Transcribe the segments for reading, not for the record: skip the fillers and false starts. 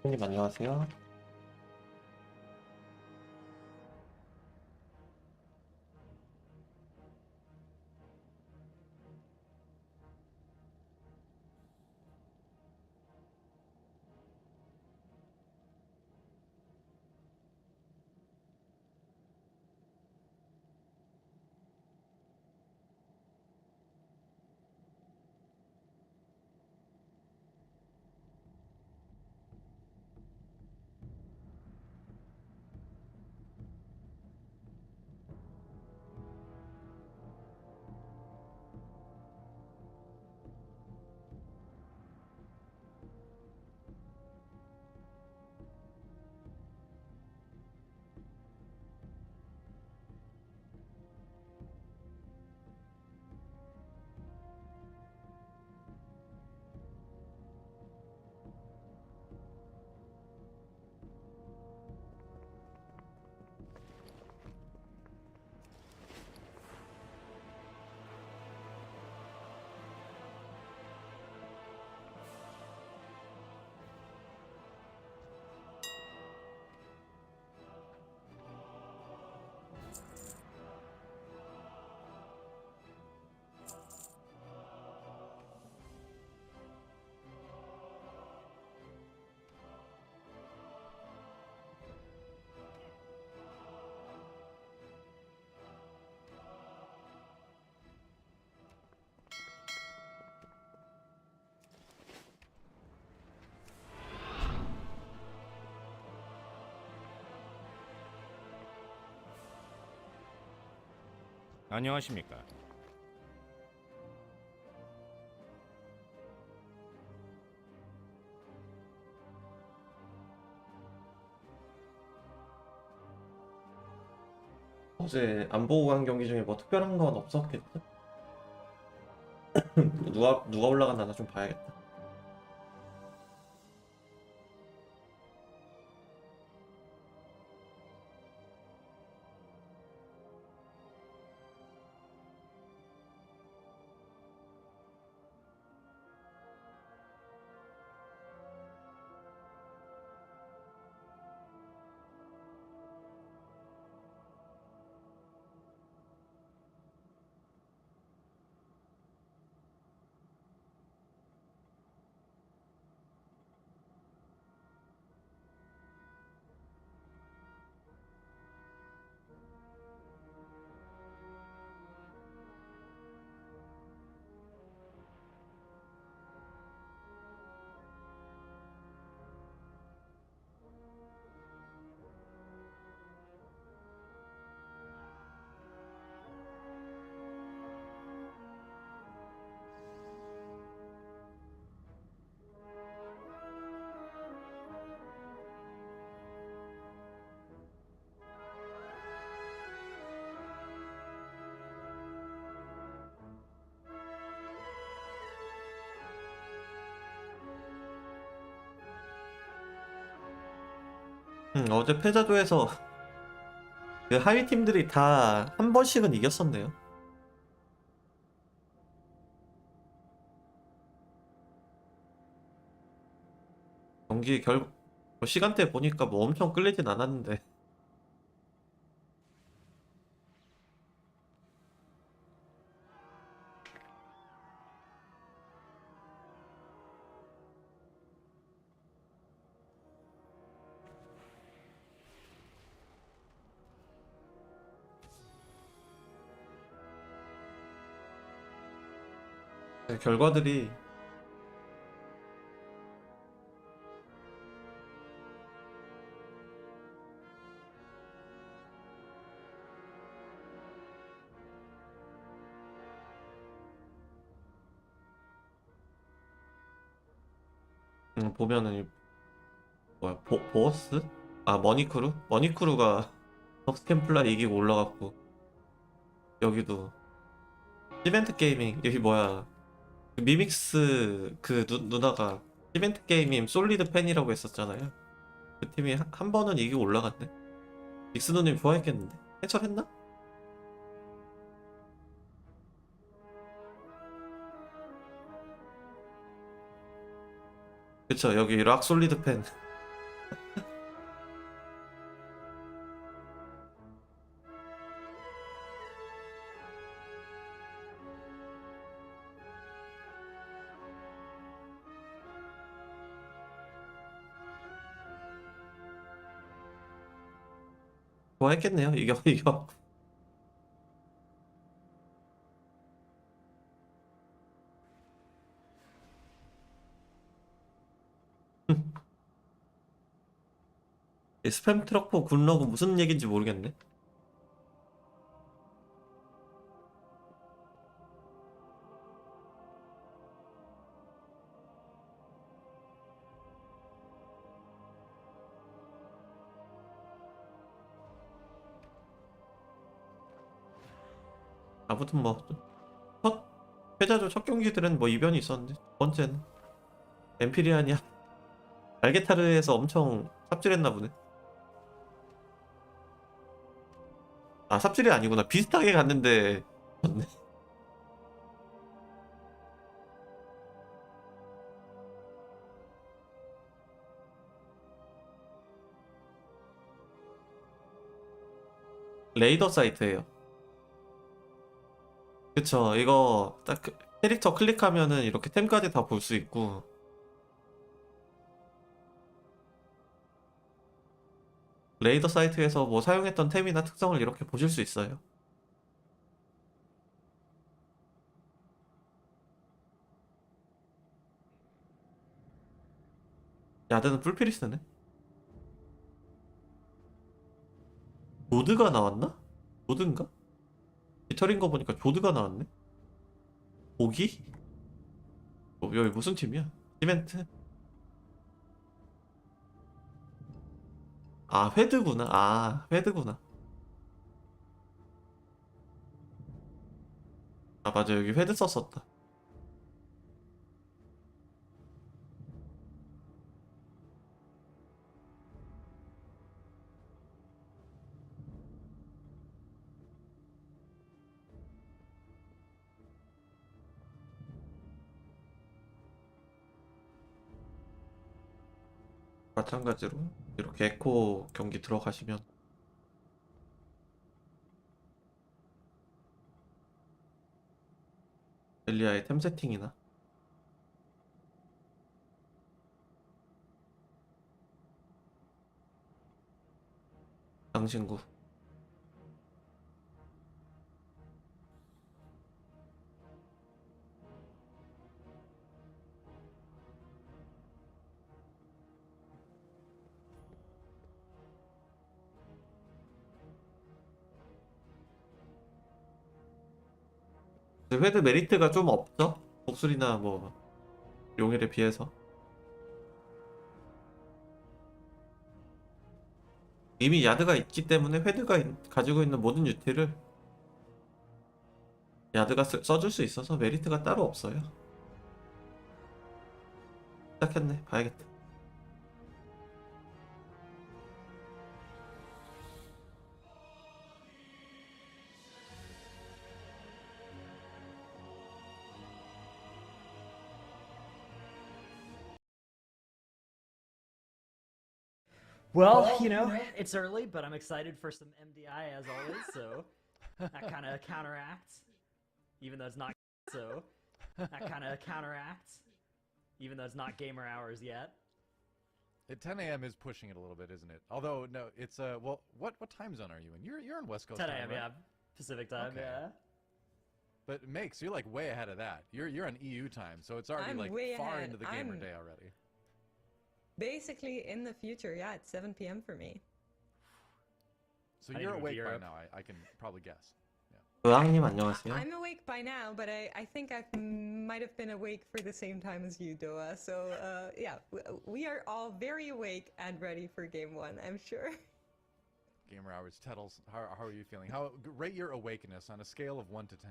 형님 안녕하세요. 안녕하십니까. 어제 안 보고 간 경기 중에 뭐 특별한 건 없었겠지? 누가 올라갔나 좀 봐야겠다. 어제 패자조에서 그 하위 팀들이 다 한 번씩은 이겼었네요. 경기 뭐 시간대 보니까 뭐 엄청 끌리진 않았는데. 결과들이 보면은 뭐야 보어스? 아 머니크루? 머니크루가 벅스캠플라이 이기고 올라갔고, 여기도 이벤트 게이밍 여기 뭐야 그 미믹스 그 누나가 이벤트 게이밍 솔리드 팬이라고 했었잖아요. 그 팀이 한 번은 이기고 올라갔네. 믹스 누님 좋아했겠는데 해설했나? 그쵸, 여기 락 솔리드 팬. 좋아했겠네요. 이거. 이 스팸 트러퍼 굿러그 무슨 얘기인지 모르겠네. 아무튼 뭐 첫 패자조 첫 경기들은 뭐 이변이 있었는데 두 번째는 엠피리안이야. 알게타르에서 엄청 삽질했나 보네. 아, 삽질이 아니구나. 비슷하게 갔는데 졌네. 레이더 사이트예요. 그쵸. 이거 딱 캐릭터 클릭하면은 이렇게 템까지 다 볼 수 있고, 레이더 사이트에서 뭐 사용했던 템이나 특성을 이렇게 보실 수 있어요. 야드는 풀피리스네. 조드가 나왔나? 조드인가? 깃털인 거 보니까 조드가 나왔네. 보기? 여기 무슨 팀이야? 시멘트? 아, 회드구나. 아, 회드구나. 아, 맞아. 여기 회드 썼었다. 마찬가지로 이렇게 에코 경기 들어가시면 엘리아의 템 세팅이나 장신구. 회드 메리트가 좀 없죠? 독수리나 뭐 용일에 비해서 이미 야드가 있기 때문에 회드가 가지고 있는 모든 유틸을 야드가 써줄 수 있어서 메리트가 따로 없어요. 시작했네. 봐야겠다. Well, it's early, but I'm excited for some MDI as always, so that kind of counteracts, even though it's not so. That kind of counteracts, even though it's not gamer hours yet. At 10 a.m. is pushing it a little bit, isn't it? Although no, it's well, what time zone are you in? You're in West Coast 10 time, a.m. right? Yeah, Pacific time. Okay. Yeah. But Makes, you're like way ahead of that. You're on EU time, so it's already I'm like way far ahead. into the gamer I'm- day already. Basically, in the future, yeah, it's 7 p.m. for me. So I need you're to move to awake by Europe. now. I can probably guess. 의왕님 안녕하세요. I'm awake by now, but I think I might have been awake for the same time as you, Doa. So, yeah, we are all very awake and ready for game one, I'm sure. Gamer hours, Tettles. How are you feeling? How rate your awakeness on a scale of 1 to 10?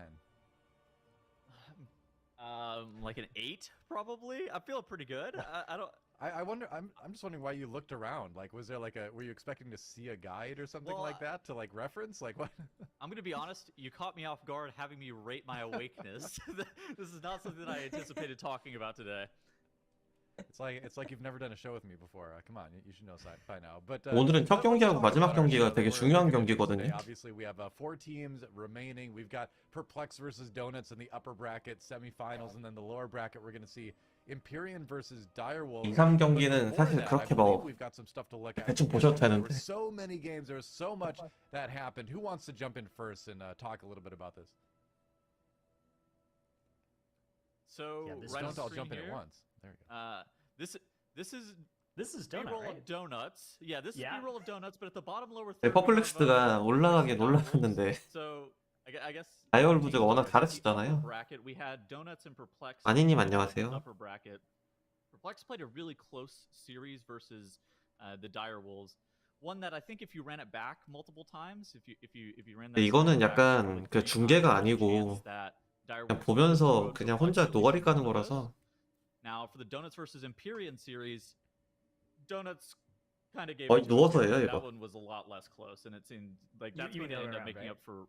Like an 8, probably. I feel pretty good. I don't. I wonder. I'm just wondering why you looked around. Like, was there like a? Were you expecting to see a guide or something Well, like that to like reference? Like what? I'm gonna be honest. You caught me off guard, having me rate my awakeness. This is not something that I anticipated talking about today. It's like you've never done a show with me before. Come on, you should know by now. But 오늘은 첫 경기하고 let's talk 마지막 about our 경기가 show 되게 that 중요한 we're gonna do 경기거든요. today. Obviously, we have 4 teams remaining. We've got Perplex versus Donuts in the upper bracket semifinals, and then the lower bracket we're going to see Empyrean versus Direwolves. 2, 3 But 경기는 before 사실 that, I 그렇게 believe 뭐 we've got some stuff to look at. 대충 보셔도 There 되는데 were so many games. There was so much that happened. Who wants to jump in first and talk a little bit about this? So Yeah, this right on Don't all screen jump in here, at once. There we go. This is Donut, B-roll right? of donuts. Yeah, this Yeah. is B-roll of donuts, but at the bottom lower 네, third. we have, 퍼플렉스가 올라가긴 Direwolves. 올라갔는데 So I guess 다이얼부즈가 워낙 the upper 잘했었잖아요. bracket, we had Donuts and Perplex. 아니님 in the 안녕하세요. upper bracket. Perplex played a really close series versus the Direwolves. One that I think if you ran it back multiple times, if you ran that 이거는 series back 약간 like 그 3 중계가 times, there's a 아니고 chance that 그냥 Direwolves 보면서 would 그냥 Perplex 혼자 at least 노가리 in 까는 one of those. 거라서 Now for the Donuts versus Empyrean series, Donuts kind of gave 거의 it to 누워서 Empyrean. 해요, That 이거. one was a lot less close, and it seemed like You- that's you when mean they the ended other up way making around, up for.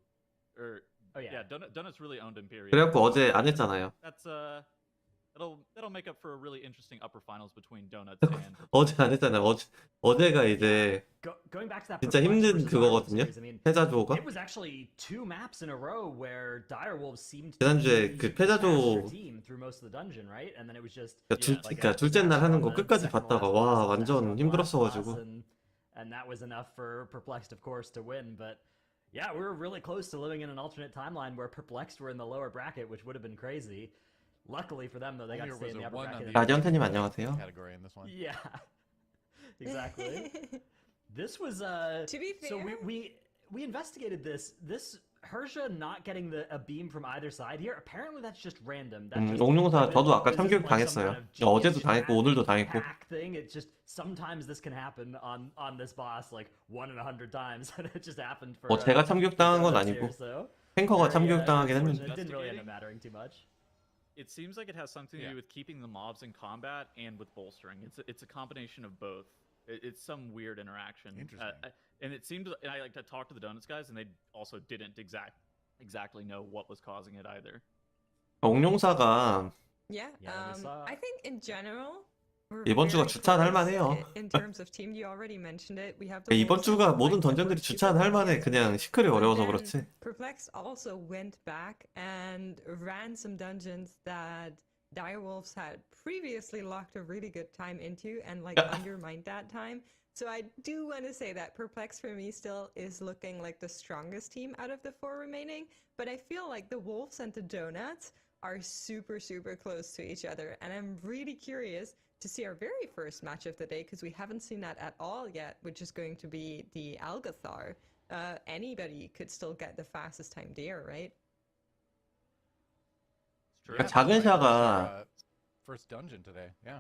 Or Oh yeah. Donuts really owned Empyrean. 그래갖고 어제 안 했잖아요. That's that'll make up for a really interesting upper finals between Donuts and. 어제 안 했잖아요. 어제가 이제 Going back to that 진짜 Perplex 힘든 versus Direwolves 그거거든요. series, I mean, 패자조가 it was actually 2 maps in a row where Direwolves seemed to 지난주에 be 그 the 패자조 faster team through most of the dungeon, right? And then it was just 그러니까 둘째 날 하는 거 끝까지 봤다가 와 완전 힘들었어가지고 and that was enough for Perplexed, of course, to win. But yeah, we were really close to living in an alternate timeline where Perplexed were in the lower bracket, which would have been crazy. Luckily for them, though, they got to stay in the upper bracket. 라디언태님 안녕하세요. Category in this one. Yeah, exactly. This was To be fair, so we investigated this. This Hersha not getting a beam from either side here. Apparently that's just random. That's just, 옥룡사 저도 아까 this 참교육 isn't like some 당했어요. kind of genius 어제도 당했고 strat 오늘도 당했고. hack thing. It's just sometimes this can happen on this boss like 1 in 100 times, and it just happened for. 제가 참교육 당한 건 Donuts 아니고 here, so 탱커가 very, 참교육 당하긴 unfortunate. 했는데 It didn't really end up mattering too much. It seems like it has something to Yeah. do with keeping the mobs in combat and with bolstering. It's a combination of both. It's some weird interaction. Interesting. And it seemed, and I like to talk to the Donuts guys, and they also didn't exactly know what was causing it either. 옥룡사가 yeah, Yeah, we saw- I think in general, we're 이번 주가 very 주차할 close 만해요. in terms of team. You already mentioned it. We have the 이번 Wolves and 주가 모든 Perplex that 던전들이 were super 주차할 close. 만해. 그냥 시크릿 But 어려워서 then 그렇지. Perplex also went back and ran some dungeons that Direwolves had previously locked a really good time into and like undermined that time. So I do want to say that Perplex for me still is looking like the strongest team out of the 4 remaining, but I feel like the Wolves and the Donuts are super, super close to each other. And I'm really curious to see our very first match of the day, because we haven't seen that at all yet, which is going to be the Algathar. Anybody could still get the fastest time there, right? It's true. 그러니까 작은 샤가 First dungeon today. Yeah.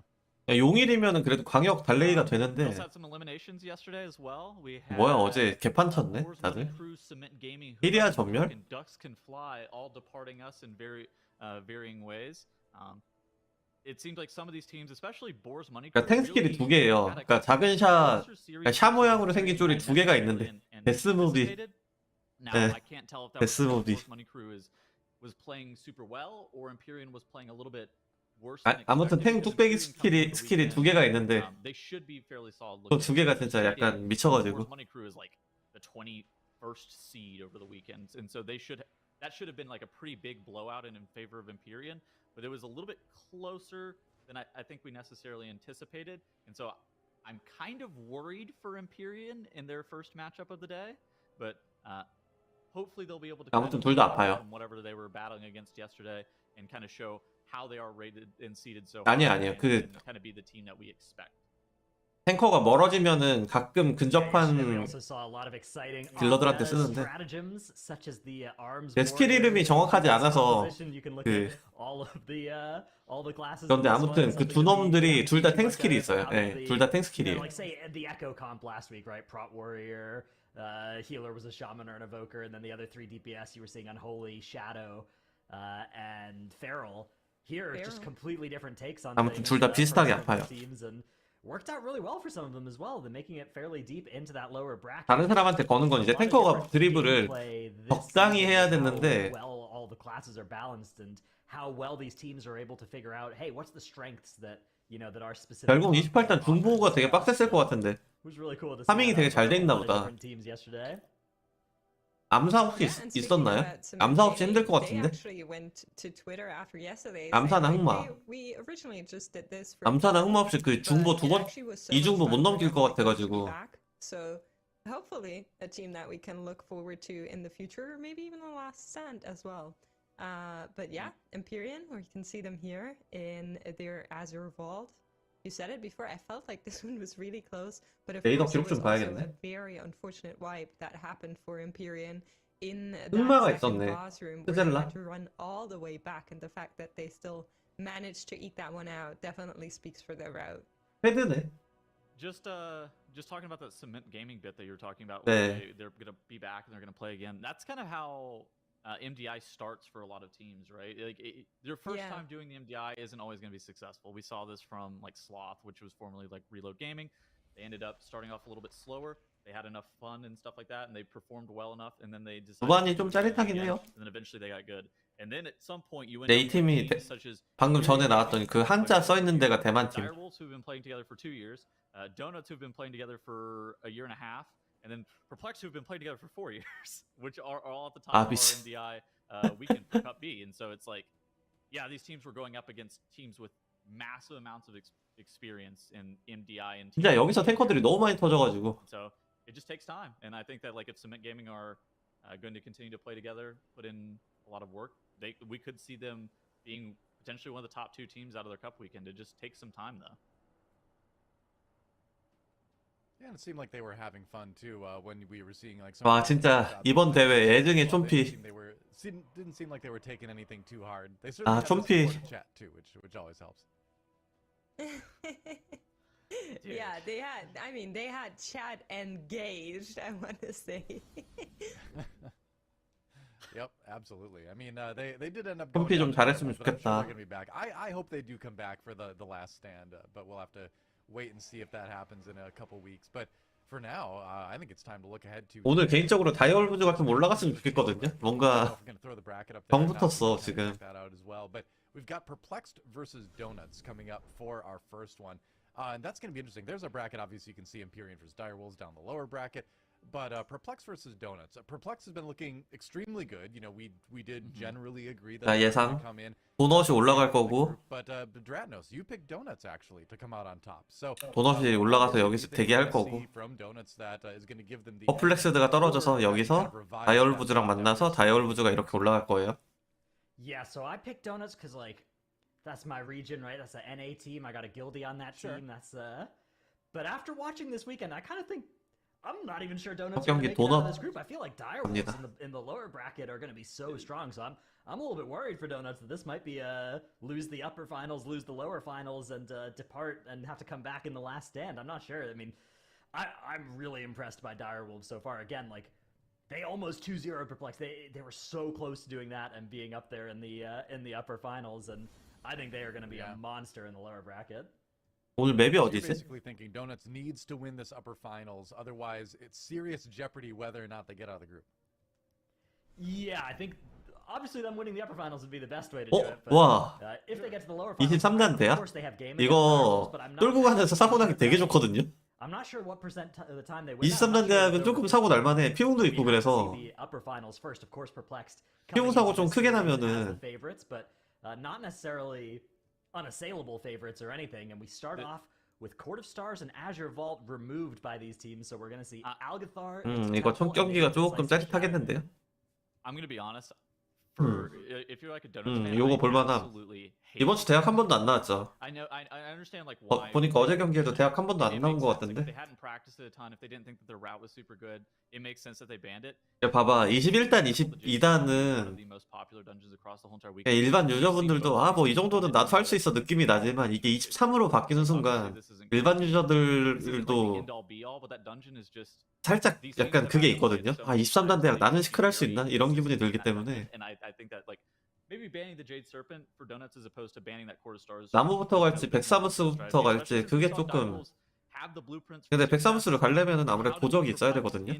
용일이면은 그래도 광역 달레이가 We 되는데 also had some eliminations yesterday as well. We had 뭐야 어제 개판 쳤네 Boars 다들. Money Crew, Cement Gaming, 히리아 Hookah, 전멸? and Ducks Can Fly, all departing us in very varying ways. It seemed like some of these teams, especially Boars Money Crew, 그러니까 탱 스킬이 really 2개예요. had a 그러니까 작은 샤 closer series 그러니까 샤 모양으로 than 생긴 쫄이 I 2개가 necessarily 있는데 anticipated. 데스 무비. Now 예. I can't tell if that was 데스 because 무비. Boars Money Crew was playing super well or Empyrean was playing a little bit worse. 아무튼 탱 뚝배기 스킬이 2개가 있는데 They should be fairly solid. 그 2개가 진짜 약간 미쳐가지고. Boars Money Crew is like the 21st seed over the weekend, and so that should have been like a pretty big blowout in favor of Empyrean, but it was a little bit closer than I think we necessarily anticipated, and so I'm kind of worried for Empyrean in their first matchup of the day, but hopefully they'll be able to 아무튼 둘 다 아파요. from whatever they were battling against yesterday and kind of show how they are rated and seeded so 아니에요, high 아니에요. and, 그 and kind of be the team that we expect. 탱커가 멀어지면은 가끔 We 근접한 also saw a lot of exciting 딜러들한테 on-meta 쓰는데. stratagems, such as the arms 네, 스킬 이름이 정확하지 않아서 you can look 그- at all the classes. 그런데 in this 아무튼 one, 그 두 something to be 놈들이 둘 다 keeping 탱 스킬이 like 있어요. out of 예, the- 둘 다 탱 you know, 스킬이에요. like say the Echo comp last week, right? Prot Warrior, Healer was a Shaman or an Evoker, and then the other 3 DPS you were seeing Unholy, Shadow, and Feral. Here, just Feral. completely different takes on 아무튼 things, 둘 다 from 비슷하게 some of 아파요. the teams, and worked out really well for some of them as well. They're making it fairly deep into that lower bracket. 다른 사람한테 거는 건 이제 탱커가 드리블을 적당히 해야 됐는데 well all the classes are balanced and how well these teams are able to figure out, hey, what's the strengths that that are specific. 결국 28단 중보가 되게 빡셌을 것 같은데. It was really cool to see 파밍이 that 되게 잘 from 돼 a 있나 lot of 보다. different teams yesterday. 암사 혹시 Yeah, and speaking 있었나요? about some 암사 없이 they- 힘들 것 they 같은데? actually went to Twitter after yesterday. 암사나 saying, 흑마. like, "Hey, we originally just did this for 암사나 fun, 흑마 없이 그 중보 but 두 it 번, actually was so 이 중보 much 못 fun 넘길 것 for everybody to be 같아가지고. back." So hopefully a team that we can look forward to in the future, or maybe even the last stand as well. But yeah, Empyrean, where you can see them here in their Azure Vault. You said it before, I felt like this one was really close, but of 레이더 course it 기록 좀 was also 봐야겠네. a very unfortunate wipe that happened for Empyrean in that 흑마가 second 있었네. boss room where they 스텔라. had to run all the way back, and the fact that they still managed to eat that one out definitely speaks for their route. 헤드네. Just talking about that cement gaming bit that you were talking about, 네. where they're gonna be back and they're gonna play again. That's kind of how MDI starts for a lot of teams, right? Like their first Yeah. time doing the MDI isn't always gonna be successful. We saw this from like Sloth, which was formerly like Reload Gaming. They ended up starting off a little bit slower. They had enough fun and stuff like that, and they performed well enough, and then they decided 무반이 to 좀 do it 짜릿하긴 again, 해요. and then eventually they got good. And then at some point you end 네, 이 up with 팀이 teams such as 방금 전에 Imperial, 나왔던 그 한자 써 있는 데가 대만 팀. Direwolves who've been playing together for 2 years, Donuts who've been playing together for a year and a half, and then Perplex who've been playing together for 4 years, which are all at the top of our 미친. MDI weekend for Cup B. And so it's like, yeah, these teams were going up against teams with massive amounts of experience in MDI and 진짜 TI. 여기서 탱커들이 너무 많이 터져가지고. So it just takes time, and I think that like if Cement Gaming are going to continue to play together, put in a lot of work, we could see them being potentially one of the top 2 teams out of their cup weekend. It just takes some time though. Yeah, and it seemed like they were having fun too when we were seeing like some. 와 진짜 이번 대회 애증의 촌피. Didn't seem like they were taking anything too hard. They 아, certainly had the 촌피. support chat too, which always helps. Yeah, they had chat engaged, I want to say. Yep, absolutely. I mean, they did end up 촌피 going 좀 down to 잘했으면 finals, but I'm sure 좋겠다. they're gonna be back. I hope they do come back for the last stand, but we'll have to wait and see if that happens in a couple weeks. But for now, I think it's time to look ahead to. 오늘 개인적으로 다이얼부즈가 좀 올라갔으면 좋겠거든요. 뭔가 정 붙었어 지금. But we've got Perplexed versus Donuts coming up for our first one. And that's going to be interesting. There's a bracket, obviously, you can see Empyrean versus Direwolves down the lower bracket. But Perplexed versus Donuts. Perplexed has been looking extremely good. You know, we did generally agree that 자, they're 예상 gonna come in. 도넛이 올라갈 거고 But Dratnos, you picked Donuts actually to come out on top. So 도넛이 올라가서 여기서 대기할 거고 퍼플렉스드가 떨어져서 여기서 다이얼부즈랑 만나서 다이얼부즈가 이렇게 올라갈 거예요. Yeah, so I picked Donuts because like that's my region, right? That's an NA team. I got a Guildie on that Sure. team. But after watching this weekend, I kind of think I'm not even sure Donuts 첫 are 경기 going to make it out of 도넛 this group. I feel like Direwolves in the lower bracket are going to be so strong. So I'm a little bit worried for Donuts that this might be lose the upper finals, lose the lower finals, and depart and have to come back in the last stand. I'm not sure. I mean, I'm really impressed by Direwolves so far. Again, like they almost 2-0 Perplex. They were so close to doing that and being up there in the upper finals, and I think they are going to be a monster in the lower bracket. 오늘 맵이 You're 어디지? basically thinking Donuts needs to win this upper finals, otherwise it's serious jeopardy whether or not they get out of the group. Yeah, I think obviously them winning the upper finals would be the best way to 어? do it. But, 와 if they get to the lower finals, 23단대야? of course they have game against 이거 Direwolves, but I'm not 뚫고 sure 가면서 사고 나기 되게 좋거든요. I'm not sure what percent of the time they win. 23단대하면 조금 사고 날만해. 피웅도 있고 그래서 The upper finals first, of course, Perplexed. 피웅 사고 좀 크게 나면은 the favorites, but not necessarily unassailable favorites or anything. And we start off with Court of Stars and Azure Vault removed by these teams, so we're going to see Algathar. 이거 첫 경기가 조금 짜릿하겠는데요? I'm gonna be honest. For if you're like a Donuts fan, 요거 I 볼만함. absolutely hate 이번 주 대학 한 번도 안 나왔죠. I know. I understand like why. 보니까 어제 경기에도 대학 한 번도 안 It 나온 makes 것 sense. Like, 같은데. if they hadn't practiced it a ton, if they didn't think that their route was super good, it makes sense that they banned it. 야, 봐봐 21단, One of 22단은 the most popular dungeons across the whole entire weekend. 일반 유저분들도 아 뭐 이 정도는 나도 할 수 있어 느낌이 나지만 이게 23으로 바뀌는 순간 일반 유저들도 살짝 약간 그게 있거든요. 아 23단 대학 나는 시크할 수 있나? 이런 기분이 들기 때문에 Maybe banning the Jade Serpent for Donuts as opposed to banning that Court of Stars. 나무부터 갈지 백사무스부터 갈지 그게 조금 근데 백사무스를 가려면은 아무래도 도적이 있어야 되거든요.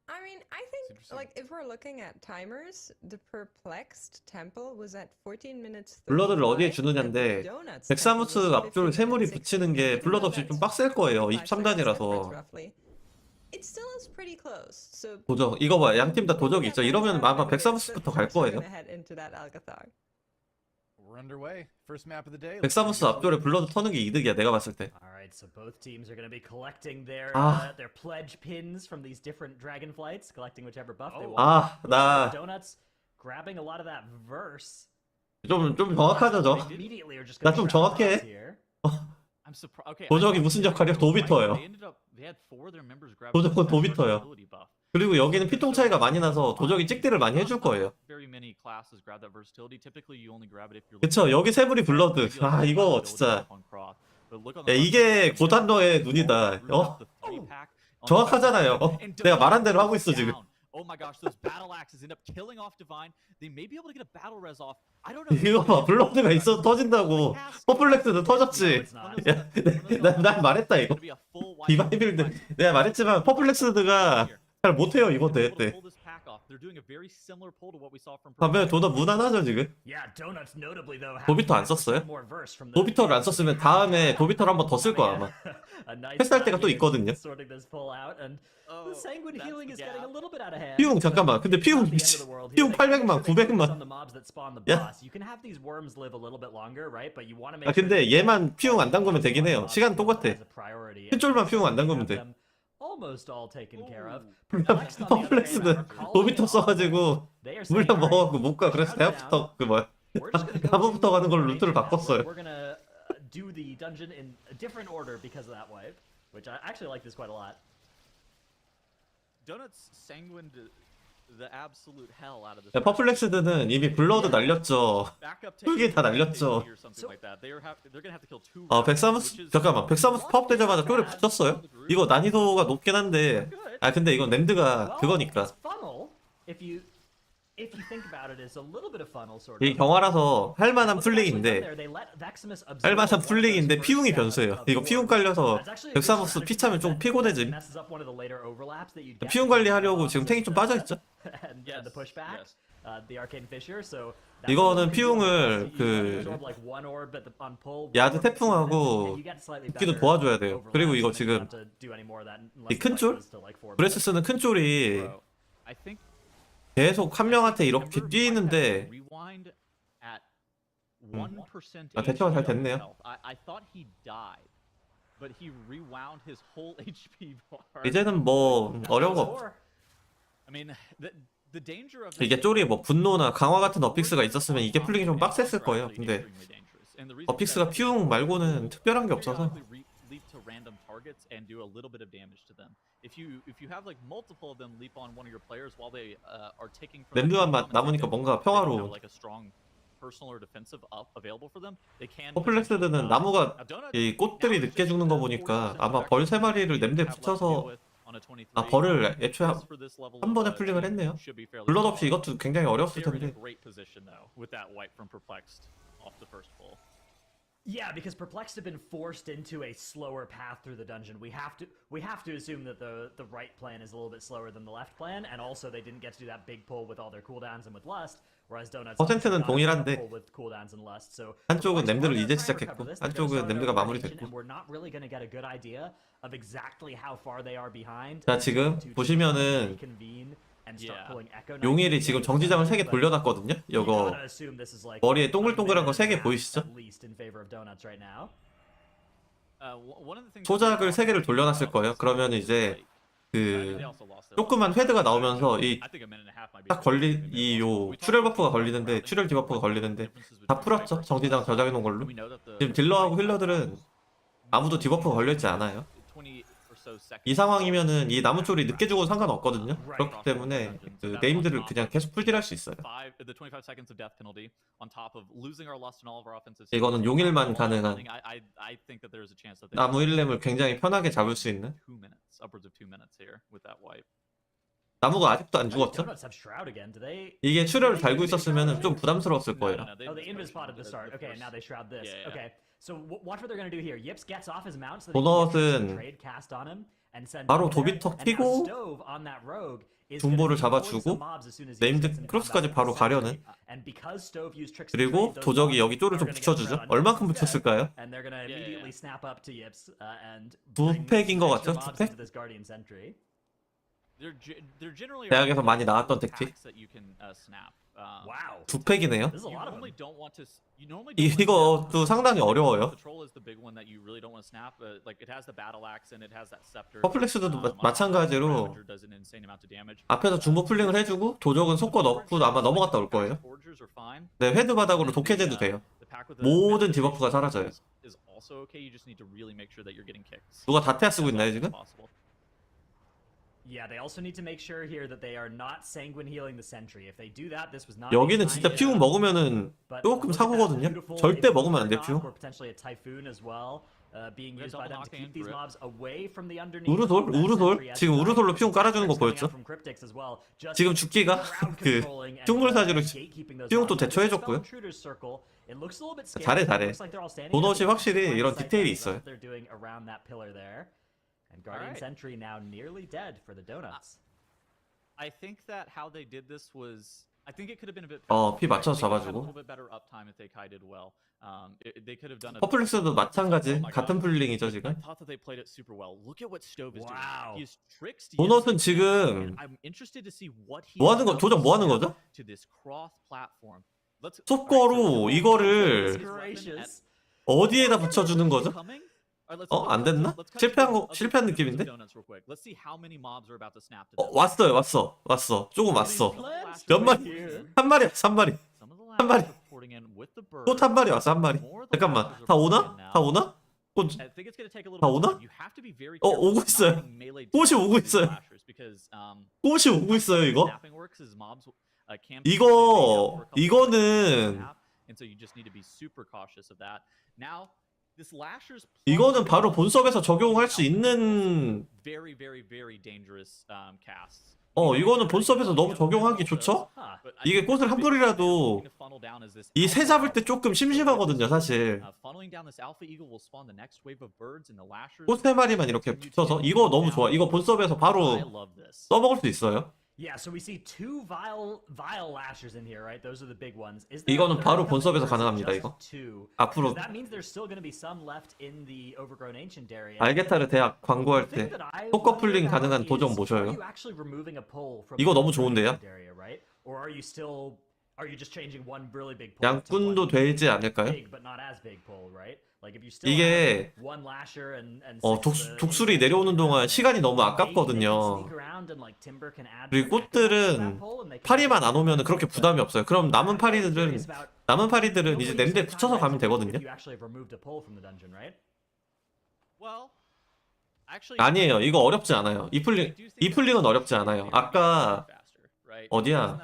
I mean, I think interesting. like if we're looking at timers, the perplexed temple was at 14 minutes. 블러드를 어디에 35, and the 주느냐인데 donuts 벡사무스 temple was 앞쪽에 15 세물이 minutes 붙이는 60. 게 Even 블러드 though 없이 좀 that's 빡셀 거예요. 25 seconds difference 23단이라서. roughly, it still is pretty close. So 도적 이거 봐, 양 팀 다 도적이 있죠. 이러면 아마 벡사무스부터 갈 거예요. Gonna head into that Alcathar. We're underway. First map of the day. 벡사무스 앞쪽에 블러드 터는 게 이득이야, 내가 봤을 때. All right, so both teams are going to be collecting their Ah. their pledge pins from these different dragon flights, collecting whichever buff they Oh. want. 아, 나 Donuts grabbing a lot of that verse. 좀 정확하죠, 저. Immediately are just 나 gonna 좀 trap 정확해. us here. I'm surprised. Okay. 도적이 무슨 역할이야? 도비터예요. They had 4 of their members grab 도적은 도비터예요. versatility buff. 그리고 여기는 피통 차이가 많이 나서 도적이 찍기를 많이 해줄 거예요. Very many classes grab that versatility. Typically you only grab it if you're 그쵸, 여기 세물이 블러드. 아, 이거 진짜. 야, 이게 고단도의 눈이다. 정확하잖아요. 내가 말한 대로 하고 있어, 지금. Oh my gosh, those battle axes end up killing off Divine. They may be able to get a battle res off. I don't know. 이거 봐, 블러드가 있어도 터진다고. 퍼플렉스도 터졌지. 야, 난 말했다, 이거. 디바이 빌드. 내가 말했지만 퍼플렉스드가 잘 못해요, 이번 대회 때. 반면에 도넛 무난하죠, 지금. Yeah, Donuts notably though. have 도비터 안 썼어요? more verse from the- 도비터를 안 썼으면 다음에 도비터를 한 번 더 쓸 거야, 아마. A nice 패스할 때가 또 strategy 있거든요. sorting this pull out, and the sanguine healing is getting a little bit out of hand. 피웅 잠깐만. 근데 피웅 미치. 피웅 800만, 900만. 야. You can have these worms live a little bit longer, right? But you want to 아 make 근데 얘만 피웅 안 담그면 되긴 해요. 시간 똑같아. 큰 쫄만 피웅 안 담그면 돼. Almost all taken care of. 퍼플렉스는 도비터 써가지고 물량 먹어갖고 못 가. 그래서 대학부터 그 뭐야. 나무부터 가는 걸로 루트를 바꿨어요. We're gonna do the dungeon in a different order because of that wipe, which I actually like this quite a lot. Donuts sanguined the absolute hell out of this. 야, 퍼플렉스드는 이미 블러드 날렸죠. 풀기 다 날렸죠. 백사무스 잠깐만. 백사무스 파업되자마자 쫄에 붙였어요. 이거 난이도가 높긴 한데. 아 근데 이건 랜드가 그거니까. It's funnel. If you think about it, it's a little bit of funnel sort of. 이 경화라서 할만한 풀링인데 할만한 풀링인데 피웅이 변수예요. 이거 피웅 깔려서 백사무스 피 차면 좀 피곤해짐. 피웅 관리하려고 지금 탱이 좀 빠져있죠. 이거는 피웅을 그 야드 태풍하고 죽기도 도와줘야 돼요. 그리고 이거 지금 이 큰 쫄? 브레스 쓰는 큰 쫄이 계속 한 명한테 이렇게 뛰는데 아, 대처가 잘 됐네요. 이제는 뭐 어려운 거 없어. 이게 쫄이 뭐 분노나 강화 같은 어픽스가 있었으면 이게 풀리기 좀 빡셌을 거예요. 근데 어픽스가 피웅 말고는 특별한 게 없어서 leap to random targets and do a little bit of damage to them. If you have like multiple of them leap on one of your players while they are taking from 랜드만 남으니까 뭔가 평화로워. like a strong personal or defensive up available for them, they can. 퍼플렉스드는 나무가 이 꽃들이 늦게 죽는 거 보니까 아마 벌 3마리를 냄드에 붙여서 아 벌을 애초에 한 번에 풀링을 했네요. 블러드 없이 이것도 굉장히 어려웠을 텐데. Yeah, because Perplexed have been forced into a slower path through the dungeon. We have to assume that the right plan is a little bit slower than the left plan, and also they didn't get to do that big pull with all their cooldowns and with Lust, whereas Donuts 퍼센트는 동일한데 pull with cooldowns and Lust. So 한쪽은 램드를 이제 시작했고 한쪽은 램드가 마무리됐고. we're not really going to get a good idea of exactly how far they are behind. 자 지금 보시면은 용일이 지금 정지장을 3개 돌려놨거든요. 이거 머리에 동글동글한 거 3개 보이시죠? 소작을 3개를 돌려놨을 거예요. 그러면 이제 그 조그만 헤드가 나오면서 이 딱 걸린 이 요 출혈 버프가 걸리는데 출혈 디버프가 걸리는데 다 풀었죠. 정지장 저장해 놓은 걸로. 지금 딜러하고 힐러들은 아무도 디버프가 걸려있지 않아요. 이 상황이면은 이 나무 쫄이 늦게 죽어도 상관없거든요. 그렇기 때문에 그 네임들을 그냥 계속 풀딜할 수 있어요. 이거는 용일만 가능한 나무 1렘을 굉장히 편하게 잡을 수 있는. 나무가 아직도 안 죽었죠? 이게 출혈을 달고 있었으면 좀 부담스러웠을 거예요. 도넛은 바로 도비턱 튀고 중보를 잡아주고 네임드 크로스까지 바로 가려는. 그리고 도적이 여기 쪼를 좀 붙여주죠. 얼만큼 붙였을까요? 2팩인 것 같죠? 2팩? 대학에서 많이 나왔던 택틱. 2팩이네요. 이것도 상당히 어려워요. 퍼플렉스도 마찬가지로 앞에서 중보 풀링을 해주고 도적은 속고 넣고 아마 넘어갔다 올 거예요. 네, 헤드 바닥으로 독해제도 돼요. 모든 디버프가 사라져요. 누가 다테아 쓰고 있나요 지금? Yeah, they also need to make sure here that they are not sanguine healing the sentry. If they do that, this was not. 여기는 진짜 피움 먹으면은 조금 사고거든요. 절대 먹으면 안 돼 피움. 우르솔 지금 우르솔로 피움 깔아주는 거 보였죠? 지금 죽기가 그 흉물사지로 피움 또 대처해줬고요. 잘해. 도넛이 확실히 이런 디테일이 있어요. And Guardian Sentry now nearly dead for the donuts. I think that how they did this was I think it could have been a bit 피 맞춰서 잡아주고. a little bit better uptime if they kited well. They could have done a 퍼플렉스도 마찬가지. 같은 풀링이죠 I 지금. thought that they played it super well. Look at what Stove is Wow. doing. He's tricked 도넛은 지금 I'm interested to see what he 뭐 하는 거 도적 뭐 하는 거죠? to this cross platform. 속거로 이거를 어디에다 붙여주는 거죠? 안 됐나? 실패한 느낌인데? 왔어. 조금 왔어. 몇 마리? 한 마리, 한 마리. 또 한 마리 왔어, 한 마리. 잠깐만, 다 오나? 다 오나? 다 오나? 오고 있어요. 꽃이 오고 있어요. 꽃이 오고 있어요, 이거. 이거는 바로 본섭에서 적용할 수 있는. 이거는 본섭에서 너무 적용하기 좋죠? 이게 꽃을 한 불이라도 이 새 잡을 때 조금 심심하거든요, 사실. 꽃 세 마리만 이렇게 붙여서 이거 너무 좋아. 이거 본섭에서 바로 써먹을 수 있어요. Yeah, so we see two vile lashers in here, right? Those are the big ones. 이거는 바로 본섭에서 가능합니다, 이거. 앞으로 That means there's still going to be some left in the overgrown ancient area. 알게타르 대학 광고할 때 속거 풀링 가능한 도적 모셔요. 이거 너무 좋은데요? 양꾼도 되지 않을까요? 이게 독수리 내려오는 동안 시간이 너무 아깝거든요. 그리고 꽃들은 파리만 안 오면 그렇게 부담이 없어요. 그럼 남은 파리들은 이제 냄새에 붙여서 가면 되거든요. 아니에요. 이거 어렵지 않아요. 이 풀링은 어렵지 않아요. 아까 어디야?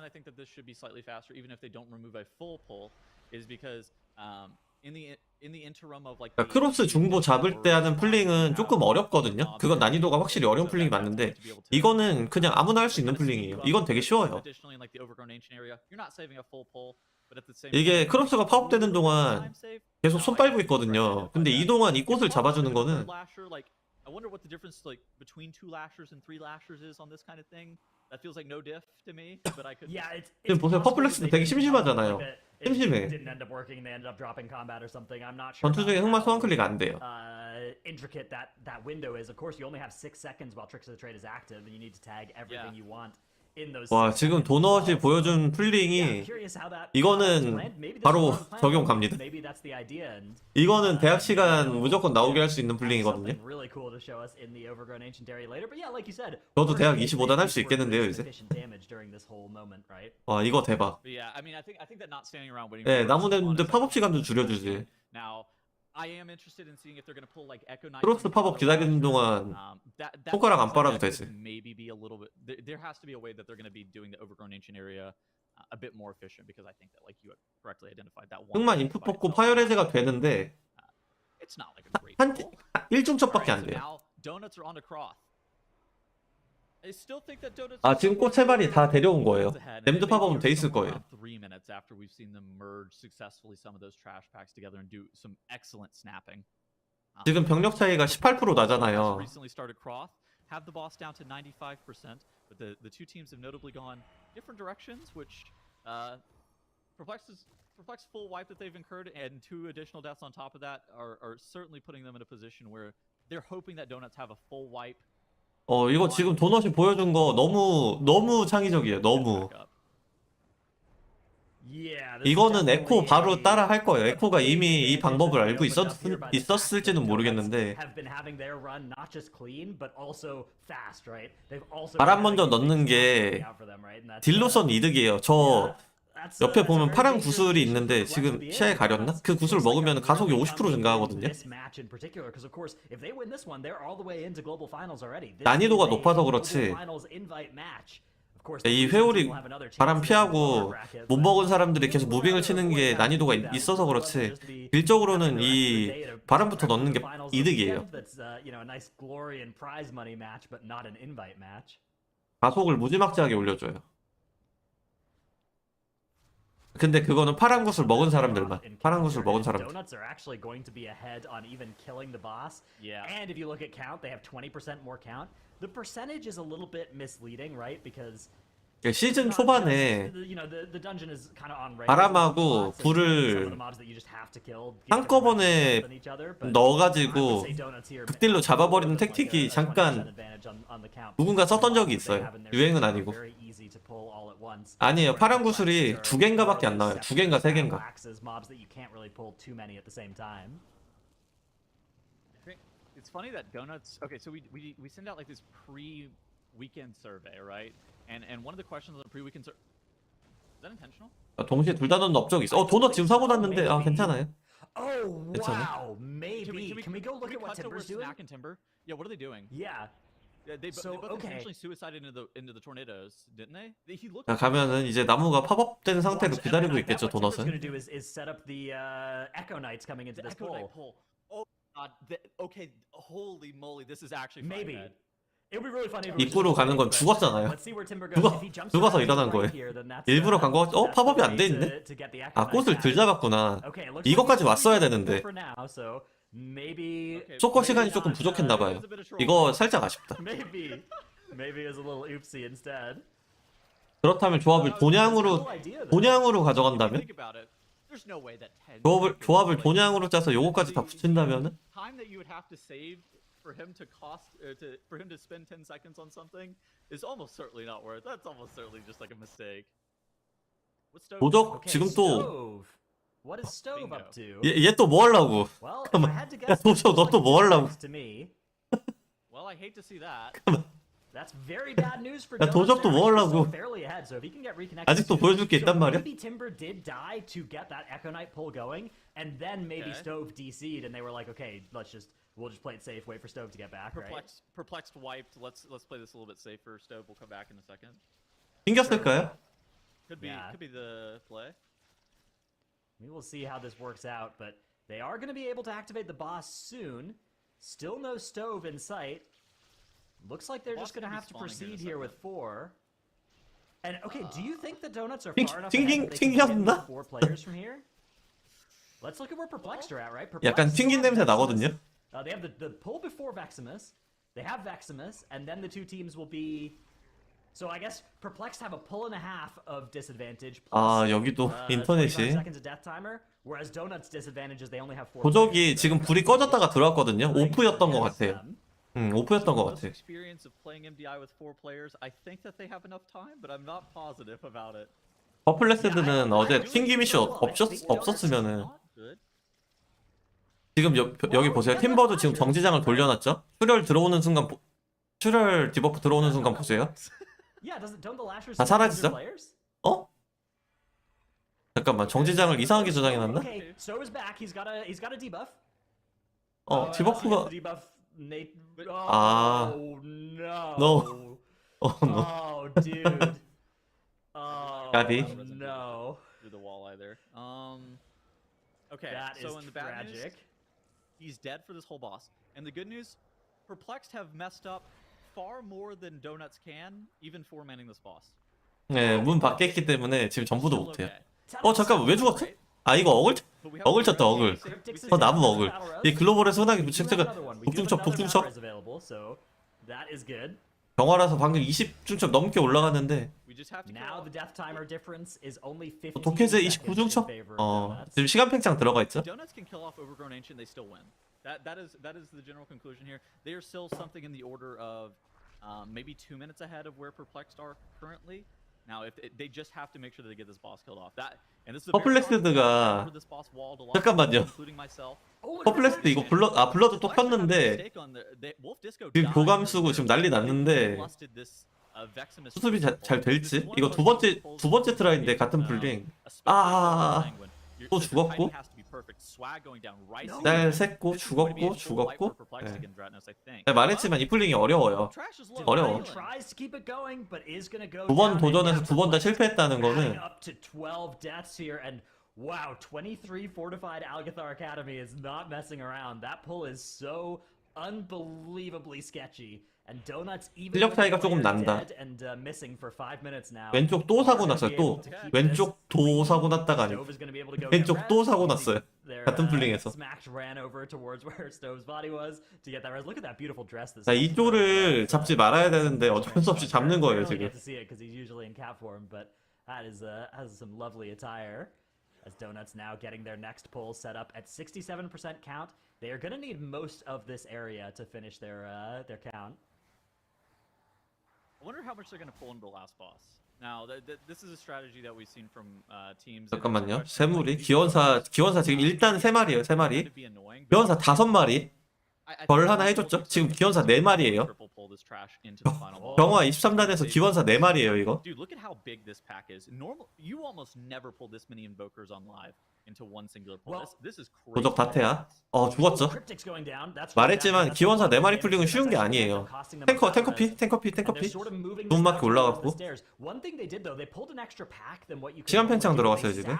그러니까 크로스 중보 잡을 때 하는 풀링은 조금 어렵거든요. 그건 난이도가 확실히 어려운 풀링이 맞는데 이거는 그냥 아무나 할 수 있는 풀링이에요. 이건 되게 쉬워요. 이게 크로스가 파업되는 동안 계속 손 빨고 있거든요. 근데 이동안 이 꽃을 잡아주는 거는 지금 보세요. 퍼플렉스도 되게 심심하잖아요. 심심해. 전투 중에 흑마 소환 클릭 안 돼요. Intricate that window is, of course, you only have 6 seconds while Tricks of the Trade is active, and you need to tag everything you want in those. 와, 지금 도넛이 보여준 풀링이 이거는 바로 적용 갑니다. 이거는 대학 시간 무조건 나오게 할 수 있는 풀링이거든요. 저도 대학 25단 할 수 있겠는데요, 이제. 와, 이거 대박. 네, 나무냄들 팝업 시간도 줄여주지. 크로스 팝업 기다리는 동안 손가락 안 빨아도 되지. 흑만 인풋 뽑고 파열 해제가 되는데 한 1중첩밖에 안 돼요. 지금 꽃 세 마리 다 데려온 거예요. 램드 팝업은 돼 있을 거예요. 지금 병력 차이가 18% 나잖아요. but the two teams have notably gone different directions, which Perplex full wipe that they've incurred and 2 additional deaths on top of that are certainly putting them in a position where they're hoping that Donuts have a full wipe. 이거 지금 도넛이 보여준 거 너무 창의적이에요. 너무. 이거는 에코 바로 따라 할 거예요. 에코가 이미 이 방법을 알고 있었을지는 모르겠는데 바람 먼저 넣는 게 딜로선 이득이에요. 저 옆에 보면 파란 구슬이 있는데 지금 시야에 가렸나? 그 구슬 먹으면 가속이 50% 증가하거든요. 난이도가 높아서 그렇지 이 회오리 바람 피하고 못 먹은 사람들이 계속 무빙을 치는 게 난이도가 있어서 그렇지 딜적으로는 이 바람부터 넣는 게 이득이에요. 가속을 무지막지하게 올려줘요. 근데 그거는 파란 구슬 먹은 사람들만. 파란 구슬 먹은 사람들. Donuts are actually going to be ahead on even killing the boss. Yeah. And if you look at count, they have 20% more count. The percentage is a little bit misleading, right? Because 시즌 초반에 the dungeon is kind of on rails. 바람하고 불을 한꺼번에 넣어가지고 극딜로 잡아버리는 택틱이 잠깐 누군가 썼던 적이 있어요. 유행은 아니고. 아니에요. 파란 구슬이 2개인가밖에 안 나와요. 2개인가 3개인가. It's funny that Donuts. Okay, so we send out like this pre-weekend survey, right? And one of the questions on the pre-weekend survey. Is that intentional? 동시에 둘 다 넣는 업적이 있어. 도넛 지금 사고 났는데 괜찮아요. Oh 괜찮아요. wow, maybe. Can we go look at what Timber's doing? Snack and Timber. Yeah, what are they doing? Yeah. They both essentially suicided into the tornadoes, didn't they? He looked. 자, 가면은 이제 나무가 팝업된 상태로 기다리고 있겠죠, What Timber's 도넛은. gonna do is set up the Echo Knights coming into this Echo pole. Knight pole. Oh god. Okay, holy moly, this is actually Maybe. fun, man. It would be really funny if 입구로 가는 건 죽었잖아요. Let's see where Timber goes. If he jumps 죽어서 around 일어난 right 거예요. here, then that's, 일부러 간 거. that's 팝업이 the 안 way 돼 있네. to get the Echo 꽃을 Knights 들 out. 잡았구나. Okay, it looks 이거까지 like 왔어야 it's 되는데. for now, so maybe 속거 시간이 조금 부족했나 봐요. 이거 살짝 아쉽다. maybe it was a little oopsie instead. 그렇다면 조합을 본향으로 가져간다면? Think about it. There's no way that 10 조합을 본향으로 짜서 요거까지 다 붙인다면은? time that you would have to save for him to for him to spend 10 seconds on something is almost certainly not worth. That's almost certainly just like a mistake. What's Stove? 도적 Okay, 지금 또 Stove. What is Stove up to? 얘 또 뭐 하려고? Well, if 잠깐만. I had to 야, guess, 도적 너 looks 또 like 뭐 하려고? to me. Well, I hate to see that. That's very bad news for 야, Donuts. 도적도 They're 뭐 actually 하려고? still fairly ahead, so if he can get reconnected 아직도 soon- 보여줄 게 있단 so 말이야? maybe Timber did die to get that Echo Knight pull going, and then maybe Okay. Stove DC'd, and they were like, okay, we'll just play it safe, wait for Stove to get back, right? Perplexed wiped. Let's play this a little bit safer. Stove will come back in a second. 튕겼을까요? Could be Yeah. could be the play. We will see how this works out, but they are going to be able to activate the boss soon. Still no Stove in sight. Looks like they're just Boss going to could be have to spawning proceed here in a here with 4. And okay, do you think the Donuts are 튕- far enough 튕긴- ahead that they can get 튕겼나? 4 players from here? Let's look at where Perplexed are at, right? 약간 Perplexed 튕긴 still 냄새 have 나거든요. Veximus. They have the pull before Veximus. They have Veximus, and then the two teams will be. So I guess Perplexed have a pull and a half of disadvantage. 아, Plus, 여기도 25 인터넷이 seconds of death timer, whereas Donuts disadvantage is they only have 4. 도적이 지금 불이 꺼졌다가 들어왔거든요. 오프였던 것 같아요. 오프였던 것 Most 같아. experience of playing MDI with 4 players. I think that they have enough time, but I'm not positive about it. 퍼플레스드는 어제 튕김 이슈 없었으면은 Not good. 지금 여기 보세요. 팀버도 지금 정지장을 돌려놨죠? 출혈 디버프 들어오는 순간 보세요. 다 사라지죠? 어? 잠깐만, 정지장을 이상하게 저장해놨나? Okay, so is back. He's got a debuff. 디버프가 Oh no. No. 너. Oh dude. Oh Gabi. no. Through the wall either. Okay. That is so in the bad news, tragic. he's dead for this whole boss. And the good news, Perplexed have messed up far more than Donuts can, even for manning this boss. 네, 문 밖에 있기 때문에 지금 전부도 Still 못해요. okay. 잠깐만, 왜 죽었지? 아, 이거 But we have 어글 a 쳤다, 어글. very 저 나무 어글. 이 글로벌에서 흔하게 We do have 부책제가 another one. We do have 북중첩, another 북중첩. Valor available, so that is good. 병화라서 방금 20중첩 넘게 올라갔는데 We just have to kill Now off the death timer difference is only 15 도켓에 seconds in 29중첩 favor of Donuts. 지금 시간 팽창 들어가 있죠. Donuts can kill off Overgrown Ancient, they still win. That is the general conclusion here. They are still something in the order of maybe 2 minutes ahead of where Perplexed are currently. Now, if they just have to make sure that they get this boss killed off. That and this is a very hard 퍼플렉스드가 fight for this boss walled a lot, 잠깐만요. including myself. 퍼플렉스드 이거 블러드 또 켰는데 지금 교감 쓰고 지금 난리 났는데 수습이 잘 될지? 이거 두 번째 트라이인데 같은 블링. 또 죽었고 날 샜고 죽었고 네. 말했지만 이 플링이 어려워요. 어려워. 두 번 도전해서 두 번 다 실패했다는 거는 Wow, 23 fortified Algathar Academy is not messing around. That pull is so unbelievably sketchy. And Donuts even 실력 차이가 조금 난다. and missing for 5 minutes now. 왼쪽 또 사고 났어요. 또 왼쪽 도 사고 났다가 아니고 왼쪽 또 사고 났어요. 같은 플링에서. Smacked ran over towards where Stove's body was to get that res. Look at that beautiful dress. 자, 이쪽을 잡지 말아야 되는데 어쩔 수 없이 잡는 거예요 지금. Get to see it because he's usually in cat form, but that is has some lovely attire. As Donuts now getting their next pull set up at 67% count. They are going to need most of this area to finish their count. I wonder how much they're going to pull into the last boss. Now, this is a strategy that we've seen from teams. 잠깐만요. 세물이 기원사 지금 일단 3마리예요. 3마리. 기원사 5마리. 벌 하나 해줬죠. 지금 기원사 4마리예요. 병화 23단에서 기원사 4마리예요 이거. Dude, look at how big this pack is. Normal, you almost never pull this many invokers on live into one singular pull. This is crazy. 도적 다태야. 죽었죠. 말했지만 기원사 4마리 풀링은 쉬운 게 아니에요. 탱커피. 눈맞게 올라갔고. 시간 팽창 들어갔어요 지금.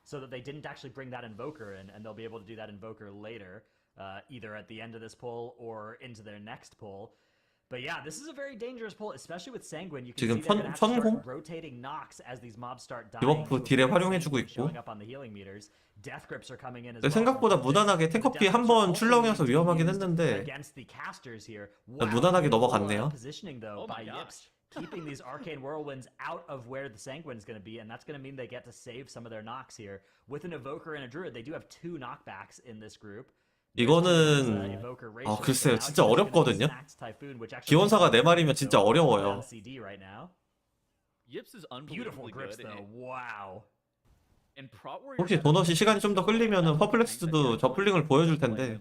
So that they didn't actually bring that invoker in, and they'll be able to do that invoker later, either at the end of this pull or into their next pull. But yeah, this is a very dangerous pull, especially with Sanguine. You can see they're gonna have to start rotating knocks as these mobs start dying. 디버프 딜에 활용해주고 있고. Showing up on the healing meters. Death grips are coming in as well. 생각보다 무난하게 탱커피 한 번 출렁여서 위험하긴 했는데 Against the casters here. 무난하게 넘어갔네요. Positioning though by Yips. Keeping these arcane whirlwinds out of where the Sanguine's going to be, and that's going to mean they get to save some of their knocks here. With an Evoker and a Druid, they do have 2 knockbacks in this group. 이거는 글쎄요 진짜 어렵거든요. 기원사가 4마리면 진짜 어려워요. 혹시 도넛이 시간이 좀 더 끌리면은 퍼플렉스도 저 플링을 보여줄 텐데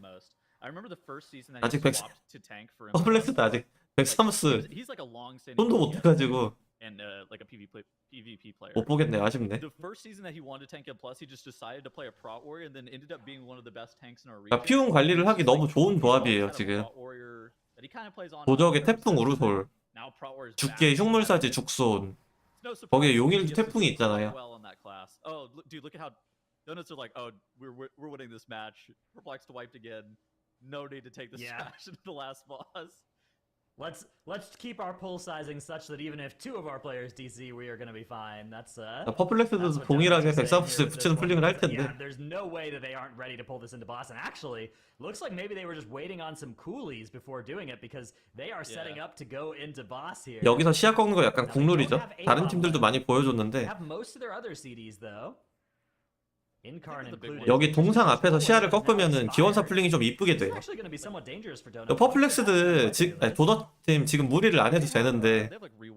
아직 퍼플렉스도 아직 백사무스 손도 못 해가지고 못 보겠네. 아쉽네. 피움 관리를 하기 너무 좋은 조합이에요 지금. 도적의 태풍 우르솔, 죽기의 흉물사지 죽손, 거기에 용일주 태풍이 있잖아요. Donuts are like, oh, we're winning this match. Perplexed wiped again. No need to take the smash into the last boss. Let's keep our pull sizing such that even if 2 of our players DC, we are going to be fine. That's 퍼플렉스도 동일하게 백사무스에 붙이는 플링을 할 텐데. Yeah, there's no way that they aren't ready to pull this into boss. And actually, looks like maybe they were just waiting on some coolies before doing it because they are setting up to go into boss here. 여기서 시야 꺾는 거 약간 국룰이죠. 다른 팀들도 많이 보여줬는데. Have most of their other CDs though. 여기 동상 앞에서 시야를 꺾으면은 기원사 플링이 좀 이쁘게 돼요. 퍼플렉스드 도넛팀 지금 무리를 안 해도 되는데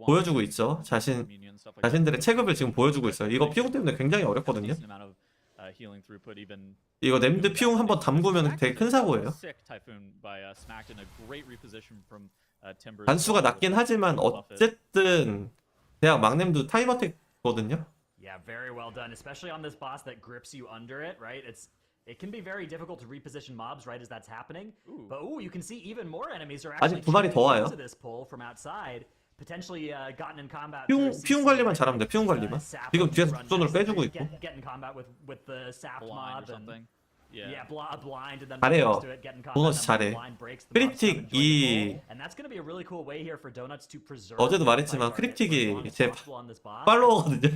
보여주고 있죠. 자신들의 체급을 지금 보여주고 있어요. 이거 피용 때문에 굉장히 어렵거든요. 이거 램드 피용 한번 담그면 되게 큰 사고예요. 단수가 낮긴 하지만 어쨌든 대학 막냄도 타임어택거든요. Yeah, very well done, especially on this boss that grips you under it, right? It can be very difficult to reposition mobs right as that's happening. But you can see even more enemies are actually 아직 2마리 더 와요. into this pull from outside. Potentially gotten in combat. 피움 관리만 잘하면 돼. 피움 관리만. 지금 뒤에서 국선으로 빼주고 있고. Get in combat with the sap mob and Yeah, blind and then 잘해요. to it, get in combat, 도넛이 then 잘해. blind breaks the 크립틱 box, join the 이 pull. And that's going to be a really cool way here for Donuts to preserve. 어제도 말했지만 크립틱이 제 팔로워거든요.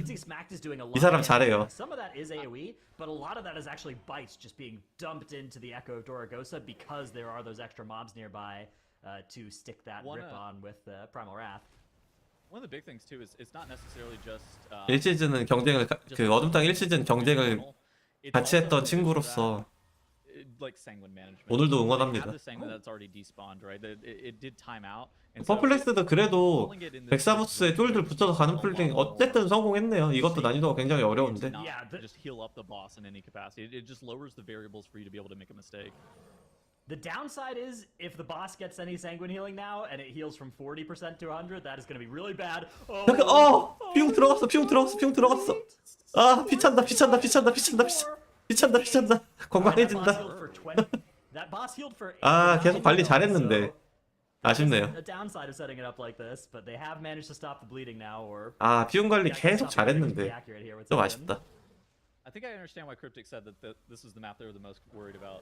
이 사람 잘해요. Some of that is AoE, but a lot of that is actually bites just being dumped into the Echo of Dorogosa because there are those extra mobs nearby. to stick that Wanna- rip on with Primal Wrath. One of the big things too is it's not necessarily just 1시즌은 경쟁을 그 어둠 땅 1시즌 경쟁을 같이 했던 친구로서 like sanguine management. 오늘도 They 응원합니다. have the sanguine that's already despawned, right? It did time out. And so 퍼플렉스도 그래도 pulling it in this 백사무스에 쫄들 붙여서 가는 플링 어쨌든 성공했네요. 이것도 난이도가 굉장히 to 어려운데. not Yeah, just heal up the boss in any capacity. It just lowers the variables for you to be able to make a mistake. The downside is if the boss gets any sanguine healing now and it heals from 40% to 100, that is going to be really bad. 피웅 들어갔어. 피웅 들어갔어. 아, 피찬다. 건강해진다. That boss healed for 아, 계속 관리 89, 잘했는데. so that is 아쉽네요. a downside of setting it up like this, but they have managed to stop the bleeding now, or 아, 피웅 관리 yeah, 계속 stop the bleeding to 잘했는데 be accurate here with 좀 Sanguine. 아쉽다. I think I understand why Cryptic said that this is the map they were the most worried about.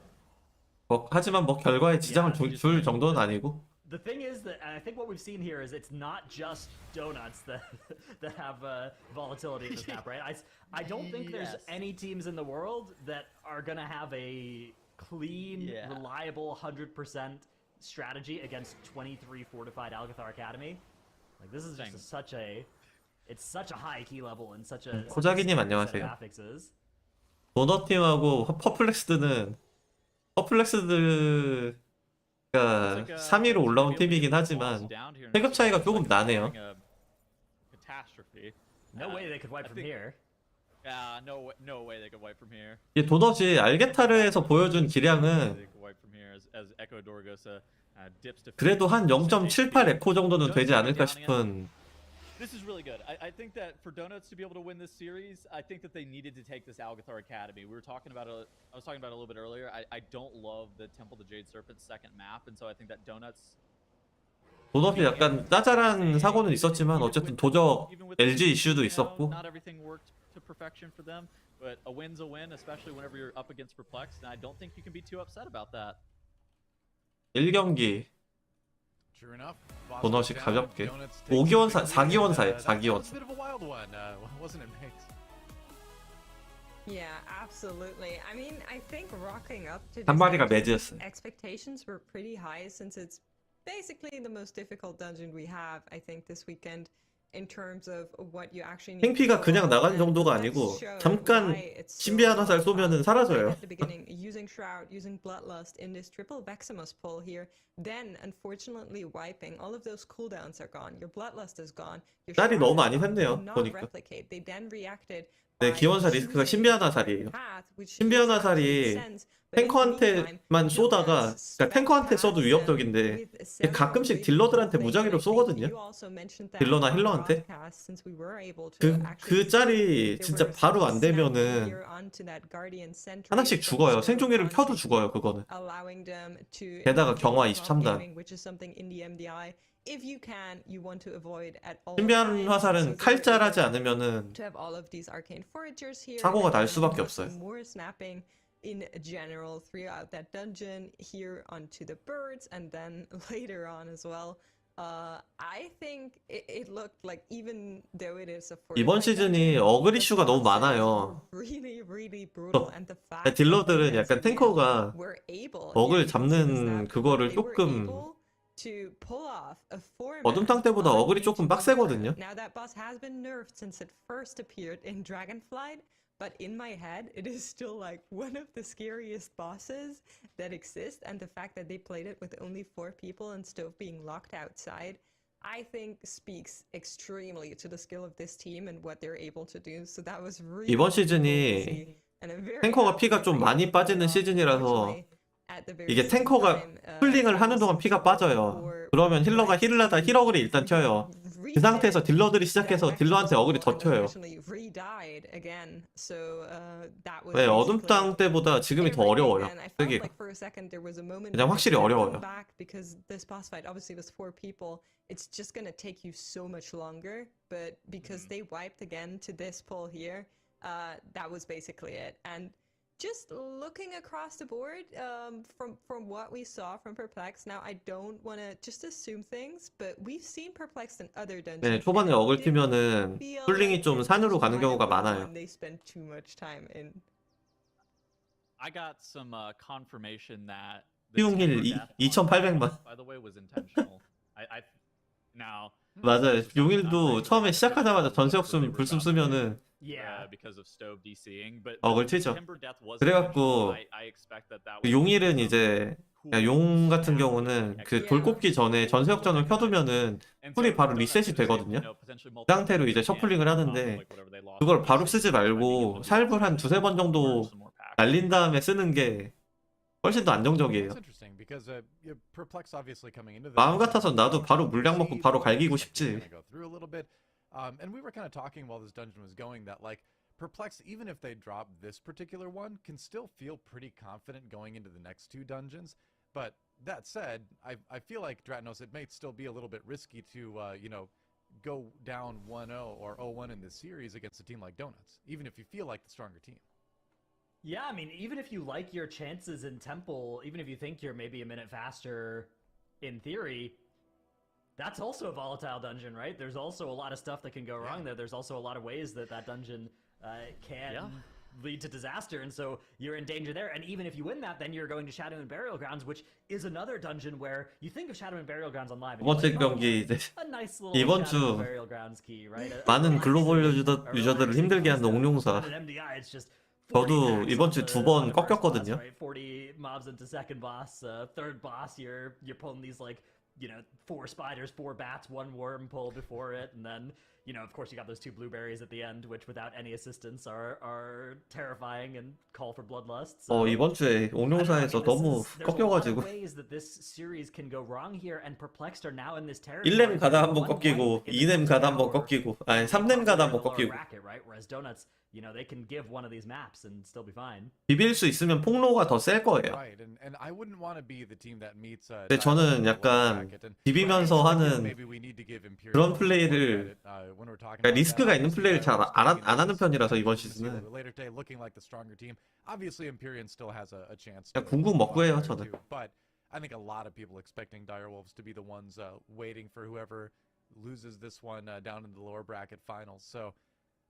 하지만 결과에 지장을 줄 정도는 아니고. The thing is that I think what we've seen here is it's not just donuts that that have volatility in this map, right? I don't think there's Yes. any teams in the world that are gonna have a clean, Yeah. reliable 100% strategy against 23 fortified Algathar Academy. Like this is just it's such a high key level and such a 코자기님 set of 안녕하세요. affixes. 도너팀하고 퍼플렉스드가 3위로 올라온 팀이긴 하지만 체급 차이가 조금 나네요. Catastrophe. No way they could wipe I from think- here. Yeah, no way they could wipe from here. 이 도넛이 알게타르에서 보여준 기량은 They could wipe from here as Echo Dorgosa dips to. 그래도 한 0.78 에코 정도는 되지 않을까 싶은. This is really good. I think that for Donuts to be able to win this series, I think that they needed to take this Algathar Academy. I was talking about it a little bit earlier. I don't love the Temple to Jade Serpent's second map, and so I think that Donuts. 도넛이 약간 짜잘한 사고는 있었지만 어쨌든 도적 LG 이슈도 있었고. Not everything worked to perfection for them, but a win's a win, especially whenever you're up against Perplexed, and I don't think you can be too upset about that. 1경기 True enough. Boss 도넛이 goes down, 가볍게 Donuts takes 5기원사 the big 4기원사에 lead, that was 4기원사. a bit of a wild one, wasn't it, Mix? Yeah, absolutely. I mean, I think rocking up to 한 this 마리가 dungeon, 매즈였어요. expectations were pretty high since it's basically the most difficult dungeon we have, I think, this weekend in terms of what you actually need. 팽피가 to 그냥 follow, 나간 and 정도가 let's 아니고 show 잠깐 why it's so 신비한 화살 tough. 쏘면은 Right 사라져요. at the beginning, using Shroud, using Bloodlust in this triple Veximus pull here, then unfortunately wiping. All of those cooldowns are gone. Your Bloodlust is gone. Your 짤이 Shroud 너무 is 많이 gone. 샜네요, Did not 보니까. replicate. They then reacted 네, by 기원사 리스크가 choosing 신비한 화살이에요. path, which 신비한 makes absolute 화살이 sense. But in the meantime, 탱커한테만 쏘다가, Donuts 그러니까 탱커한테 swept 써도 past 위협적인데 them with several 가끔씩 really 딜러들한테 good 무작위로 plays. I think 쏘거든요. you also mentioned that 딜러나 on 힐러한테. broadcast, since we were able to 그 actually 짤이 see there 진짜 were 바로 안 some snapping 되면은 here onto that Guardian sentry 하나씩 from 죽어요. Storm 생존기를 켜도 Front, 죽어요, 그거는. allowing them to 게다가 engage 경화 with 23단. gaming, which is something in the MDI. If you can, you want to avoid at all 신비한 times. 화살은 So they were 칼짤하지 able 않으면은 to have all of these arcane foragers here. 사고가 날 and then 수밖에 also 없어요. more snapping in general throughout that dungeon here onto the birds and then later on as well. I think it looked like even though it is a 이번 시즌이 어글 이슈가 너무 많아요. really, really brutal and the fact that 딜러들은 the 약간 Nazarene 탱커가 were able, 어글 yeah, you can see 잡는 this, 그거를 they were 조금 able to pull off a format 어둠 땅 때보다 on 어글이 조금 each 빡세거든요. Now that boss has been nerfed since it first appeared in Dragonflight, but in my head it is still like one of the scariest bosses that exist, and the fact that they played it with only 4 people and still being locked outside, I think speaks extremely to the skill of this team and what they're able to do. So that was really 이번 cool to 시즌이 see, and I'm very 탱커가 happy 피가 that 좀 they were 많이 able to 빠지는 pull off. 시즌이라서 Unfortunately, at the very 이게 same 탱커가 time, 쿨링을 I 하는 was 동안 피가 trouble 빠져요. for 그러면 힐러가 힐을 하다 힐어글이 일단 켜요. 그 상태에서 딜러들이 시작해서 딜러한테 어글이 더 튀어요. 네, 어둠 땅 때보다 지금이 더 어려워요. 쓰기가. 그냥 확실히 어려워요. Because this boss fight obviously was 4 people, it's just gonna take you so much longer. But because they wiped again to this pull here, that was basically it. And just looking across the board, from what we saw from Perplexed, now I don't want to just assume things, but we've seen Perplexed in other dungeons. 네, 초반에 and it 어글 didn't 튀면은 feel 쿨링이 like 좀 it 산으로 was 가는 경우가 viable 많아요. when they spent too much time in. I got some confirmation that 수용일 2,800만. By the way, was intentional. I now 맞아요. 용일도 처음에 시작하자마자 전세 없음 불숨 쓰면은 Yeah. because of stove DCing, but 억을 치죠. Timber Death was 그래갖고 intentional. I expect that 그 용일은 이제 그냥 용 같은 경우는 그 돌 꼽기 전에 전세 역전을 켜두면은 풀이 바로 리셋이 되거든요. 그 상태로 이제 셔플링을 하는데 그걸 바로 쓰지 말고 살불 한 두세 번 정도 날린 다음에 쓰는 게 훨씬 더 안정적이에요. That's interesting because Perplex obviously coming into this 마음 같아서 나도 바로 물량 먹고 바로 갈기고 싶지. Go through a little bit. And we were kind of talking while this dungeon was going that like Perplex, even if they drop this particular one, can still feel pretty confident going into the next two dungeons. But that said, I feel like Dratnos, it may still be a little bit risky to go down 1-0 or 0-1 in this series against a team like Donuts, even if you feel like the stronger team. Yeah, I mean, even if you like your chances in Temple, even if you think you're maybe a minute faster in theory, that's also a volatile dungeon, right? There's also a lot of stuff that can go wrong there. There's also a lot of ways that dungeon can lead to disaster, and so you're in danger there. And even if you win that, then you're going to Shadow and Burial Grounds, which is another dungeon where you think of Shadow and Burial Grounds on live. 두 번째 경기 이제 A nice little 이번 Shadow and 주 Burial Grounds key, right? 많은 글로벌 유저들을 힘들게 하는 옥룡사. 저도 이번 주 두 번 꺾였거든요. 40 mobs into second boss, third boss, you're pulling these like, 4 spiders, 4 bats, 1 worm pull before it, and then of course you got those 2 blueberries at the end, which without any assistance are terrifying and call for bloodlust. So, 이번 주에 옥룡사에서 너무 꺾여가지고 1렘 가다 한번 꺾이고 2렘 가다 한번 꺾이고 아니 3렘 가다 한번 꺾이고 they can give one of these maps and still be fine. 비빌 수 있으면 폭로가 더 셀 거예요. Right, and I wouldn't want to be the team that meets. 근데 저는 약간 비비면서 하는 그런 플레이를 그러니까 리스크가 있는 플레이를 잘 안 하는 편이라서 이번 시즌은 그냥 궁극 먹고 해요 저는. But I think a lot of people expecting Direwolves to be the ones waiting for whoever loses this one down in the lower bracket finals. So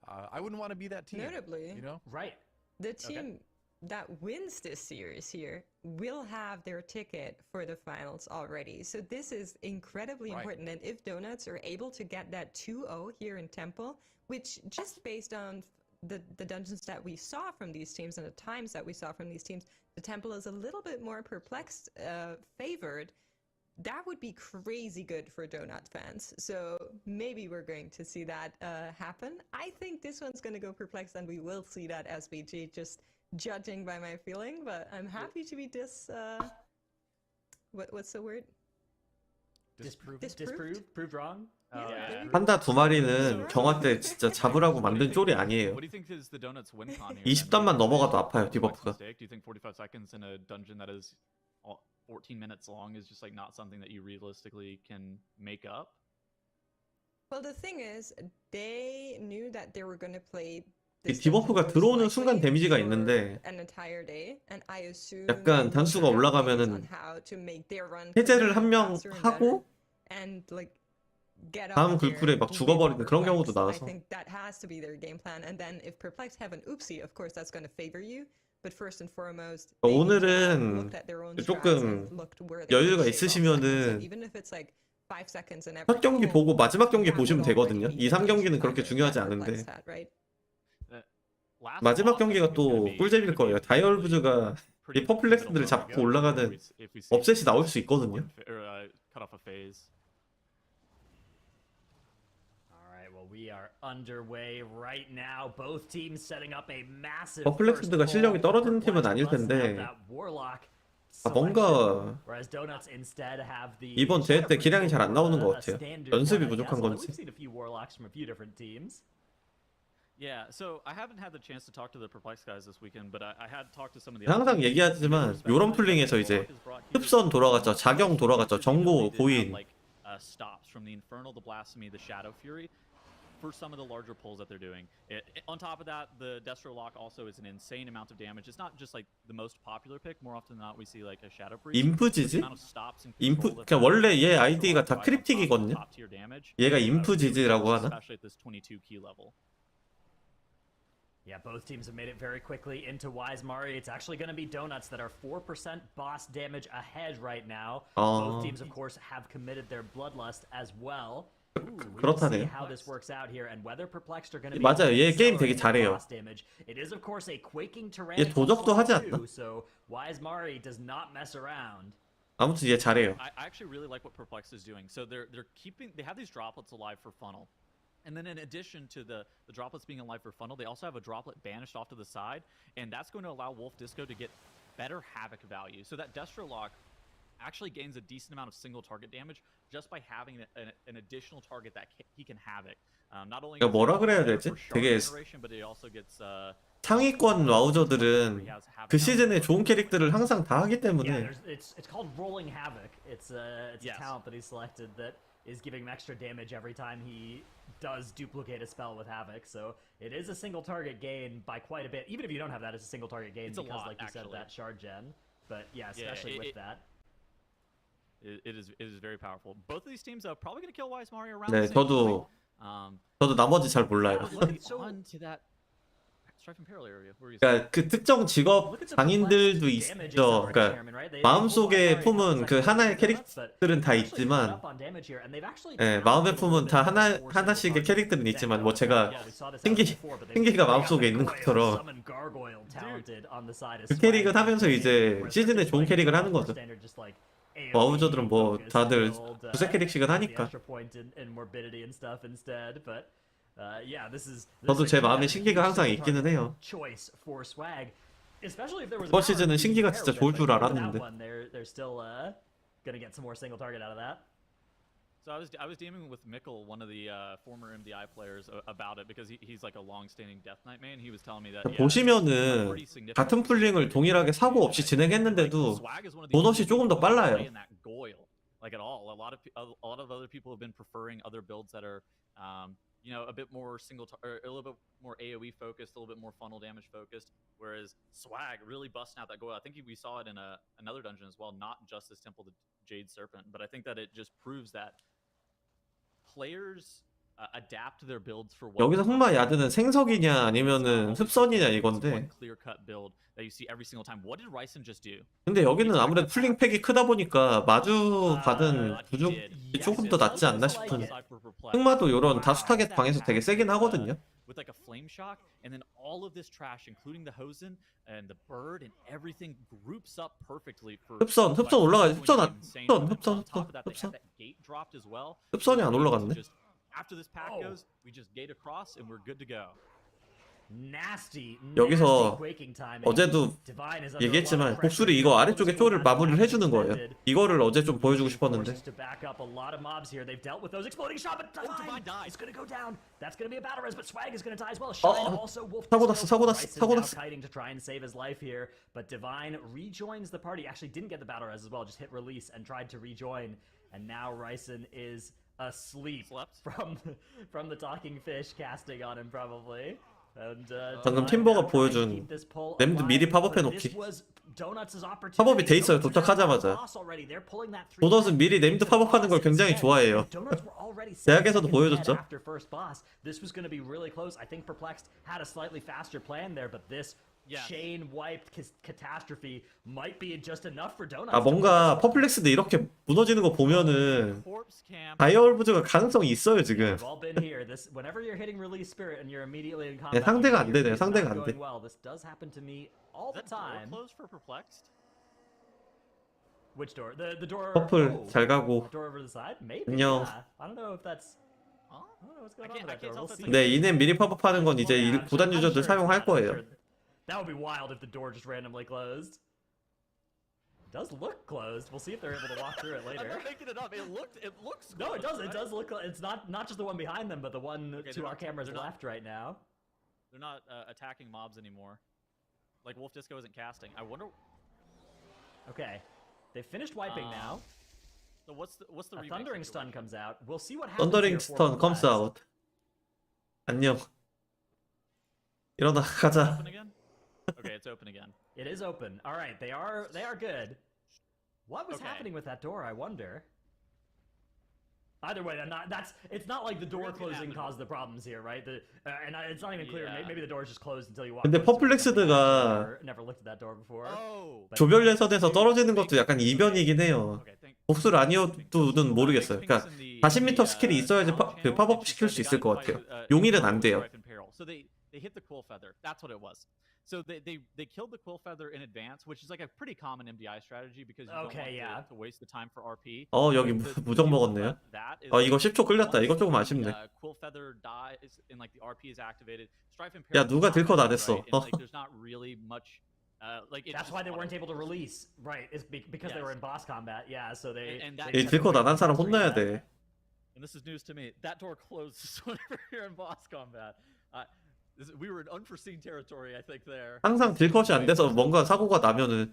I wouldn't want to be that team. Notably, Right. the team that wins this series here will have their ticket for the finals already. So this is incredibly important. And if Donuts are able to get that 2-0 here in Temple, which just based on the dungeons that we saw from these teams and the times that we saw from these teams, the Temple is a little bit more perplexed, favored. That would be crazy good for Donut fans. So maybe we're going to see that happen. I think this one's going to go perplexed, and we will see that SBG, just judging by my feeling. But I'm happy to be what's the word? Disproved? Proved wrong? 판다 두 마리는 경화 때 진짜 잡으라고 만든 쫄이 아니에요. What do you think is the Donuts win con here? 20단만 넘어가도 아파요 디버프가. Do you think 45 seconds in a dungeon that is 14 minutes long is just like not something that you realistically can make up? Well, the thing is, they knew that they were going to play 디버프가 들어오는 순간 데미지가 있는데 약간 단수가 올라가면은 해제를 한 명 하고 다음 글쿨에 막 죽어버리는 그런 경우도 나와서 오늘은 조금 여유가 있으시면은 첫 경기 보고 마지막 경기 보시면 되거든요. 2, 3경기는 그렇게 중요하지 않은데 마지막 경기가 또 꿀잼일 거예요. 다이얼부즈가 이 퍼플렉스들을 잡고 올라가는 업셋이 나올 수 있거든요. 퍼플렉스가 실력이 떨어지는 팀은 아닐 텐데 뭔가 이번 대회 때 기량이 잘 안 나오는 것 같아요. 연습이 부족한 건지. Yeah, so I haven't had the chance to talk to the Perplex guys this weekend, but I had talked to some of the 항상 얘기하지만 요런 플링에서 이제 흡선 돌아갔죠, 자경 돌아갔죠, 정보 고인. Stops from the Infernal, the Blasphemy, the Shadow Fury for some of the larger pulls that they're doing. On top of that, the Destro Lock also is an insane amount of damage. It's not just like the most popular pick. More often than not, we see like a Shadow Priest. 인프지지? 그러니까 원래 얘 아이디가 다 크립틱이거든요. 얘가 인프지지라고 하나? Yeah, both teams have made it very quickly into Wise Mari. It's actually going to be Donuts that are 4% boss damage ahead right now. Both teams, of course, have committed their Bloodlust as well. Ooh, we will see 그렇다네요. how this works out here, and whether Perplexed are going to be 맞아요. able to 얘 게임 되게 accelerate their 잘해요. boss damage. It is, of course, a quaking 얘 tyrannical 도적도 하지 sword 않나? too, so Wise Mari does not mess around. 아무튼 얘 잘해요. I actually really like what Perplex is doing. So they have these droplets alive for funnel. And then in addition to the droplets being alive for funnel, they also have a droplet banished off to the side, and that's going to allow Wolf Disco to get better Havoc value. So that Destro Lock actually gains a decent amount of single target damage just by having an additional target that he can Havoc. Not only 그러니까 뭐라 그래야 되지? 되게 but it also gets 상위권 와우저들은 그 시즌에 좋은 캐릭터를 항상 다 하기 Yeah, 때문에 it's called Rolling Havoc. It's a Yes. talent that he selected that is giving him extra damage every time he does duplicate a spell with Havoc. So it is a single target gain by quite a bit. Even if you don't have that, it's a single target gain It's a because, lot, like you said, actually. that shard gen. But yeah, especially with that. it is very powerful. Both of these teams are probably going to kill Wise Mari around 네, the same 저도 time. 저도 나머지 잘 몰라요. Looking on to that Strife and Peril area. Where 그러니까 그 특정 직업 장인들도 있죠. 그러니까 마음속에 품은 그 하나의 캐릭터들은 다 있지만, 예, 마음에 품은 다 하나씩의 캐릭터는 있지만, 뭐 제가 신기가 마음속에 있는 것처럼 그 캐릭을 하면서 이제 시즌에 좋은 캐릭을 하는 거죠. 와우저들은 뭐 다들 두세 캐릭씩은 하니까. 저도 제 마음에 신기가 항상 있기는 해요. 이번 시즌은 신기가 진짜 좋을 줄 알았는데. So I was DMing with Mikkel, one of the former MDI players, about it because he's like a long-standing Death Knight main. He was telling me that 보시면은 같은 풀링을 동일하게 사고 없이 진행했는데도 보너시 조금 더 빨라요. Like at all. A lot of other people have been preferring other builds that are a bit more or a little bit more AoE focused, a little bit more funnel damage focused, whereas Swag really busting out that goil. I think we saw it in another dungeon as well, not just this Temple to Jade Serpent, but I think that it just proves that players adapt their builds for what 여기서 흑마 야드는 생석이냐 아니면은 흡선이냐 이건데, clear-cut build that you see every single time. What did Ryzen just do? 근데 여기는 아무래도 풀링 팩이 크다 보니까 마주 받은 부족이 조금 더 낫지 않나 싶은. 흑마도 요런 다수 타겟 방에서 되게 세긴 하거든요. With like a flame shock, and then all of this trash, including the Hosen and the bird and everything, groups up perfectly for. 흡선 올라가. 흡선. Gate dropped as well. 흡선이 안 올라갔네. After this pack goes, we just gate across and we're good to go. 여기서 어제도 얘기했지만 복술이 이거 아래쪽에 쪼를 마무리를 해주는 거예요. 이거를 어제 좀 보여주고 싶었는데. 사고 났어. But Divine rejoins the party. Actually didn't get the battle res as well. Just hit release and tried to rejoin. And now Ryson is asleep from the talking fish casting on him probably. 방금 팀버가 보여준 램드 미리 팝업해놓기. 팝업이 돼 있어요. 도착하자마자. 도넛은 미리 네임드 팝업하는 걸 굉장히 좋아해요. 대학에서도 보여줬죠. This was going to be really close. I think Perplexed had a slightly faster plan there, but this chain wiped catastrophe might be just enough for Donuts. 아, 뭔가 퍼플렉스도 이렇게 무너지는 거 보면은 다이얼부즈가 가능성이 있어요 지금. 네, 상대가 안 되네요. 상대가 안 돼. This does happen to me all the time. Closed for Perplexed. Which door? The door. 퍼플 잘 가고. Door over the side? Maybe. 안녕. Yeah. I don't know if that's. I don't know what's going on with that door. We'll see. 네, 이넨 미리 팝업하는 건 이제 구단 유저들 사용할 거예요. That would be wild if the door just randomly closed. It does look closed. We'll see if they're able to walk through it later. I'm not making it up. It looks. No, it does. Right? It does look. It's not just the one behind them, but the one to our camera's left right now. They're not attacking mobs anymore. Like Wolf Disco isn't casting. I wonder. Okay, they finished wiping now. So what's the A thundering stun comes out. We'll see what happens. 썬더링 스턴 comes out. 안녕. 일어나 가자. Open again? Okay, it's open again. It is open. All right, they are good. What was Okay. happening with that door? I wonder. Either way, it's not like the door We're gonna closing have caused the problems here, right? It's not even clear. Yeah. Maybe the door's just closed until you walk. 근데 close to it or something. 퍼플렉스드가 Never looked at that door before. Oh. But- 조별 예선에서 떨어지는 것도 약간 이변이긴 해요. Okay, thank- 복수를 아니어도는 모르겠어요. 그러니까 40m 스킬이 있어야지 그 팝업 시킬 수 있을 것 같아요. 용일은 안 돼요. So they hit the quill feather. That's what it was. So they killed the quill feather in advance, which is like a pretty common MDI strategy because you don't Okay, yeah. want to waste the time for RP. 여기 무적 먹었네요. 이거 10초 끌렸다. 이거 조금 아쉽네. Quill feather dies and like the RP is activated. Strife and 야, 누가 딜컷 안 했어. There's not really much. That's why they weren't able to release, right? It's because they were in boss combat. Yeah, so they. 이 딜컷 안 한 사람 혼나야 돼. And this is news to me. That door closes whenever you're in boss combat. We were in unforeseen territory, I think there. 항상 딜컷이 안 돼서 뭔가 사고가 나면은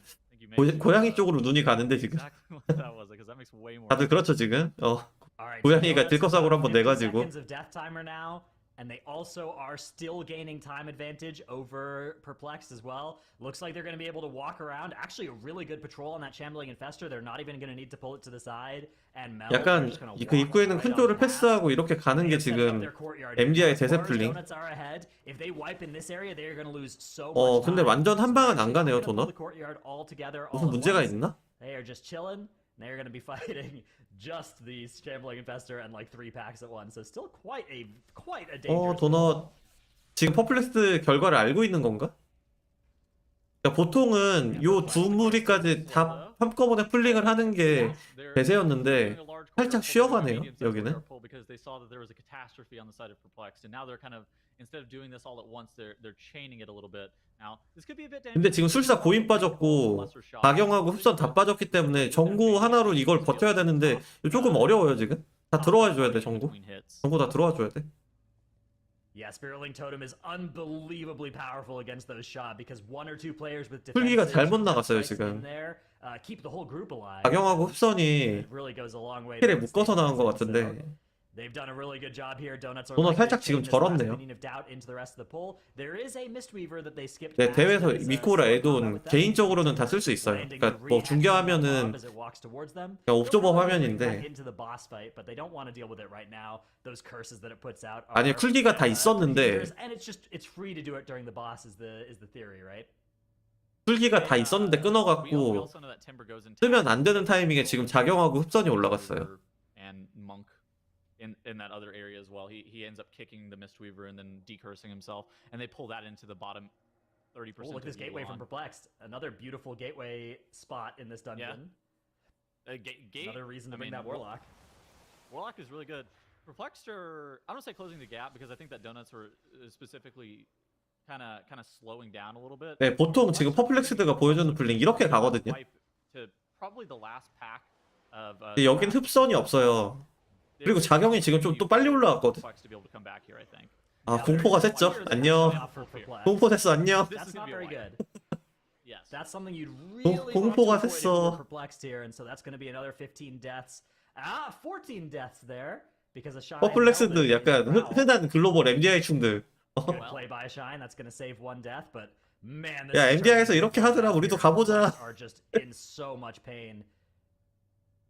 고양이 쪽으로 눈이 가는데 지금. Exactly what that was, because that makes way more. 다들 그렇죠 지금. Alright, 고양이가 so 딜컷 사고를 한번 50 내가지고. seconds of death timer now, and they also are still gaining time advantage over Perplexed as well. Looks like they're going to be able to walk around. Actually, a really good patrol on that Shambling Infestor. They're not even going to need to pull it to the side. And Mel, 약간 just gonna 그 walk 입구에 있는 right 큰 on 쪽을 past. 패스하고 이렇게 가는 게 They're setting up 지금 their courtyard. MDI Because 대세플링. Donuts are ahead. If they wipe in this area, they're going to lose so much 근데 time. 완전 한 방은 안 So 가네요, they're gonna pull 도넛. the courtyard all together all 무슨 at 문제가 once. 있나? They are just chilling. They're going to be fighting just the Shambling Infestor and like 3 packs at once. So still quite a dangerous. 도넛 지금 퍼플렉스 결과를 알고 있는 건가? 그러니까 보통은 요 두 무리까지 다 한꺼번에 플링을 하는 게 대세였는데 살짝 쉬어가네요, 여기는. 근데 지금 술사 고인 빠졌고 박영하고 흡선 다 빠졌기 때문에 정구 하나로 이걸 버텨야 되는데 조금 어려워요 지금. 다 들어와 줘야 돼 정구. 정구 다 들어와 줘야 돼. Yeah, Spiraling Totem is unbelievably powerful against those shot because one or two players with 풀기가 defensive 잘못 나갔어요, strikes 지금. in there, keep the whole group alive. 박영하고 흡선이 It really goes a long way. 킬에 towards 묶어서 나간 것 stabilizing, 같은데. so They've done a really good job here. Donuts are 도넛 looking to 살짝 지금 chain this last 절었네요. opinion of doubt into the rest of the pool. There is a Mistweaver that they skipped 네, past. 대회에서 There is, 미코라 some combat 에돈 with that. 개인적으로는 다 쓸 수 있어요. Landing 그러니까 the 뭐 reaction 중계하면은 bomb as it walks towards them. 그냥 옵저버 They'll 화면인데 probably bring back into the boss fight, but they don't want to deal with it right now. Those curses that it puts out. 아니 쿨기가 다 있었는데 And it's free to do it during the boss is the theory, right? 쿨기가 다 있었는데 끊어갖고 쓰면 안 되는 타이밍에 지금 작용하고 흡선이 올라갔어요. And Monk in that other area as well. He ends up kicking the Mistweaver and then decursing himself, and they pull that into the bottom 30%. Oh, look at this of the gateway from Elon. Perplexed. Another beautiful gateway spot in this dungeon. Another reason to bring that Warlock. Warlock is really good. Perplexed are, I don't say closing the gap because I think that Donuts were specifically kind of slowing down a little bit. 네, 보통 지금 퍼플렉스드가 보여주는 플링 이렇게 가거든요. To probably the last pack of. 근데 여긴 흡선이 없어요. 그리고 작용이 지금 좀 또 빨리 올라왔거든. 아, 공포가 샜죠? 안녕. 공포 샜어, 안녕. That's not very good. Yes. That's something you'd really want to 공포가 avoid if you were 샜어. perplexed here, and so that's going to be another 15 deaths. 14 deaths there because a shine. 퍼플렉스드 약간 흔한 글로벌 MDI 충들. Good play by a shine. That's going to save one death, but man, this 야, is MDI에서 turning 이렇게 into 하더라. 우리도 가보자. are just in so much pain.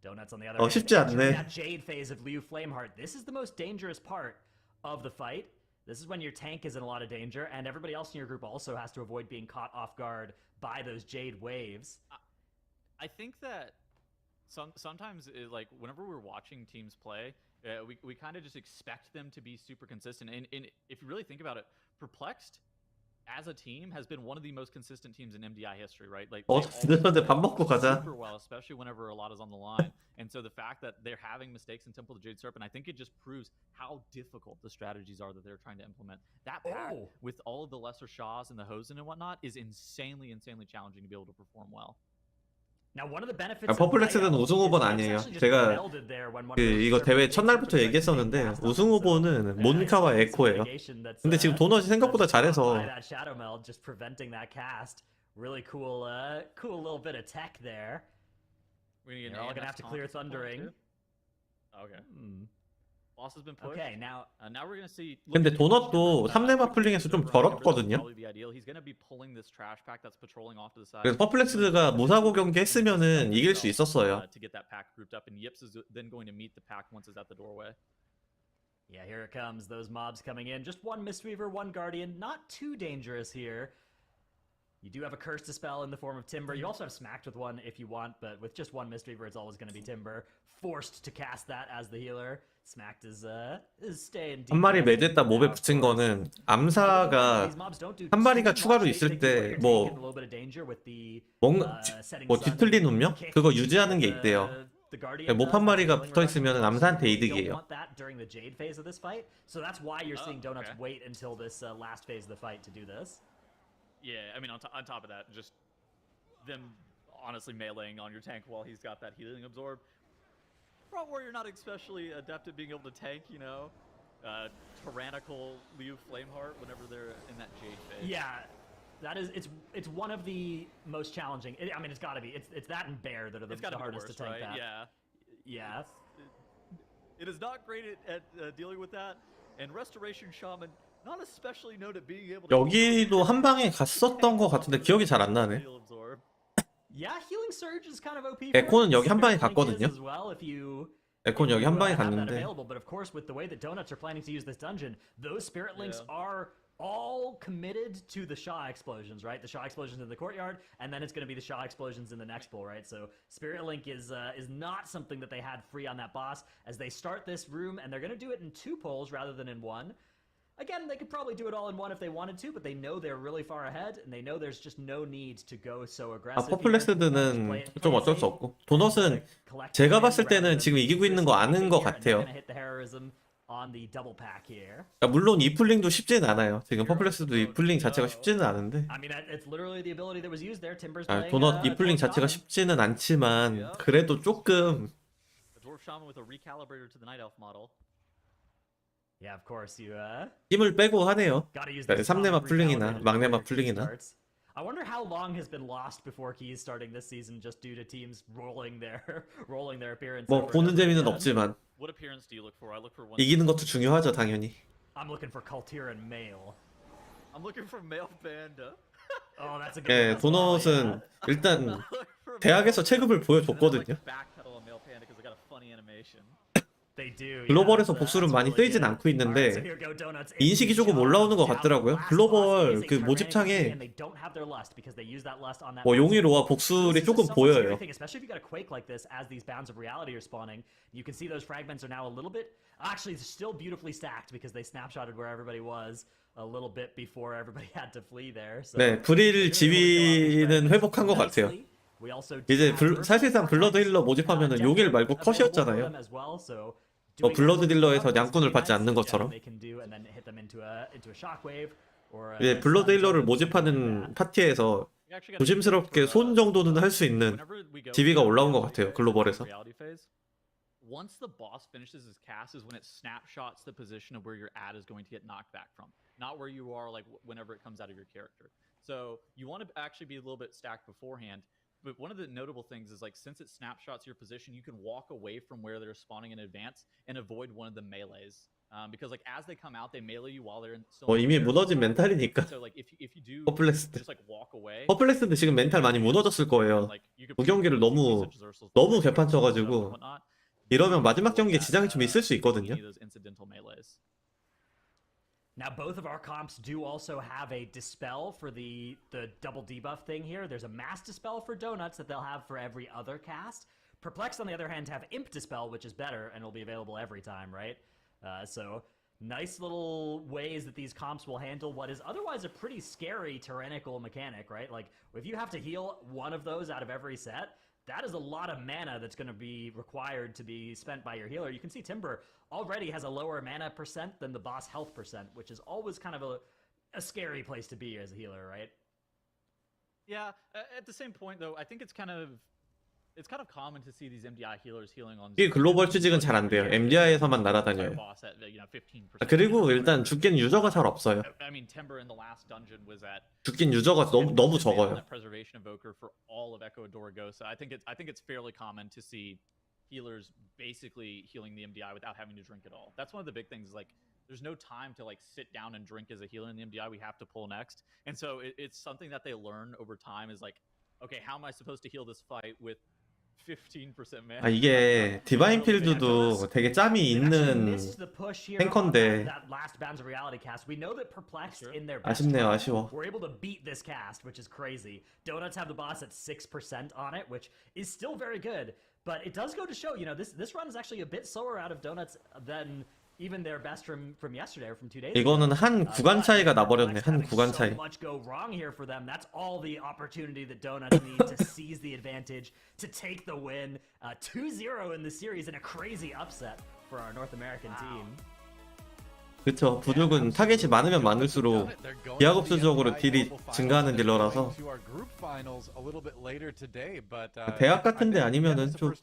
Donuts on the other hand, 쉽지 않네. entering that Jade phase of Liu Flameheart. This is the most dangerous part of the fight. This is when your tank is in a lot of danger, and everybody else in your group also has to avoid being caught off guard by those Jade waves. I think that sometimes like whenever we're watching teams play, we kind of just expect them to be super consistent. And if you really think about it, Perplexed as a team has been one of the most consistent teams in MDI history, right? Like 늦었는데 밥 먹고 가자. super well, especially whenever a lot is on the line. And so the fact that they're having mistakes in Temple of the Jade Serpent, I think it just proves how difficult the strategies are that they're trying to implement. That pack with all of the lesser Shaws and the Hosen and whatnot is insanely challenging to be able to perform well. Now, one of the benefits 퍼플렉스는 우승 후보는 아니에요. 제가 이거 대회 첫날부터 얘기했었는데 우승 후보는 몬카와 에코예요. 근데 지금 도넛이 생각보다 잘해서 just preventing that cast. Really cool little bit of tech there. We're They're all gonna have to clear thundering. Okay. Boss has been pushed. Okay, now Now we're gonna see. 근데 look at the 도넛도 pushes. 3레마 풀링에서 좀 벌었거든요. Probably be ideal. He's gonna be pulling this trash pack that's patrolling off to the side. 그래서 퍼플렉스가 무사고 경기 했으면은 이길 수 있었어요. To get that pack grouped up, and Yips is then going to meet the pack once it's at the doorway. yeah, here it comes. Those mobs coming in. Just one Mistweaver, one Guardian. Not too dangerous here. You do have a Curse Dispel in the form of Timber. You also have Smacked with one if you want, but with just one Mistweaver, it's always going to be Timber. Forced to cast that as the healer. Smacked is staying deep. 한 마리 매졌다 몹에 붙인 거는 암사가 한 마리가 추가로 있을 때 뭐 뭔가 뭐 뒤틀린 운명 그거 유지하는 게 있대요. 몹 한 마리가 붙어 있으면 암사한테 이득이에요. during the Jade phase of this fight. So that's why you're seeing Donuts okay. wait until this last phase of the fight to do this. Yeah, I mean, on top of that, just them honestly meleeing on your tank while he's got that healing absorb. Front Warrior not especially adept at being able to tank, you know. Tyrannical Liu Flameheart whenever they're in that Jade phase. Yeah, that is it's one of the most challenging. I mean, it's got to be. It's that and Bear that are the It's gotta be hardest worse, to tank right? that. Yeah. Yeah. It is not great at dealing with that, and Restoration Shaman not especially known at being able to. 여기도 한 방에 갔었던 것 같은데 기억이 잘 안 나네. Heal absorb. Yeah, Healing Surge is kind of OP. 에코는 여기 한 방에 갔거든요. As well, if you 에코는 여기 한 방에 have that 갔는데 available, but of course, with the way that Donuts are planning to use this dungeon, those Spirit Links Yeah. are all committed to the Shaw explosions, right? The Shaw explosions in the courtyard, and then it's going to be the Shaw explosions in the next pool, right? So Spirit Link is not something that they had free on that boss as they start this room, and they're going to do it in 2 pulls rather than in 1. Again, they could probably do it all in 1 if they wanted to, but they know they're really far ahead, and they know there's just no need to go so 아 aggressive. 퍼플렉스드는 좀 어쩔 수 없고 도넛은 제가 봤을 때는 지금 이기고 있는 거 아는 것 같아요. 그러니까 물론 이 풀링도 쉽지는 않아요. 지금 퍼플렉스도 이 풀링 자체가 쉽지는 않은데 도넛 이 풀링 자체가 쉽지는 않지만 그래도 조금 The Dwarf Shaman with a recalibrator to the Night Elf model. Yeah, of course you 힘을 빼고 하네요. gotta use 네, this 3레마 solid 풀링이나 recalibrated 막레마 before your 풀링이나 starts. I wonder how long has been lost before keys starting this season just due to teams rolling their appearance. 뭐 over and 보는 over 재미는 again. 없지만 What appearance do you look for? I look for one. 이기는 것도 중요하죠 당연히. I'm looking for Kultiran male. I'm looking for male panda. Oh, that's a good 예, one as well, 도넛은 yeah. 일단 대학에서 체급을 보여줬거든요. Backpedal a male panda because they got a funny animation. They do. 글로벌에서 yeah, 복수를 that's 많이 really 뜨이진 good. 않고 있는데 Alright, so here go Donuts. 인식이 조금 올라오는 것 같더라고요. 글로벌 그 모집창에 뭐 용의로와 복술이 조금 보여요. Especially if you got a quake like this as these bounds of reality are spawning. You can see those fragments are now a little bit actually still beautifully stacked because they snapshotted where everybody was a little bit before everybody had to flee there. So 네, 브릴 지위는 회복한 것 같아요. 이제 사실상 블러드 힐러 모집하면은 용일 말고 컷이었잖아요. 블러드 딜러에서 양꾼을 받지 않는 것처럼. 이제 블러드 힐러를 모집하는 파티에서 조심스럽게 손 정도는 할 수 있는 지위가 올라온 것 같아요. 글로벌에서. Once the boss finishes his cast is when it snapshots the position of where you're at is going to get knocked back from, not where you are like whenever it comes out of your character. So you want to actually be a little bit stacked beforehand. But one of the notable things is like since it snapshots your position, you can walk away from where they're spawning in advance and avoid one of the melees. Because like as they come out, they melee you while they're still. 이미 무너진 멘탈이니까. So like if you do 퍼플렉스드. just like walk away. 퍼플렉스드 지금 멘탈 많이 무너졌을 거예요. 두 경기를 너무 개판 쳐가지고 이러면 마지막 경기에 지장이 좀 있을 수 있거든요. Now both of our comps do also have a dispel for the double debuff thing here. There's a mass dispel for Donuts that they'll have for every other cast. Perplexed on the other hand have imp dispel, which is better and will be available every time, right? So nice little ways that these comps will handle what is otherwise a pretty scary tyrannical mechanic, right? Like if you have to heal one of those out of every set, that is a lot of mana that's going to be required to be spent by your healer. You can see Timber already has a lower mana percent than the boss health percent, which is always kind of a scary place to be as a healer, right? Yeah, at the same point though, I think it's kind of common to see these MDI healers healing on. 이 글로벌 취직은 잘 안 돼요. MDI에서만 날아다녀요. 그리고 일단 죽긴 유저가 잘 없어요. I mean, Timber in the last dungeon was at. 죽긴 유저가 너무 적어요. Preservation evoker for all of Echo Dorogosa. I think it's fairly common to see healers basically healing the MDI without having to drink at all. That's one of the big things. Like, there's no time to like sit down and drink as a healer in the MDI. We have to pull next, and so it's something that they learn over time. Is like, okay, how am I supposed to heal this fight with 15% mana? 아 이게 디바인 필드도 되게 짬이 They've actually 있는 missed the push here on 탱커인데 that last Bands of Reality cast. We know that Perplexed in their best 아쉽네요, run 아쉬워. were able to beat this cast, which is crazy. Donuts have the boss at 6% on it, which is still very good. But it does go to show, you know, this run is actually a bit slower out of Donuts than even their best from yesterday or from 2 days ago. 이거는 한 구간 차이가 나버렸네. 한 구간 차이. So much go wrong here for them. That's all the opportunity that Donuts need to seize the advantage, to take the win. 2-0 in the series and a crazy upset for our North American team. 그쵸. 부족은 타겟이 많으면 많을수록 기하급수적으로 딜이 증가하는 딜러라서 대학 같은데 아니면은 좀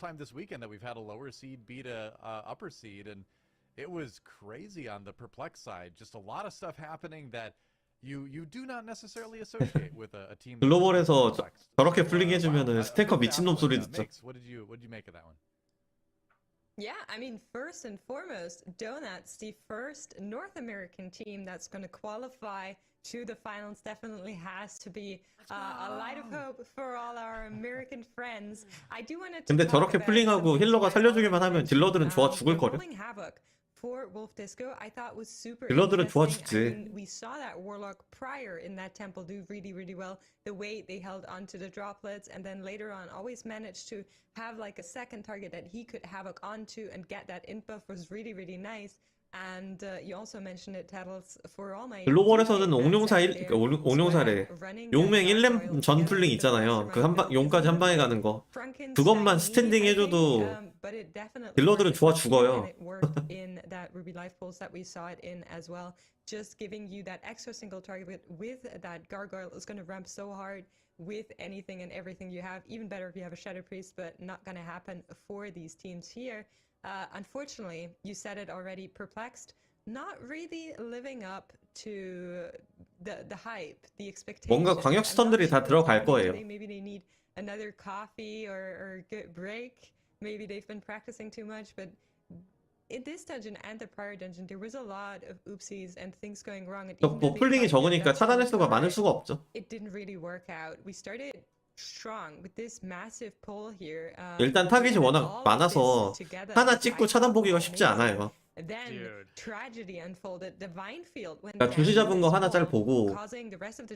It was crazy on the Perplex side. Just a lot of stuff happening that you do not necessarily associate with a team. 글로벌에서 저렇게 풀링 해주면은 스테커 미친놈 소리 듣죠. What did you make of that one? Yeah, I mean, first and foremost, Donuts, the first North American team that's going to qualify to the finals, definitely has to be a light of hope for all our American friends. I do want to. 근데 저렇게 풀링하고 힐러가 살려주기만 하면 딜러들은 좋아 죽을 거려. For Wolf Disco, I thought was super 딜러들은 좋아 interesting. 죽지. I mean, we saw that Warlock prior in that temple do really, really well. The way they held onto the droplets, and then later on always managed to have like a second target that he could havoc onto and get that int buff was really, really nice. And you also mentioned it, Tattles, for all my 글로벌에서는 옹룡사래. 용맹 1렘 전 풀링 있잖아요. 그 용까지 한 방에 가는 거. 그것만 스탠딩 해줘도 딜러들은 좋아 죽어요. in that Ruby Life Pulse that we saw it in as well. Just giving you that extra single target with that gargoyle is going to ramp so hard with anything and everything you have. Even better if you have a Shadow Priest, but not going to happen for these teams here. Unfortunately, you said it already, Perplexed, not really living up to the hype, the expectation. 뭔가 광역 스턴들이 다 들어갈 거예요. Maybe they need another coffee or good break. Maybe they've been practicing too much, but in this dungeon and the prior dungeon, there was a lot of oopsies and things going wrong. And even 뭐 풀링이 적으니까 차단할 수가 많을 수가 없죠. It didn't really work out. We started strong with this massive pull here. 일단 타겟이 워낙 많아서 하나 찍고 차단 보기가 쉽지 않아요. Then tragedy unfolded. The Vinefield went 그러니까 조시 잡은 거 하나 짤 보고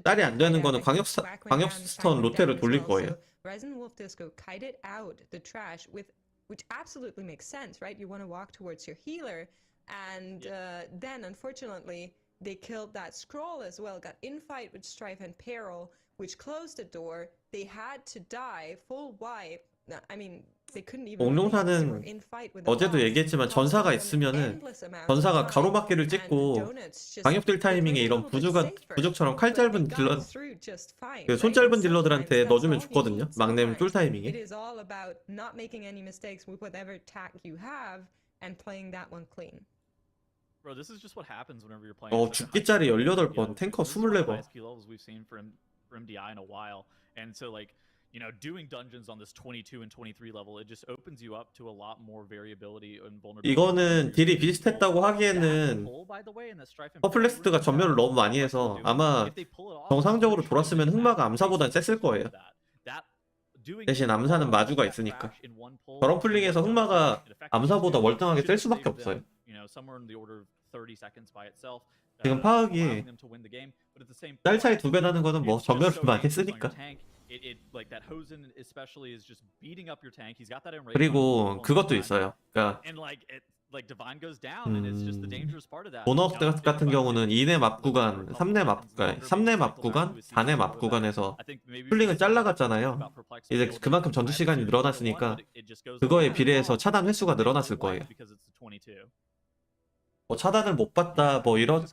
짤이 안 되는 거는 광역 스턴 로테를 돌릴 거예요. Resin Wolf Disco kited out the trash which absolutely makes sense, right? You want to walk towards your healer, and then unfortunately they killed that scroll as well. Got in fight with Strife and Peril, which closed the door. They had to die full wipe. I mean, they couldn't even. 옹룡사는 어제도 얘기했지만 전사가 있으면은 전사가 가로막기를 찍고 광역딜 타이밍에 이런 부족처럼 칼 짧은 딜러, 그 손 짧은 딜러들한테 넣어주면 좋거든요. 막내면 쫄 타이밍에. It is all about not making any mistakes with whatever tack you have and playing that one clean. Bro, this is just what happens whenever you're playing. 죽기짜리 18번, 탱커 24번. We've seen for MDI in a while, and so like, you know, doing dungeons on this 22 and 23 level, it just opens you up to a lot more variability and vulnerability. 이거는 딜이 비슷했다고 하기에는 퍼플렉스드가 전멸을 너무 많이 해서 아마 정상적으로 돌았으면 흑마가 암사보단 셌을 거예요. 대신 암사는 마주가 있으니까. 저런 풀링에서 흑마가 암사보다 월등하게 셀 수밖에 없어요. 지금 파악이 짤 차이 2배 나는 거는 뭐 전멸을 많이 했으니까. 그리고 그것도 있어요. 그러니까 보너 같은 경우는 2내 맙 구간, 3내 맙 구간, 3내 맙 구간, 4내 맙 구간에서 풀링을 잘라갔잖아요. 이제 그만큼 전투 시간이 늘어났으니까 그거에 비례해서 차단 횟수가 늘어났을 거예요. 뭐 차단을 못 받다 뭐 이렇게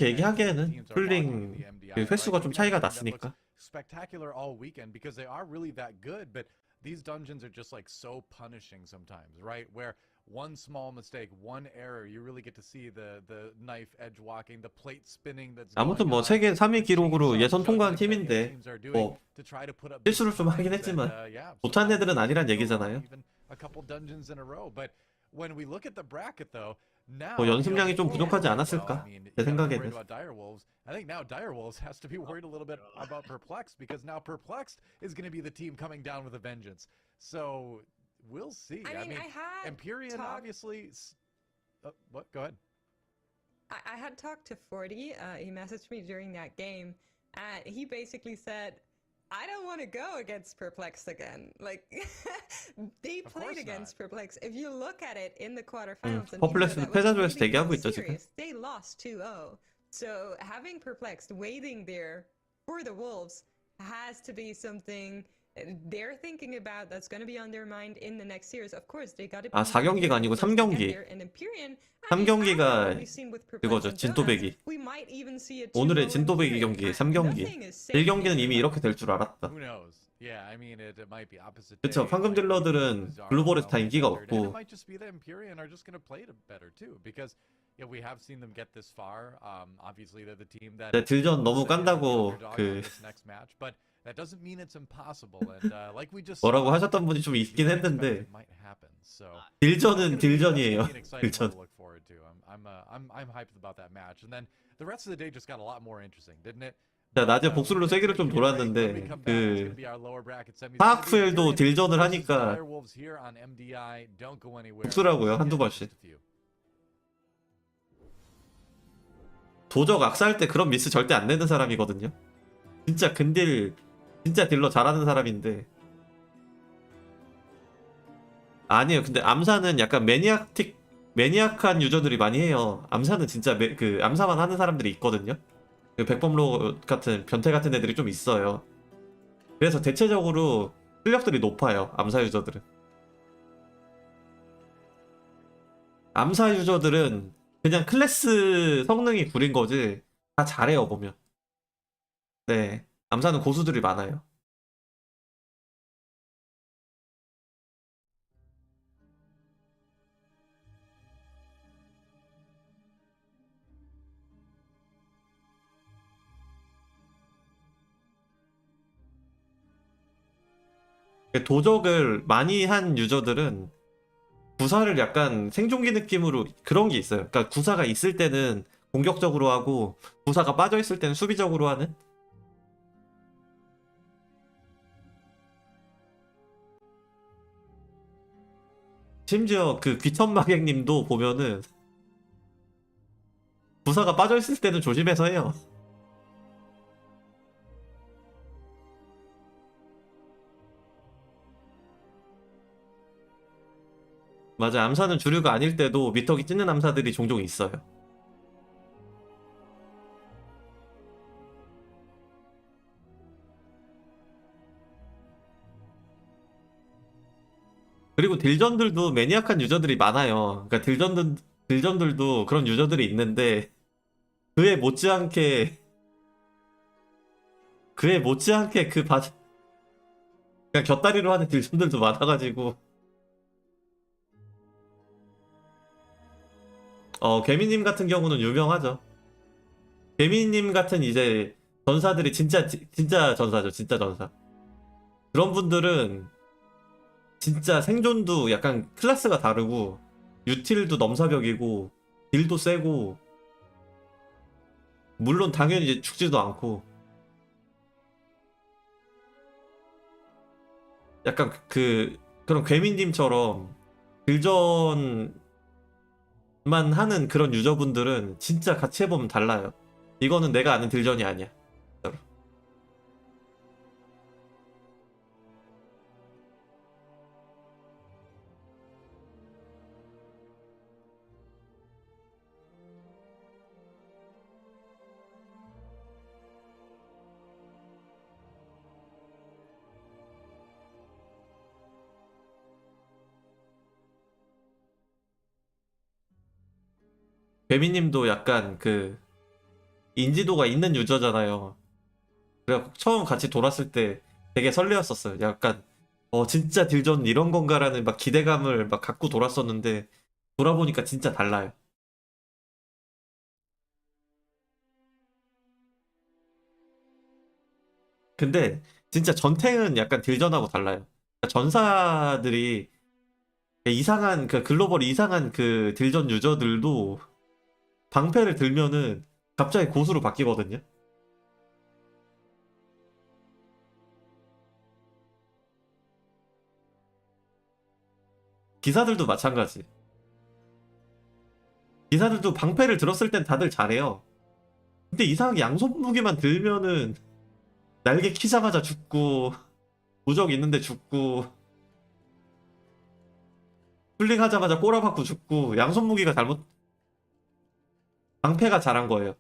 얘기하기에는 풀링 횟수가 좀 차이가 났으니까. Spectacular all weekend because they are really that good, but these dungeons are just like so punishing sometimes, right? Where one small mistake, one error, you really get to see the knife edge walking, the plate spinning that's 아무튼 going 뭐 on, 세계 3위 the 기록으로 chainsaw 예선 통과한 juggling that 팀인데 teams are doing 뭐 to try to put up 실수를 big 좀 하긴 fights. 했지만 And, yeah, 못한 sometimes 애들은 아니란 things go 얘기잖아요. wrong, even a couple dungeons in a row. But when we look at the bracket though, now 뭐 연습량이 좀 before 부족하지 we- 않았을까? well, I mean, 제 you gotta be 생각에는. worried about Direwolves. I think now Direwolves has to be worried a little bit about Perplexed, because now Perplexed is going to be the team coming down with a vengeance. So we'll see. I mean, I had Empyrean talked- obviously. What? Go ahead. I had talked to 40. He messaged me during that game, and he basically said, "I don't want to go against Perplexed again." Like they Of played course against not. Perplexed. If you look at it in the quarterfinals, and he said 퍼플렉스는 that was 패자조에서 really, 대기하고 really 있죠 지금. serious. They lost 2-0. So having Perplexed waiting there for the Wolves has to be something they're thinking about, that's going to be on their mind in the next series. Of course, they got to. 아, 4경기가 아니고 3경기. 3경기가 그거죠, 진또배기. 오늘의 진또배기 경기 3경기. 1경기는 이미 이렇게 될 줄 알았다. Who knows? Yeah, I mean, it might be opposite. 그쵸, day, 황금 it might be 딜러들은 bizarre, 글로벌에서 다 well 인기가 maneuvered, and it 없고 might just be the Empyrean are just going to play it better too, because yeah, we have seen them get this far. Obviously, they're the team that. 네, 딜전 너무 was the 깐다고 underdog on 그 this next match, but that doesn't mean it's impossible. And like we just 뭐라고 saw, 하셨던 분이 좀 you 있긴 don't expect 했는데 it might happen. So 딜전은 that's gonna be 딜전이에요. an exciting one 딜전. to look forward to. I'm hyped about that match. And then the rest of the day just got a lot more interesting, didn't it? 자, 낮에 복술로 세기를 좀 돌았는데 그 파크웰도 딜전을 하니까 복수라고요, 한두 번씩. 도적 악사할 때 그런 미스 절대 안 내는 사람이거든요. 진짜 근딜, 진짜 딜러 잘하는 사람인데. 아니에요. 근데 암사는 약간 매니악한 유저들이 많이 해요. 암사는 진짜 그 암사만 하는 사람들이 있거든요. 그 백범로 같은 변태 같은 애들이 좀 있어요. 그래서 대체적으로 실력들이 높아요. 암사 유저들은. 암사 유저들은 그냥 클래스 성능이 구린 거지 다 잘해요 보면. 네, 암사는 고수들이 많아요. 도적을 많이 한 유저들은 구사를 약간 생존기 느낌으로 그런 게 있어요. 그러니까 구사가 있을 때는 공격적으로 하고 구사가 빠져 있을 때는 수비적으로 하는. 심지어 그 귀천마객님도 보면은 구사가 빠져 있을 때는 조심해서 해요. 맞아, 암사는 주류가 아닐 때도 미터기 찢는 암사들이 종종 있어요. 그리고 딜전들도 매니악한 유저들이 많아요. 그러니까 딜전들도 그런 유저들이 있는데 그에 못지않게 그냥 곁다리로 하는 딜전들도 많아가지고. 개미님 같은 경우는 유명하죠. 개미님 같은 이제 전사들이 진짜 전사죠. 진짜 전사. 그런 분들은 진짜 생존도 약간 클래스가 다르고 유틸도 넘사벽이고 딜도 세고 물론 당연히 이제 죽지도 않고 약간 그런 괴민님처럼 딜전 만 하는 그런 유저분들은 진짜 같이 해보면 달라요. 이거는 내가 아는 딜전이 아니야. 진짜로. 배미님도 약간 그 인지도가 있는 유저잖아요. 그래갖고 처음 같이 돌았을 때 되게 설레었었어요. 약간 진짜 딜전 이런 건가라는 막 기대감을 막 갖고 돌았었는데 돌아보니까 진짜 달라요. 근데 진짜 전탱은 약간 딜전하고 달라요. 그러니까 전사들이 이상한 그 글로벌 이상한 그 딜전 유저들도 방패를 들면은 갑자기 고수로 바뀌거든요. 기사들도 마찬가지. 기사들도 방패를 들었을 땐 다들 잘해요. 근데 이상하게 양손 무기만 들면은 날개 키자마자 죽고 무적 있는데 죽고 풀링 하자마자 꼬라박고 죽고 양손 무기가 잘못 방패가 잘한 거예요.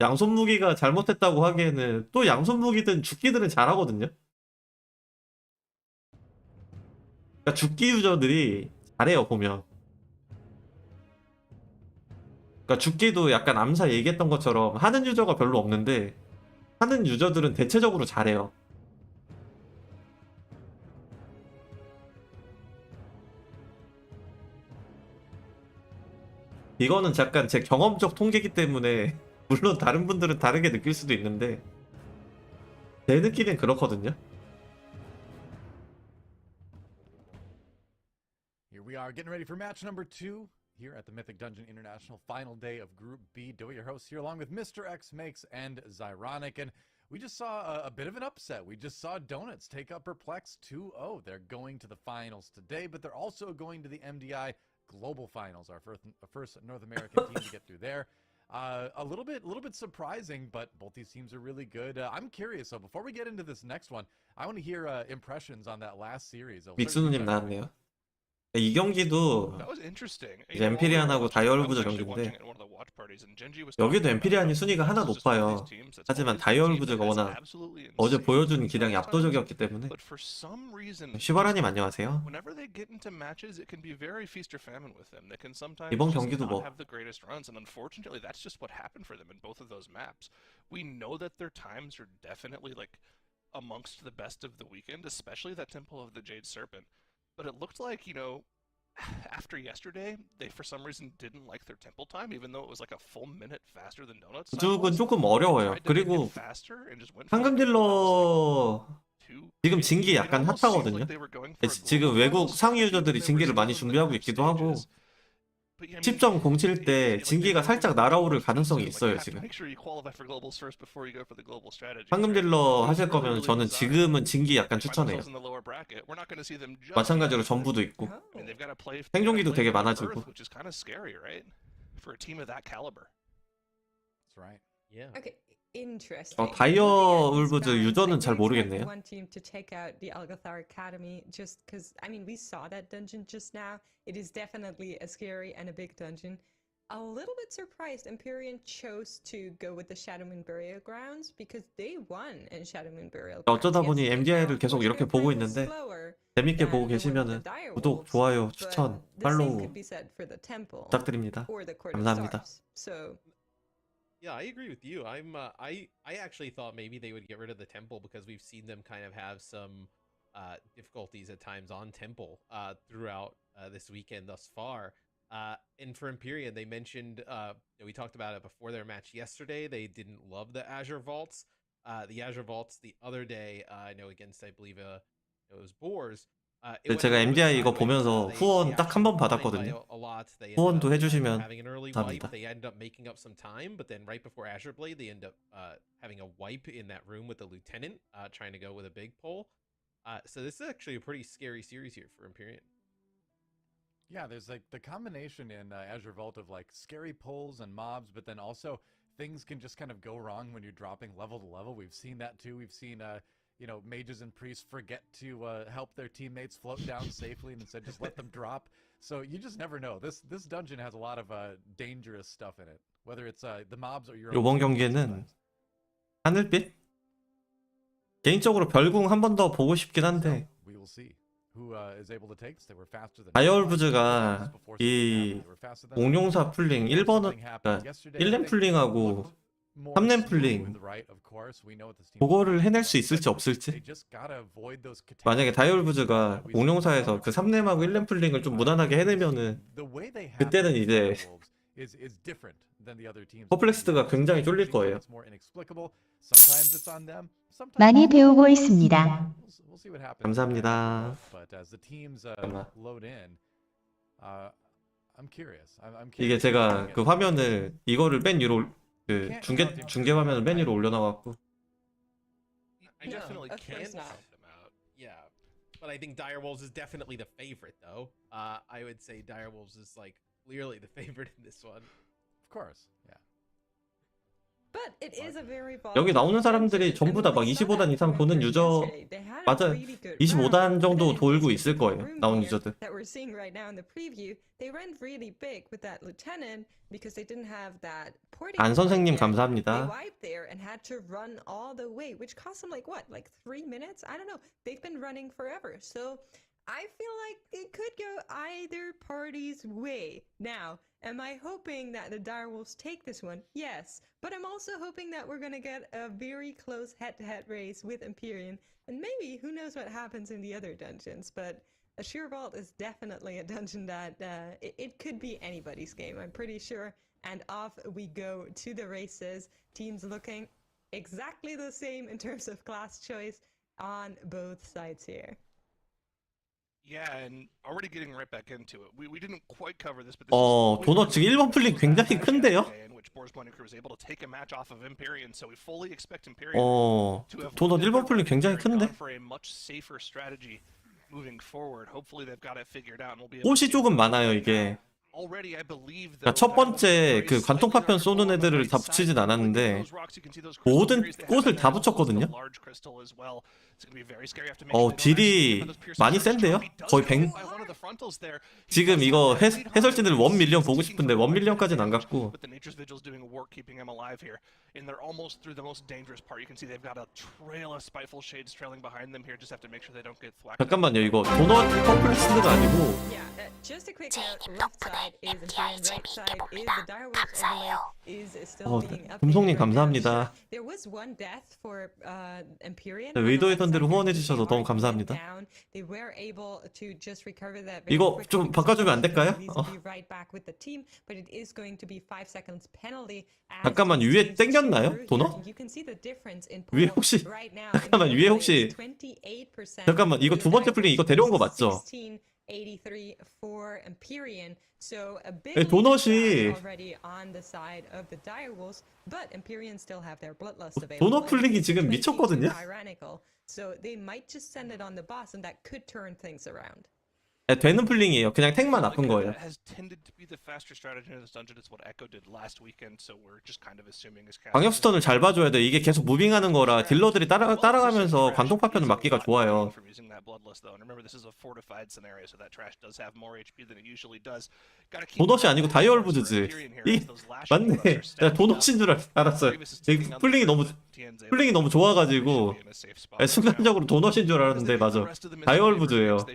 양손 무기가 잘못했다고 하기에는 또 양손 무기든 죽기들은 잘하거든요. 그러니까 죽기 유저들이 잘해요 보면. 그러니까 죽기도 약간 암사 얘기했던 것처럼 하는 유저가 별로 없는데 하는 유저들은 대체적으로 잘해요. 이거는 잠깐 제 경험적 통계이기 때문에 물론 다른 분들은 다르게 느낄 수도 있는데 제 느낌엔 그렇거든요. Here we are getting ready for match number 2 here at the Mythic Dungeon International final day of Group B. Dewey, your host here, along with Mr. X Makes and Zyronic. And we just saw a bit of an upset. We just saw Donuts take up Perplex 2-0. They're going to the finals today, but they're also going to the MDI Global Finals, our first North American team to get through there. A little bit surprising, but both these teams are really good. I'm curious, so before we get into this next one, I want to hear impressions on that last series. 믹수누님 나왔네요. 이 경기도 이제 엠피리안하고 다이얼부즈 경기인데 여기도 엠피리안이 순위가 하나 높아요. 하지만 다이얼부즈가 워낙 어제 보여준 기량이 압도적이었기 때문에. 쉬바라님 안녕하세요. 이번 경기도 뭐 amongst the best of the weekend, especially that Temple of the Jade Serpent. But it looked like, after yesterday, they for some reason didn't like their temple time, even though it was like a full minute faster than Donuts. 그쪽은 조금 어려워요. 그리고 황금 딜러 지금 진기 약간 핫하거든요. 지금 외국 상위 유저들이 진기를 많이 준비하고 있기도 하고 10.07 때 진기가 살짝 날아오를 가능성이 있어요 지금. 황금 딜러 하실 거면 저는 지금은 진기 약간 추천해요. 마찬가지로 전부도 있고 생존기도 되게 많아지고. Okay, interesting. 다이얼부즈 유저는 잘 모르겠네요. One team to take out the Algathar Academy, just because I mean we saw that dungeon just now. It is definitely a scary and a big dungeon. A little bit surprised Empyrean chose to go with the Shadowmoon Burial Grounds because they won in Shadowmoon Burial Grounds. 어쩌다 보니 MDI를 계속 이렇게 보고 있는데 재밌게 보고 계시면은 구독, 좋아요, 추천, 팔로우 부탁드립니다. 감사합니다. Yeah, I agree with you. I actually thought maybe they would get rid of the temple because we've seen them kind of have some difficulties at times on temple throughout this weekend thus far. And for Empyrean, they mentioned we talked about it before their match yesterday. They didn't love the Azure Vaults. The Azure Vaults the other day, I know against I believe it was Boars. 제가 MDI 이거 보면서 후원 딱 한 번 받았거든요. 후원도 해주시면 감사합니다. They end up making up some time, but then right before Azure Blade, they end up having a wipe in that room with the lieutenant, trying to go with a big pull. So this is actually a pretty scary series here for Empyrean. Yeah, there's like the combination in Azure Vault of like scary pulls and mobs, but then also things can just kind of go wrong when you're dropping level to level. We've seen that too. We've seen mages and priests forget to help their teammates float down safely and instead just let them drop. So you just never know. This dungeon has a lot of dangerous stuff in it. Whether it's the mobs or your own. 이번 경기에는 하늘빛? 개인적으로 별궁 한 번 더 보고 싶긴 한데 다이얼부즈가 이 공룡사 풀링 1번 그러니까 1렘 풀링하고 more 3렘 smooth, 풀링 right? Of course, we know what this team 그거를 해낼 수 but 있을지 없을지. they just gotta avoid those 만약에 catastrophes 다이얼부즈가 that we saw 공룡사에서 그 3렘하고 1렘 풀링을 좀 무난하게 해내면은 the way they have 그때는 these 이제 direwolves is different than the other teams. 퍼플렉스드가 굉장히 쫄릴 거예요. It's more inexplicable. Sometimes it's on them. Sometimes 많이 it's 배우고 on us. 있습니다. We'll see what happens. 감사합니다. But as the teams 잠깐만. load in, I'm curious. I'm 이게 curious. 제가 그 화면을 이거를 맨 위로 그 중계 화면을 맨 위로 올려놔갖고 You definitely of can course not. help them out. Yeah, but I think Direwolves is definitely the favorite, though. I would say Direwolves is like clearly the favorite in this one. Of course, yeah. But it is a very 여기 나오는 사람들이 volatile 전부 다 막 25단 이상 보는 유저 맞아 25단 정도 돌고 있을 거예요. 나온 유저들. That we're seeing right now in the preview, they ran really big with that lieutenant because they didn't have that porting. 안 선생님 They 감사합니다. wiped there and had to run all the way, which cost them like what, like 3 minutes? I don't know. They've been running forever, so I feel like it could go either party's way. Now, am I hoping that the Direwolves take this one? Yes, but I'm also hoping that we're gonna get a very close head-to-head race with Empyrean, and maybe who knows what happens in the other dungeons. But a Sheer Vault is definitely a dungeon that it could be anybody's game, I'm pretty sure. And off we go to the races. Teams looking exactly the same in terms of class choice on both sides here. Yeah, and already getting right back into it. We didn't quite cover this, but 도넛 지금 1번 풀링 굉장히 큰데요? in which Boris Blank was able to take a match off of Empyrean, so we fully expect Empyrean to have 도넛 1번 풀링 굉장히 큰데? gone for a much safer strategy moving forward. Hopefully they've got it figured out and we'll be able 꽃이 to 조금 많아요 이게. already I believe 그러니까 첫 번째 그 관통 파편 쏘는 애들을 다 붙이진 않았는데 모든 꽃을 다 붙였거든요. 딜이 많이 센데요? 거의 100. 지금 이거 해설진들 1밀리언 보고 싶은데 1밀리언까지는 안 갔고. But the Nature's Vigil's doing work keeping him alive here. And they're almost through the most dangerous part. You can see they've got a trail of Spiteful Shades trailing behind them here. Just have to make sure they don't get thwacked. 잠깐만요 이거 도넛 퍼플렉스드가 아니고 Yeah, just a quick note. Left side is Empyrean, right side is the Direwolves overlay is still being updated. 금송님 right now. 감사합니다. There was one death for Empyrean. 네, 의도했던 대로 후원해 주셔서 너무 감사합니다. They were able to just recover that. 이거 좀 바꿔주면 안 될까요? Right back with the team, but it is going to be 5 seconds penalty. 잠깐만 위에 땡겼나요? 도넛? You can see the difference in 위에 혹시 right now. 잠깐만 위에 혹시 28%. 잠깐만 이거 두 번째 풀링 이거 데려온 거 맞죠? 1683 for Empyrean. So a big 네, 도넛이 already on the side of the Direwolves, but Empyrean still have their bloodlust available. 도넛 풀링이 지금 미쳤거든요? Tyrannical. So they might just send it on the boss and that could turn things around. 네, 되는 풀링이에요. 그냥 탱만 아픈 거예요. Has tended to be the faster strategy in this dungeon. It's what Echo did last weekend, so we're just kind of assuming his 광역 스턴을 잘 봐줘야 돼. 이게 계속 무빙하는 거라 딜러들이 따라가면서 관통 파편을 맞기가 좋아요. From using that bloodlust though. And remember this is a fortified scenario, so that trash does have more HP than it usually does. Gotta keep 도넛이 아니고 다이얼부즈지. 이게 맞네. 내가 도넛인 줄 알았어요. 이게 풀링이 너무 좋아가지고 순간적으로 도넛인 줄 알았는데 맞아. 다이얼부즈예요.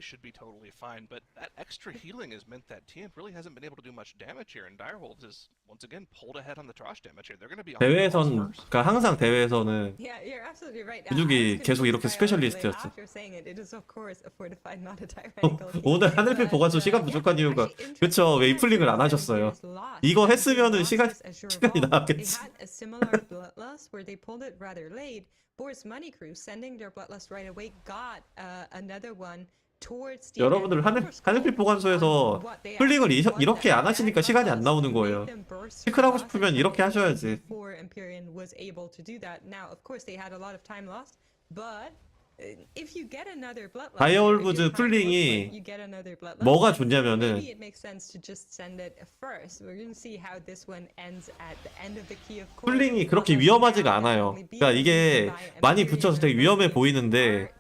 But that extra healing has meant that TN really hasn't been able to do much damage here, and Direwolves is once again pulled ahead on the trash damage here. They're going to be 대회에선 그러니까 항상 대회에서는 Yeah, you're absolutely right. 유죽이 계속 이렇게 스페셜리스트였어. 오늘 하늘빛 보관소 시간 부족한 이유가 그쵸 왜 이 풀링을 안 하셨어요? 이거 했으면은 시간이 나왔겠지. Boris Money Crew sending their bloodlust right away got another one. 여러분들 하늘빛 보관소에서 풀링을 이렇게 안 하시니까 시간이 안 나오는 거예요. 시클하고 싶으면 이렇게 하셔야지. 다이얼부즈 풀링이 뭐가 좋냐면은 풀링이 그렇게 위험하지가 않아요. 그러니까 이게 많이 붙여서 되게 위험해 보이는데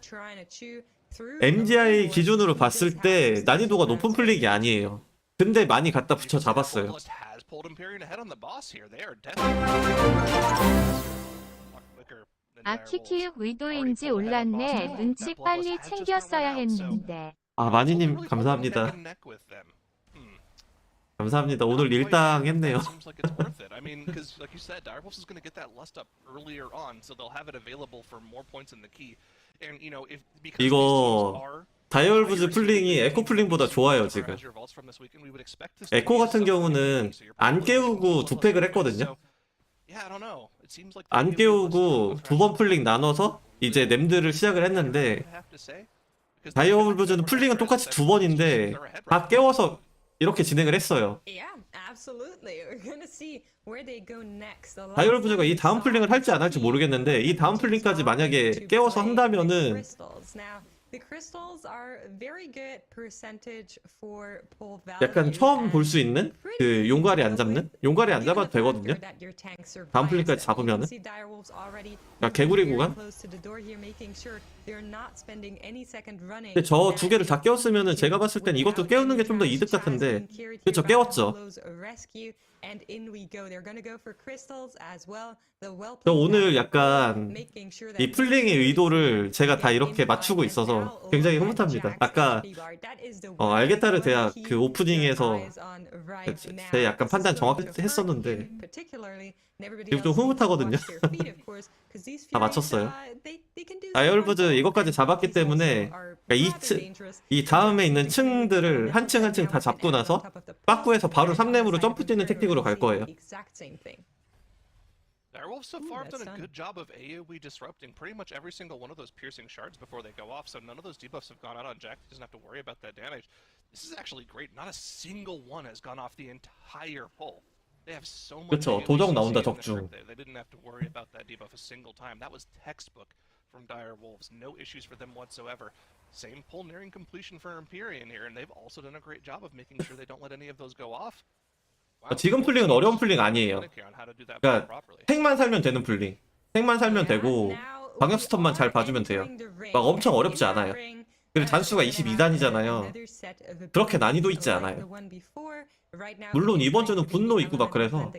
MDI 기준으로 봤을 때 난이도가 높은 풀링이 아니에요. 근데 많이 갖다 붙여 잡았어요. 아키키윽 의도인지 올랐네. 눈치 빨리 챙겼어야 했는데. 아 마니님 감사합니다. 감사합니다. 오늘 일당했네요. Seems like it's worth it. I mean, because like you said, Direwolves is going to get that lust up earlier on, so they'll have it available for more points in the key. And you know, if because these 이거 teams are 다이얼부즈 풀링이 에코 풀링보다 좋아요 지금. 에코 같은 경우는 안 깨우고 두 팩을 했거든요. 안 깨우고 두 번 풀링 나눠서 이제 램드를 시작을 했는데 다이얼부즈는 풀링은 똑같이 두 번인데 다 깨워서 이렇게 진행을 했어요. Yeah, absolutely. We're gonna see where they go next. A lot of 다이얼부즈가 이 times 다음 풀링을 할지 안 할지 모르겠는데 이 다음 풀링까지 만약에 깨워서 한다면은 crystals. Now, the crystals are very good percentage for pull value. 약간 처음 볼 수 있는 그 용가리 안 잡는? 용가리 안 잡아도 되거든요. 다음 풀링까지 잡으면은. 그러니까 개구리 구간? 근데 저 두 개를 다 깨웠으면은 제가 봤을 땐 이것도 깨우는 게 좀 더 이득 같은데. 그쵸, 깨웠죠. 저 오늘 약간 이 풀링의 의도를 제가 다 이렇게 맞추고 있어서 굉장히 흐뭇합니다. 아까 알게타르 대학 그 오프닝에서 제 약간 판단 정확했었는데 지금 좀 흐뭇하거든요. 다 맞췄어요. 다이얼부즈 이것까지 잡았기 때문에 그러니까 이 다음에 있는 층들을 한 층 한 층 다 잡고 나서 빠꾸에서 바로 3렘으로 점프 뛰는 택틱으로 갈 거예요. Direwolves so far have done a good job of AoE disrupting pretty much every single one of those piercing shards before they go off, so none of those debuffs have gone out on Jack. He doesn't have to worry about that damage. This is actually great. Not a single one has gone off the entire pull. They have so much 그쵸, AoE 도적 나온다, CC in the 적중. trick. They didn't have to worry about that debuff a single time. That was textbook from Direwolves. No issues for them whatsoever. Same pull nearing completion for Empyrean here, and they've also done a great job of making sure they don't let any of those go off. 지금 풀링은 어려운 풀링 아니에요. 그러니까 탱만 살면 되는 풀링. 탱만 살면 되고 방역 스톱만 잘 봐주면 돼요. 막 엄청 어렵지 않아요. 그리고 단수가 22단이잖아요. 그렇게 난이도 있지 않아요. 물론 이번 주는 분노 있고 막 그래서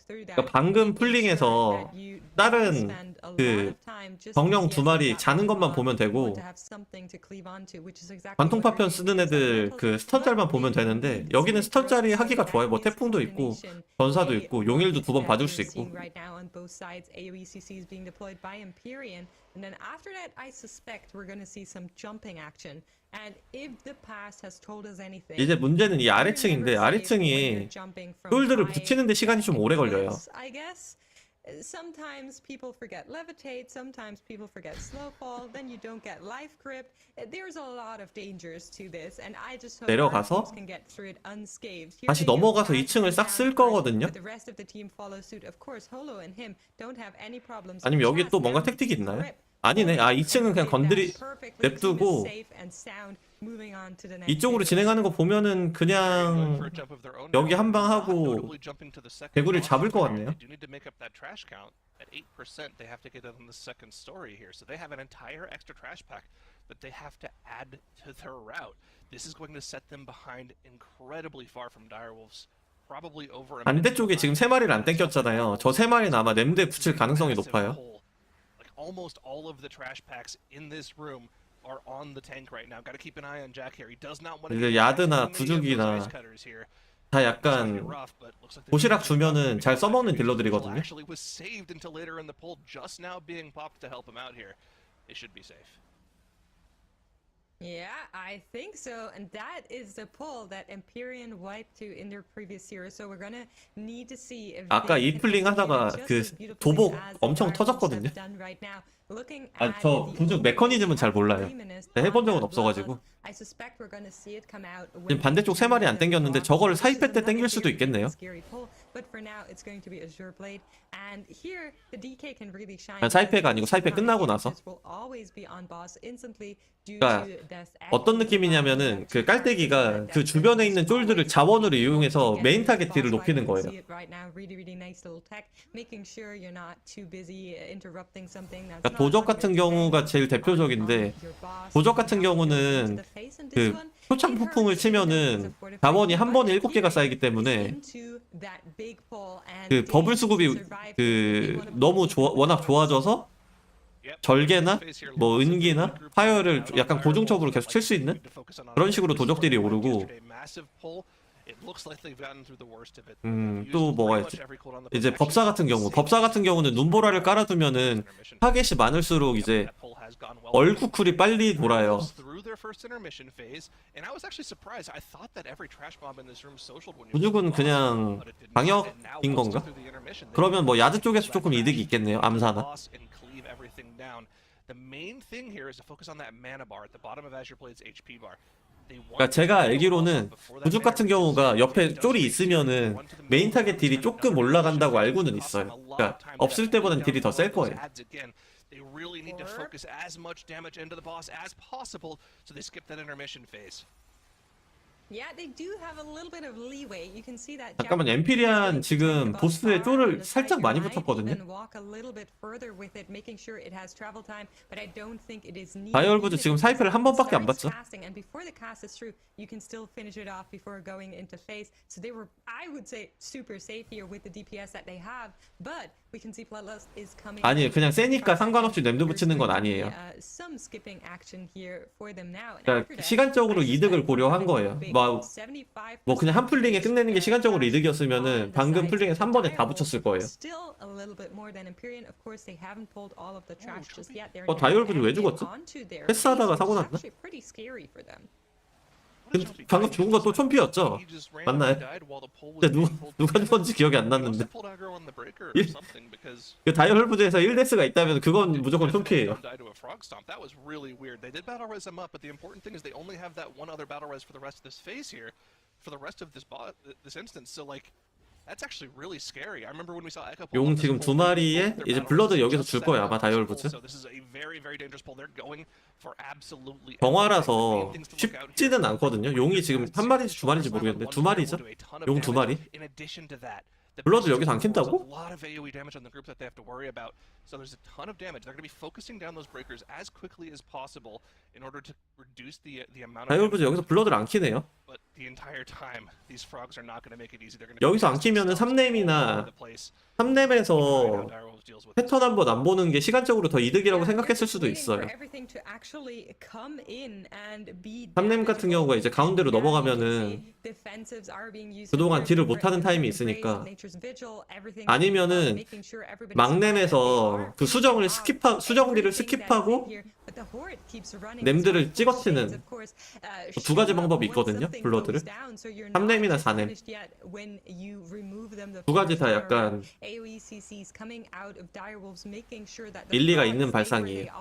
그러니까 방금 풀링에서 다른 그 정령 두 마리 자는 것만 보면 되고 관통 파편 쓰는 애들 그 스턴짤만 보면 되는데 여기는 스턴짤이 하기가 좋아요. 뭐 태풍도 있고 전사도 있고 용일도 두 번 봐줄 수 있고. And then after that, I suspect we're gonna see some jumping action. And if the past has told us anything, 이제 문제는 이 아래층인데 아래층이 쫄들을 붙이는데 시간이 좀 오래 걸려요. I guess. Sometimes people forget levitate, sometimes people forget slow fall, then you don't get life grip. There's a lot of dangers to this, and I just hope 내려가서 can get through it unscathed. 다시 넘어가서 2층을 싹 쓸 거거든요. The rest of the team follow suit. Of course, Holo and him don't have any problems. 아니면 여기 또 뭔가 택틱이 있나요? 아니네. 아 2층은 그냥 냅두고 이쪽으로 진행하는 거 보면은 그냥 여기 한 방 하고 개구리를 잡을 것 같네요. At 8%, they have to get on the second story here, so they have an entire extra trash pack that they have to add to their route. This is going to set them behind incredibly far from Direwolves. Probably over. 반대쪽에 지금 세 마리를 안 땡겼잖아요. 저 세 마리는 아마 램드에 붙일 가능성이 높아요. Almost all of the trash packs in this room are on the tank right now. Got to keep an eye on Jack here. He does not want to. 이제 야드나 부죽이나 다 약간 도시락 주면은 잘 써먹는 딜러들이거든요. Actually was saved until later in the poll, just now being popped to help him out here. They should be safe. Yeah, I think so, and that is the pull that Empyrean wiped to in their previous series. So we're gonna need to see if 아까 이 풀링 하다가 그 도복 엄청 터졌거든요. 아, 저 부죽 메커니즘은 잘 몰라요. 해본 적은 없어가지고. 지금 반대쪽 세 마리 안 땡겼는데 저거를 사이패 때 땡길 수도 있겠네요. 사이패가 아니고 사이패 끝나고 나서. 그러니까 어떤 느낌이냐면은 그 깔때기가 그 주변에 있는 쫄들을 자원으로 이용해서 메인 타겟 딜을 높이는 거예요. 그러니까 도적 같은 경우가 제일 대표적인데 도적 같은 경우는 그 표창 폭풍을 치면은 자원이 한 번에 7개가 쌓이기 때문에 그 버블 수급이 그 너무 워낙 좋아져서 절개나 뭐 은기나 파열을 약간 고중첩으로 계속 칠 수 있는 그런 식으로 도적들이 오르고, 또 뭐가 있지? 이제 법사 같은 경우는 눈보라를 깔아두면은 타겟이 많을수록 이제 얼쿠쿨이 빨리 돌아요. 근육은 그냥 방역인 건가? 그러면 뭐 야드 쪽에서 조금 이득이 있겠네요. 암사나. 그러니까 제가 알기로는 부죽 같은 경우가 옆에 쫄이 있으면은 메인 타겟 딜이 조금 올라간다고 알고는 있어요. 그러니까 없을 때보단 딜이 더 셀 거예요. They really need to focus as much damage into the boss as possible, so they skip that intermission phase. Yeah, they do have a little bit of leeway. You can see that. 잠깐만, 엠피리안 지금 보스에 쫄을 살짝 많이 붙었거든요. 다이얼부즈 지금 사이펠을 한 번밖에 안 봤죠. And before the cast is through, you can still finish it off before going into phase. So they were, I would say, super safe here with the DPS that they have. But we can see Bloodlust is coming. 아니, 그냥 세니까 상관없이 냄드 붙이는 건 아니에요. Some skipping action here for them now. 그러니까 시간적으로 이득을 고려한 거예요. 뭐 그냥 한 풀링에 끝내는 게 시간적으로 이득이었으면은 방금 풀링에 3번에 다 붙였을 거예요. 다이얼부즈 왜 죽었지? 패스하다가 사고 났나? 근데 방금 죽은 건 또 촌피였죠? 맞나요? 근데 누가 죽었는지 기억이 안 났는데. 그 다이얼부즈에서 1데스가 있다면 그건 무조건 촌피예요. 용 지금 2마리에 이제 블러드 여기서 줄 거예요 아마 다이얼부즈. 정화라서 쉽지는 않거든요. 용이 지금 1마리인지 2마리인지 모르겠는데 2마리죠? 용 2마리? 블러드 여기서 안 캔다고? So there's a ton of damage. They're going to be focusing down those breakers as quickly as possible in order to reduce the amount of 다이얼부즈 여기서 블러드를 안 키네요. But the entire time, these frogs are not going to make it easy. They're going to 여기서 안 키면은 3렘이나 3렘에서 패턴 한번 안 보는 게 시간적으로 더 이득이라고 생각했을 수도 있어요. 3렘 같은 경우가 이제 가운데로 넘어가면은 그동안 딜을 못하는 타임이 있으니까, 아니면은 막렘에서 그 수정 딜을 스킵하고 nem들을 찍어치는 두 가지 방법이 있거든요. 블러드를 3렘이나 4렘 두 가지 다 약간 일리가 있는 발상이에요.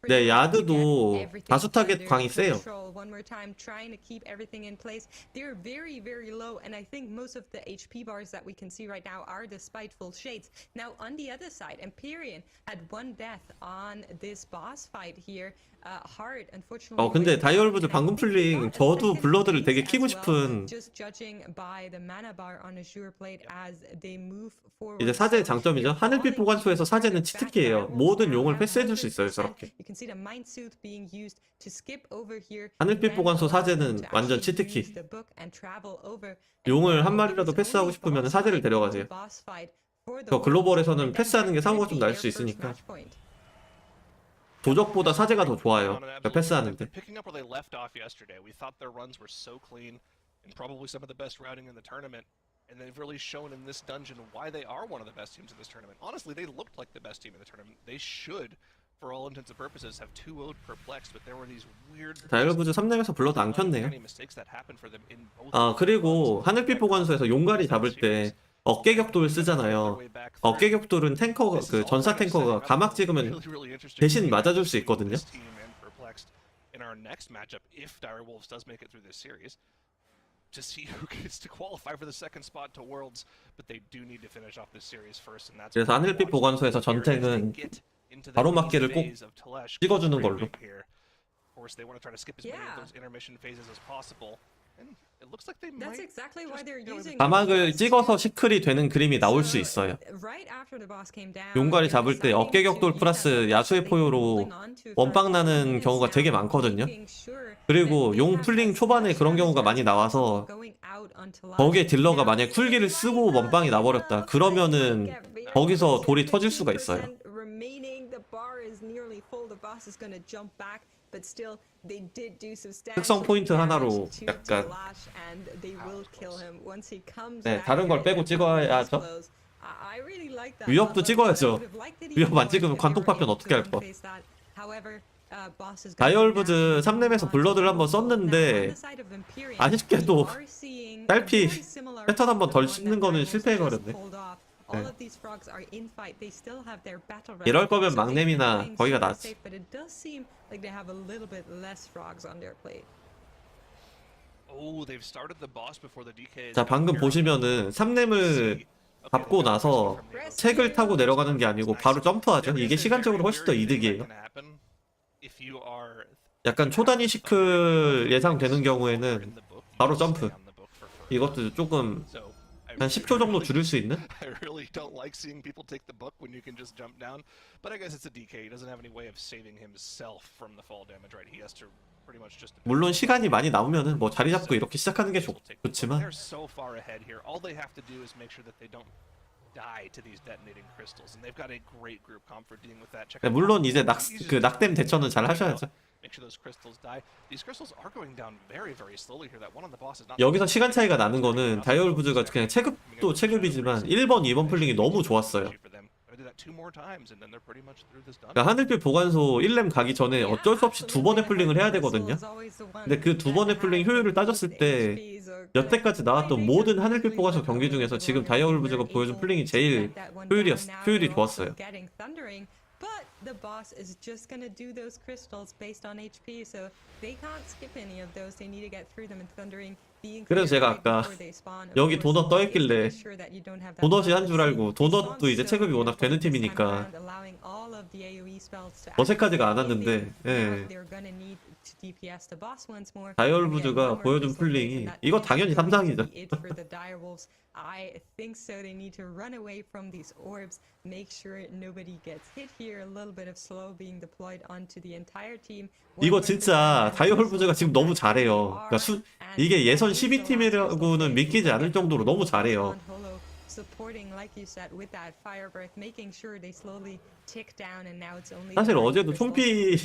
네, 야드도 다수 타겟 광이 세요. They're very, very low, and I think most of the HP bars that we can see right now are the spiteful shades. Now, on the other side, Empyrean had one death on this boss fight here. Hard, unfortunately. 근데 다이얼부즈 방금 풀링 저도 블러드를 되게 키고 싶은. 이제 사제의 장점이죠. 하늘빛 보관소에서 사제는 치트키예요. 모든 용을 패스해줄 수 있어요, 저렇게. 하늘빛 보관소 사제는 완전 치트키. 용을 한 마리라도 패스하고 싶으면 사제를 데려가세요. 저 글로벌에서는 패스하는 게 사고가 좀 날 수 있으니까. 도적보다 사제가 더 좋아요. 패스하는데. And they've really shown in this dungeon why they are one of the best teams in this tournament. Honestly, they looked like the best team in the tournament. They should, for all intents and purposes, have 2-0'd perplexed, but there were these weird. 다이얼부즈 3렘에서 블러드 안 켰네요. 그리고 하늘빛 보관소에서 용가리 잡을 때 어깨 격돌 쓰잖아요. 어깨 격돌은 탱커가, 그 전사 탱커가 가막 찍으면 대신 맞아줄 수 있거든요. To see who gets to qualify for the second spot to Worlds, but they do need to finish off this series first, and that's. 그래서 하늘빛 보관소에서 전탱은 바로막기를 꼭 찍어주는 걸로. Of course, they want to try to skip as many of those intermission phases as possible, And it looks like they That's might exactly why they're using 자막을 찍어서 시클이 되는 그림이 나올 수 있어요. 용가리 잡을 때 어깨 격돌 플러스 야수의 포효로 원빵 나는 경우가 되게 많거든요. 그리고 용 풀링 초반에 그런 경우가 많이 나와서 거기에 딜러가 만약에 쿨기를 쓰고 원빵이 나버렸다 그러면은 거기서 돌이 터질 수가 있어요. 특성 포인트 하나로 약간 네, 다른 걸 빼고 찍어야죠. 위협도 찍어야죠. 위협 안 찍으면 관통파편 어떻게 할 거. 다이얼부즈 3렘에서 블러드를 한번 썼는데 아쉽게도 딸피 패턴 한번 덜 씹는 거는 실패해버렸네. 이럴 거면 막nem이나 거기가 낫지. Oh, they've started the boss before the DK is 자, down 방금 here. 보시면은 3렘을 잡고 나서 책을 타고 내려가는 게 아니고 바로 점프하죠. 이게 시간적으로 훨씬 더 이득이에요. 약간 초단위 시클 예상되는 경우에는 바로 점프. 이것도 조금 한 10초 정도 줄일 수 있는? I really don't like seeing people take the book when you can just jump down. But I guess it's a DK. He doesn't have any way of saving himself from the fall damage, right? He has to pretty much just. 물론 시간이 많이 남으면은 뭐 자리 잡고 이렇게 시작하는 게 좋지만 They're so far ahead here. All they have to do is make sure that they don't die to these detonating crystals, and they've got a great group comp for dealing with that. Check out 물론 이제 낙댐 대처는 잘 하셔야죠. Make sure those crystals die. These crystals are going down very, very slowly here. That one on the boss is not. 여기서 시간 차이가 나는 거는 다이얼부즈가 그냥 체급도 체급이지만 1번, 2번 플링이 너무 좋았어요. 그러니까 하늘빛 보관소 1렘 가기 전에 어쩔 수 없이 두 번의 플링을 해야 되거든요. 근데 그 두 번의 플링 효율을 따졌을 때 여태까지 나왔던 모든 하늘빛 보관소 경기 중에서 지금 다이얼부즈가 보여준 플링이 제일 효율이 좋았어요. But the boss is just gonna do those crystals based on HP, so they can't skip any of those. They need to get through them and thundering. 그래서 제가 아까 여기 도넛 떠있길래 도넛이 한 줄 알고 도넛도 이제 체급이 워낙 되는 팀이니까 어색하지가 않았는데 예. 다이얼부즈가 보여준 플링이 이거 당연히 3장이죠. I think so. They need to run away from these orbs, make sure nobody gets hit here. A little bit of slow being deployed onto the entire team. 이거 진짜 다이얼부즈가 지금 너무 잘해요. 그러니까 이게 예선 12팀이라고는 믿기지 않을 정도로 너무 잘해요. 사실 어제도 총피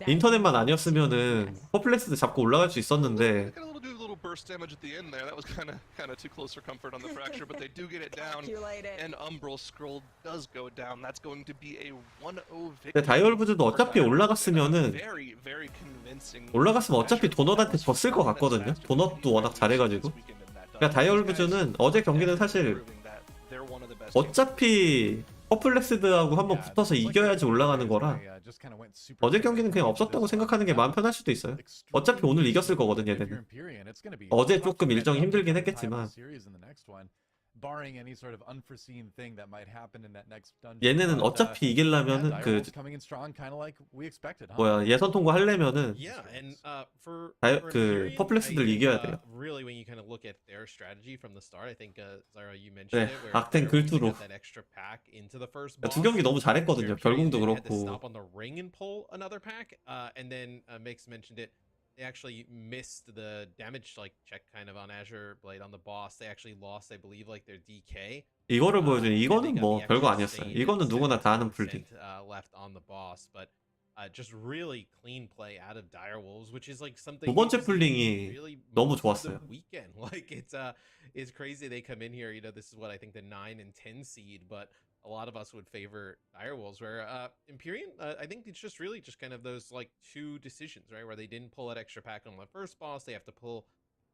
인터넷만 아니었으면은 퍼플렉스 잡고 올라갈 수 있었는데 burst damage at the end there. That was kind of too close for comfort on the fracture, but they do get it down. And Umbral Scroll does go down. That's going to be a 1-0 victory. 근데 다이얼부즈도 어차피 올라갔으면은 어차피 도넛한테 졌을 것 같거든요. 도넛도 워낙 잘해가지고. 그러니까 다이얼부즈는 어제 경기는 사실 어차피 퍼플렉스드하고 한번 붙어서 이겨야지 올라가는 거라 어제 경기는 그냥 없었다고 생각하는 게 마음 편할 수도 있어요. 어차피 오늘 이겼을 거거든 얘네는. 어제 조금 일정이 힘들긴 했겠지만 얘네는 어차피 이기려면은 예선 통과 하려면은 그 퍼플렉스들 이겨야 돼요. 네, 악텐 글투로 두 경기 너무 잘했거든요. 결국도 그렇고. They actually missed the damage check kind of on Azure Blade on the boss. They actually lost, I believe, their DK. 이거를 보여주니 이거는 뭐 별거 아니었어요. 이거는 누구나 다 아는 플링. Left on the boss, but just really clean play out of Direwolves, which is something. 두 번째 플링이 너무 좋았어요. Weekend, it's crazy they come in here. This is what I think the 9 and 10 seed, but a lot of us would favor Direwolves, where Empyrean, I think it's just really just kind of those two decisions, right? Where they didn't pull that extra pack on the first boss, they have to pull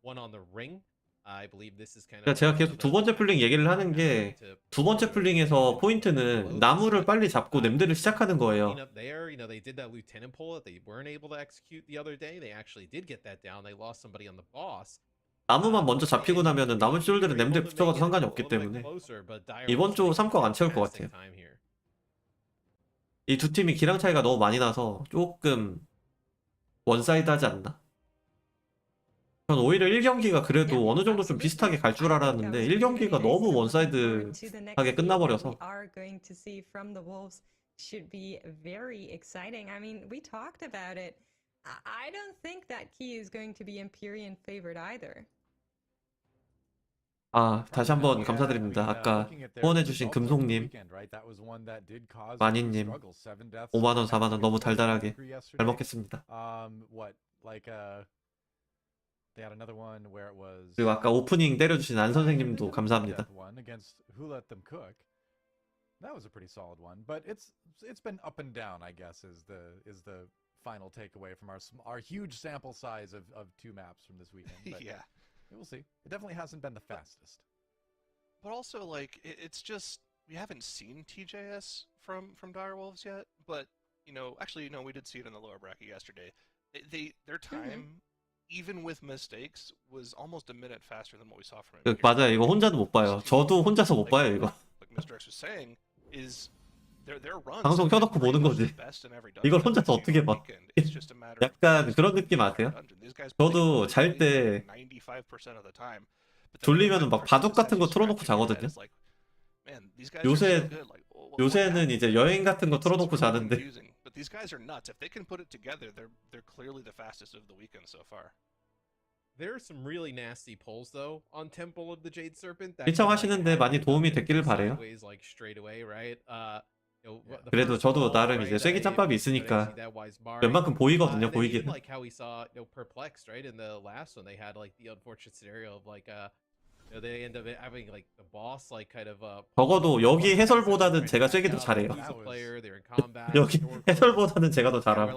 one on the ring. I believe this is kind of. 제가 계속 두 번째 플링 얘기를 하는 게 두 번째 플링에서 포인트는 나무를 빨리 잡고 냄드를 시작하는 거예요. They did that lieutenant pull that they weren't able to execute the other day. They actually did get that down. They lost somebody on the boss. 나무만 먼저 잡히고 나면은 나머지 쫄들은 냄드에 붙여가도 상관이 없기 때문에 이번 주 3권 안 채울 것 같아요. 이 두 팀이 기량 차이가 너무 많이 나서 조금 원사이드하지 않나? 전 오히려 1경기가 그래도 어느 정도 좀 비슷하게 갈 줄 알았는데 1경기가 너무 원사이드하게 끝나버려서. Should be very exciting. I mean, we talked about it. I don't think that key is going to be Empyrean favored either. 아, 다시 한번 감사드립니다. 아까 후원해주신 금송님, 마니님, 5만원, 4만원 너무 달달하게 잘 먹겠습니다. 그리고 아까 오프닝 때려주신 안 선생님도 감사합니다. That was a pretty solid one, but it's been up and down, I guess, is the final takeaway from our huge sample size of 2 maps from this weekend. But Yeah. we'll see. It definitely hasn't been the fastest. But also, like, it's just we haven't seen TJS from Direwolves yet. But you know, actually, no, we did see it in the lower bracket yesterday. Their time, even with mistakes, was almost a minute faster than what we saw from him. 맞아요. 이거 혼자도 못 봐요. 저도 혼자서 못 봐요, 이거. Like Mr. X was saying, is their runs. 방송 켜놓고 보는 거지. 이걸 혼자서 어떻게 봐. 약간 그런 느낌 아세요? 저도 잘 때 졸리면은 막 바둑 같은 거 틀어놓고 자거든요. 요새는 이제 여행 같은 거 틀어놓고 자는데. But these guys are nuts. If they can put it together, they're clearly the fastest of the weekend so far. There are some really nasty pulls though on Temple of the Jade Serpent. 시청하시는데 많이 도움이 됐기를 바래요. Like straight away, right? 그래도 저도 나름 이제 쐐기 짬밥이 있으니까 웬만큼 보이거든요, 보이기는. Like how we saw, perplexed, right? In the last one, they had like the unfortunate scenario of like they end up having like the boss like kind of 적어도 여기 해설보다는 제가 쐐기 더 잘해요. 여기 해설보다는 제가 더 잘함.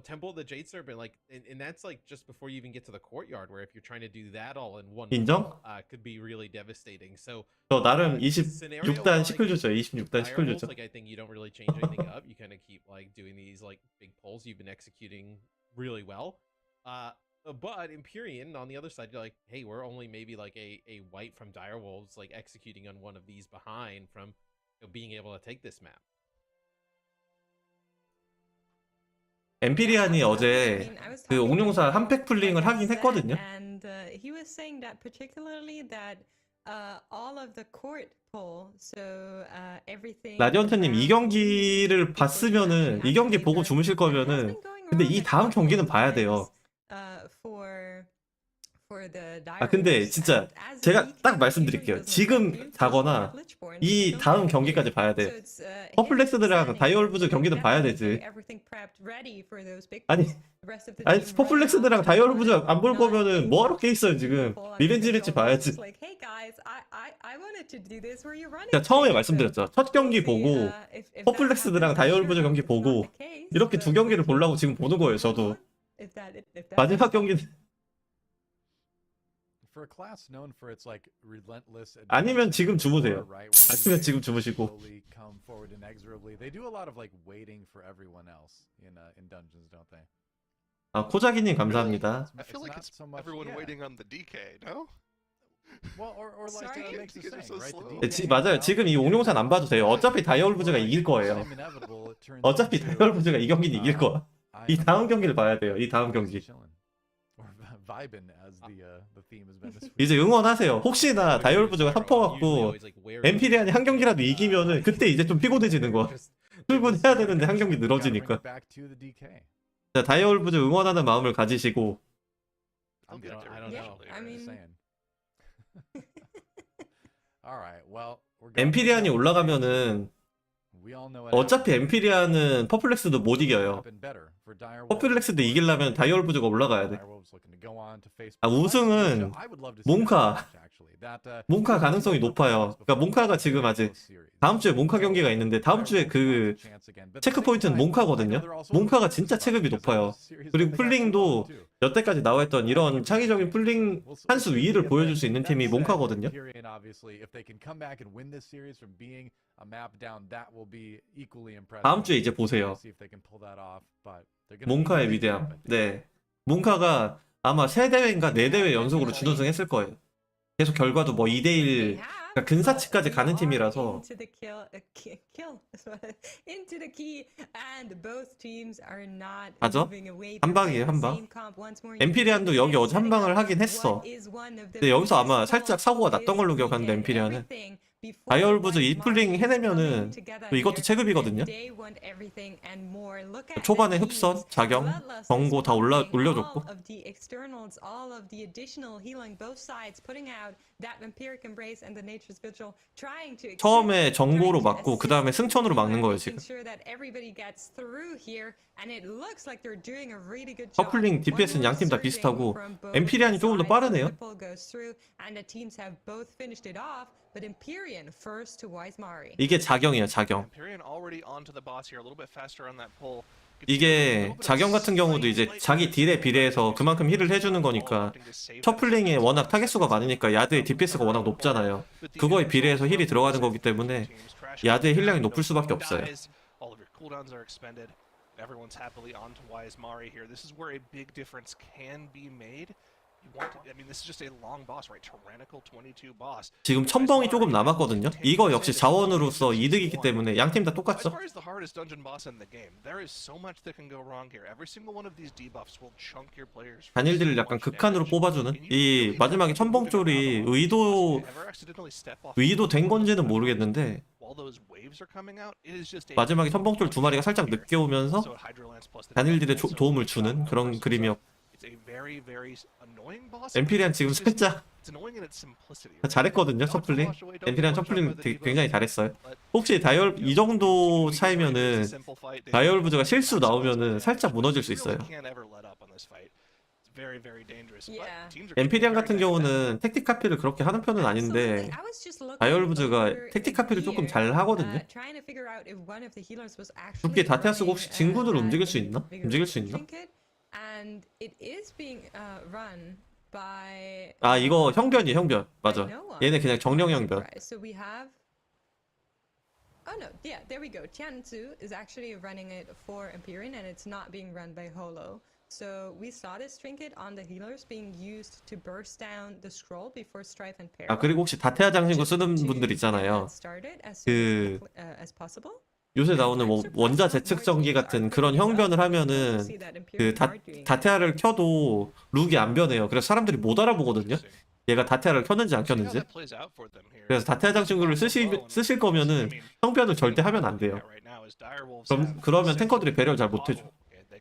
Temple of the Jade Serpent, like, and that's like just before you even get to the courtyard, where if you're trying to do that all in one, 인정? could be really devastating. So 저 나름 26단 19주죠. 26단 19주죠. Like, I think you don't really change anything up. You kind of keep like doing these like big pulls. You've been executing really well. But Empyrean on the other side, you're like, hey, we're only maybe like a white from Direwolves, like executing on one of these behind from being able to take this map. 엠피리안이 어제 그 옥룡사 한팩 풀링을 하긴 했거든요. And he was saying that particularly that all of the court pull, so everything. 라디언트님 이 경기를 봤으면은 이 경기 보고 주무실 거면은 근데 이 다음 경기는 봐야 돼요. 아 근데 진짜 제가 딱 말씀드릴게요. 지금 자거나 이 다음 경기까지 봐야 돼. 퍼플렉스들이랑 다이얼부즈 경기는 봐야 되지. 아니 퍼플렉스들이랑 다이얼부즈 안 볼 거면은 뭐하러 깨 있어요 지금. 리벤지 매치 봐야지. 제가 처음에 말씀드렸죠. 첫 경기 보고 퍼플렉스들이랑 다이얼부즈 경기 보고 이렇게 2경기를 보려고 지금 보는 거예요 저도. 마지막 경기는 아니면 지금 주무세요. 아니면 지금 주무시고. 아 코자기님 감사합니다. I feel like it's everyone waiting on the DK, no? 맞아요. 지금 이 옥룡산 안 봐도 돼요. 어차피 다이얼부즈가 이길 거예요. 어차피 다이얼부즈가 이 경기는 이길 거야. 이 다음 경기를 봐야 돼요. 이 다음 경기. 이제 응원하세요. 혹시나 다이얼부즈가 덮어갖고 엠피리안이 한 경기라도 이기면은 그때 이제 좀 피곤해지는 거야. 출근해야 되는데 한 경기 늘어지니까. 자, 다이얼부즈 응원하는 마음을 가지시고. 엠피리안이 올라가면은 어차피 엠피리안은 퍼플렉스도 못 이겨요. 퍼플렉스도 이기려면 다이얼부즈가 올라가야 돼. 아, 우승은 몽카 가능성이 높아요. 그러니까 몽카가 지금 아직 다음 주에 몽카 경기가 있는데 다음 주에 그 체크 포인트는 몽카거든요. 몽카가 진짜 체급이 높아요. 그리고 풀링도 여태까지 나와있던 이런 창의적인 풀링 한 수 위를 보여줄 수 있는 팀이 몽카거든요. 다음 주에 이제 보세요. 몽카의 위대함. 네, 몽카가 아마 3대회인가 4대회 연속으로 준우승 했을 거예요. 계속 결과도 뭐 2대1 그러니까 근사치까지 가는 팀이라서 into the kill into the key, and both teams are not 가죠? moving away. 한 방이에요, 한 방. 엠피리안도 여기 어제 한 방을 하긴 했어. 근데 여기서 아마 살짝 사고가 났던 걸로 기억하는데 엠피리안은 다이얼부즈 이 풀링 해내면은 또 이것도 체급이거든요. 초반에 흡선, 자경, 경고 다 올려줬고 처음에 정고로 막고 그 다음에 승천으로 막는 거예요 지금. 커플링 DPS는 양팀 다 비슷하고 엠피리안이 조금 더 빠르네요. 이게 자경이에요, 자경. 이게 자경 같은 경우도 이제 자기 딜에 비례해서 그만큼 힐을 해주는 거니까 셔플링에 워낙 타겟수가 많으니까 야드의 DPS가 워낙 높잖아요. 그거에 비례해서 힐이 들어가는 거기 때문에 야드의 힐량이 높을 수밖에 없어요. Everyone's happily on to Wise Mari here. This is where a big difference can be made. I mean, this is just a long boss, right? Tyrannical 22 boss. 지금 첨벙이 조금 남았거든요. 이거 역시 자원으로서 이득이기 때문에 양팀 다 똑같죠. Wise Mari is the hardest dungeon boss in the game. There is so much that can go wrong here. Every single one of these debuffs will chunk your players. 단일들을 약간 극한으로 뽑아주는 이 마지막에 첨벙 쫄이 의도된 건지는 모르겠는데 마지막에 첨벙쫄 두 마리가 살짝 늦게 오면서 단일들의 도움을 주는 그런 그림이었고 엠피리안 지금 살짝 잘했거든요. 셔플링 엠피리안 셔플링 굉장히 잘했어요. 혹시 다이얼 이 정도 차이면은 다이얼부즈가 실수 나오면은 살짝 무너질 수 있어요. 엠피리안 같은 경우는 택틱 카피를 그렇게 하는 편은 아닌데 다이얼부즈가 택틱 카피를 조금 잘 하거든요. 죽기 다테아 쓰고 혹시 진군을 움직일 수 있나? 아 이거 형변이에요, 형변. 맞아. 얘네 그냥 정령 형변. Oh no, yeah, there we go. Tianzu is actually running it for Empyrean and it's not being run by Holo. So we saw this trinket on the healers being used to burst down the scroll before Strife and Peril. 아 그리고 혹시 다테아 장신구 쓰는 분들 있잖아요. 그 요새 나오는 뭐 원자 재측 전기 같은 그런 형변을 하면은 그 다테아를 켜도 룩이 안 변해요. 그래서 사람들이 못 알아보거든요. 얘가 다테아를 켰는지 안 켰는지. 그래서 다테아 장신구를 쓰실 거면은 형변을 절대 하면 안 돼요. 그러면 탱커들이 배려를 잘 못해줘.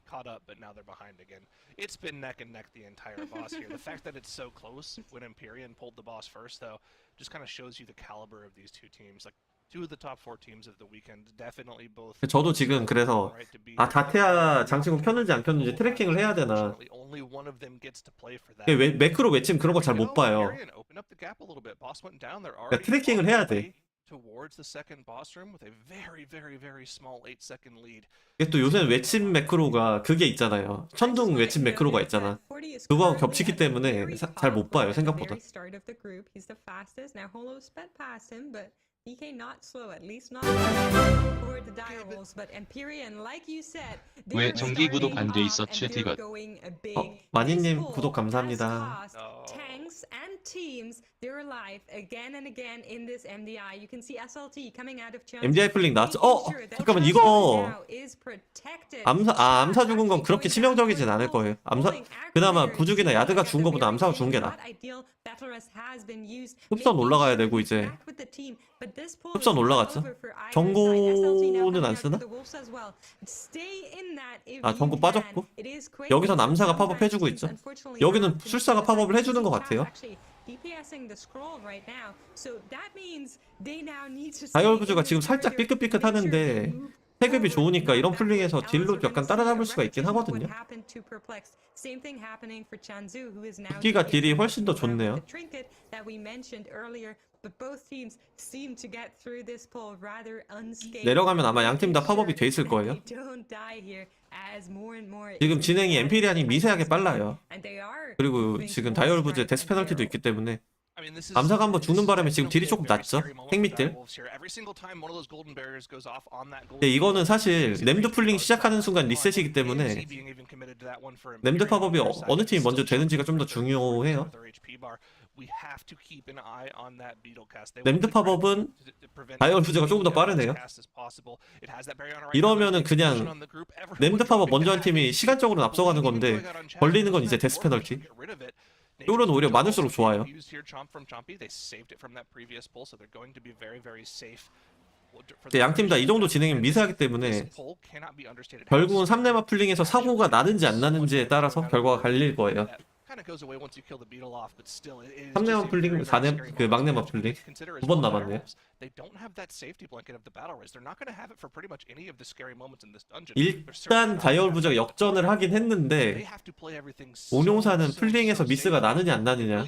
Caught up, but now they're behind again. It's been neck and neck the entire boss here. The fact that it's so close when Empyrean pulled the boss first, though, just kind of shows you the caliber of these two teams. Like two of the top 4 teams of the weekend, definitely both. 저도 지금 그래서 아 다테아 장신구 켰는지 안 켰는지 트래킹을 해야 되나. 매크로 외침 그런 거 잘 못 봐요. 그러니까 트래킹을 해야 돼. 이게 또 요새는 외침 매크로가 그게 있잖아요. 천둥 외침 매크로가 있잖아. 그거하고 겹치기 때문에 잘 못 봐요, 생각보다. 왜 정기 구독 안 돼 있었지, 디귿? 마니님 구독 감사합니다. MDI 풀링 나왔죠? 잠깐만 이거 암사 죽은 건 그렇게 치명적이진 않을 거예요. 그나마 부죽이나 야드가 죽은 것보다 암사가 죽은 게 나아. 흡선 올라가야 되고 이제 흡선 올라갔죠? 정고는 안 쓰나? 아 정고 빠졌고 여기서 암사가 팝업 해주고 있죠. 여기는 술사가 팝업을 해주는 것 같아요. 다이얼부즈가 지금 살짝 삐끗삐끗 하는데 태급이 좋으니까 이런 풀링에서 딜로 약간 따라잡을 수가 있긴 하거든요. 죽기가 딜이 훨씬 더 좋네요. 내려가면 아마 양팀 다 팝업이 돼 있을 거예요. 지금 진행이 엠피리안이 미세하게 빨라요. 그리고 지금 다이얼부즈의 데스 페널티도 있기 때문에 암사가 한번 죽는 바람에 지금 딜이 조금 낮죠? 핵밑딜. 근데 이거는 사실 램드 풀링 시작하는 순간 리셋이기 때문에 램드 팝업이 어느 팀이 먼저 되는지가 좀 더 중요해요. We have to keep an eye on that beetle cast. They 램드 want to try 팝업은 to prevent 다이얼 부즈가 조금 더 빠르네요. cast as possible. It has that barrier on the right now. 이러면은 There's a 그냥 on the group. Everyone 램드 팝업 dropping 먼저 한 back. 팀이 시간적으로는 앞서가는 건데 걸리는 건 이제 데스 페널티. 쫄은 오히려 많을수록 좋아요. 양 팀 다 이 정도 진행이면 미세하기 때문에 결국은 3렙마 풀링에서 사고가 나는지 안 나는지에 따라서 결과가 갈릴 거예요. 3렙마 풀링, 4렙 그 막내마 풀링 두 번 남았네요. 일단 다이얼 부즈가 역전을 하긴 했는데 온용사는 풀링에서 미스가 나느냐 안 나느냐.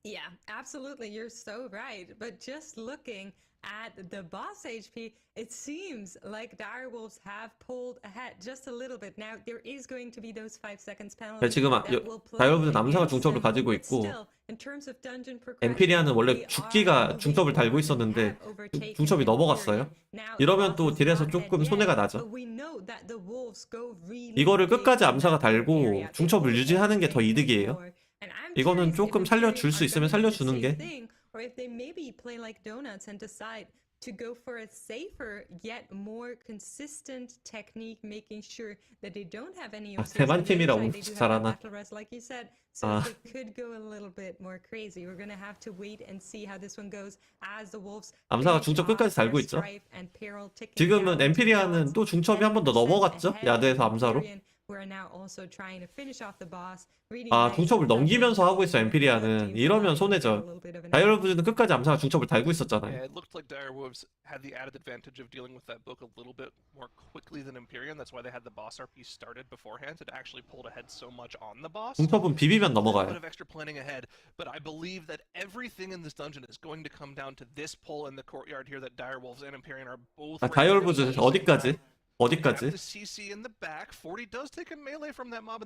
Yeah, absolutely. You're so right. But just looking at the boss HP, it seems like direwolves have pulled ahead just a little bit. Now, there is going to be those 5 seconds penalty. 지금 다이얼 부즈 남사가 중첩을 가지고 있고 엠피리아는 원래 죽기가 중첩을 달고 있었는데 중첩이 넘어갔어요. 이러면 또 딜에서 조금 손해가 나죠. 이거를 끝까지 암사가 달고 중첩을 유지하는 게 더 이득이에요. 이거는 조금 살려줄 수 있으면 살려주는 게. to go for a safer yet more consistent technique, making sure that they don't have any 대만 팀이라 잘하나? like you said, so it could go a little bit more crazy. We're gonna have to wait and see how this one goes as the wolves. 암사가 중첩 끝까지 달고 있죠. 지금은 엠피리아는 또 중첩이 한 번 더 넘어갔죠. 야드에서 암사로. 중첩을 넘기면서 하고 있어 엠피리아는. 이러면 손해죠. 다이얼 부즈는 끝까지 암사가 중첩을 달고 있었잖아요. Yeah, it looked like direwolves had the added advantage of dealing with that book a little bit more quickly than Empyrean. That's why they had the boss RP started beforehand. It actually pulled ahead so much on the boss. 중첩은 비비면 A 넘어가요. bit of extra planning ahead, but I believe that everything in this dungeon is going to come down to this pull in the courtyard here that direwolves and Empyrean are both. 다이얼 부즈 어디까지? 어디까지?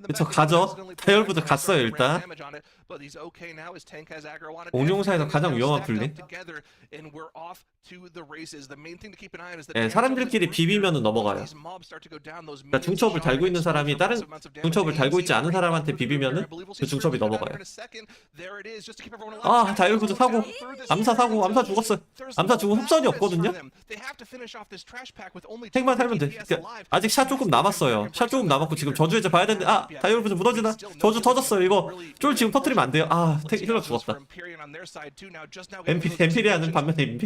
그쵸, 가죠. 다이얼 부즈 갔어요 일단. 온용사에서 가장 위험한 풀링. 네, 사람들끼리 비비면은 넘어가요. 그러니까 중첩을 달고 있는 사람이 다른 중첩을 달고 있지 않은 사람한테 비비면은 그 중첩이 넘어가요. 아, 다이얼 부즈 사고. 암사 사고. 암사 죽었어요. 암사 죽은 흡선이 없거든요. 핵만 살면 돼. 아직 샷 조금 남았어요. 샷 조금 남았고 지금 저주 해제 봐야 되는데 다이얼 부즈 무너지나? 저주 터졌어요. 이거 쫄 지금 터뜨리면 안 돼요. 힐러 죽었다. 엠피리아는 반면에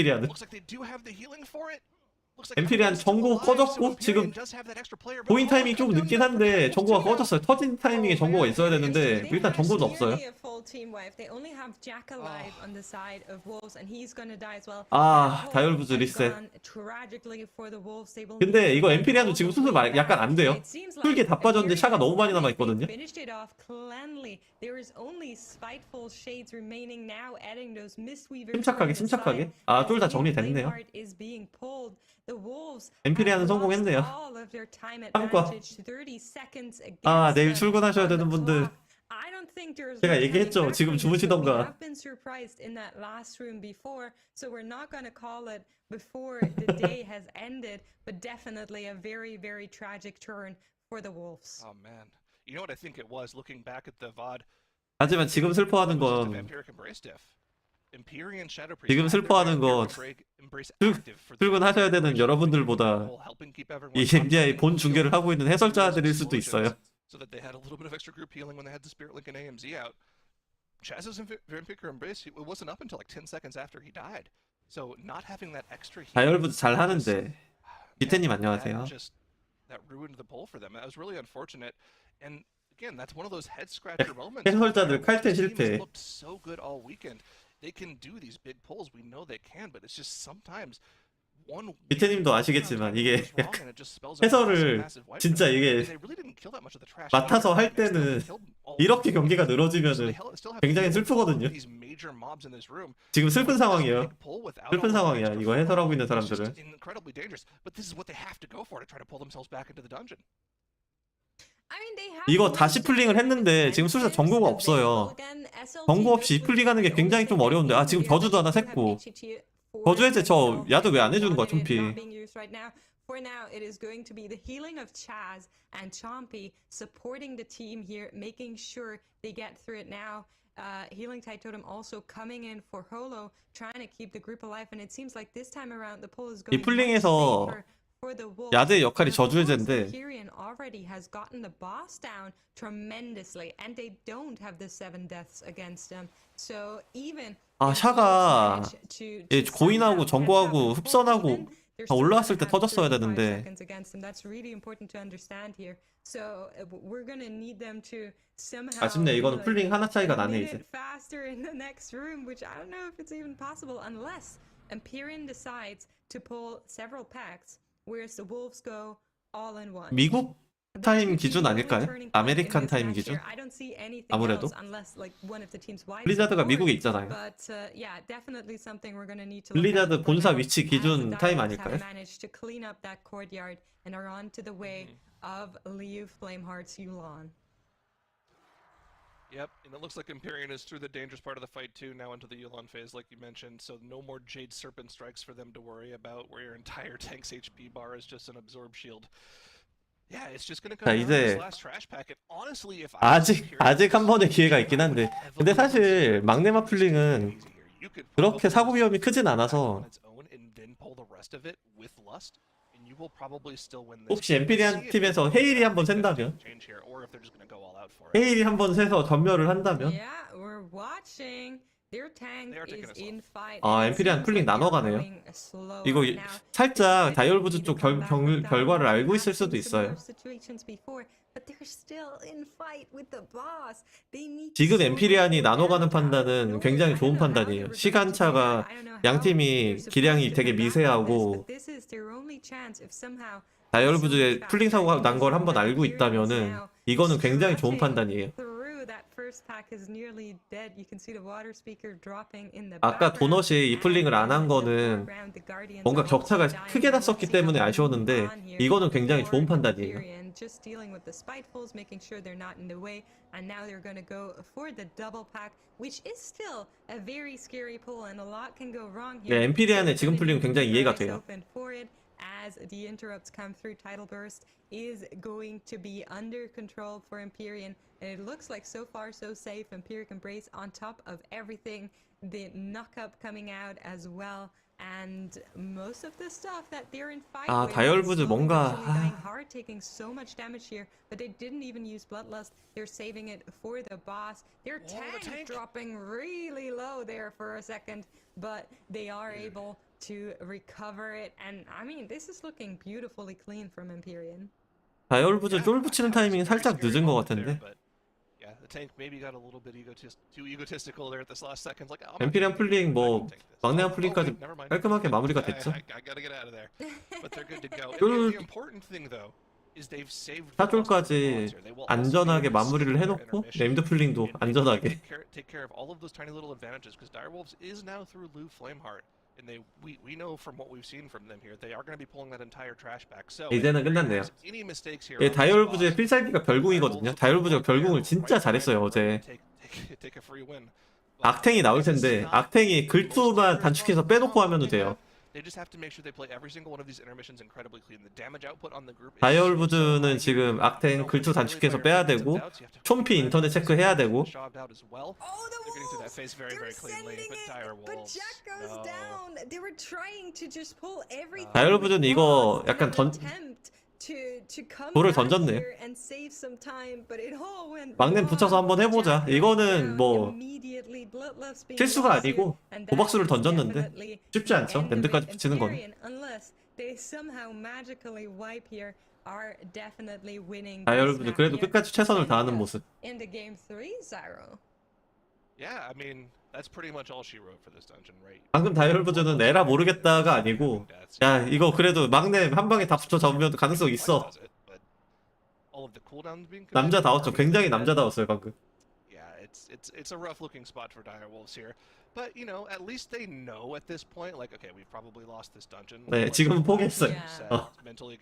엠피리아는 정보 꺼졌고 지금 보인 타이밍이 좀 늦긴 한데 정보가 꺼졌어요. 터진 타이밍에 정보가 있어야 되는데 일단 정보도 없어요. 다이얼 부즈 리셋. 근데 이거 엠피리아도 지금 수술 약간 안 돼요. 풀게 다 빠졌는데 샤가 너무 많이 남아있거든요. 침착하게 쫄 다 정리됐네요. 엠피리아는 성공했네요. 한과. 내일 출근하셔야 되는 분들 제가 얘기했죠. 지금 주무시던가. 하지만 지금 슬퍼하는 건 출근하셔야 되는 여러분들보다 이 MDI 본 중계를 하고 있는 해설자들일 수도 있어요. So that they had a little bit of extra group healing when they had the Spirit Link and AMZ out. Chaz's Vampire Embrace, it wasn't up until like 10 seconds after he died. So not having that extra healing. 다이얼 부즈 잘 하는데. 비테님 안녕하세요. That ruined the pull for them. That was really unfortunate. And again, that's one of those head scratcher moments. 해설자들 칼퇴 실패. Looked so good all weekend. They can do these big pulls. We know they can, but it's just sometimes. 비테님도 아시겠지만 이게 해설을 진짜 이게 맡아서 할 때는 이렇게 경기가 늘어지면은 굉장히 슬프거든요. 지금 슬픈 상황이에요. 슬픈 상황이야. 이거 해설하고 있는 사람들은. 이거 다시 풀링을 했는데 지금 술사 정보가 없어요. 정보 없이 풀링하는 게 굉장히 좀 어려운데 지금 저주도 하나 샜고 저주 해제 저 야드 왜 안 해주는 거야 툼피. for now, it is going to be the healing of Chaz and Chompy supporting the team here, making sure they get through it now. Healing Tide Totem also coming in for Holo, trying to keep the group alive, and it seems like this time around the pull is 이 going much 풀링에서 safer for the Wolves. 야드의 역할이 And of course, 저주해제인데 Empyrean already has gotten the boss down tremendously, and they don't have the 7 deaths against them. So even 아 if 샤가 Wolves manage to 이 고인하고 somehow 정거하고 catch up and 흡선하고 hold even, they're 다 still 올라왔을 때 gonna have 터졌어야 35 되는데 seconds against them. That's really important to understand here. So we're gonna need them to somehow 아쉽네. 이거는 like, 풀링 하나 차이가 a 나네 minute 이제. faster in the next room, which I don't know if it's even possible unless Empyrean decides to pull several packs, whereas the Wolves go all in one. 미국 타임 기준 아닐까요? 아메리칸 타임 기준? 아무래도 블리자드가 미국에 있잖아요. 블리자드 본사 위치 기준 타임 아닐까요? Yep, and it looks like Empyrean is through the dangerous part of the fight too, now into the Yu'lon phase like you mentioned, so no more Jade Serpent strikes for them to worry about, where your entire tank's HP bar is just an absorb shield. Yeah, it's just gonna come down to this last trash packet. Honestly, if 아직 한 번의 기회가 있긴 한데, 근데 사실 막내마 풀링은 그렇게 사고 위험이 크진 않아서 혹시 엠피리안 팀에서 헤일이 한번 샌다면, 헤일이 한번 세서 전멸을 한다면, 아 엠피리안 풀링 나눠가네요. 이거 살짝 다이얼부즈 쪽 결과를 알고 있을 수도 있어요. 지금 엠피리안이 나눠가는 판단은 굉장히 좋은 판단이에요. 시간차가 양팀이 기량이 되게 미세하고 다이얼부즈의 풀링 사고가 난 걸 한번 알고 있다면은 이거는 굉장히 좋은 판단이에요. 아까 도넛이 이 풀링을 안 한 거는 뭔가 격차가 크게 났었기 때문에 아쉬웠는데 이거는 굉장히 좋은 판단이에요. 네, 엠피리안의 지금 풀링은 굉장히 이해가 돼요. As the interrupts come through, Tidal Burst is going to be under control for Empyrean, and it looks like so far so safe. Empiric Embrace on top of everything, the knock-up coming out as well, and most of the stuff that they're in fight with 다이얼부즈 뭔가 dying hard, taking so much damage here, but they didn't even use Bloodlust. They're saving it for the boss. Their tank dropping really low there for a second, but they are able to recover it, and I mean this is looking beautifully clean from Empyrean. 다이얼부즈 쫄 붙이는 타이밍이 살짝 늦은 것 같은데. 엠피리안 풀링 뭐 막내한 풀링까지 깔끔하게 마무리가 됐죠. 사쫄까지 안전하게 마무리를 해놓고 네임드 풀링도 안전하게. 이제는 끝났네요. 다이얼부즈의 필살기가 별궁이거든요. 다이얼부즈가 별궁을 진짜 잘했어요 어제. 악탱이 나올 텐데 악탱이 글투만 단축해서 빼놓고 하면 돼요. 다이얼부즈는 지금 악탱 글투 단축해서 빼야 되고 촘피 인터넷 체크해야 되고. 다이얼부즈는 이거 약간 돌을 던졌네요. 막내 붙여서 한번 해보자. 이거는 뭐 실수가 아니고 도박수를 던졌는데 쉽지 않죠. 랜드까지 붙이는 건. 다이얼부즈 그래도 끝까지 최선을 다하는 모습. 방금 다이얼부즈는 에라 모르겠다가 아니고 야 이거 그래도 막내 한 방에 다 붙여 잡으면 가능성 있어. 남자다웠죠. 굉장히 남자다웠어요 방금. It's a rough looking spot for dire wolves here. But you know, at least they know at this point like okay, we've probably lost this dungeon. 네, 지금은 포기했어요.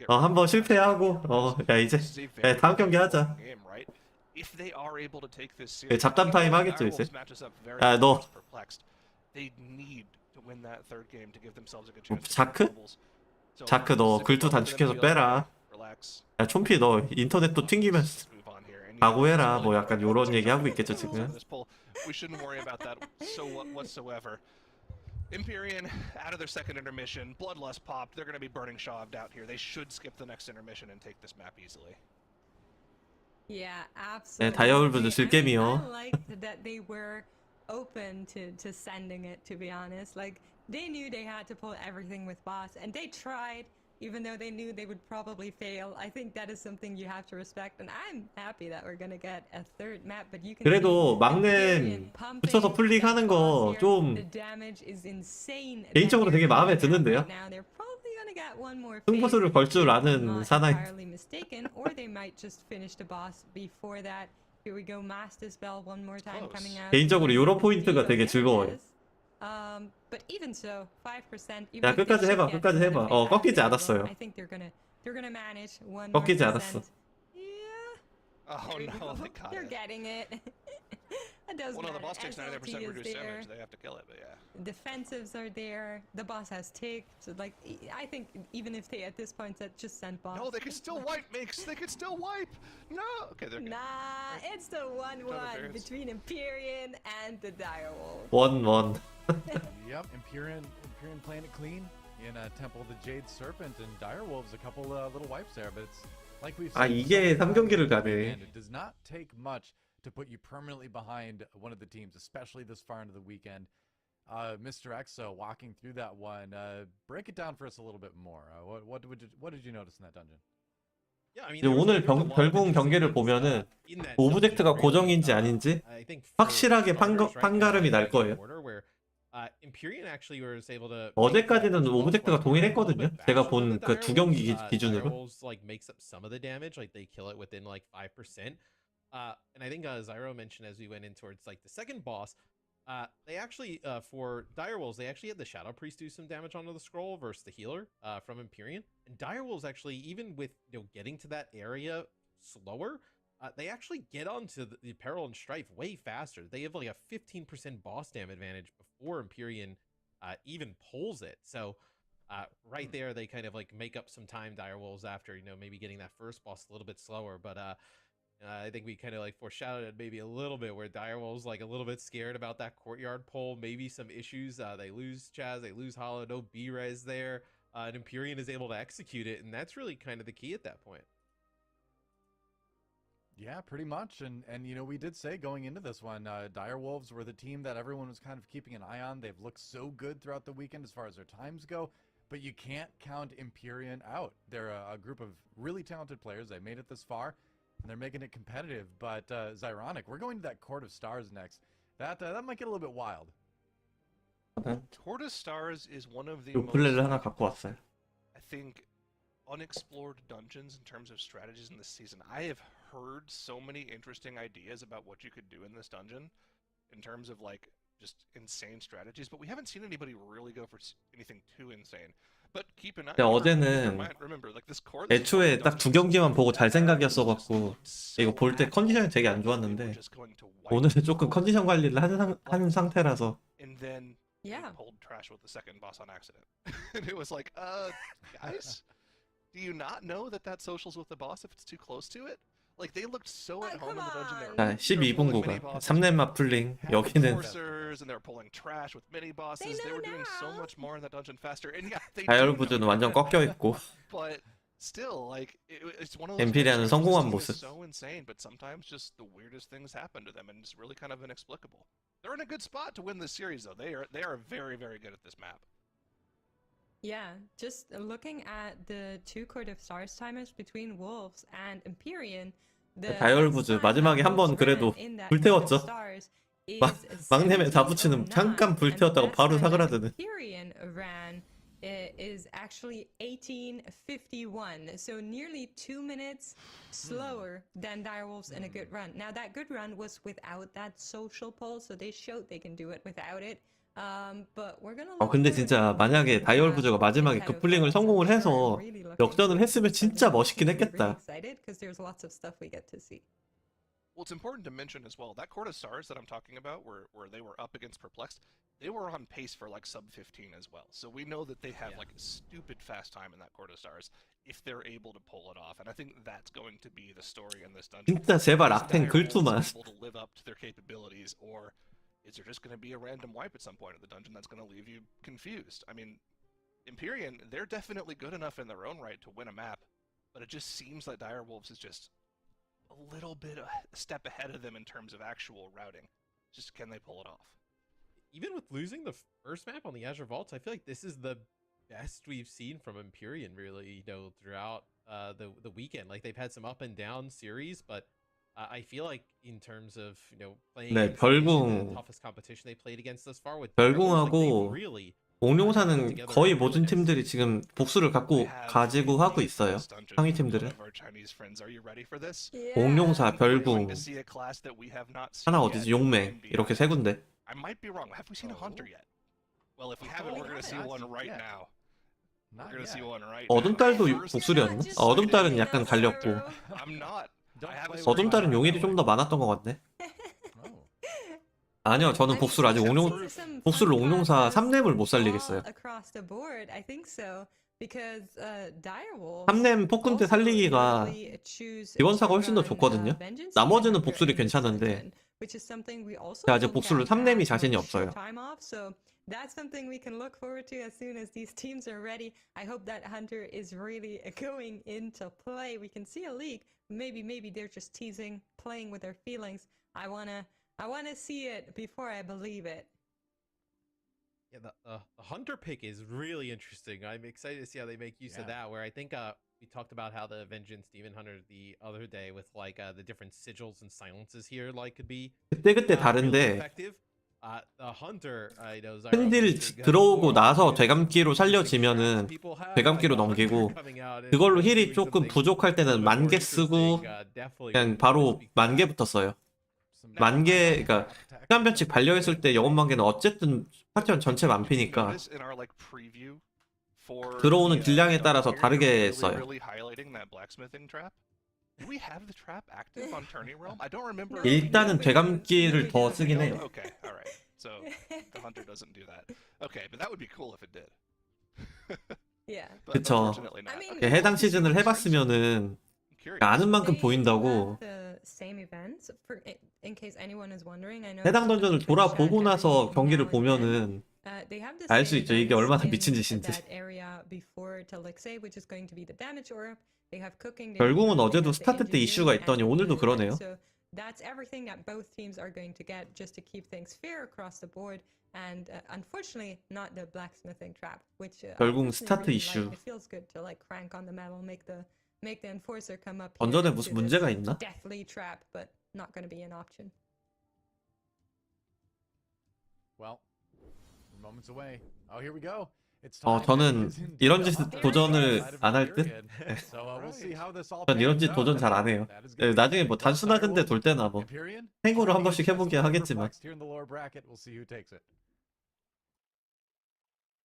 한번 실패하고 야 이제 다음 경기 하자. 잡담 타임 하겠죠 이제. 야 너 자크? So 자크 너 super 글도 fun for them to 단축해서 be able to 빼라. relax. 야 촌피 너 인터넷도 튕기면 Let's move on here. And, 각오해라. it's 뭐 really 약간 important 요런 that 얘기 하고 Dark 있겠죠 Wolves 지금. for this poll. We shouldn't worry about that whatsoever. Empyrean out of their second intermission. Bloodlust popped. They're going to be burning shoved out here. They should skip the next intermission and take this map easily. Yeah, absolutely. 다이아블브도 I 즐겜이요. liked that they were open to sending it, to be honest. Like, they knew they had to pull everything with boss, and they tried, even though they knew they would probably fail. I think that is something you have to respect, and I'm happy that we're gonna get a third map, but you can 그래도 see 막내 Empyrean pumping 붙여서 풀링 that 하는 boss 거 here. 좀 The damage is insane that 개인적으로 되게 they're 마음에 putting out 드는데요. right now. They're probably gonna get one more 승부수를 phase 걸 줄 if I'm 아는 not 사나이. entirely mistaken, or they might just finish the boss before that. Here we go, Master Spell one more time Close. coming out. 개인적으로 이런 포인트가 되게 Yeah, 즐거워요. it is. But even so, 5%. 야, Even if they 끝까지 해봐, should get 끝까지 해봐. benefit 꺾이지 as they 않았어요. will, I think they're gonna manage one more 꺾이지 percent. 않았어. Yeah. Oh there we no, go. they got They're it. getting it. It does Well, no, the matter. boss takes 99% SLT is reduced there. damage. They have to kill it, but yeah. Defensives are there. The boss has ticked. So, like, I think even if they at this point said just send boss. No, they could still wipe, Minx. They could still wipe. No. Okay, they're good. Nah, it's the 1-1 appearance. between Empyrean and the Direwolf. 원. Yep, Empyrean playing it clean in Temple of the Jade Serpent, and Direwolves a couple little wipes there, but it's like we've 아, seen 이게 so many times 3경기를 this 가네. weekend, it does not take much to put you permanently behind one of the teams, especially this far into the weekend. Mr. Exo walking through that one. Break it down for us a little bit more. What did you notice in that dungeon? Yeah, I mean, 이제 오늘 there was a lot of 결국 interesting 경기를 things, 보면은 in that 오브젝트가 dungeon, 고정인지 really. 아닌지 I think for 확실하게 starters, right, 판가름이 날 거예요. order where, Empyrean actually was able to 어제까지는 오브젝트가 a 동일했거든요. little bit 제가 faster 본 than 그 두 경기 Direwolves. 기준으로. Direwolves like makes up some of the damage, like they kill it within like 5%. And I think Zyro mentioned as we went in towards like the second boss, they actually for Direwolves they actually had the Shadow Priest do some damage onto the scroll versus the healer from Empyrean. And Direwolves actually, even with getting to that area slower, they actually get onto the Peril and Strife way faster. They have like a 15% boss damage advantage before Empyrean even pulls it. So right there, they kind of like make up some time, Direwolves, after maybe getting that first boss a little bit slower. But I think we kind of like foreshadowed it maybe a little bit, where Direwolves like a little bit scared about that courtyard pull, maybe some issues. They lose Chaz, they lose Hollow, no B-res there, and Empyrean is able to execute it, and that's really kind of the key at that point. Yeah, pretty much. And we did say going into this one, Direwolves were the team that everyone was kind of keeping an eye on. They've looked so good throughout the weekend as far as their times go, but you can't count Empyrean out. They're a group of really talented players. They made it this far, and they're making it competitive. But Zyronic, we're going to that Court of Stars next. That might get a little bit wild. Court of Stars is one of the 요플레를 most, 하나 갖고 왔어요. I think, unexplored dungeons in terms of strategies in this season. I have heard so many interesting ideas about what you could do in this dungeon in terms of like just insane strategies, but we haven't seen anybody really go for anything too insane. But keep in 어제는 remember, like this core, 애초에 딱 두 경기만 보고 잘 생각이었어갖고 이거 볼 때 컨디션이 되게 안 좋았는데 오늘은 조금 컨디션 관리를 한 상태라서 And then Yeah. pulled trash with the second boss on accident. And it was like, guys, do you not know that socials with the boss if it's too close to it? Like they looked so at home in the dungeon. They were, 자, 12분 구간 3렙마 풀링. 여기는 enforcers, and they were pulling trash with mini bosses. They were doing so much more in that dungeon faster. And yeah, they 다이얼부즈는 완전 꺾여 있고 but still, like it's one of those 엠피리아는 things 성공한 where this team 모습. is so insane, but sometimes just the weirdest things happen to them, and it's really kind of inexplicable. They're in a good spot to win this series, though. They are very, very good at this map. Yeah, just looking at the two Court of Stars timers between Wolves and Empyrean, the 다이얼부즈 마지막에 한번 그래도 불태웠죠. 막내면 다 붙이는 잠깐 불태웠다가 바로 사그라드는. Empyrean ran is actually 18:51, so nearly 2 minutes slower than Direwolves in a good run. Now that good run was without that social pull, so they showed they can do it without it. But we're gonna 근데 진짜 만약에 다이얼부즈가 마지막에 그 풀링을 성공을 해서 역전을 했으면 진짜 멋있긴 했겠다. Well, it's important to mention as well, that Court of Stars that I'm talking about, where they were up against Perplexed, they were on pace for like sub 15 as well. So we know that they have like a stupid fast time in that Court of Stars if they're able to pull it off. And I think that's going to be the story in this dungeon. 진짜 제발 Is 악탱 Direwolves 글투만. able to live up to their capabilities, or is there just going to be a random wipe at some point of the dungeon that's going to leave you confused? I mean, Empyrean, they're definitely good enough in their own right to win a map, but it just seems like Direwolves is just a little bit a step ahead of them in terms of actual routing. Just can they pull it off? Even with losing the first map on the Azure Vaults, I feel like this is the best we've seen from Empyrean, really, throughout the weekend. Like, they've had some up and down series, but I feel like in terms of, playing 네, against the 별궁 toughest competition they played against thus far with 별궁하고 really 옹룡사는 거의 모든 팀들이 지금 복수를 가지고 하고 있어요. 상위 팀들은. 옹룡사, 별궁, 하나 어디지? 용맹 이렇게 세 군데. I might be wrong. Have we seen a hunter yet? Well, if we haven't, we're gonna see one right now. We're gonna see one right now. 어둠달도 복수였나? 어둠달은 약간 갈렸고. I'm not. 어둠달은 용일이 좀 더 많았던 것 같네. 아니요, 저는 복수를 아직 복수를 옹룡사 3렘을 못 살리겠어요. 3렘 폭군대 살리기가 기원사가 훨씬 더 좋거든요. 나머지는 복수를 괜찮은데 제가 아직 복수를 3렘이 자신이 없어요. That's something we can look forward to as soon as these teams are ready. I hope that Hunter is really going into play. We can see a leak. Maybe they're just teasing, playing with their feelings. I wanna see it before I believe it. Yeah, the Hunter pick is really interesting. I'm excited to see how they make use of that. Where I think we talked about how the Vengeance Demon Hunter the other day with like the different sigils and silences here like could be 그때 다른데 effective. The Hunter, 펜딜 들어오고 나서 되감기로 살려지면은 되감기로 넘기고 그걸로 힐이 조금 부족할 때는 만개 쓰고 그냥 바로 만개부터 써요. 만개, 그러니까 시간 변칙 반려했을 때 영혼 만개는 어쨌든 파티원 전체 만피니까 들어오는 딜량에 따라서 다르게 써요. 일단은 되감기를 더 쓰긴 해요. Okay, all right. So the hunter doesn't do that. Okay, but that would be cool if it did. Yeah. 그쵸. 해당 시즌을 해봤으면은 아는 만큼 보인다고. 해당 던전을 돌아보고 나서 경기를 보면은 알 수 있죠. 이게 얼마나 미친 짓인지. 결국은 어제도 스타트 때 이슈가 있더니 오늘도 그러네요. That's everything that both teams are going to get just to keep things fair across the board, and unfortunately, not the blacksmithing trap, which 결국 스타트 이슈. it feels good to like crank on the metal, make the enforcer come up. 던전에 무슨 문제가 있나? Deathly trap, but not going to be an option. Well, we're moments away. Oh, here we go. 저는 이런 짓 도전을 안 할 듯? 전 이런 짓 도전 잘 안 해요. 나중에 뭐 단순하던데 돌 때나 뭐 행으로 한 번씩 해보긴 하겠지만.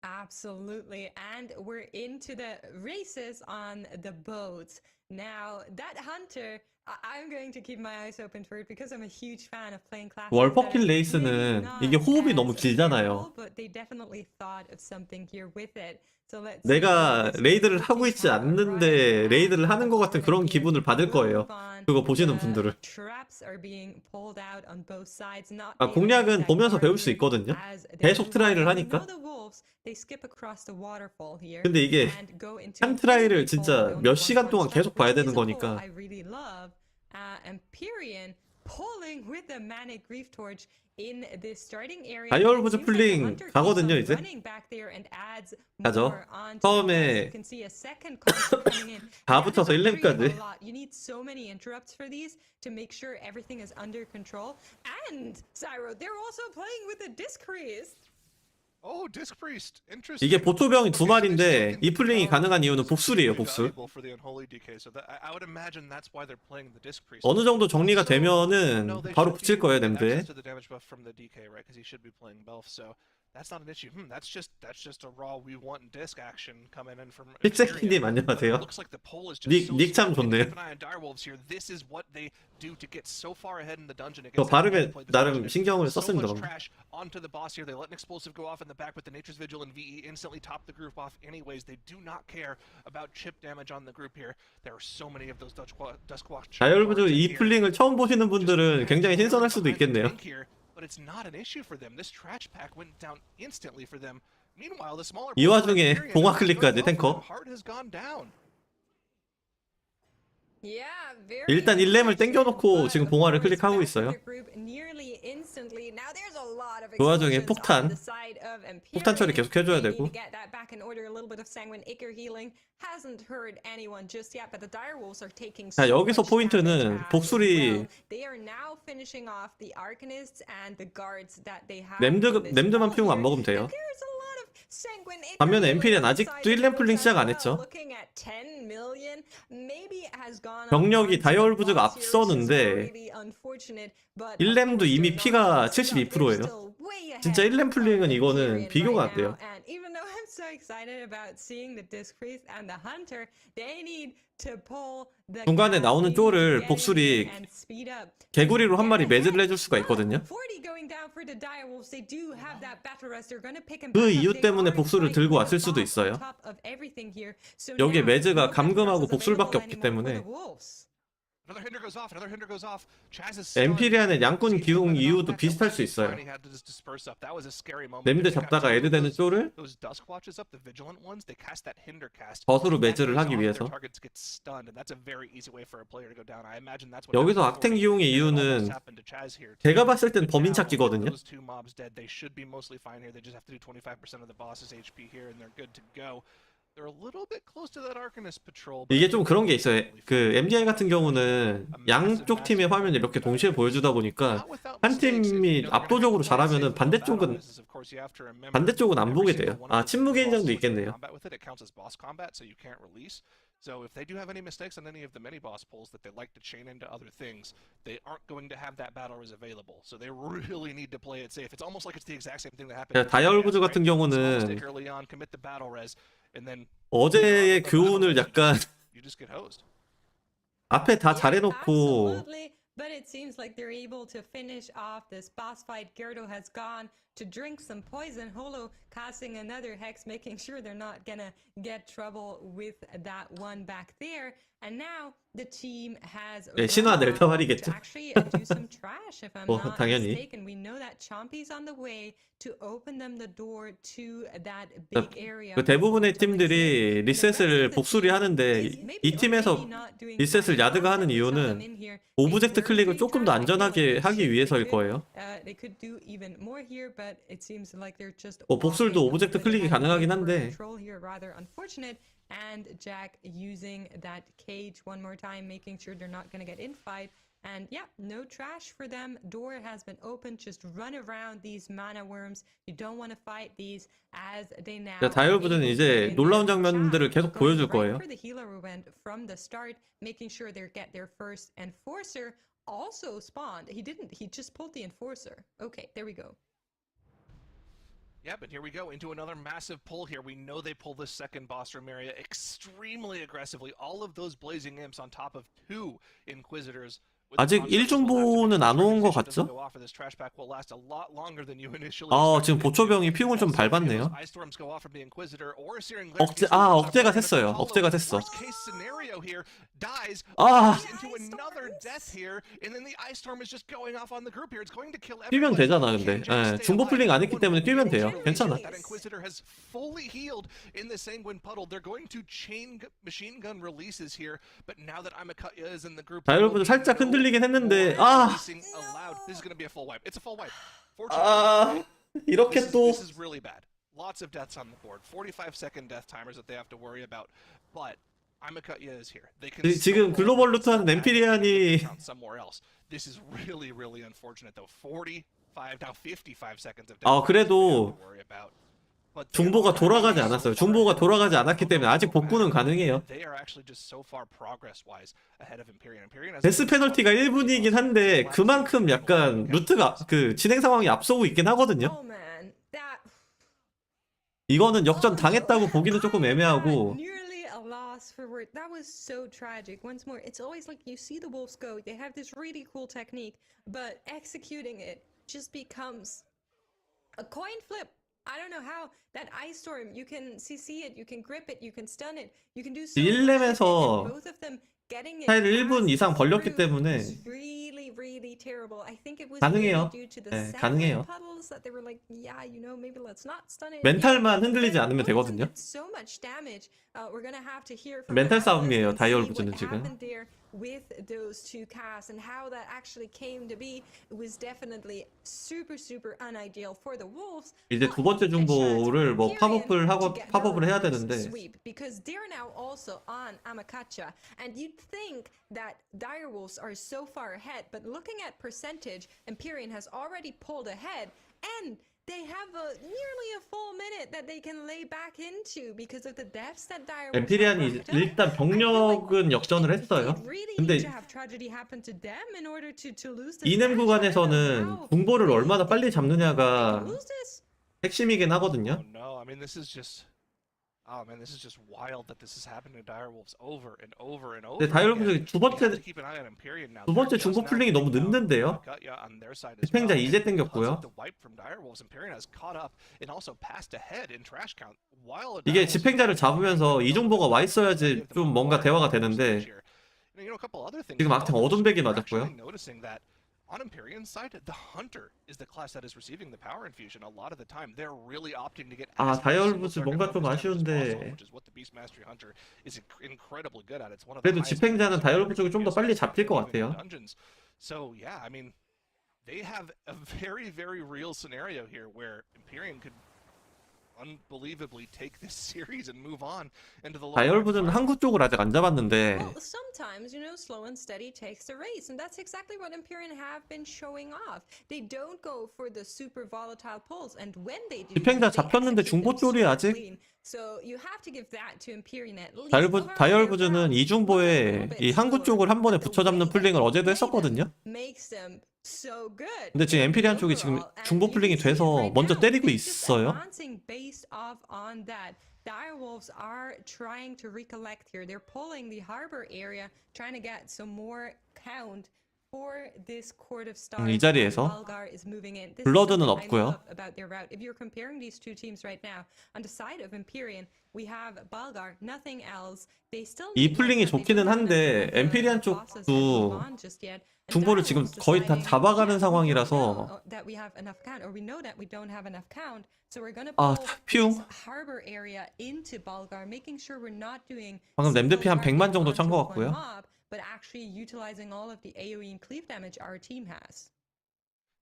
Absolutely, and we're into the races on the boats. Now, that hunter, I'm going to keep my eyes open for it because I'm a huge fan of playing classes. 월퍼킬 레이스는 이게 호흡이 너무 길잖아요. But they definitely thought of something here with it. So let's 내가 레이드를 하고 있지 않는데 레이드를 하는 것 같은 그런 기분을 받을 거예요. 그거 보시는 분들은. 공략은 보면서 배울 수 있거든요. 계속 트라이를 하니까. 근데 이게 한 트라이를 진짜 몇 시간 동안 계속 봐야 되는 거니까. 다이얼부즈 풀링 가거든요 이제. 가죠. 처음에 다 붙어서 1렘까지. 이게 보토병이 2마리인데 이 풀링이 가능한 이유는 복술이에요, 복술. 어느 정도 정리가 되면은 바로 붙일 거예요, 냄드에. That's not an issue. That's just a raw we want disc action coming in from. 픽세키님 안녕하세요. Looks like the poll is just so 닉 참 strong. 좋네요. Keep an eye on direwolves here. This is what they do to get so far ahead in the dungeon 저 against. 발음에 나름 신경을 So 썼습니다. much trash onto the boss here. They let an explosive go off in the back, but the Nature's Vigil and VE instantly top the group off anyways. They do not care about chip damage on the group here. There are so many of those Duskwatch. 다이얼부즈 이 플링을 처음 보시는 분들은 굉장히 신선할 수도 있겠네요. But it's not an issue for them. This trash pack went down instantly for them. Meanwhile, the smaller 이 와중에 봉화 클릭까지 탱커. heart has gone down. Yeah, very 일단 1렘을 impressive, 땡겨놓고 but 지금 of 봉화를 course, 클릭하고 back to 있어요. the group nearly instantly. Now there's a lot of 그 와중에 explosions 폭탄. on the side of 폭탄 처리 Imperium. 계속 해줘야 They need 되고. to get that back in order. A little bit of sanguine Icar healing hasn't hurt anyone just yet, but the direwolves are taking 자, so 여기서 much 포인트는 damage as 복술이 well. They are now finishing off the arcanists and the guards that they have. 램드만 피우고 안 먹으면 돼요. There's a lot of sanguine Icar 반면에 healing 엠피리는 on the 아직도 side of 1렘 풀링 folks 시작 as 안 well. 했죠. Looking at 10 million, maybe it has gone up 병력이 onto 다이얼부즈가 the boss here, which is 앞서는데 really unfortunate, but of 1렘도 course 이미 they're 피가 not giving up. They're 72%예요. still way ahead 진짜 1렘 풀링은 of 이거는 Imperium 비교가 안 right 돼요. now. And even though I'm so excited about seeing the disc priest and the hunter, they need to pull the 중간에 gas. 나오는 They need to 쫄을 get in 복술이 there and speed up. 개구리로 한 Get 마리 ahead. 매질을 해줄 수가 있거든요. 40 going down for the direwolves. They do have that battle rest. They're gonna pick him 그 back up. 이유 They 때문에 are 복술을 fighting 들고 with 왔을 the 수도 boss 있어요. on top of everything here. So 여기에 now, 매즈가 no battle 감금하고 rest is 복술밖에 available 없기 anymore for 때문에 the wolves. Another hinder goes off. Another hinder goes off. Chaz is 엠피리아는 양꾼 기용 이유도 비슷할 수 있어요. 램드 잡다가 애드 되는 쫄을 Those Duskwatches up, the vigilant ones, they cast that hinder cast. 덫으로 That 매질을 goes 하기 off, 위해서. their targets get stunned, and that's a very easy way for a player to go down. I imagine that's what 여기서 happened 악탱 before. 기용의 And it almost 이유는 happened to Chaz here, too. 제가 봤을 땐 범인 Now, 찾기거든요. those two mobs dead, they should be mostly fine here. They just have to do 25% of the boss's HP here, and they're good to go. They're a little bit close to that Arcanist patrol. but 이게 좀 그런 게 있어요. definitely 그 MDI 같은 경우는 양쪽 팀의 화면을 이렇게 동시에 보여주다 보니까 not without 한 mistakes. 팀이 You know, they're gonna have 압도적으로 to play it safe 잘하면은 with the battle 반대쪽은 resist. Of course, you have to remember 반대쪽은 안 every 보게 single 돼요. one 아, of those 침묵의 bosses 인장도 with 있겠네요. combat with it, it counts as boss combat, so you can't release. So if they do have any mistakes on any of the mini boss pulls that they like to chain into other things, they aren't going to have that battle res available. So they really need to play it safe. It's almost like it's the exact same thing that happened. in 다이얼부즈 TPS, 같은 right? Small 경우는 mistake early on, commit the battle res, and then 어제의 교훈을 약간 you just get hosed. 앞에 다 Yeah, 잘해놓고 absolutely. But it seems like they're able to finish off this boss fight. Gyardo has gone to drink some poison. Holo casting another hex, making sure they're not gonna get trouble with that one back there. And now the team has 네, 신화 run 델타 out 말이겠죠. to actually do some trash, if I'm not 당연히. mistaken. We know that Chompy's on the way to open them the door to that big area. 그 대부분의 팀들이 리셋을 복술이 하는데 이 팀에서 리셋을 야드가 하는 이유는 오브젝트 클릭을 조금 더 안전하게 하기 위해서일 거예요. 복술도 오브젝트 클릭이 가능하긴 한데 And Jack using that cage one more time, making sure they're not going to get in fight. And yeah, no trash for them. Door has been opened. Just run around these mana worms. You don't want to fight these as they now. 다이얼부즈는 이제 놀라운 장면들을 계속 보여줄 거예요. For the healer who went from the start, making sure they get their first enforcer. Also spawned. He didn't. He just pulled the enforcer. Okay, there we go. Yeah, but here we go into another massive pull here. We know they pull the second boss room area extremely aggressively. All of those blazing imps on top of two inquisitors. 아직 1중보는 안 온 것 같죠? 지금 보초병이 핑을 좀 밟았네요. 억제가 됐어요. 억제가 됐어. 뛰면 되잖아, 근데. 예, 중보 플링 안 했기 때문에 뛰면 돼요. 괜찮아. 다이얼부즈 살짝 흔들리긴 했는데 이렇게 또 Lots of deaths on the board. 45-second death timers that they have to worry about. But Amakutya is here. They can 지금 글로벌 루트하는 엠피리안이 somewhere else. This is really, really unfortunate though. 45, now 55 seconds of death. 그래도 중보가 돌아가지 않았어요. 중보가 돌아가지 않았기 때문에 아직 복구는 가능해요. 데스 페널티가 1분이긴 한데 그만큼 약간 루트가 그 진행 상황이 앞서고 있긴 하거든요. 이거는 역전 당했다고 보기는 조금 애매하고. Nearly a loss for word. That was so tragic. Once more, it's always like you see the Wolves go. They have this really cool technique, but executing it just becomes a coin flip. I don't know how. That ice storm, you can CC it, you can grip it, you can stun it, you can do so much with it, 1렘에서 and both of them getting it 차이를 1분 이상 passed 벌렸기 through 때문에 was really, really terrible. I think it was 가능해요. really due to the 네, sound 가능해요. puddles that they were like, yeah, you know, maybe let's not stun it. 멘탈만 흔들리지 않으면 되거든요. So much damage. We're gonna have to hear from 멘탈 the analysts 싸움이에요, and 다이얼 see 부즈는 what 지금. happened there with those two casts and how that actually came to be. It was definitely super unideal for the Wolves. 이제 두 번째 중보를 뭐 팝업을 하고 팝업을 해야 되는데 Sweep because they're now also on Amakacha, and you'd think that Direwolves are so far ahead, but looking at percentage, Empyrean has already pulled ahead, and they have nearly a full minute that they can lay back into because of the deaths that Direwolves have 엠피리안이 racked up. 일단 병력은 역전을 했어요. 근데 이넴 구간에서는 중보를 얼마나 빨리 잡느냐가 핵심이긴 하거든요. Oh no, I mean this is just oh man, this is just wild that this is happening to Direwolves over and over and over. 근데 다이얼부즈 두 번째 두 번째 중보 풀링이 너무 늦는데요. 집행자 이제 땡겼고요. 이게 집행자를 잡으면서 이중보가 와 있어야지 좀 뭔가 대화가 되는데 지금 악탱 어둠배기 맞았고요. On Empyrean's side, the Hunter is the class that is receiving the power infusion a lot of the time. They're really opting to get 아, as 다이얼부즈 much 뭔가 좀 circuit as 아쉬운데 possible, which is what the Beast Mastery Hunter is incredibly good at. It's one of the 그래도 highest 집행자는 percent 다이얼부즈가 좀 더 빨리 잡힐 것 같아요. dungeons. So yeah, I mean, they have a very real scenario here where Empyrean could unbelievably take this series and move on into the 다이얼부즈는 한국 쪽을 아직 안 잡았는데 Well, sometimes, you know, slow and steady takes the race, and that's exactly what Empyrean have been showing off. They don't go for the super volatile pulls, and when they do, 집행자 they 잡혔는데 execute 중보 them 쪽이 super 아직 clean. So you have to give that to Empyrean at least. 다이얼부즈는 이중보에 이 항구 쪽을 한 번에 붙여잡는 풀링을 어제도 했었거든요. Makes them so good. 근데 지금 엠피리안 쪽이 지금 중보 풀링이 돼서 먼저 때리고 있어요. Based off on that, Direwolves are trying to recollect here. They're pulling the harbor area, trying to get some more count for this Court of Stars. 이 자리에서 Bulgar is moving in. This is 블러드는 something I 없고요. love about their route. If you're comparing these two teams right now, on the side of Empyrean, we have Bulgar, nothing else. They still 이 need 풀링이 more, but they 좋기는 don't have 한데 enough of the 엠피리안 bosses that 쪽도 move on just yet. And 중보를 지금 Direwolves 거의 다 deciding, 잡아가는 yeah, we don't 상황이라서 know that we have enough count, or we know that we don't have enough count, so we're gonna 아, pull 퓨. this harbor area into Bulgar, making sure we're not doing 방금 램드피 한 100만 정도 찬 것 onto one 같고요. mob, but actually utilizing all of the AoE and cleave damage our team has.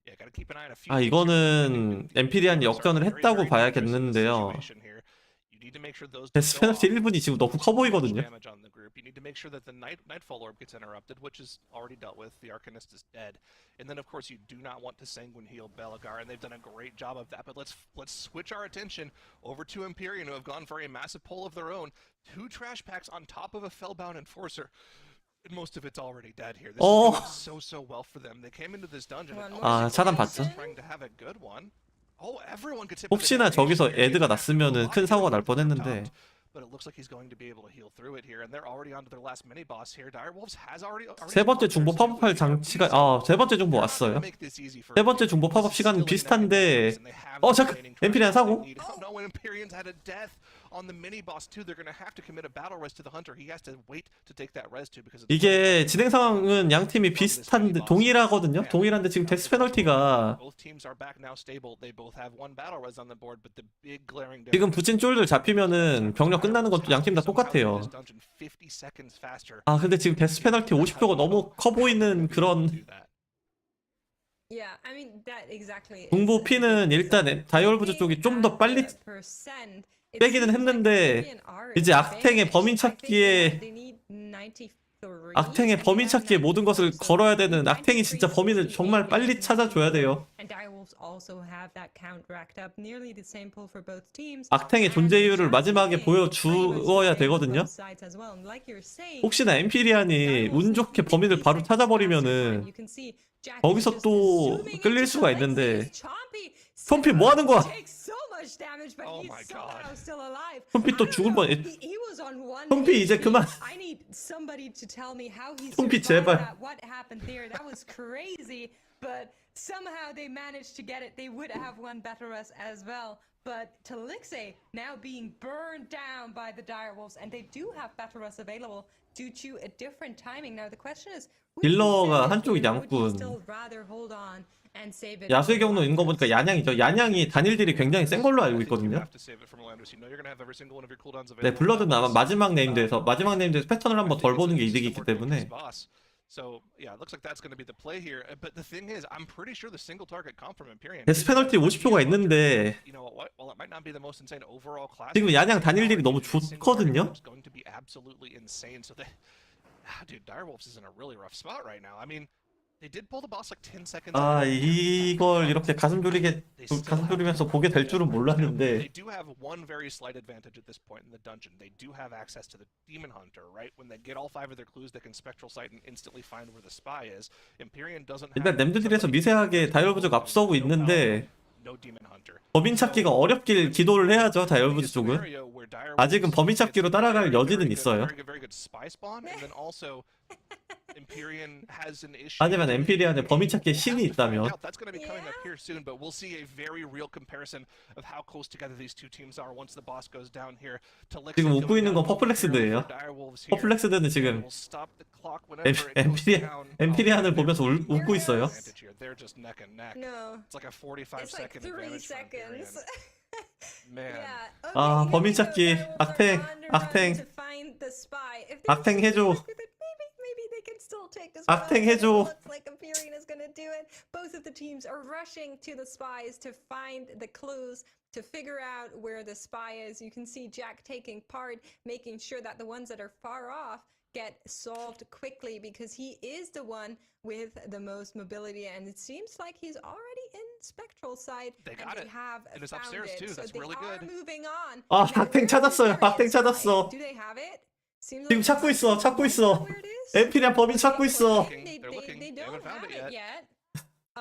Yeah, gotta keep an eye on a few 아, things here. 이거는 엠피리안이 역전을 했다고 봐야겠는데요. You need to make sure those 데스 페널티 1분이 지금 너무 커 보이거든요. damage on the group. You need to make sure that the Nightfall Orb gets interrupted, which is already dealt with. The Arcanist is dead. And then of course you do not want to Sanguine Heal Belagar, and they've done a great job of that. But let's switch our attention over to Empyrean, who have gone for a massive pull of their own. 2 trash packs on top of a Fellbound Enforcer. And most of it's already dead here. This is going so well for them. They came into this dungeon and 아, 차단 봤죠? trying to have a good one. Oh, everyone gets hit. 혹시나 저기서 애드가 났으면은 큰 사고가 날 뻔했는데 But it looks like he's going to be able to heal through it here, and they're already onto their last mini boss here. Direwolves has already 세 번째 중보 팝업할 장치가 세 번째 중보 왔어요. 세 번째 중보 팝업 시간은 비슷한데 잠깐 엠피리안 사고. No, when Empyrean's had a death on the mini boss too, they're going to have to commit a battle res to the hunter. He has to wait to take that res too because 이게 진행 상황은 양 팀이 비슷한데 동일하거든요. 동일한데 지금 데스 페널티가 both teams are back now stable. They both have 1 battle res on the board, but the big glaring 지금 붙인 쫄들 잡히면은 병력 끝나는 건 양 팀 다 똑같아요. 아, 근데 지금 데스 페널티 50%가 너무 커 보이는 그런 Yeah, I mean that exactly. 중보 피는 일단 다이얼부즈 쪽이 좀 더 빨리 빼기는 했는데 이제 악탱의 범인 찾기에 악탱의 범인 찾기에 모든 것을 걸어야 되는 악탱이 진짜 범인을 정말 빨리 찾아줘야 돼요. 악탱의 존재 이유를 마지막에 보여주어야 되거든요. 혹시나 엠피리안이 운 좋게 범인을 바로 찾아버리면은 거기서 또 끌릴 수가 있는데 톰피 뭐 하는 거야? much damage, but Oh he's my somehow God. still alive. 톰피 또 I don't 죽을 know. 뻔. He was on one. 톰피 이제 HP. 그만. I need somebody to tell me how he 톰피 survived 제발. that. What happened there? That was crazy. But somehow they managed to get it. They would have won Belarus as well. But Talixay now being burned down by the direwolves, and they do have Belarus available due to a different timing. Now the question is, would you 딜러가 save it 한쪽이 here, or would you 양꾼. still rather hold on and save it 야수의 for 경로 있는 거 보니까 야냥이죠. 야냥이 단일들이 굉장히 센 걸로 알고 I think you 있거든요. have to save it from Landers. You know you're gonna have every single one of your cooldowns 네, available. 블러드는 아마 마지막 네임드에서 패턴을 I 한번 think 덜 it's 보는 게 a 이득이 있기 system working with 때문에 his boss. So yeah, it looks like that's going to be the play here. But the thing is, I'm pretty sure the single target comp from Imperium. 데스 페널티 50초가 있는데 You know what? While it might not be the most insane overall class, 지금 야냥 단일들이 너무 좋거든요. It's going to be absolutely insane. So they, dude, Direwolves is in a really rough spot right now. I mean, they did pull the boss like 10 seconds. 아, ago. 이걸 이렇게 가슴 졸이면서 보게 될 줄은 They 몰랐는데 do have one very slight advantage at this point in the dungeon. They do have access to the Demon Hunter, right? When they get all 5 of their clues, they can Spectral Sight and instantly find where the spy is. Imperium doesn't have 일단 램드딜에서 미세하게 다이얼부즈가 앞서고 있는데 no Demon Hunter. 범인 찾기가 어렵길 기도를 해야죠. 다이얼부즈 쪽은 아직은 범인 찾기로 따라갈 여지는 있어요. 하지만 엠피리안에 범인 찾기에 신이 있다면 지금 웃고 있는 건 퍼플렉스드예요. 퍼플렉스드는 지금 엠피리안을 보면서 웃고 있어요. No. It's like 3 seconds. Yeah. Okay, 아, here 범인 we go. 찾기. Direwolves are 악탱, on the run 악탱. to find the spy. If they 악탱 stick 해줘. with it, maybe they can still take the spy. 악탱 It 해줘. looks like Imperium is gonna do it. Both of the teams are rushing to the spies to find the clues, to figure out where the spy is. You can see Jack taking part, making sure that the ones that are far off get solved quickly, because he is the one with the most mobility, and it seems like he's already in Spectral Sight. They and got they it. have And it's found upstairs it. too. So That's they really are good. moving on. 아, Now, 박탱 where is 찾았어요. the 박탱 target spy? 찾았어. Do they have it? Seems 지금 like 찾고 있어. 찾고 they 있어. know where it is. 엠피리안 범인 찾고 있어. They They're looking. they They don't haven't found have it it yet. yet.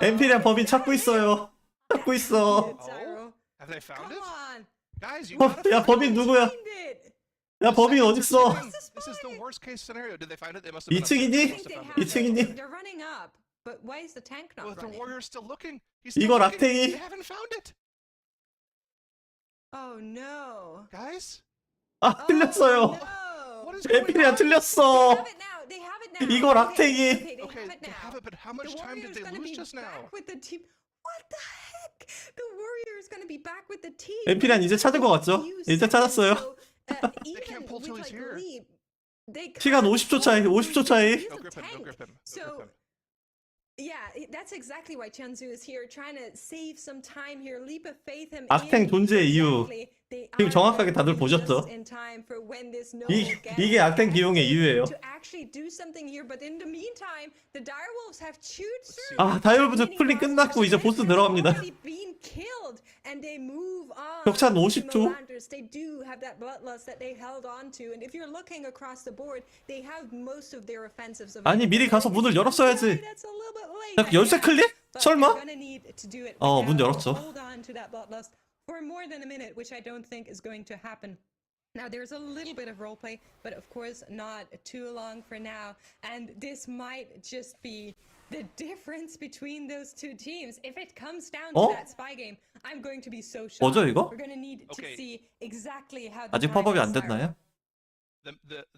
엠피리안 범인 they 찾고 have it. 있어요. 찾고 있어. Gyro. Have they found Come it? on. Guys, you 어, gotta 야, find 범인 it. 누구야? Find it. 야, 범인 어딨어? This is the worst case scenario. Did they find it? They must have been 2층이니? I upstairs. think They they must have have found it. 2층이니? it. They're running up. But why is the tank not Well, the running? warrior's still looking. He's 이걸 still looking. 악탱이? They haven't found it, Oh no. guys. 아, 틀렸어요. No. What is going 엠피리안 on? They 틀렸어. have it now. They have it now. 이걸 Okay, 악탱이. okay, they Okay, have it they now. have it, but how much The time did Warrior's they gonna lose be just now? back with the team. What the heck? The Warrior's gonna be back with the team. 엠피리안 이제 찾은 것 같죠? 이제 찾았어요. Even pull till with he's like here. lead, they 시간 can't 50초 차이, pull 50초 through. 차이. He's Go a grip him. Go tank. grip him. Go So grip him. yeah, that's exactly why Chenzu is here, trying to save some time here, leap of faith him 악탱 in. 존재 이유. Exactly. They 지금 are 정확하게 다들 gonna be just 보셨죠? in time for when this noble 이게 gets 악탱 back 기용의 이유예요. to actually do something here, but in the meantime, the direwolves have chewed through. 아, 다이얼부즈 풀링 끝났고 이제 보스 들어갑니다. Already been killed, and they move on 격차 한 to 50초. Melanders. They do have that bloodlust that they held on to, and if you're looking across the board, they have most of their offensives 아니, 미리 가서 문을 열었어야지. That's a little bit late. 야, 열쇠 클릭? But 설마? they're gonna need to do it 어, right 문 now. 열었죠. Hold on to that bloodlust for more than a minute, which I don't think is going to happen. Now, there's a little bit of roleplay, but of course not too long for now. And this might just be the difference between those two teams. If it comes down to 어? that spy game, I'm going to be so shocked. 뭐죠, 이거? We're going to need to Okay. see exactly how the 아직 팝업이 안 Direwolves are. 됐나요?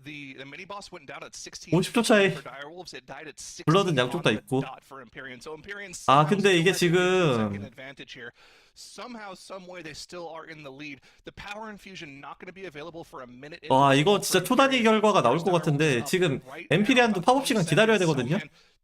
The mini boss went down at 16. 50초 차이. For Direwolves, it died at 16 블러드는 양쪽 다 on the 있고. dot for Empyrean. So Empyrean 아, somehow 근데 still 이게 has a 15-second 지금 advantage here. Somehow, some way, they still are in the lead. The power infusion not going to be available for a minute. 와, 이거 진짜 초단위 결과가 나올 것 같은데 지금 엠피리안도 팝업 시간 기다려야 되거든요.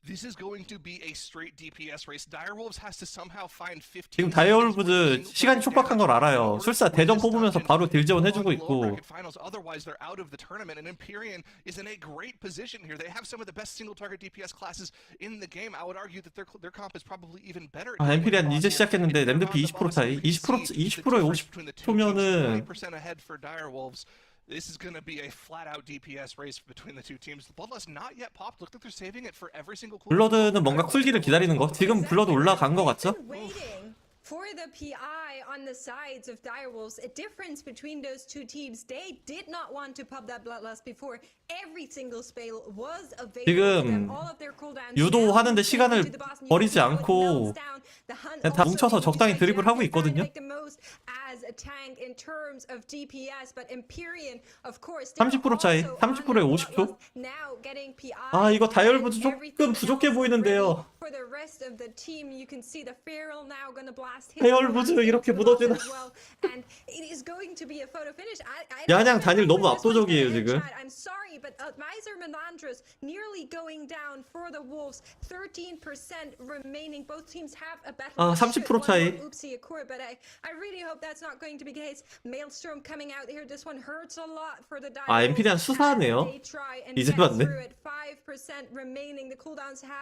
This is going to be a straight DPS race. Direwolves has to somehow find 15. 지금 다이얼부즈 시간이 촉박한 걸 알아요. 술사 대전 뽑으면서 바로 딜 지원 해주고 있고. Otherwise, they're out of the tournament, and Empyrean is in a great position here. They have some of the best single target DPS classes in the game. I would argue that their comp is probably even better. 아, 엠피리안 이제 시작했는데 램드피 20% 차이. 20%에 50%면은 ahead for Direwolves. This is going to be a flat-out DPS race between the two teams. The Bloodlust not yet popped. Look like they're saving it for every single. 블러드는 뭔가 쿨기를 기다리는 거. 지금 블러드 올라간 거 같죠? for the PI on the sides of Direwolves, a difference between those two teams. They did not want to pop that bloodlust before. Every single spell was available to them. 지금 All of their cooldowns 유도하는데 down, 시간을 into the boss, and you 버리지 can see how it 않고 melts down. The hunt 그냥 다 also 뭉쳐서 is 적당히 like 드립을 하고 Jack is trying to 있거든요. make the most as a tank in terms of DPS, but Empyrean, of course, 30% 차이, 30%에 50초. now getting PI. 아, 이거 다이얼부즈 and 조금 everything 부족해 else 보이는데요. ready. For the rest of the team, you can see the Feral now gonna blast his 다이얼부즈 blast 이렇게 into the boss 무너지나. as well, and it is going to be a photo finish. I 야냥 don't 단일 know 너무 where this one's gonna 압도적이에요, end, 지금. Chad. I'm sorry, but Advisor Melandros nearly going down for the Wolves. 13% remaining. Both teams have a battle. 아, 30% 차이. Oopsie occur, but I really hope that's not going to be the case. Maelstrom coming out here. This one hurts a lot for the 아, 엠피리안 수사하네요. 이제 봤네.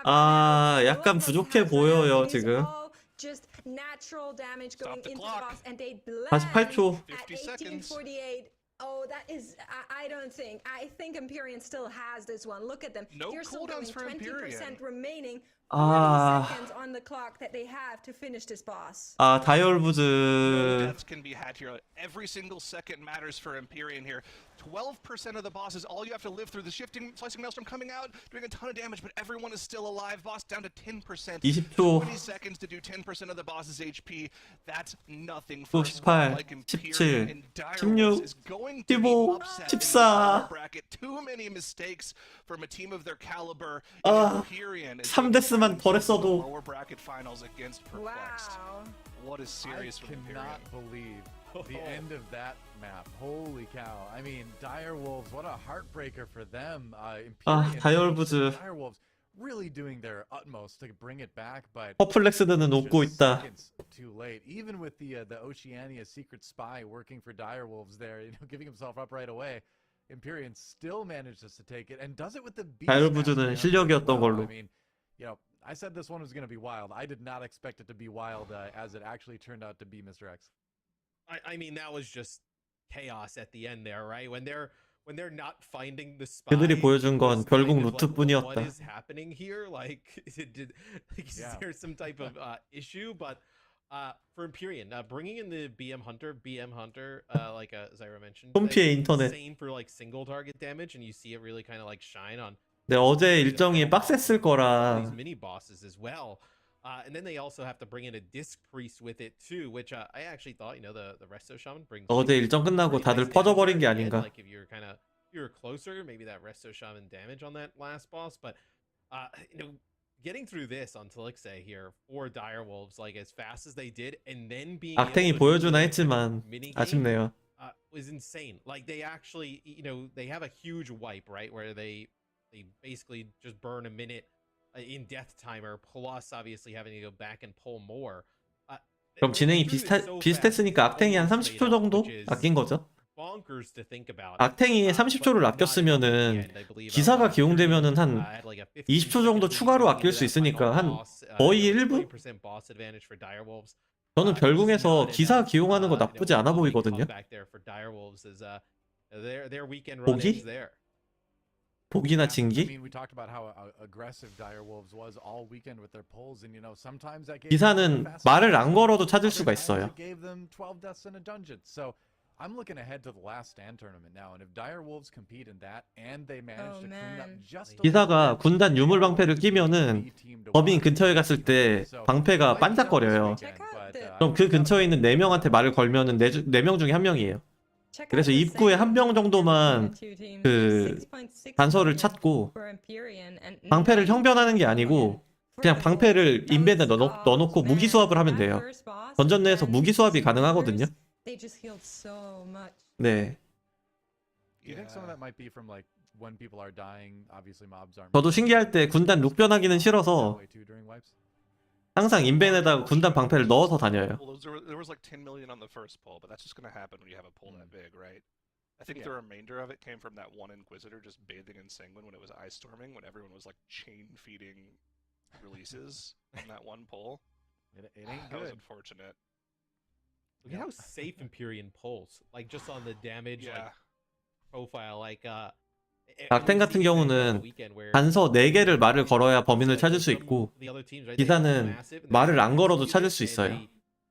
아, 약간 부족해 보여요, 지금. Just natural damage going Stop the into the clock. boss, and they blend 48초. at 50 seconds. 1848. Oh, that is. I don't think. I think Empyrean still has this one. Look at them. No They're still going cooldowns for 20% Empyrean. remaining. 40 아, seconds on the clock that they have to finish this boss. 아, No 다이얼부즈 deaths can be had here. Every single second matters for Empyrean here. 12% of the bosses, all you have to live through. The shifting, slicing maelstrom coming out, doing a ton of damage, but everyone is still alive. Boss down to 10%. 20초. 20 seconds to do 10% of the boss's HP. That's nothing for 18, like 17, Empyrean. And Dire 16, Wolves is going to be 15, upset in the 14. lower bracket. Too many mistakes from a team of their caliber. 아, Empyrean is 3데스만 덜 했어도 lower bracket finals against Perplexed. Wow. What is serious I from cannot Empyrean? believe the end of that map. Holy cow. I mean, Direwolves, what a heartbreaker for them. 아, Empyrean, 다이얼부즈 Direwolves really doing their utmost to bring it back, but 퍼플렉스드는 웃고 just 있다. seconds too late. Even with the Oceania secret spy working for Direwolves there, giving himself up right away, Empyrean still manages to take it and does it with the beast 다이얼부즈는 mastery 실력이었던 as well. 걸로. I mean, I said this one was going to be wild. I did not expect it to be wild as it actually turned out to be, Mr. X. I mean, that was just chaos at the end there, right? When they're not finding the spy. 그들이 보여준 건 it's 결국 kind of like, 루트뿐이었다. what is happening here? Like, is Yeah. there some type of issue? But for Empyrean, bringing in the BM Hunter, like Zyra mentioned, 홈피의 인터넷. insane for like single target damage, and you see it really kind of like shine on. 네, 어제 일정이 빡셌을 these 거라 mini bosses as well. And then they also have to bring in a disc priest with it too, which I actually thought, the resto shaman brings. 어제 일정 끝나고 pretty 다들 nice 퍼져버린 게 damage. 아닌가. Like if you're closer, maybe that resto shaman damage on that last boss, but getting through this on Telixay here for Direwolves, like as fast as they did, and then being 악탱이 able to do 보여주나 the 했지만 mini game, 아쉽네요. was insane. Like they actually, they have a huge wipe, right, where they basically just burn a minute in death timer, plus obviously having to go back and pull more. 그럼 진행이 비슷했으니까 악탱이 한 30초 정도 아낀 거죠? bonkers to think about. 악탱이 30초를 아꼈으면은 기사가 기용되면은 한 20초 정도 추가로 아낄 수 있으니까 한 거의 1분? 저는 별궁에서 기사 기용하는 거 나쁘지 않아 보이거든요. 보기? 보기나 I 진기? mean, we talked about how aggressive Direwolves was all weekend with their pulls, and sometimes that gave 기사는 them fast 말을 안 passes, 걸어도 찾을 other 수가 times 있어요. it gave them 12 deaths in a dungeon. So I'm looking ahead to the last stand tournament now, and if Direwolves compete in that and they manage to clean up just a 기사가 little bit, 군단 유물 방패를 they will 끼면은 be team to 범인 watch. 근처에 갔을 때 So, 방패가 might be down this 반짝거려요. weekend, but, 그럼 그 근처에 있는 4명한테 말을 걸면은 4명 중에 1명이에요. 그래서 입구에 1명 정도만 그 단서를 찾고 방패를 형변하는 게 아니고 그냥 방패를 인벤에 넣어놓고 무기 수합을 하면 돼요. 던전 내에서 무기 수합이 가능하거든요. 네. Do you think some of that might be from like when people are dying, obviously mobs aren't 저도 신기할 때 군단 룩 변하기는 싫어서 way too during wipes? 항상 인벤에다가 군단 방패를 넣어서 다녀요. Well, there was like 10 million on the first pull, but that's just going to happen when you have a pull that big, right? I think the remainder of it came from that one Inquisitor just bathing in Sanguine when it was ice storming, when everyone was like chain feeding releases on that one pull. It ain't That was good. unfortunate. Look at how safe Empyrean pulls, like just on the damage like profile, like 악탱 같은 경우는 단서 4개를 말을 걸어야 범인을 찾을 수 있고 기사는 말을 안 걸어도 찾을 수 있어요.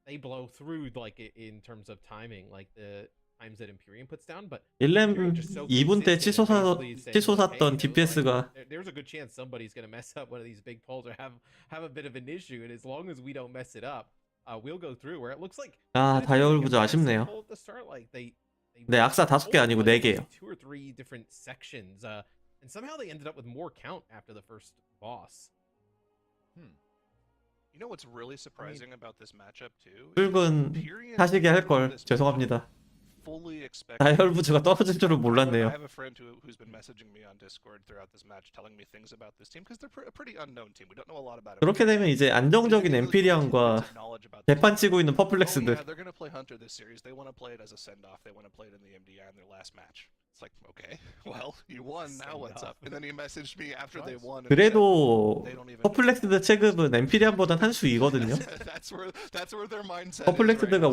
they blow through like in terms of timing, like the times that Imperium puts down. But 1렘 Imperium just so 2분 때 consistent and basically saying, like, hey, 치솟았던 you know, like, DPS가 there's a good chance somebody's gonna mess up one of these big poles or have a bit of an issue, and as long as we don't mess it up, we'll go through. Where it looks like 아, 다이얼부즈 아쉽네요. pole at the start, like they 네, 악사 5개 아니고 pulled, like, 4개예요. 2 or 3 different sections, and somehow they ended up with more count after the first boss. You know what's really surprising about this matchup too? 출근 하시게 할 걸. 죄송합니다. Fully expect. 다이얼부즈가 떨어질 줄은 I 몰랐네요. have a friend who's been messaging me on Discord throughout this match, telling me things about this team because they're a pretty unknown team. We don't know a lot about it. 그렇게 되면 이제 안정적인 엠피리언과 대판 치고 있는 Oh 퍼플렉스들. yeah, they're gonna play Hunter this series. They want to play it as a send-off. They want to play it in the MDI in their last match. It's like, okay, well, you won. Now what's up? And then he messaged me after they won. 그래도 퍼플렉스드 체급은 엠피리언보단 한 수 이거든요. That's where their mindset. 퍼플렉스드가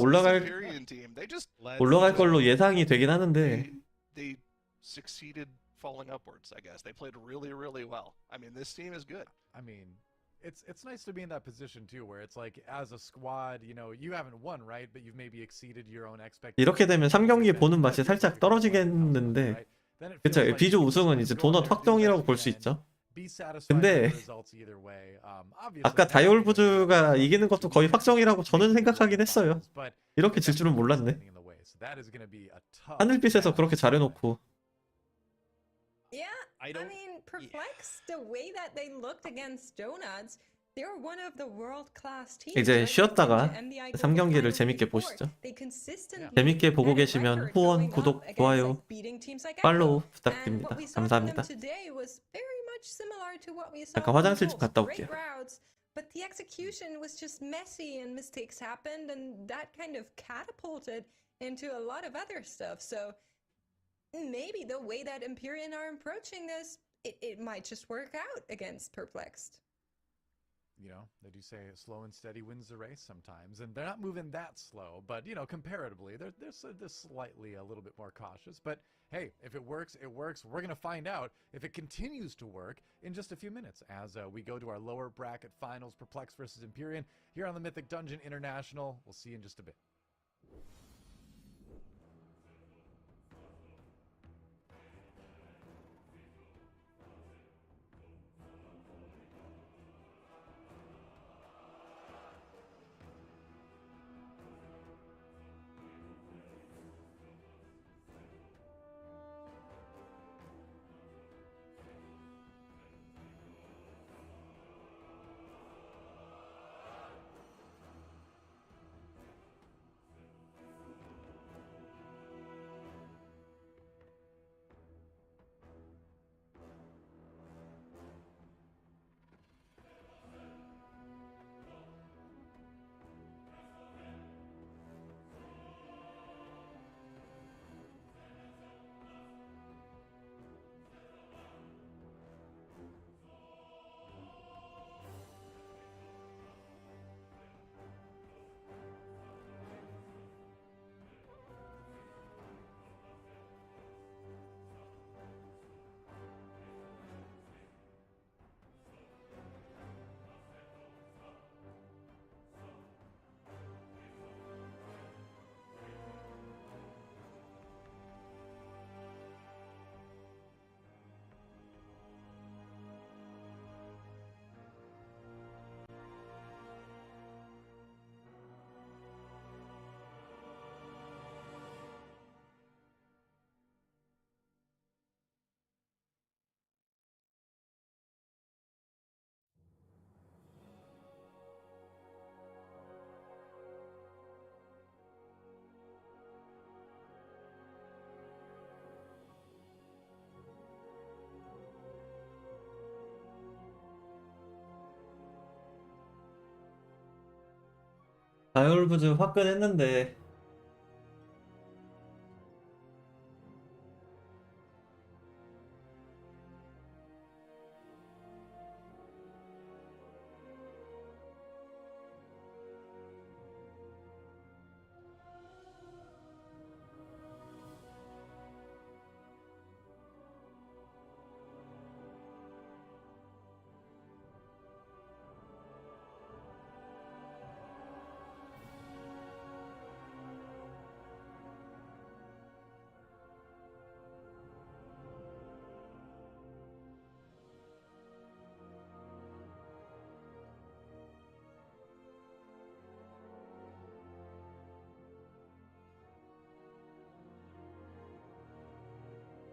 올라갈 걸로 예상이 되긴 하는데. They succeeded falling upwards. I guess they played really well. I mean, this team is good. I mean, it's nice to be in that position too, where it's like as a squad, you know, you haven't won, right? But you've maybe exceeded your own expectations. 이렇게 되면 3경기 보는 맛이 살짝 떨어지겠는데. 그쵸, B조 우승은 이제 도넛 확정이라고 볼 수 있죠. 근데 아까 다이얼부즈가 이기는 것도 거의 확정이라고 저는 생각하긴 했어요. 이렇게 질 줄은 몰랐네. 하늘빛에서 그렇게 잘해놓고. Yeah, I mean, perplexed the way that they looked against Donuts. They're one of the world-class teams. 이제 쉬었다가 3경기를 재밌게 보시죠. 재밌게 보고 계시면 후원, 구독, 좋아요, 팔로우 부탁드립니다. 감사합니다. 잠깐 화장실 좀 갔다 올게요. But the execution was just messy and mistakes happened, and that kind of catapulted into a lot of other stuff. So maybe the way that Empyrean are approaching this, it might just work out against Perplexed. You know, they do say slow and steady wins the race sometimes, and they're not moving that slow, but you know, comparatively, they're slightly a little bit more cautious. But hey, if it works, it works. We're gonna find out if it continues to work in just a few minutes as we go to our lower bracket finals, Perplex versus Empyrean, here on the Mythic Dungeon International. We'll see you in just a bit. 다이얼부즈 화끈했는데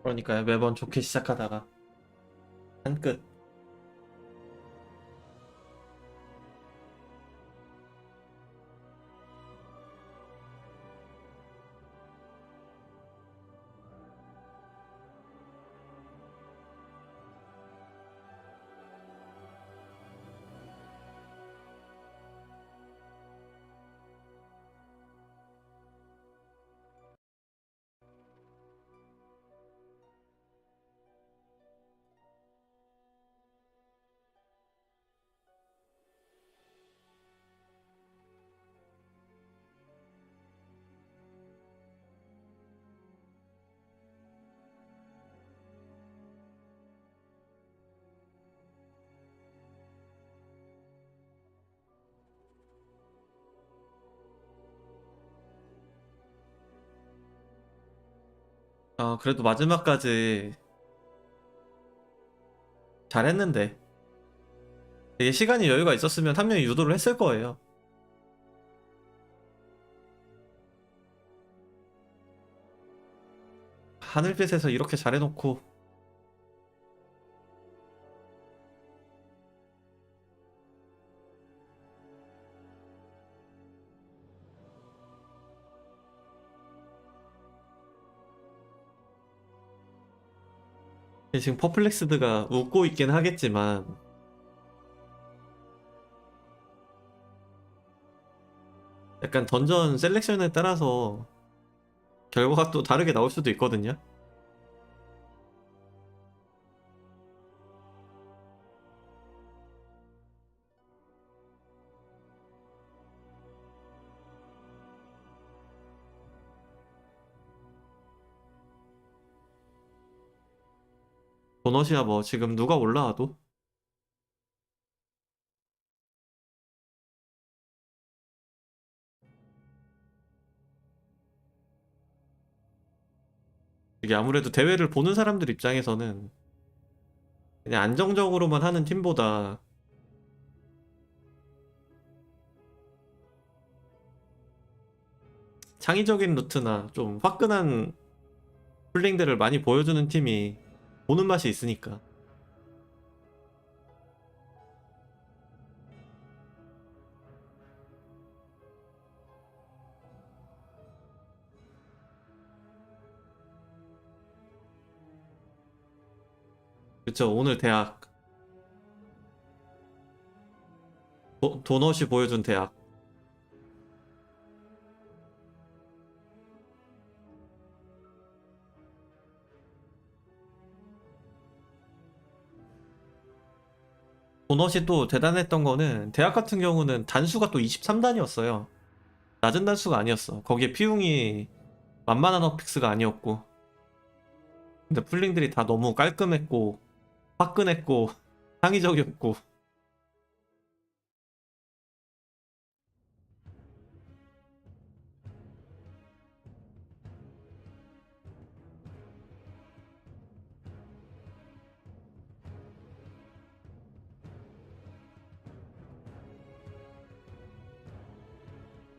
그러니까요. 매번 좋게 시작하다가 한 끝. 그래도 마지막까지 잘했는데 이게 시간이 여유가 있었으면 한 명이 유도를 했을 거예요. 하늘빛에서 이렇게 잘해놓고 지금 퍼플렉스드가 웃고 있긴 하겠지만 약간 던전 셀렉션에 따라서 결과가 또 다르게 나올 수도 있거든요. 도넛이야 뭐 지금 누가 올라와도 이게 아무래도 대회를 보는 사람들 입장에서는 그냥 안정적으로만 하는 팀보다 창의적인 루트나 좀 화끈한 플레잉들을 많이 보여주는 팀이 보는 맛이 있으니까. 그쵸, 오늘 대학 도넛이 보여준 대학. 도넛이 또 대단했던 거는 대학 같은 경우는 단수가 또 23단이었어요. 낮은 단수가 아니었어. 거기에 피웅이 만만한 어픽스가 아니었고. 근데 풀링들이 다 너무 깔끔했고 화끈했고 창의적이었고.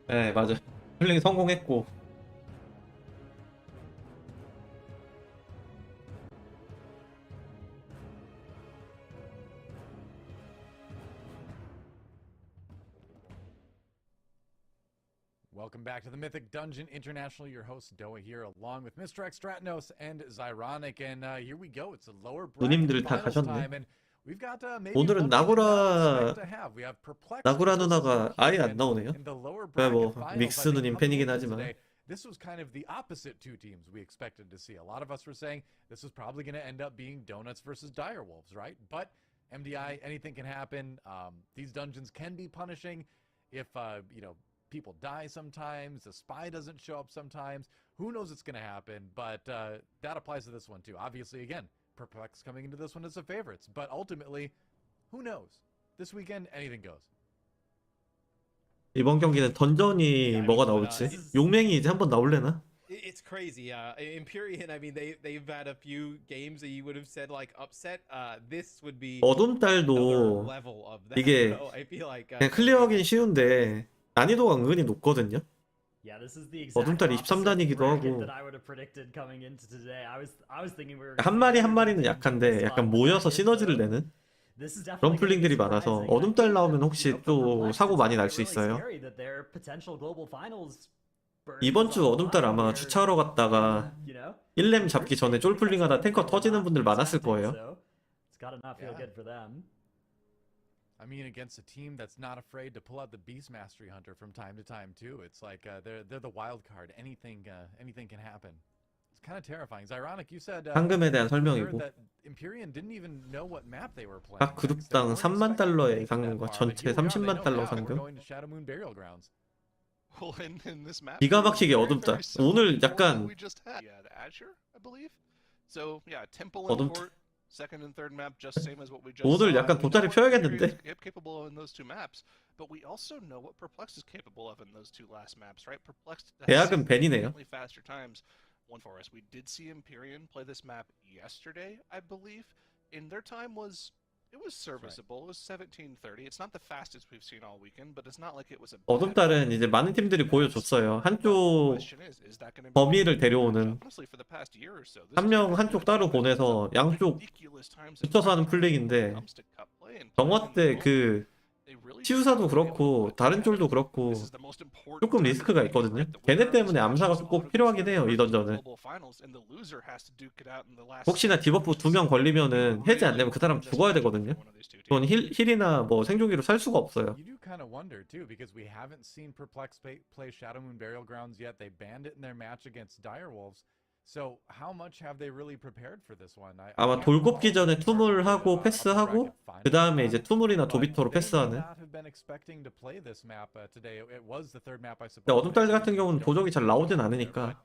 네, 맞아. 풀링 성공했고. Welcome back to the Mythic Dungeon International. Your host Doa here, along with Mr. Extratnos and Zyronic, and here we go. It's a lower 누님들 bracket 다 finals 가셨네. time, and we've got maybe 오늘은 one we did not 나구라 expect to have. We have Perplexed 나구라 versus 누나가 아예 안 Imperium 나오네요. in the lower 왜 bracket 뭐 finals. I 믹스 think 누님 coming 팬이긴 into 하지만. today, this was kind of the opposite two teams we expected to see. A lot of us were saying this was probably going to end up being Donuts versus Direwolves, right? But MDI, anything can happen. These dungeons can be punishing if people die sometimes, the spy doesn't show up sometimes. Who knows what's going to happen, but that applies to this one too. Obviously, again, Perplex coming into this one as the favorites, but ultimately, who knows? This weekend, anything goes. 이번 경기는 던전이 뭐가 나올지. 용맹이 이제 한번 나올래나? It's crazy. Empyrean, I mean, they've had a few games that you would have said like upset. This would be 어둠 another 딸도 level of that. 이게 So I feel like 그냥 클리어하긴 쉬운데 난이도가 은근히 높거든요. Yeah, this is the exact 어둠달 opposite 23단이기도 bracket 하고 that I would have predicted coming into today. I was thinking we were 한 gonna 마리 see 한 very 마리는 good 약한데 teams 약간 on the 모여서 bracket, 시너지를 so 내는 this is 그런 definitely gonna be 플링들이 많아서 surprising. And I 어둠달 think 나오면 that, 혹시 for 또 Perplexed, 사고 it's 많이 gonna 날 be 수 really 있어요. scary that their potential global finals berth 이번 is 주 on the 어둠달 line 아마 here. 주차하러 갔다가 You know? 1렘 잡기 전에 I think that's 쫄플링하다 something 탱커 that we're 터지는 not 분들 많았을 expecting, 거예요. so it's gotta not feel Yeah. good for them. I mean, against a team that's not afraid to pull out the Beast Mastery Hunter from time to time too. It's like they're the wild card. Anything can happen. It's kind of terrifying. It's ironic. You said 상금에 대한 you heard 설명이고 that Empyrean didn't even know what map they were playing. 각 next. They 그룹당 weren't 3만 expecting to 달러의 make it that 상금과 far, but 전체 here we are. They 30만 know 달러 now that we're 상금. going to Shadow Moon Burial Grounds. Well, in this map, 기가 it was 막히게 very, 어둠달. very similar 오늘 to the one 약간 that we just had. Yeah, the Azure, I believe. So yeah, Temple and 어둠달. Court, second and third map, just same as what we just 오늘 saw. 약간 We know 돗자리 what Imperium 펴야겠는데? is capable of in those two maps, but we also know what Perplex is capable of in those two last maps, right? Perplex has 대학은 벤이네요. significantly faster times. One for us. We did see Empyrean play this map yesterday, I believe. In their time was serviceable. It was 17:30. It's not the fastest we've seen all weekend, but it's not like it was a bad 어둠달은 이제 많은 팀들이 보여줬어요. 한쪽 범위를 데려오는 한 명 한쪽 따로 보내서 양쪽 붙여서 하는 플레이인데 정화 때 그 치유사도 그렇고 다른 쫄도 그렇고 조금 리스크가 있거든요. 걔네 때문에 암사가 꼭 필요하긴 해요, 이 던전은. 혹시나 디버프 2명 걸리면은 해제 안 되면 그 사람 죽어야 되거든요. 그건 힐이나 뭐 생존기로 살 수가 없어요. You do kind of wonder too, because we haven't seen Perplex play Shadow Moon Burial Grounds yet. They banned it in their match against Direwolves. So how much have they really prepared for this one? 아마 돌 꼽기 전에 투물 하고 패스하고 그 다음에 이제 투물이나 도비토로 패스하는. 근데 어둠달 같은 경우는 도적이 잘 나오진 않으니까.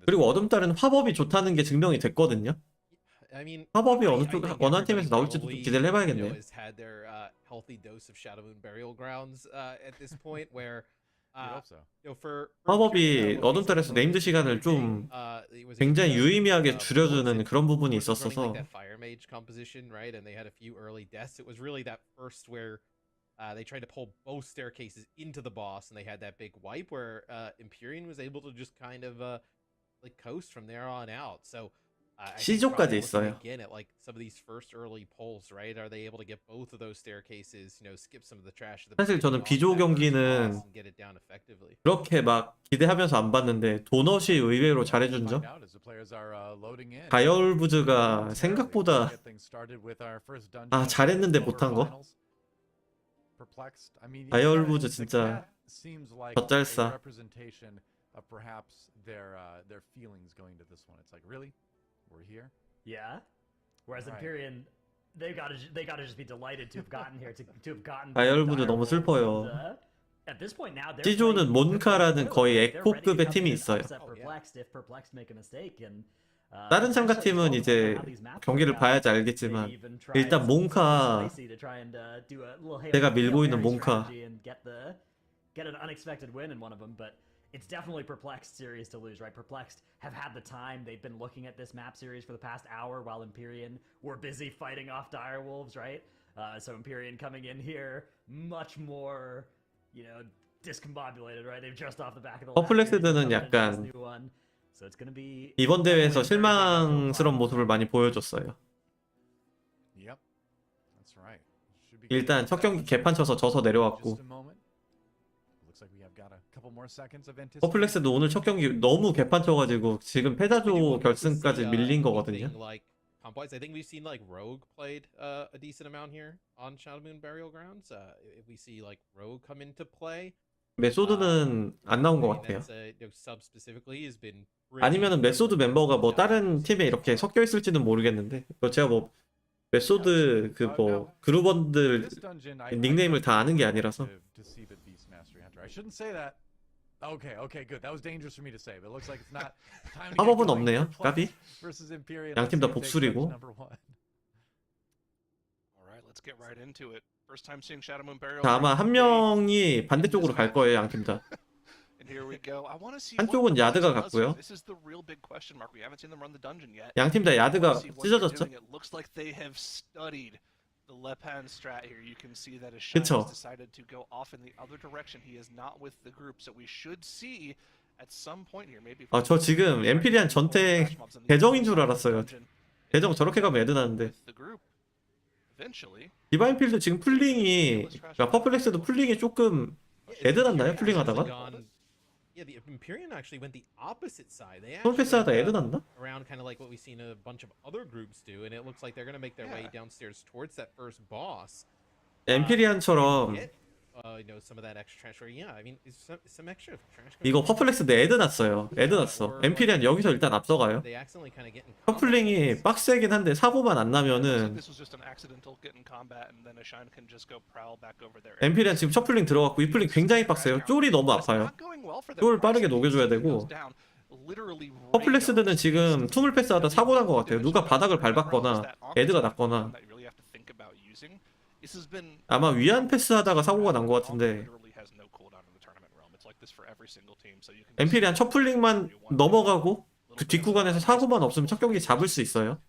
그리고 어둠달은 화법이 좋다는 게 증명이 됐거든요. I mean, 화법이 어느 쪽 think 어느 everybody 팀에서 나올지도 좀 probably, 기대를 해봐야겠네요. has had their healthy dose of Shadow Moon Burial Grounds at this point, where for 화법이 어둠달에서 네임드 시간을 좀 굉장히 유의미하게 줄여주는 그런 부분이 있었어서. Fire Mage composition, right? And they had a few early deaths. It was really that first where they tried to pull both staircases into the boss, and they had that big wipe where Empyrean was able to just kind of like coast from there on out. So. C조까지 있어요. Again, at like some of these first early polls, right? Are they able to get both of those staircases? You know, skip some of the trash. 사실 저는 비조 경기는 그렇게 막 기대하면서 안 봤는데 도넛이 의외로 잘해준 점. 가열부즈가 생각보다 잘했는데 못한 거. 가열부즈 진짜 젖잘싸. Of perhaps their feelings going to this one. It's like, really? We're here? Yeah. Whereas Empyrean, they gotta just be delighted to have gotten here, to have gotten. 가열부즈 너무 슬퍼요. At this point now, C조는 몬카라는 거의 에코급의 팀이 있어요. 다른 참가팀은 이제 경기를 봐야지 알겠지만 일단 몬카, 내가 밀고 있는 몬카. Get an unexpected win in one of them, but it's definitely Perplexed series to lose, right? Perplexed have had the time. They've been looking at this map series for the past hour while Empyrean were busy fighting off Direwolves, right? So Empyrean coming in here much more, you know, discombobulated, right? They've just off the back of the 퍼플렉스드는 약간 So it's gonna be 이번 대회에서 실망스러운 모습을 많이 보여줬어요. Yep. That's right. 일단 첫 경기 개판 쳐서 져서 내려왔고 퍼플렉스도 오늘 첫 경기 너무 개판 쳐가지고 지금 패자조 결승까지 밀린 거거든요. I think we've seen like Rogue played a decent amount here on Shadow Moon Burial Grounds. If we see like Rogue come into play, 메소드는 안 나온 것 같아요. 아니면은 메소드 멤버가 뭐 다른 팀에 이렇게 섞여 있을지는 모르겠는데 제가 뭐 메소드 그 뭐 그루번들 닉네임을 다 아는 게 아니라서. Okay, good. That was dangerous for me to say, but it looks like it's not time to 화법은 없네요. 까비. 양팀 다 복술이고. 자, 아마 한 명이 반대쪽으로 갈 거예요, 양팀 다. 한쪽은 야드가 갔고요. 양팀 다 야드가 찢어졌죠? The left hand strat here, you can see that Ashine 그쵸? has decided to go off in the other direction. He is not with the group, so we should see at some point here, maybe. 저 지금 엠피리안 전태 계정인 줄 알았어요. 계정 저렇게 가면 애드 나는데. 디바인필드 지금 풀링이, 그러니까 퍼플렉스도 풀링이 조금 애드 났나요? 풀링 하다가? Yeah, the Empyrean actually went the opposite side. They 홈 actually 패스하다 went, 애드 났나? around kind of like what we've seen a bunch of other groups do, and it looks like they're going to make their way downstairs towards that first boss. 엠피리안처럼 Get, you know, some of that extra trash. Or yeah, I mean, is some extra trash. 이거 퍼플렉스 내 애드 났어요. 애드 났어. 엠피리안 여기서 일단 앞서가요. They accidentally kind of get in 퍼플링이 빡세긴 한데 사고만 안 나면은 엠피리안 지금 첫 풀링 들어갔고 이 풀링 굉장히 빡세요. 쫄이 너무 아파요. 쫄 빠르게 녹여줘야 되고 퍼플렉스들은 지금 투물 패스하다 사고 난 것 같아요. 누가 바닥을 밟았거나 애드가 났거나 아마 위안 패스하다가 사고가 난 것 같은데 엠피리안 첫 풀링만 넘어가고 그 뒷구간에서 사고만 없으면 첫 경기 잡을 수 있어요.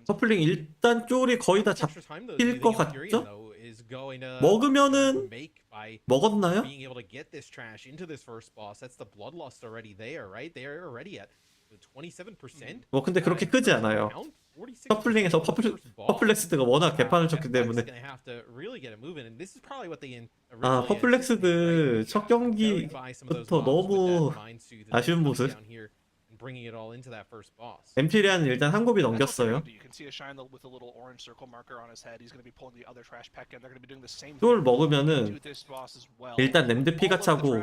첫 풀링 일단 쫄이 거의 다 잡힐 것 같죠? 먹으면은 먹었나요? being able to get this trash into this first boss. That's the bloodlust already there, right? They're already at 27%. 뭐 근데 그렇게 크지 않아요. 퍼플링에서 퍼플렉스드가 워낙 개판을 쳤기 때문에. 아, 퍼플렉스드 첫 경기부터 너무 아쉬운 모습. 엠피리안은 일단 한 곱이 넘겼어요. 쫄 먹으면은 일단 램드 피가 차고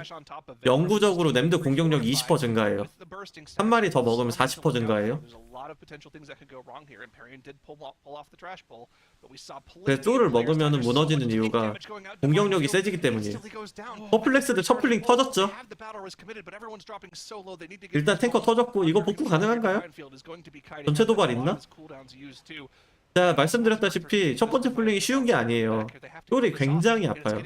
영구적으로 램드 공격력 20% 증가해요. 한 마리 더 먹으면 40% 증가해요. 그래서 쫄을 먹으면은 무너지는 이유가 공격력이 세지기 때문이에요. 퍼플렉스드 첫 풀링 터졌죠? 일단 탱커 터졌고 이거 복구 가능한가요? 전체 도발 있나? 자, 말씀드렸다시피 첫 번째 풀링이 쉬운 게 아니에요. 쫄이 굉장히 아파요.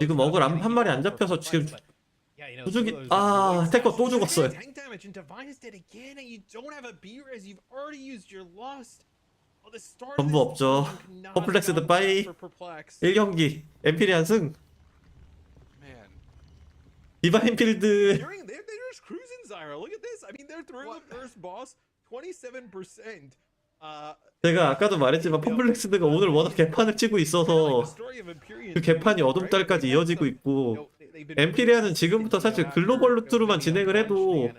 지금 어글 한 마리 안 잡혀서 지금 도둑이 탱커 또 죽었어요. 전부 없죠. 퍼플렉스드 빠이 1경기 엠피리안 승. 디바인필드 제가 아까도 말했지만 퍼플렉스드가 오늘 워낙 개판을 치고 있어서 그 개판이 어둠달까지 이어지고 있고 엠피리안은 지금부터 사실 글로벌 루트로만 진행을 해도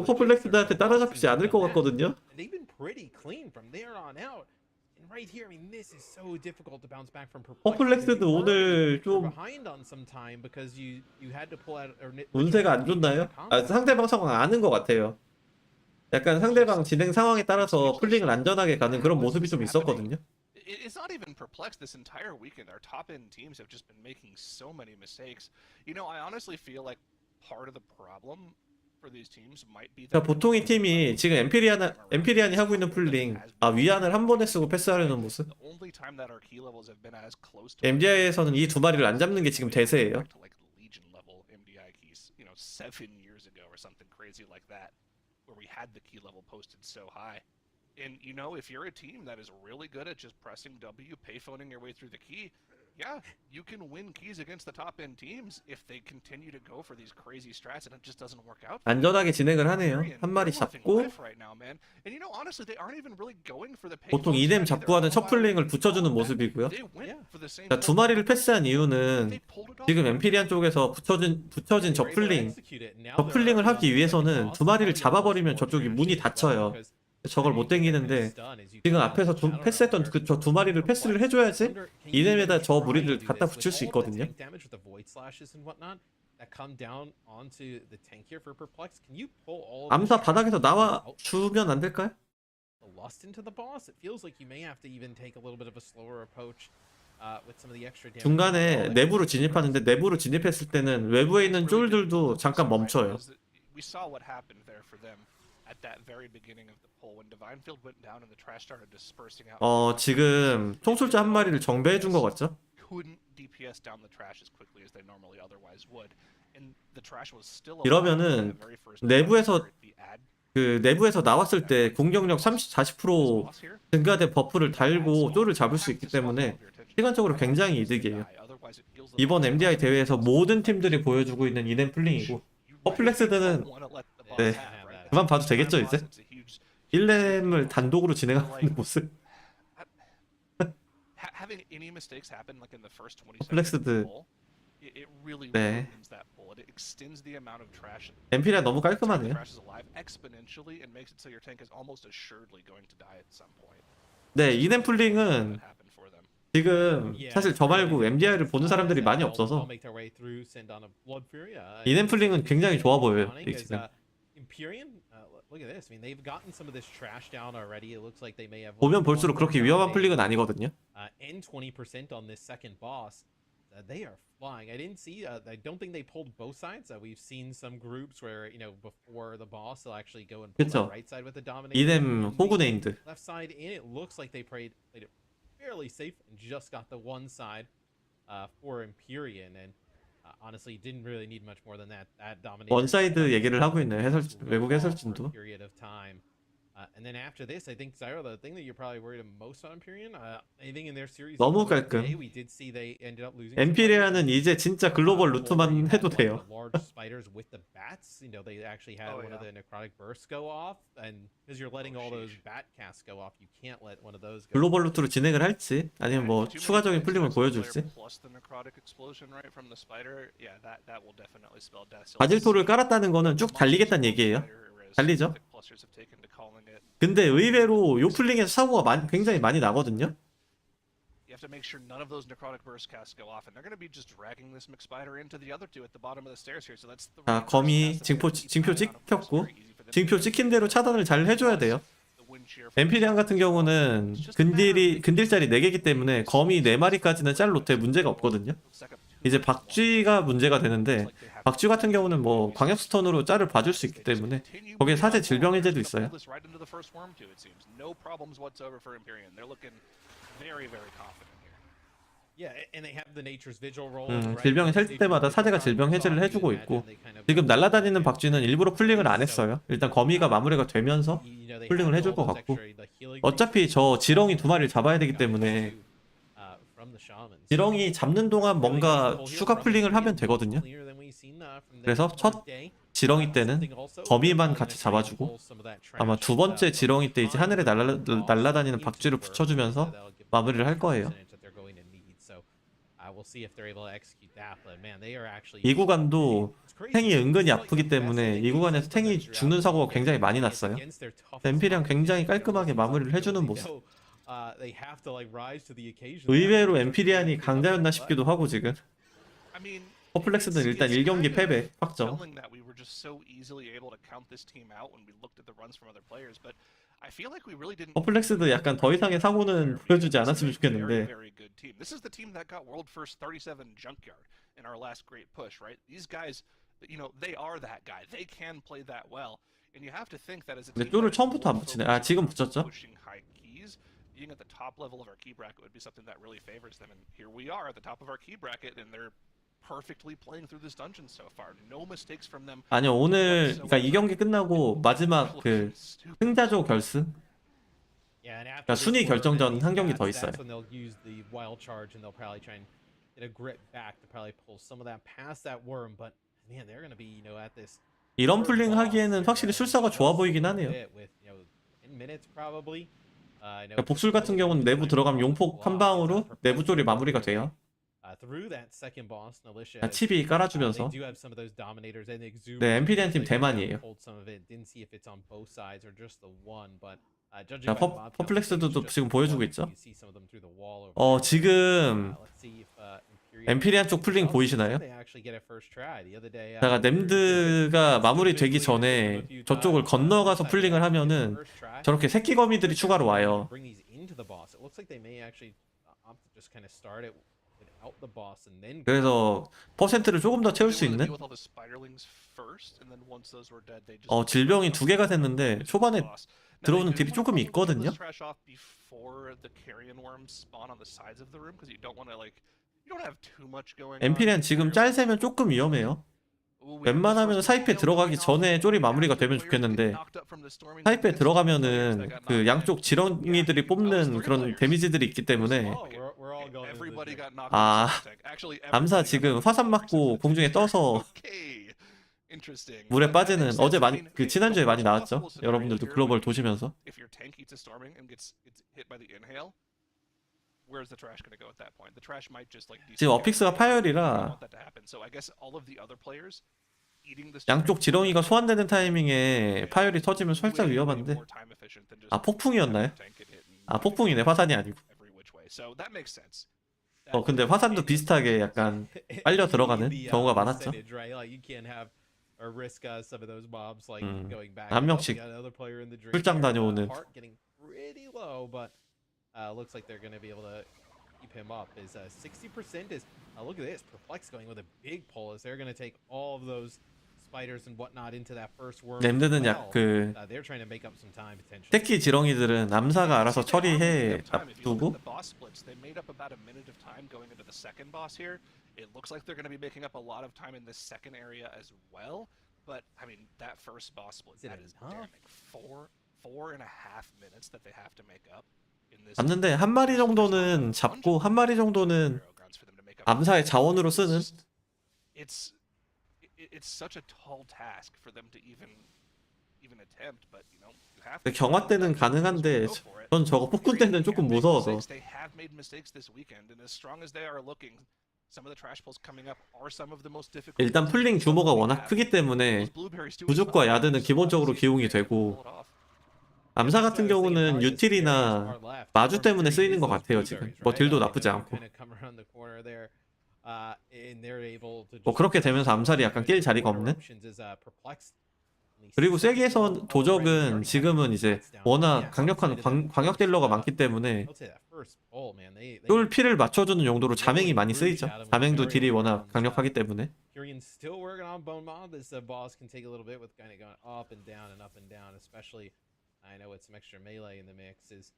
퍼플렉스드한테 따라잡히지 않을 것 같거든요. 퍼플렉스드 오늘 좀 운세가 안 좋나요? 상대방 상황 아는 것 같아요. 약간 상대방 진행 상황에 따라서 풀링을 안전하게 가는 그런 모습이 좀 있었거든요. It's not even perplexed this entire weekend. Our top end teams have just been making so many mistakes. You know, I honestly feel like part of the problem for these teams might be that 보통 이 팀이 지금 엠피리안이 하고 있는 풀링 위안을 한 번에 쓰고 패스하려는 모습. MDI에서는 이 두 마리를 안 잡는 게 지금 대세예요. And you know, if you're a team that is really good at just pressing W, payphoning your way through the key, yeah, you can win keys against the top end teams if they continue to go for these crazy strats and it just doesn't work out. 안전하게 진행을 하네요. 한 마리 잡고 보통 이뎀 잡고 하는 첫 풀링을 붙여주는 모습이고요. 자, 두 마리를 패스한 이유는 지금 엠피리안 쪽에서 붙여진 저 풀링을 하기 위해서는 두 마리를 잡아버리면 저쪽이 문이 닫혀요. 저걸 못 당기는데 지금 앞에서 패스했던 저 두 마리를 패스를 해줘야지 이넴에다 저 무리를 갖다 붙일 수 있거든요. 암사 바닥에서 나와 주면 안 될까요? 중간에 내부로 진입하는데 내부로 진입했을 때는 외부에 있는 쫄들도 잠깐 멈춰요. at that very beginning of the poll when Divine Field went down and the trash started dispersing out. 지금 총술자 한 마리를 정배해 준 것 같죠? Couldn't DPS down the trash as quickly as they normally otherwise would. And the trash was still 이러면은 내부에서 내부에서 나왔을 때 공격력 40% 증가된 버프를 달고 쪼를 잡을 수 있기 때문에 시간적으로 굉장히 이득이에요. 이번 MDI 대회에서 모든 팀들이 보여주고 있는 이nem플링이고 퍼플렉스드는 그만 봐도 되겠죠 이제? 1렘을 단독으로 진행하고 있는 모습. 퍼플렉스드 네. 엠피리아 너무 깔끔하네요. 네, 이nem플링은 지금 사실 저 말고 MDI를 보는 사람들이 많이 없어서 이nem플링은 굉장히 좋아 보여요. 지금. 보면 볼수록 그렇게 위험한 플링은 아니거든요. They are flying. I didn't see. I don't think they pulled both sides. We've seen some groups where before the boss, they'll actually go and pull the right side with the dominator. 이넴 호그네임드. Left side, and it looks like they played it fairly safe and just got the one side for Empyrean. And honestly, didn't really need much more than that. That dominator. 원사이드 얘기를 하고 있네요. 외국 해설진도. Period of time. And then after this, I think Zyro, the thing that you're probably worried most on Empyrean, anything in their series. 너무 깔끔. We did see they ended up losing. 엠피리아는 이제 진짜 글로벌 루트만 해도 돼요. Large spiders with the bats, they actually had one of the necrotic bursts go off, and because you're letting all those bat casts go off, you can't let one of those go. 글로벌 루트로 진행을 할지 아니면 뭐 추가적인 플링을 보여줄지. 바질토를 깔았다는 거는 쭉 달리겠다는 얘기예요. 달리죠. 근데 의외로 요 플링에서 사고가 굉장히 많이 나거든요. 자, 거미 징표 찍혔고 징표 찍힌 대로 차단을 잘 해줘야 돼요. 엠피리안 같은 경우는 근딜짜리 4개이기 때문에 거미 4마리까지는 짤 로트에 문제가 없거든요. 이제 박쥐가 문제가 되는데 박쥐 같은 경우는 뭐 광역 스턴으로 짤을 봐줄 수 있기 때문에 거기에 사제 질병 해제도 있어요. 질병이 셀 때마다 사제가 질병 해제를 해주고 있고 지금 날아다니는 박쥐는 일부러 풀링을 안 했어요. 일단 거미가 마무리가 되면서 풀링을 해줄 것 같고 어차피 저 지렁이 2마리를 잡아야 되기 때문에 지렁이 잡는 동안 뭔가 추가 풀링을 하면 되거든요. 그래서 첫 지렁이 때는 거미만 같이 잡아주고 아마 두 번째 지렁이 때 이제 하늘에 날아다니는 박쥐를 붙여주면서 마무리를 할 거예요. 이 구간도 탱이 은근히 아프기 때문에 이 구간에서 탱이 죽는 사고가 굉장히 많이 났어요. 엠피리랑 굉장히 깔끔하게 마무리를 해주는 모습. 의외로 엠피리안이 강자였나 싶기도 하고 지금 퍼플렉스는 일단 1경기 패배 확정. 퍼플렉스도 약간 더 이상의 사고는 보여주지 않았으면 좋겠는데 근데 쪼를 처음부터 안 붙이네. 아 지금 붙였죠? being at the top level of our key bracket would be something that really favors them. And here we are at the top of our key bracket, and they're perfectly playing through this dungeon so far. No mistakes from them. 아니요 오늘 그러니까 이 경기 끝나고 마지막 그 승자조 결승. 그러니까 순위 결정전 한 경기 더 있어요. 이런 플링 하기에는 확실히 술사가 좋아 보이긴 하네요. 복술 같은 경우는 내부 들어가면 용폭 한 방으로 내부 쪽이 마무리가 돼요. 칩이 깔아주면서 네, 엠피리안 팀 대만이에요. 자, 퍼플렉스도 지금 보여주고 있죠. 지금 엠피리안 쪽 플링 보이시나요? 제가 nem드가 마무리되기 전에 저쪽을 건너가서 플링을 하면은 저렇게 새끼 거미들이 추가로 와요. without the boss and then 그래서 퍼센트를 조금 더 채울 수 있는 질병이 2개가 됐는데 초반에 들어오는 딜이 조금 있거든요. 엠피리안 지금 짤세면 조금 위험해요. 웬만하면 사이페 들어가기 전에 쫄이 마무리가 되면 좋겠는데 사이페 들어가면은 그 양쪽 지렁이들이 뽑는 그런 데미지들이 있기 때문에 암사 지금 화산 맞고 공중에 떠서 물에 빠지는 어제 많이 그 지난주에 많이 나왔죠. 여러분들도 글로벌 도시면서 지금 어픽스가 파열이라 양쪽 지렁이가 소환되는 타이밍에 파열이 터지면 살짝 위험한데 폭풍이었나요? 폭풍이네 화산이 아니고 근데 화산도 비슷하게 약간 빨려 들어가는 경우가 많았죠. 한 명씩 출장 다녀오는 looks like they're going to be able to keep him up. Is 60% is look at this. Perplex going with a big pull as they're going to take all of those spiders and whatnot into that first worm. 램드는 they're trying to make up some time potentially. 새끼 지렁이들은 암사가 알아서 처리해 놔두고 It looks like they're going to be making up a lot of time in this second area as well. But I mean, that first boss split, that is damning. 4.5 minutes that they have to make up. 봤는데 한 마리 정도는 잡고 한 마리 정도는 암사의 자원으로 쓰는. It's such a tall task for them to even attempt, but you know, you have to. 경화 때는 가능한데 전 저거 폭군 때는 조금 무서워서. They have made mistakes this weekend, and as strong as they are looking, some of the trash pulls coming up are some of the most difficult. 일단 풀링 규모가 워낙 크기 때문에 부족과 야드는 기본적으로 기용이 되고. 암사 같은 경우는 유틸이나 마주 때문에 쓰이는 것 같아요. 지금 뭐 딜도 나쁘지 않고 뭐 그렇게 되면서 암살이 약간 낄 자리가 없는. 그리고 세계에서 도적은 지금은 이제 워낙 강력한 광역 딜러가 많기 때문에 쫄 피를 맞춰주는 용도로 자맹이 많이 쓰이죠. 자맹도 딜이 워낙 강력하기 때문에. I know with some extra melee in the mix is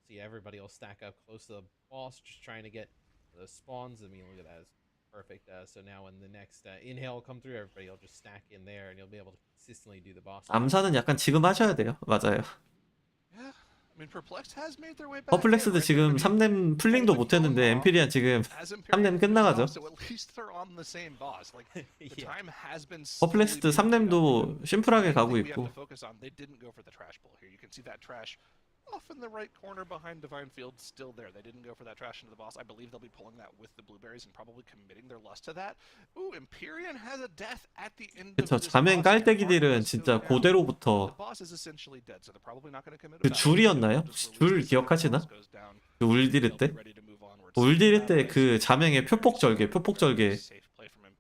see everybody will stack up close to the boss just trying to get those spawns. I mean, look at that, it's perfect. So now when the next inhale come through, everybody will just stack in there and you'll be able to consistently do the boss. 암사는 약간 지금 하셔야 돼요. 맞아요. 퍼플렉스도 지금 3렘 풀링도 못했는데 엠피리안 지금 3렘 끝나가죠. 퍼플렉스도 3렘도 심플하게 가고 있고. Off in the right corner behind Divine Field, still there. They didn't go for that trash into the boss. I believe they'll be pulling that with the blueberries and probably committing their lust to that. Ooh, Empyrean has a death at the end of 저 this. 자맹 깔때기들은 진짜 고대로부터 그 줄이었나요? 줄 기억하시나? 그 울디르 때? 울디르 때 그 자맹의 표폭절개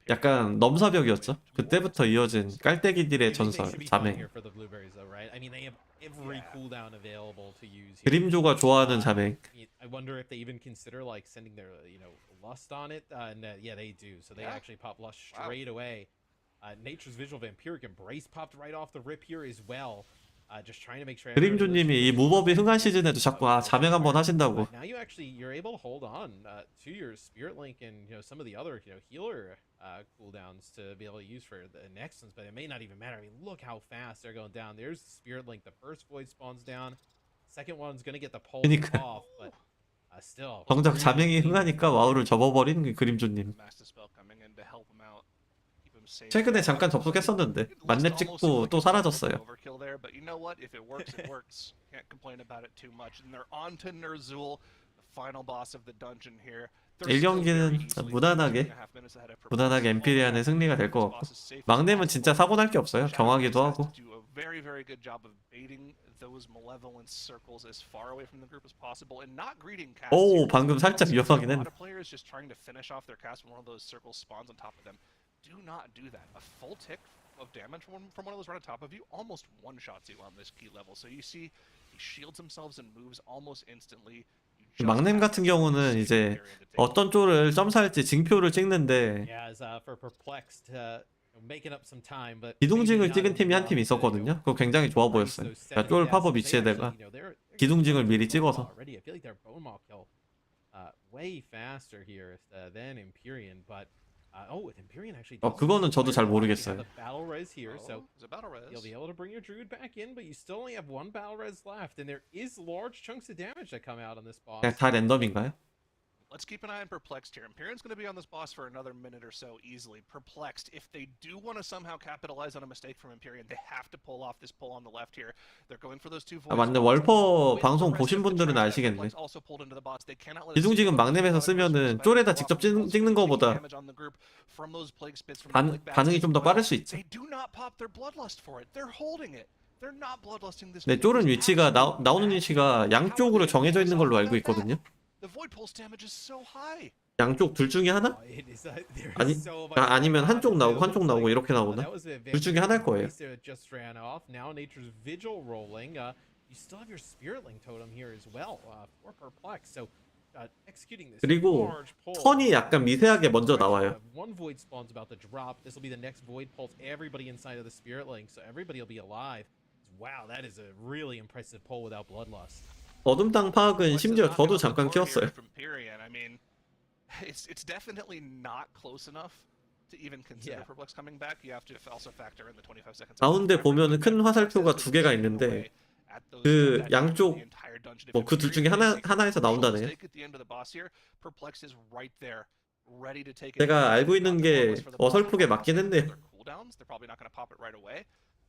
약간 넘사벽이었죠. 그때부터 이어진 깔때기들의 전설 자맹. 그림조가 좋아하는 자맹. I wonder if they even consider like sending their lust on it and yeah they do, so they actually pop lust straight away. Nature's Visual Vampiric Embrace popped right off the rip here as well. Just trying to make sure. 그림조님이 이 무법이 흥한 시즌에도 자꾸 자맹 한번 하신다고. Now you're able to hold on to your Spirit Link and some of the other healer cooldowns to be able to use for the next ones, but it may not even matter. I mean, look how fast they're going down. There's the Spirit Link. The first void spawns down. Second one's gonna get the pulse off, but still. 정작 자맹이 흥하니까 와우를 접어버린 그 그림조님. 최근에 잠깐 접속했었는데 만렙 찍고 또 사라졌어요. 일 경기는 무난하게 엠피리안의 승리가 될 것 같고 막내면 진짜 사고 날 게 없어요. 경하기도 하고. 오 방금 살짝 위험하긴 했네. Do not do that. A full tick of damage from one of those right on top of you almost one-shots you on this key level. So you see, he shields himself and moves almost instantly. 막냄 같은 경우는 이제 어떤 쪽을 점사할지 징표를 찍는데 Yeah, as for perplexed, making up some time, but 기둥징을 maybe 찍은 not 팀이 한 enough 팀 to, 있었거든요. 그거 굉장히 좋아 erase 보였어요. those 그러니까 70 쫄 deaths, 팝업 'cause they 위치에다가 actually, they're 기둥징을 getting 미리 their bone 찍어서. maw already. I feel like their bone maw kill way faster here than Empyrean, but with Empyrean actually. 그거는 저도 잘 모르겠어요. The battle res here, so It's a battle res. you'll be able to bring your druid back in, but you still only have one battle res left, and there is large chunks of damage that come out on this boss. 그냥 다 랜덤인가요? Let's keep an eye on Perplexed here. Empyrean's going to be on this boss for another minute or so easily. Perplexed, if they do want to somehow capitalize on a mistake from Empyrean, they have to pull off this pull on the left here. They're going for those two voids. 맞네. 월퍼 방송 보신 분들은 아시겠네. 기둥지금 막nem에서 쓰면은 쫄에다 직접 찍는 거보다 반응이 좀 더 빠를 수 있죠. 네, 쫄은 위치가 나오는 위치가 양쪽으로 정해져 있는 걸로 알고 있거든요. 양쪽 둘 중에 하나? 아니면 한쪽 나오고 이렇게 나오나? 둘 중에 하나일 거예요. 그리고 턴이 약간 미세하게 먼저 나와요. One void spawns about to drop. This will be the next void pulse. Everybody inside of the spirit link, so everybody will be alive. Wow, that is a really impressive pull without bloodlust. 어둠 땅 파악은 심지어 저도 잠깐 키웠어요. It's definitely not close enough to even consider Perplex coming back. You have to also factor in the 25 seconds. 가운데 보면은 큰 화살표가 두 개가 있는데 그 양쪽 뭐 그 둘 중에 하나에서 나온다네요. 제가 알고 있는 게 어설프게 맞긴 했네요.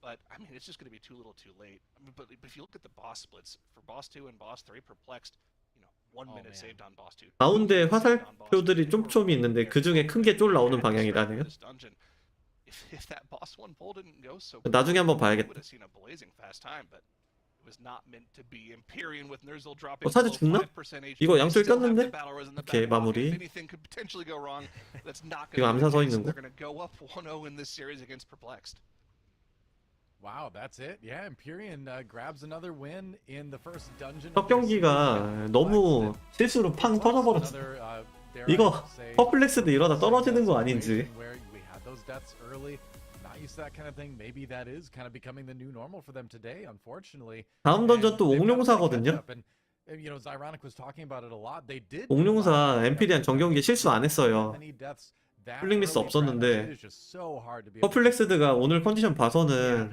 But I mean, it's just going to be too little, too late. I mean, but if you look at the boss splits for boss 2 and boss 3, Perplexed, 1 minute saved on boss 2. 가운데 화살표들이 쫌쫌이 있는데 그 중에 큰 게 쫄 나오는 방향이라네요. If that boss 1 pull didn't go so 나중에 한번 봐야겠다. 사제 죽나? 이거 양쪽에 꼈는데? 오케이, 마무리. 이거 암사 서 있는 거. Wow, that's it. Yeah, Empyrean grabs another win in the first dungeon. 첫 경기가 너무 실수로 팡 터져버렸어. 이거 퍼플렉스도 이러다 떨어지는 거 아닌지. 다음 던전 또 옥룡사거든요. 옥룡사 엠피리안 정경기 실수 안 했어요. 풀링 미스 없었는데 퍼플렉스드가 오늘 컨디션 봐서는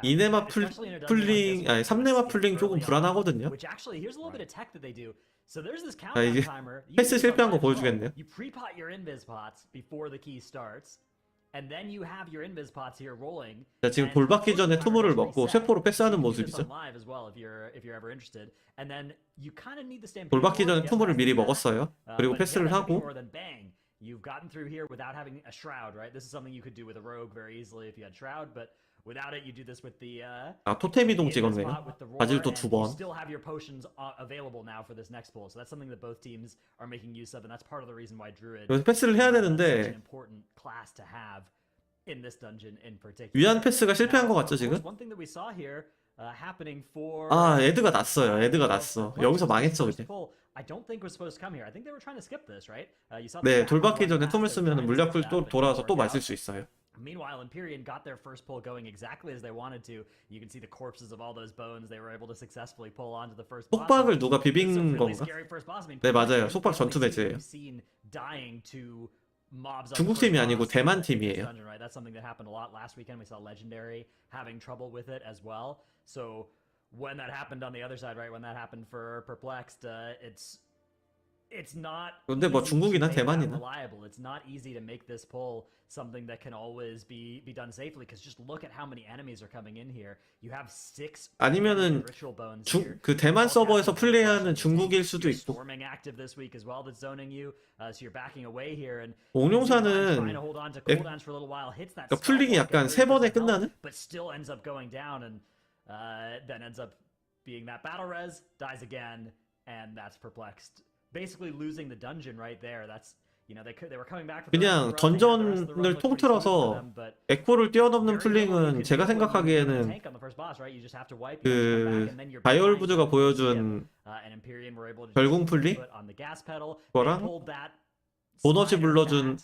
이네마 풀링 아니 3네마 풀링 조금 불안하거든요. 이게 패스 실패한 거 보여주겠네요. 자, 지금 돌받기 전에 투모를 먹고 쇠포로 패스하는 모습이죠. 돌받기 전에 투모를 미리 먹었어요. 그리고 패스를 하고 You've gotten through here without having a shroud, right? This is something you could do with a rogue very easily if you had shroud, but without it, you do this with the 토템 이동 찍었네요. 바질도 두 번. You still have your potions available now for this next pull, so that's something that both teams are making use of, and that's part of the reason why Druid 여기서 패스를 해야 되는데 위안 패스가 실패한 것 같죠 지금? 아, 에드가 났어요. 에드가 났어. 여기서 망했어 그냥. 네, 돌받기 전에 톰을 쓰면 물약풀 또 돌아와서 또 맞을 수 있어요. Meanwhile, Empyrean got their first pull going exactly as they wanted to. You can see the corpses of all those bones. They were able to successfully pull onto the first boss. 속박을 누가 비빈 건가? 네, 맞아요. 속박 전투 배치예요. 중국 팀이 아니고 대만 팀이에요. That's something that happened a lot last weekend. We saw Legendary having trouble with it as well. So when that happened on the other side, right? When that happened for Perplexed, it's not. 근데 뭐 중국이나 대만이나. It's not easy to make this pull something that can always be done safely because just look at how many enemies are coming in here. You have 6 아니면은 그 대만 서버에서 플레이하는 중국일 수도 있고. Storming active this week as well that's zoning you. So you're backing away here and 옥룡사는 풀링이 약간 3번에 끝나는? But still ends up going down and then ends up being that battle res, dies again, and that's Perplexed. Basically losing the dungeon right there. That's 그냥 던전을 통틀어서 에코를 뛰어넘는 플링은 제가 생각하기에는 그 다이얼부즈가 보여준 결궁 플링 거랑 보너시 보여준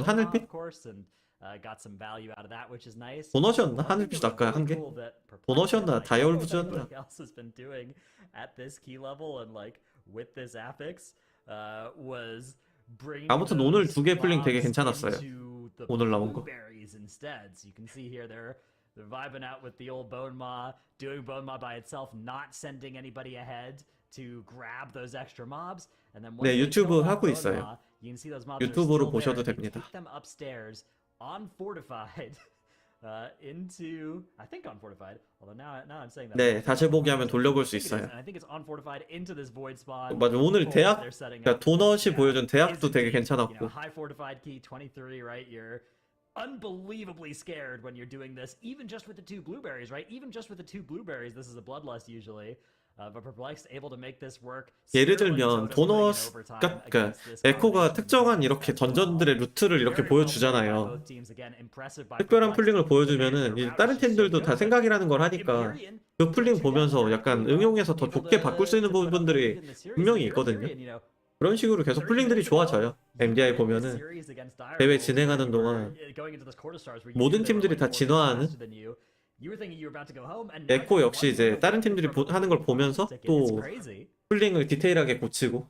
하늘빛? 보너시였나? 하늘빛 아까 한 게? 보너시였나? 다이얼부즈였나? 아무튼 오늘 두 개 플링 되게 괜찮았어요. 오늘 나온 거. They're vibing out with the old Bone Maw, doing Bone Maw by itself, not sending anybody ahead to grab those extra mobs. And then 네, 유튜브 하고 있어요. 유튜브로 보셔도 됩니다. Take them upstairs on fortified into I think on fortified. Although now I'm saying that. 네, 다시 보기 하면 돌려볼 수 있어요. I think it's on fortified into this void spawn. 맞아, 오늘 대학, 그러니까 도넛이 보여준 대학도 되게 괜찮았고. High fortified key 23, right? You're unbelievably scared when you're doing this, even just with the two blueberries, right? Even just with the two blueberries, this is a bloodlust usually. But Perplexed able to make this work. 예를 들면 도넛, 그러니까 에코가 특정한 이렇게 던전들의 루트를 이렇게 보여주잖아요. 특별한 플링을 보여주면은 이 다른 팀들도 다 생각이라는 걸 하니까 그 플링 보면서 약간 응용해서 더 좋게 바꿀 수 있는 부분들이 분명히 있거든요. 그런 식으로 계속 플링들이 좋아져요. MDI 보면은 대회 진행하는 동안 모든 팀들이 다 진화하는, 에코 역시 이제 다른 팀들이 하는 걸 보면서 또 플링을 디테일하게 고치고.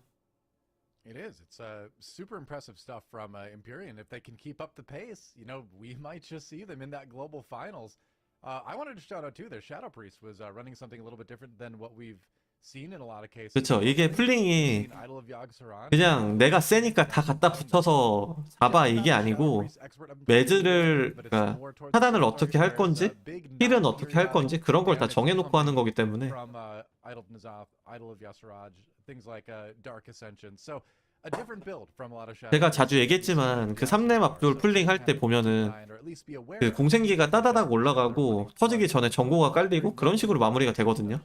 It is. It's super impressive stuff from Empyrean. If they can keep up the pace, you know, we might just see them in that global finals. I wanted to shout out too. Their Shadow Priest was running something a little bit different than what we've seen in a lot of cases. 그쵸, 이게 플링이 그냥 내가 세니까 다 갖다 붙어서 잡아 이게 아니고 매즈를, 그러니까 차단을 어떻게 할 건지 힐은 어떻게 할 건지 그런 걸 다 정해놓고 하는 거기 때문에. 제가 자주 얘기했지만 그 3렙 압둘 플링 할 때 보면은 그 공생기가 따다닥 올라가고 터지기 전에 전고가 깔리고 그런 식으로 마무리가 되거든요.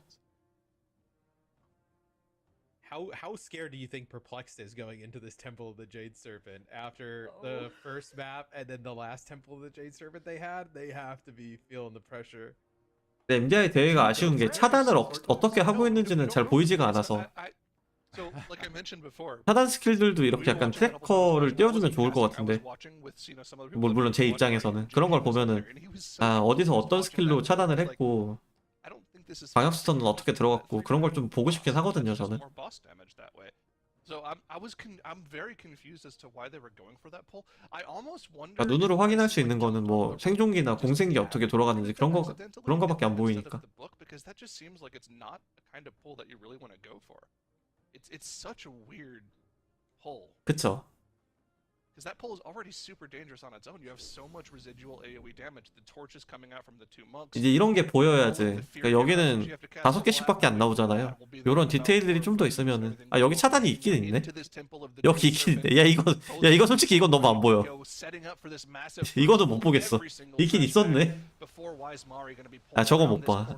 How scared do you think Perplexed is going into this Temple of the Jade Serpent after the first map and then the last Temple of the Jade Serpent they had? They have to be feeling the pressure. 네, MDI 대회가 아쉬운 게 차단을 어떻게 하고 있는지는 잘 보이지가 않아서. 차단 스킬들도 이렇게 약간 트래커를 띄워주면 좋을 것 같은데, 물론 제 입장에서는 그런 걸 보면은 아, 어디서 어떤 스킬로 차단을 했고 방역 스턴은 어떻게 들어갔고 그런 걸 좀 보고 싶긴 하거든요, 저는. 그러니까 눈으로 확인할 수 있는 거는 뭐 생존기나 공생기 어떻게 돌아가는지 그런 거밖에 안 보이니까. 그쵸. Because that pull is already super dangerous on its own. You have so much residual AoE damage. The torches coming out from the two monks. 이제 이런 게 보여야지. 그러니까 여기는 5개씩밖에 안 나오잖아요. 요런 디테일들이 좀 더 있으면은, 아, 여기 차단이 있긴 있네. 여기 있긴 있네. 야 이거 솔직히 이건 너무 안 보여. 이거는 못 보겠어. 있긴 있었네. 아, 저거 못 봐.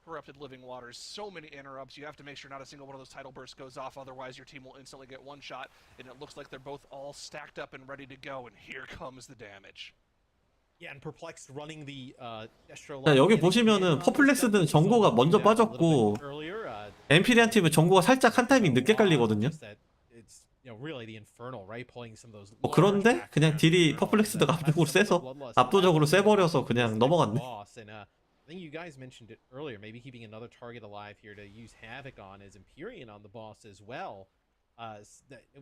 Corrupted living waters, so many interrupts. You have to make sure not a single one of those tidal bursts goes off, otherwise your team will instantly get one shot. And it looks like they're both all stacked up and ready to go. And here comes the damage. Yeah, and Perplexed running the 자, 여기 보시면은 퍼플렉스는 정보가 먼저 빠졌고 엠피리안 팀은 정보가 살짝 한 타이밍 늦게 깔리거든요. 그런데 그냥 딜이 퍼플렉스드가 압도적으로 세버려서 그냥 넘어갔네. I think you guys mentioned it earlier. Maybe keeping another target alive here to use havoc on is Empyrean on the boss as well.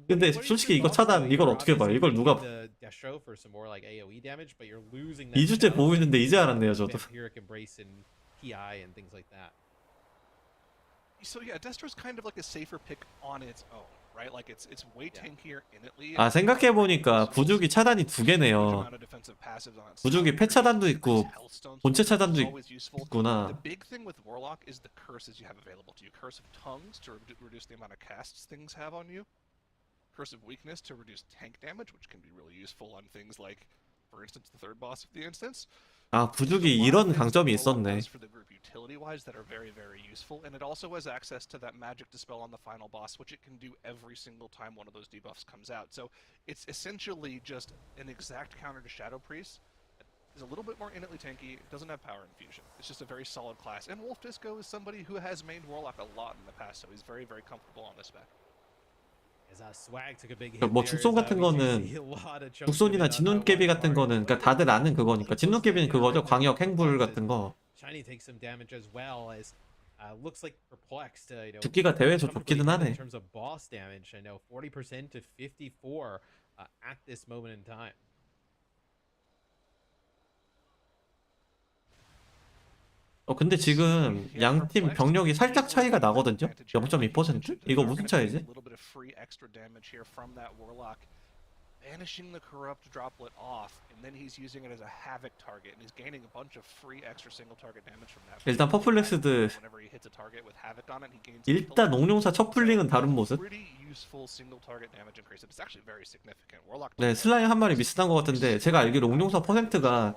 근데 솔직히 이거 차단 이걸 어떻게 봐요? 이걸 누가 2주째 보고 있는데 이제 알았네요, 저도. So yeah, Destro's kind of like a safer pick on its own, right? Like it's way tankier innately. 아, 생각해보니까 부죽이 차단이 2개네요. 부죽이 패 차단도 있고 본체 차단도 있구나. The big thing with Warlock is the curses you have available to you. Curse of Tongues to reduce the amount of casts things have on you. Curse of Weakness to reduce tank damage, which can be really useful on things like for instance, the third boss of the instance. 아, 부죽이 이런 강점이 있었네. For the group utility-wise that are very, very useful, and it also has access to that magic dispel on the final boss, which it can do every single time one of those debuffs comes out. So it's essentially just an exact counter to Shadow Priest. Is a little bit more innately tanky, doesn't have power infusion. It's just a very solid class. And Wolf Disco is somebody who has mained Warlock a lot in the past, so he's very, very comfortable on this spec. 뭐 죽손 같은 거는 죽손이나 진눈깨비 같은 거는 그러니까 다들 아는 그거니까 진눈깨비는 그거죠. 광역 행불 같은 거. 죽기가 대회에서 좋기는 하네. 근데 지금 양팀 병력이 살짝 차이가 나거든요? 0.2%? 이거 무슨 차이지? Banishing the corrupt droplet off, and then he's using it as a havoc target, and he's gaining a bunch of free extra single target damage from that. 일단 퍼플렉스드 Whenever he hits a target with havoc on it, he gains. 일단 옥룡사 첫 풀링은 다른 모습. Pretty useful single target damage increase. It's actually very significant. Warlock. 네, 슬라임 한 마리 미스한 것 같은데 제가 알기로 옥룡사 퍼센트가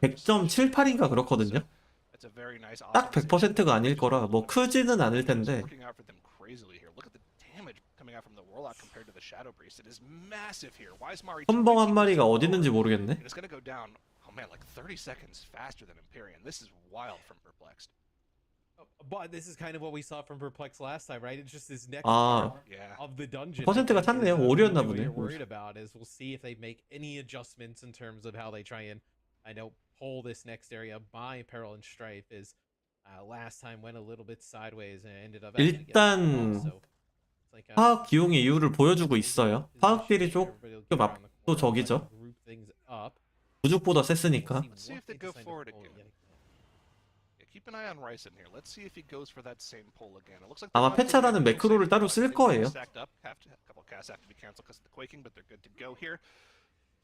100.78인가 그렇거든요. 딱 100%가 아닐 거라 뭐 크지는 않을 텐데. 선봉 한 마리가 어디 있는지 모르겠네. But this is kind of what we saw from Perplex last time, right? It's just this next 아, part of the dungeon. 퍼센트가 찼네요. 오류였나 보네. Worried about is we'll see if they make any adjustments in terms of how they try and I know pull this next area by Peril and Strife is last time went a little bit sideways and ended up 일단 화학 기용의 이유를 보여주고 있어요. 화학딜이 조금 압도적이죠. 부죽보다 셌으니까. 아마 패차라는 매크로를 따로 쓸 거예요.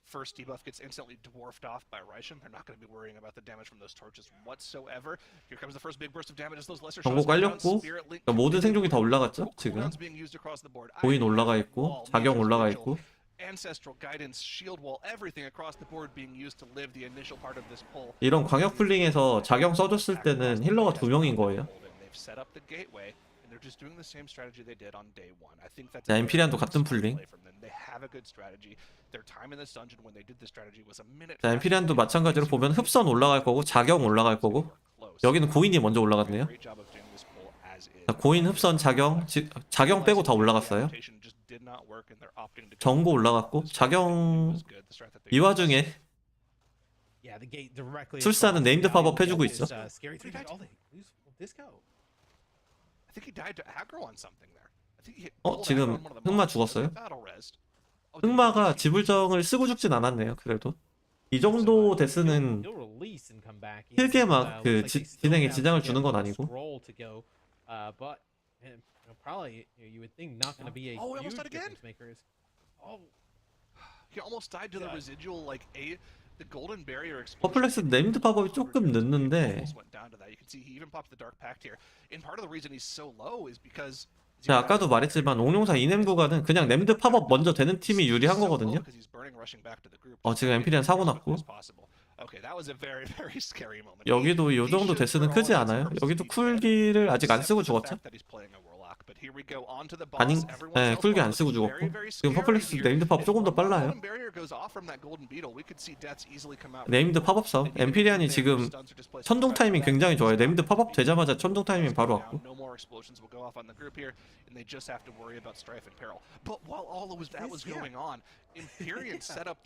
First debuff gets instantly dwarfed off by Ryshan. They're not going to be worrying about the damage from those torches whatsoever. Here comes the first big burst of damage as those lesser 정보 깔렸고 그러니까 모든 생존기 다 올라갔죠 지금. 고인 올라가 있고 자경 올라가 있고. Ancestral guidance, shield wall, everything across the board being used to live the initial part of this pull. 이런 광역 풀링에서 자경 써줬을 때는 힐러가 2명인 거예요. 자, 엠피리안도 같은 풀링. 자, 엠피리안도 마찬가지로 보면 흡선 올라갈 거고 자경 올라갈 거고 여기는 고인이 먼저 올라갔네요. 자, 고인, 흡선, 자경 빼고 다 올라갔어요. 정고 올라갔고 자경 이 와중에 술사는 네임드 팝업 해주고 있어. 지금 흑마 죽었어요? 흑마가 지불정을 쓰고 죽진 않았네요. 그래도 이 정도 데스는 힐게 막 그 진행에 지장을 주는 건 아니고. 퍼플렉스 네임드 팝업이 조금 늦는데. 제가 아까도 말했지만 옥룡사 이넴 구간은 그냥 램드 팝업 먼저 되는 팀이 유리한 거거든요. 지금 엠피리안 사고 났고. 여기도 이 정도 데스는 크지 않아요. 여기도 쿨기를 아직 안 쓰고 죽었죠. 아니, 네, 쿨기 안 쓰고 죽었고. 지금 퍼플렉스 네임드 팝업 조금 더 빨라요. 네임드 팝업 싸움. 엠피리안이 지금 천둥 타이밍 굉장히 좋아요. 네임드 팝업 되자마자 천둥 타이밍 바로 왔고.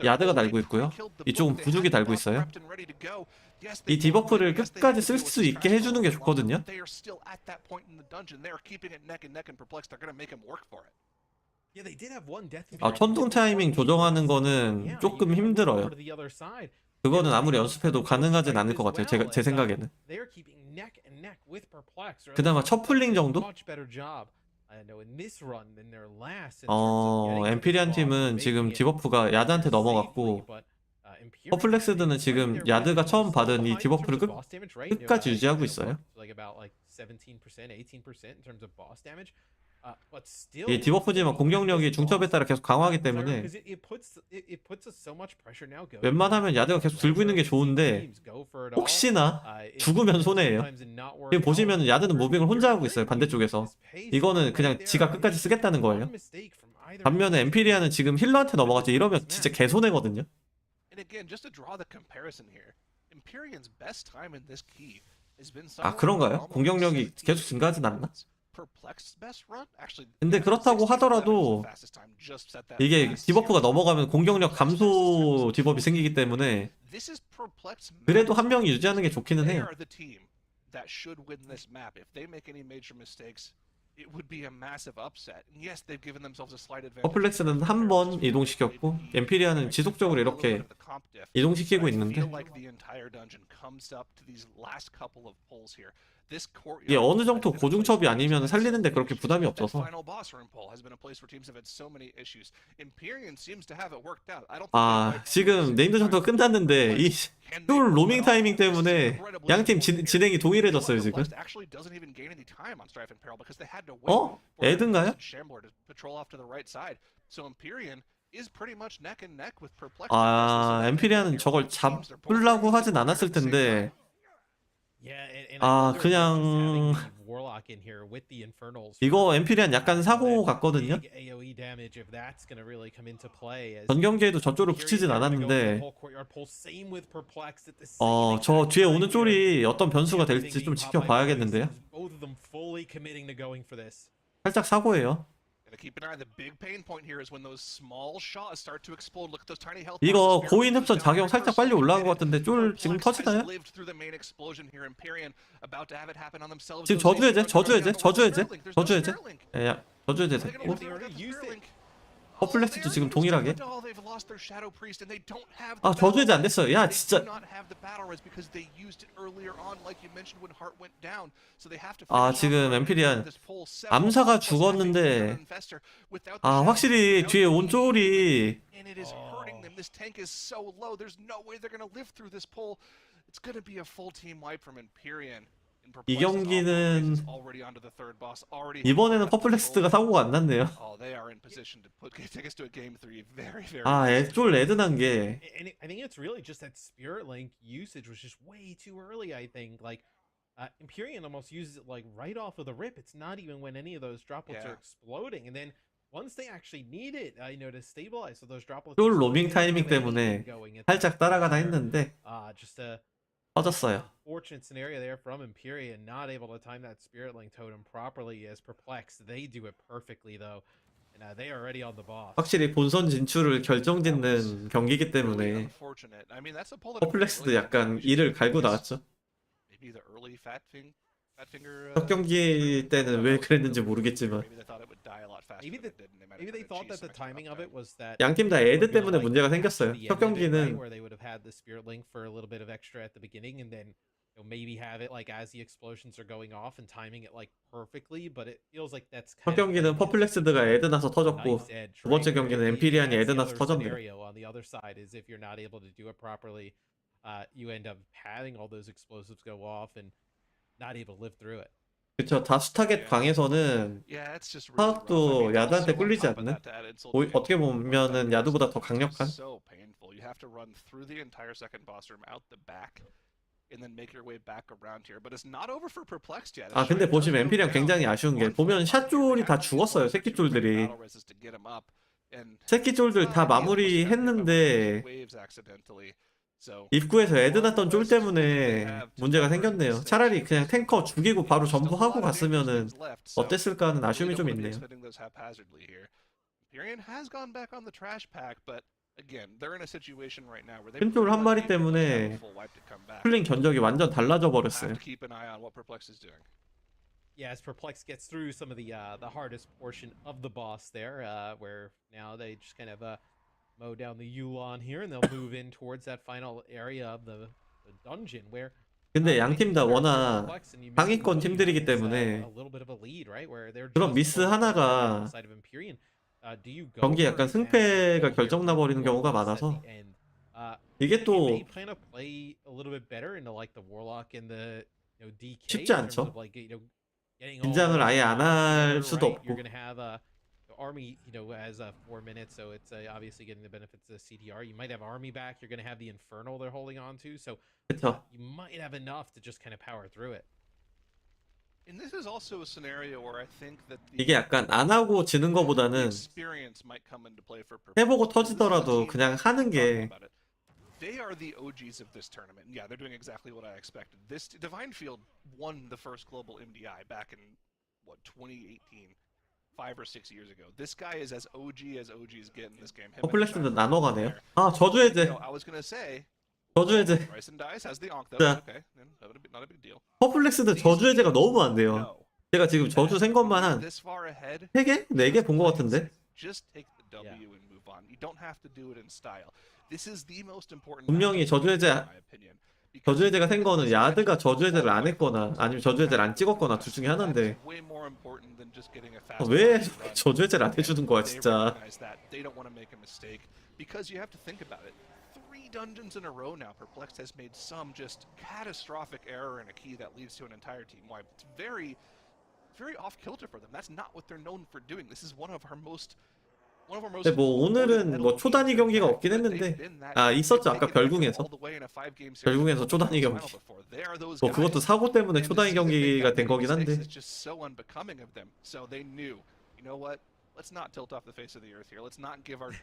야드가 달고 있고요. 이쪽은 부죽이 달고 있어요. 이 디버프를 끝까지 쓸 수 있게 해주는 게 좋거든요. 천둥 타이밍 조정하는 거는 조금 힘들어요. 그거는 아무리 연습해도 가능하진 않을 것 같아요. 제 생각에는. 그나마 첫 풀링 정도? 엠피리안 팀은 지금 디버프가 야드한테 넘어갔고 퍼플렉스드는 지금 야드가 처음 받은 이 디버프를 끝까지 유지하고 있어요. But still, 이 디버프지만 공격력이 중첩에 따라 계속 강화하기 때문에 it puts us so much pressure now going. 웬만하면 야드가 계속 들고 있는 게 좋은데 혹시나 죽으면 손해예요. 지금 보시면 야드는 무빙을 혼자 하고 있어요. 반대쪽에서. 이거는 그냥 지가 끝까지 쓰겠다는 거예요. 반면에 엠피리아는 지금 힐러한테 넘어가죠. 이러면 진짜 개손해거든요. And again, just to draw the comparison here, Empyrean's best time in this key has been 아 somewhere 그런가요? almost 공격력이 16. 계속 증가하진 않나? Perplexed's best run? Actually, 근데 그렇다고 16 하더라도 was the fastest time, just set that 이게 fast 디버프가 zero. 넘어가면 공격력 감소 디버프이 생기기 때문에 This is Perplexed 그래도 map. 한 명이 유지하는 게 좋기는 They 해요. are the team that should win this map. If they make any major mistakes, it would be a massive upset. And yes, they've given themselves a slight advantage. 퍼플렉스는 한 번 이동시켰고 엠피리아는 지속적으로 이렇게 이동시키고 I 있는데 feel like the entire dungeon comes up to these last couple of pulls here. This courtyard 이게 어느 정도 has been a 고중첩이 place where 아니면 teams have 살리는데 so many 그렇게 issues. 부담이 That 없어서 final boss room pull has been a place where teams have had so many issues. Empyrean seems to have it worked out. I don't think 아 지금 네임드 전투가 끝났는데 이 쫄 로밍 타이밍 때문에 양팀 진행이 동일해졌어요 지금. 어? 에드인가요? 아 엠피리아는 저걸 잡으려고 하진 않았을 텐데 아 그냥 이거 엠피리안 약간 사고 같거든요. 전 경기에도 저쪽을 붙이진 않았는데 저 뒤에 오는 쫄이 어떤 변수가 될지 좀 지켜봐야겠는데요. 살짝 사고예요. 이거 고인 흡선 자경 살짝 빨리 올라간 것 같은데 쫄 지금 터지나요? 지금 저주해제 야 저주해제 됐고 퍼플렉스도 지금 동일하게 아 저주해제 안 됐어요. 야 진짜 아 지금 엠피리안 암사가 죽었는데 아 확실히 뒤에 온 쫄이 이 경기는 이번에는 퍼플렉스가 사고가 안 났네요. 아 쫄 에드난 게 I think it's really just that Spirit Link usage was just way too early. I think Empyrean almost uses it like right off of the rip. It's not even when any of those droplets are exploding, and then once they actually need it, to stabilize, so those droplets. 쫄 로밍 타이밍 때문에 살짝 따라가다 했는데 just a 터졌어요. fortunate scenario there from Empyrean, not able to time that Spirit Link totem properly as Perplexed. They do it perfectly though. They are already on the boss. 확실히 본선 진출을 결정짓는 경기이기 때문에 퍼플렉스도 약간 이를 갈고 나왔죠. 첫 경기 때는 왜 그랬는지 모르겠지만 Maybe they thought that the timing of it was that 양팀 다 에드 때문에 문제가 생겼어요. 첫 경기는 where they would have had the Spirit Link for a little bit of extra at the beginning, and then maybe have it like as the explosions are going off and timing it like perfectly, but it feels like that's 첫 경기는 퍼플렉스드가 에드 나서 터졌고 두 번째 경기는 엠피리안이 에드 나서 터졌네요. On the other side is if you're not able to do it properly, you end up having all those explosives go off and not able to live through it. 그쵸. 다수 타겟 광에서는 파악도 야드한테 꿀리지 않는 어떻게 보면은 야드보다 더 강력한 아 근데 보시면 엠피리안 굉장히 아쉬운 게 보면 샷졸이 다 죽었어요. 새끼졸들이 새끼졸들 다 마무리했는데 입구에서 애드 났던 쫄 때문에 문제가 생겼네요. 차라리 그냥 탱커 죽이고 바로 전부하고 갔으면은 어땠을까 하는 아쉬움이 좀 있네요. 큰 한 마리 때문에 플링 견적이 완전 달라져 버렸어요. Yeah, as Perplex gets through some of the hardest portion of the boss there, where now they just kind of mow down the Yuan here, and they'll move in towards that final area of the dungeon where. 근데 양팀 다 워낙 상위권 팀들이기 때문에 그런 미스 하나가 경기 약간 승패가 결정나 버리는 경우가 많아서 이게 또 쉽지 않죠. getting 긴장을 all 아예 안 할 together, 수도 right? 없고. You're gonna have Army, as 4 minutes, so it's obviously getting the benefits of the CDR. You might have Army back. You're gonna have the Infernal they're holding on to, so 그쵸. you might have enough to just kind of power through it. And this is also a scenario where I think that 이게 약간 안 하고 지는 거보다는 experience might come into play for 해보고 Perplex. This is a 터지더라도 team 그냥 that's 하는 talking 게 about it. They are the OGs of this tournament. Yeah, they're doing exactly what I expected. This Divine Field won the first global MDI back in 2018, 5 or 6 years ago. This guy is as OGs get in this game. Him and 퍼플렉스도 Shine 나눠가네요. there. 아 저주 해제. I was gonna say 저주 해제. Bryson Dice has the Onk though. 자. Okay, then not a big deal. 퍼플렉스도 저주 해제가 너무 안 돼요. No. 제가 지금 저주 센 것만 한 This far ahead, 3개? 4개 본 것 같은데? just take the W and move on. You don't have to do it in style. This is the most important. 분명히 저주 해제 in my opinion. 저주 해제가 센 거는 야드가 저주 해제를 안 했거나 아니면 저주 해제를 안 찍었거나 둘 중에 하나인데 Way more important than just getting a 왜 fast run. 저주 해제를 안 해주는 거야 They 진짜. recognize that. They don't want to make a mistake because you have to think about it. 3 dungeons in a row now. Perplex has made some just catastrophic error in a key that leads to an entire team wipe. It's very off kilter for them. That's not what they're known for doing. This is one of our most. 근데 뭐 오늘은 뭐 초단위 경기가 없긴 했는데 아 있었죠 아까 별궁에서 초단위 경기 뭐 그것도 사고 때문에 초단위 경기가 된 거긴 한데 Let's not tilt off the face of the earth here. Let's not give our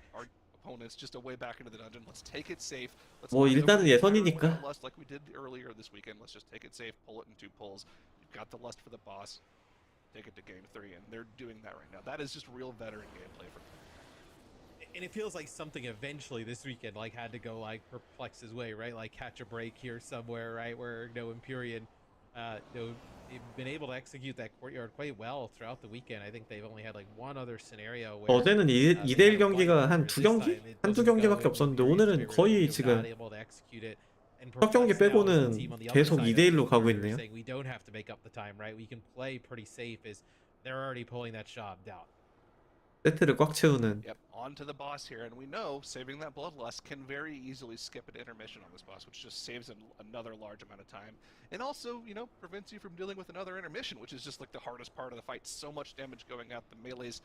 opponents just a way back into the dungeon. Let's take it safe. 뭐 일단은 예선이니까. Lust like we did earlier this weekend. Let's just take it safe, pull it in 2 pulls. You've got the lust for the boss. Take it to game 3, and they're doing that right now. That is just real veteran gameplay for them. And it feels like something eventually this weekend had to go Perplex's way, right? Like catch a break here somewhere, right? Where Empyrean, they've been able to execute that courtyard quite well throughout the weekend. I think they've only had one other scenario where 어제는 2대1 경기가 한 2경기? 한두 경기밖에 없었는데 오늘은 거의 지금 첫 경기 빼고는 계속 2대1로 가고 있네요. We don't have to make up the time, right? We can play pretty safe as they're already pulling that job down. 세트를 꽉 채우는. Yep, on to the boss here, and we know saving that bloodlust can very easily skip an intermission on this boss, which just saves another large amount of time, and also, prevents you from dealing with another intermission, which is just the hardest part of the fight. So much damage going out, the melees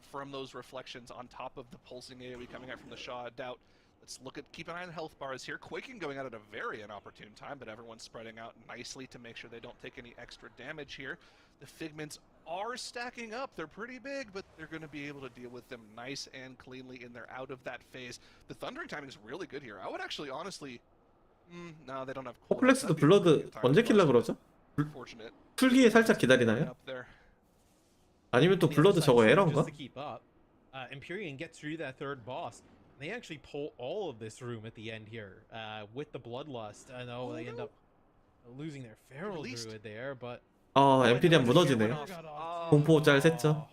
from those reflections on top of the pulsing AoE coming out from the Shaw Doubt. Let's keep an eye on health bars here. Quaking going out at a very inopportune time, but everyone's spreading out nicely to make sure they don't take any extra damage here. The Figments are stacking up. They're pretty big, but they're going to be able to deal with them nice and cleanly, and they're out of that phase. The Thundering timing is really good here. I would actually, honestly... no, they don't have... 퍼플렉스도 블러드 언제 킬라 그러죠? 풀기에 살짝 기다리나요? 아니면 또 블러드 저거 에러인가? Empyrean gets through that third boss. They actually pull all of this room at the end here with the bloodlust. I know they end up losing their feral druid there, but 엠피리안 무너지네요. 공포 짤 셌죠.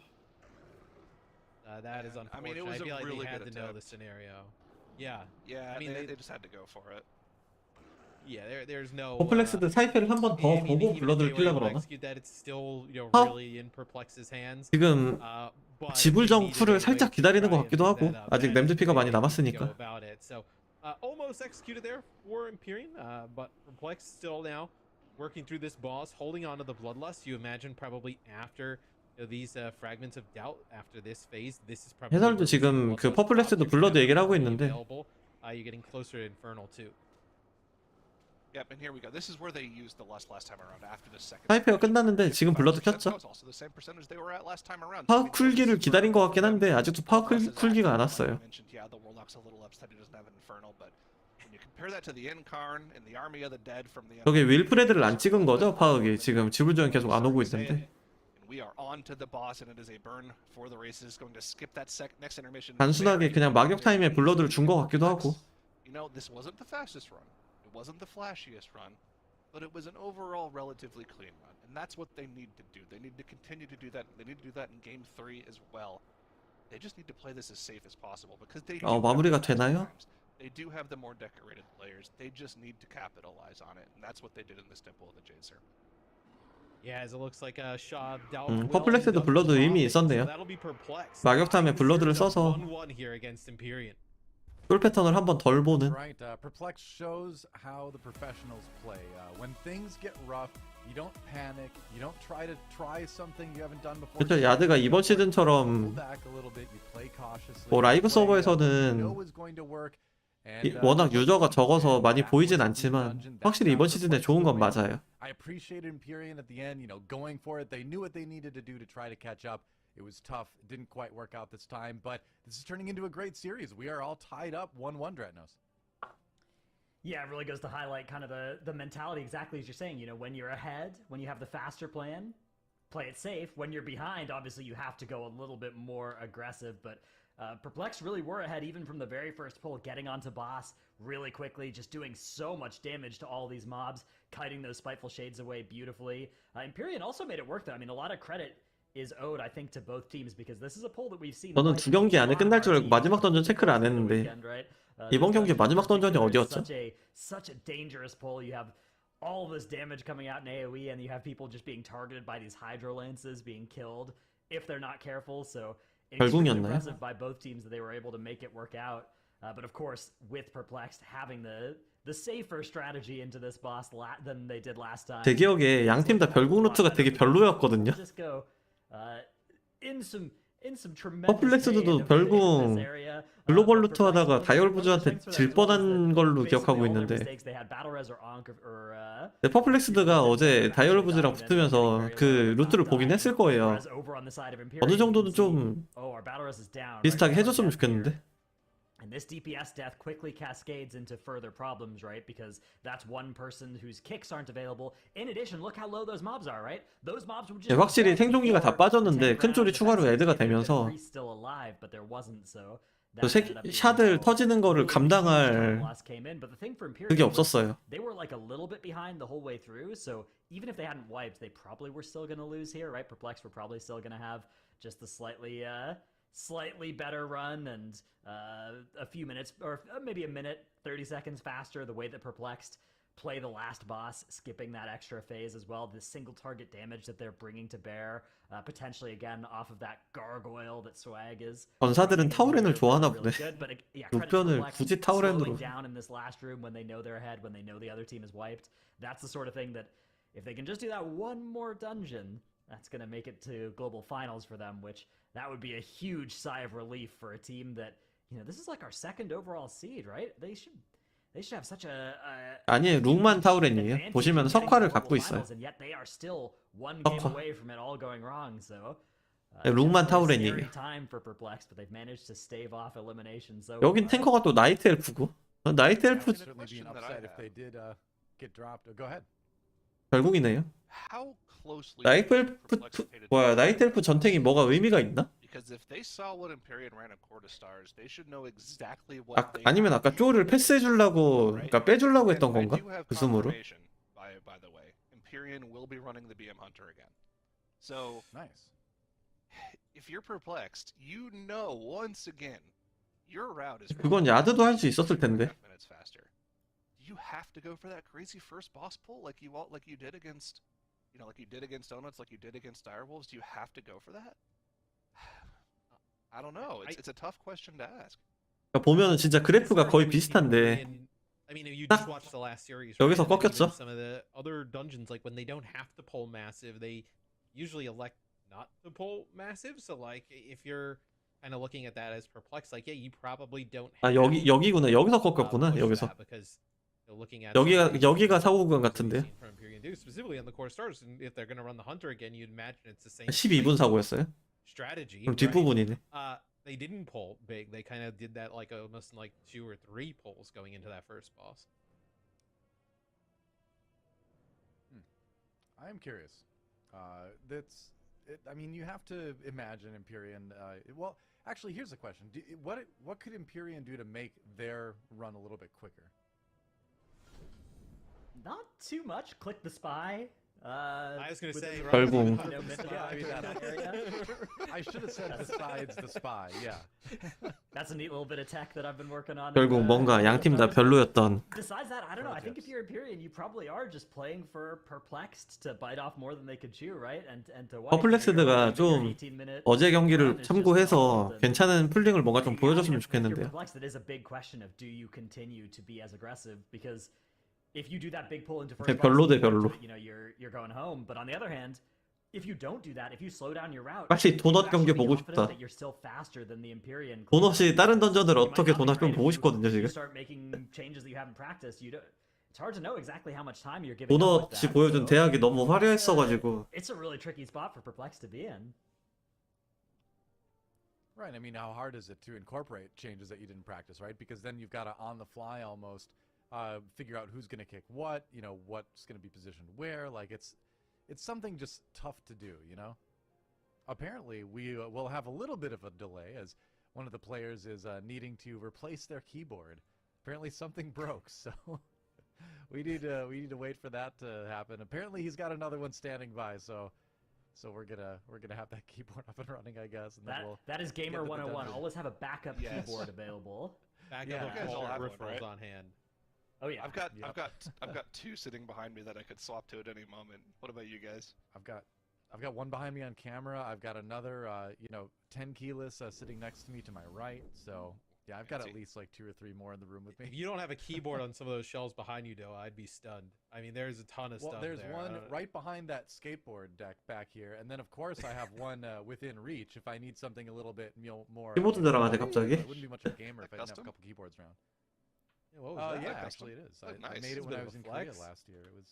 That is unfortunate. I mean, it was I feel like really they had good to know attempt. the scenario. Yeah. Yeah, I mean, they just had to go for it. Yeah, there's no. 퍼플렉스도 사이페를 한 번 더 보고 블러드를 킬라 그러나? 지금 지불정 쿨을 살짝 기다리는 것 같기도 하고 아직 램드피가 많이 남았으니까. Almost executed there for Empyrean, but Perplex still now working through this boss, holding on to the bloodlust. You imagine probably after these fragments of doubt, after this phase, this is probably. 해설도 지금 그 퍼플렉스도 블러드 얘기를 하고 있는데. You're getting closer to Infernal too. Yep, and here we go. This is where they used the lust last time around after the second. 사이페가 끝났는데 지금 블러드 켰죠. 파워 쿨기를 기다린 것 같긴 한데 아직도 파워 쿨기가 안 왔어요. 저게 윌프레드를 안 찍은 거죠? 파워기 지금 지불정이 계속 안 오고 있는데. 단순하게 그냥 마격 타임에 블러드를 준 것 같기도 하고. It wasn't the flashiest run, but it was an overall relatively clean run, and that's what they need to do. They need to continue to do that. They need to do that in Game 3 as well. They just need to play this as safe as possible because they 마무리가 되나요? They do have the more decorated players. They just need to capitalize on it, and that's what they did in this Temple of the Jade Serpent. Yeah, as it looks like Shaw 퍼플렉스도 블러드 이미 있었네요. 마격 타임에 블러드를 써서 쫄 패턴을 한 번 덜 보는. Right, Perplex shows how the professionals play. When things get rough, You don't panic. You don't try something you haven't done before. 그렇죠. 야드가 이번 Pull 시즌처럼 back a little bit. You play cautiously. 뭐 라이브 You play what you 서버에서는 know is going to work. And, 워낙 유저가 적어서 and 많이 that 보이진 was the 않지만 dungeon. That 확실히 이번 found 시즌에 Perplex's 좋은 건 way. 맞아요. I appreciated Empyrean at the end, going for it. They knew what they needed to do to try to catch up. It was tough. It didn't quite work out this time, but this is turning into a great series. We are all tied up 1-1, Dratnos. Yeah, it really goes to highlight kind of the mentality exactly as you're saying. When you're ahead, when you have the faster plan, play it safe. When you're behind, obviously you have to go a little bit more aggressive. But Perplex really were ahead even from the very first pull, getting onto boss really quickly, just doing so much damage to all these mobs, kiting those spiteful shades away beautifully. Empyrean also made it work though. I mean, a lot of credit is owed, I think, to both teams because this is a pull that we've seen. 저는 두 경기 안에 끝날 줄 알고 마지막 던전 체크를 안 했는데 이번 경기 마지막 던전이 어디였죠? Such a dangerous pull. You have all this damage coming out in AoE, and you have people just being targeted by these Hydro Lances, being killed if they're not careful. So extremely 결국이었나요? impressive by both teams that they were able to make it work out. But of course, with Perplexed having the safer strategy into this boss than they did last time. 제 기억에 양 팀 다 별궁 루트가 되게 별로였거든요. Just go in some 퍼플렉스도 별궁 글로벌 루트 하다가 다이얼부즈한테 질 뻔한 걸로 기억하고 있는데 네, 퍼플렉스드가 어제 다이얼부즈랑 붙으면서 그 루트를 보긴 했을 거예요. 어느 정도는 좀 비슷하게 해줬으면 좋겠는데. And this DPS death quickly cascades into further problems, right? Because that's one person whose kicks aren't available. In addition, look how low those mobs are, right? Those mobs would just 네, 확실히 생존기가 다 빠졌는데 큰 쫄이 추가로 애드가 되면서 또 샷을 터지는 거를 감당할 그게 없었어요. They were like a little bit behind the whole way through, so even if they hadn't wiped, they probably were still going to lose here, right? Perplex were probably still going to have just the slightly better run and a few minutes, or maybe a minute, 30 seconds faster, the way that Perplexed play the last boss, skipping that extra phase as well, the single target damage that they're bringing to bear, potentially again off of that gargoyle that Swag is. 전사들은 타우렌을 좋아하나 보네. 루편을 굳이 타우렌으로. down in this last room when they know they're ahead, when they know the other team is wiped. That's the sort of thing that if they can just do that one more dungeon, that's going to make it to global finals for them, which that would be a huge sigh of relief for a team that, this is like our second overall seed, right? They should have such a 아니에요. 룩만 타우렌이에요. 보시면 석화를 갖고 있어요. and yet they are still one game 석화. away from it all going wrong. So 네, 룩만 definitely a 타우렌이에요. scary time for Perplexed, but they've managed to stave off elimination so 여긴 far. 탱커가 또 나이트 엘프고 나이트 I 엘프 would certainly be an upset if they did get dropped. Go ahead. 결국이네요. How closely 나이트 did 엘프 Perplex pay 뭐야 attention? 나이트 엘프 전탱이 뭐가 의미가 있나? Because if they saw what Empyrean ran at Quarter Stars, they should know exactly what they 아니면 아까 쪼를 패스해 주려고 그러니까 빼주려고 했던 And I 건가? do have 그 숨으로. confirmation, by the way. Empyrean will be running the BM Hunter again. So Nice. if you're perplexed, you know once again your route is 그건 야드도 할 수 있었을 텐데. minutes faster. Do you have to go for that crazy first boss pull like you did against like you did against Donuts, like you did against Direwolves? Do you have to go for that? I don't know. It's a tough question to ask. 그러니까 보면은 진짜 그래프가 거의 비슷한데 I mean, you 딱 just watched the last series. 여기서 right? And even 꺾였죠. Some of the other dungeons, like when they don't have to pull massive, they usually elect not to pull massive. So, like, if you're kind of looking at that as perplexed, like, yeah, you probably don't. 아 have 여기구나. 여기서 to, 꺾였구나. push 여기서 that because you're looking at 여기가 사고 구간 we've 같은데요. seen from Empyrean do, specifically on the core stars. And if they're going to run the hunter again, you'd imagine it's the same 12분 사고였어요. strategy. 그럼 right? 뒷부분이네. They didn't pull big. They kind of did that like almost in like 2 or 3 pulls going into that first boss. I am curious. I mean, you have to imagine Empyrean. Well, actually, here's a question: what could Empyrean do to make their run a little bit quicker? Not too much. Click the spy. I was gonna say 결국 I should have said besides the spy. Yeah. That's a neat little bit of tech that I've been working on. 결국 뭔가 양 팀 다 별로였던. Besides that, I don't know. I think if you're Empyrean, you probably are just playing for Perplexed to bite off more than they could chew, right? And to wipe. 퍼플렉스드가 좀 어제 경기를 참고해서 괜찮은 플링을 뭔가 좀 보여줬으면 좋겠는데요. Perplexed, it is a big question of do you continue to be as aggressive because if you do that big pull into first 쟤 boss, 별로 대 you 별로. you're going home. But on the other hand, if you don't do that, if you slow down your route, 빨리 도넛 you 경기 actually be 보고 confident 싶다. that you're still faster than the Empyrean. 도넛이 다른 던전을 You might 어떻게 not be 도넛 좀 great 보고 if 싶거든요 you 지금. start making changes that you haven't practiced. It's hard to know exactly how much time you're giving up with 도넛이 that. 보여준 So, 대학이 너무 화려했어가지고 it's a really tricky spot for Perplex to be in. Right. I mean, how hard is it to incorporate changes that you didn't practice, right? Because then you've got to on the fly almost figure out who's going to kick what, what's going to be positioned where. Like it's something just tough to do, Apparently, we will have a little bit of a delay as one of the players is needing to replace their keyboard. Apparently, something broke, so we need to wait for that to happen. Apparently, he's got another one standing by, so we're gonna have that keyboard up and running, I guess. And then That is Gamer get to the 101. dungeon. Always have a backup Yes. keyboard available. Back Yeah. up You guys all have one, peripherals right? on hand. Oh yeah. I've got Yep. I've got two sitting behind me that I could swap to at any moment. What about you guys? I've got one behind me on camera. I've got another 10 keyless sitting next to me to my right. So yeah, I've got at Fancy. least like 2 or 3 more in the room with me. If you don't have a keyboard on some of those shelves behind you, though, I'd be stunned. I mean, there's a ton of Well, stuff there's there. one right behind that skateboard deck back here, and then of course I have one within reach if I need something a little bit more. 키보드 자랑하네 I 갑자기. wouldn't be much of a gamer if I didn't have a Custom? couple keyboards around. Yeah, what was that? Yeah, custom? actually it is. Oh, I nice. made It's it a when bit I of was a in Korea flex. last year. It was.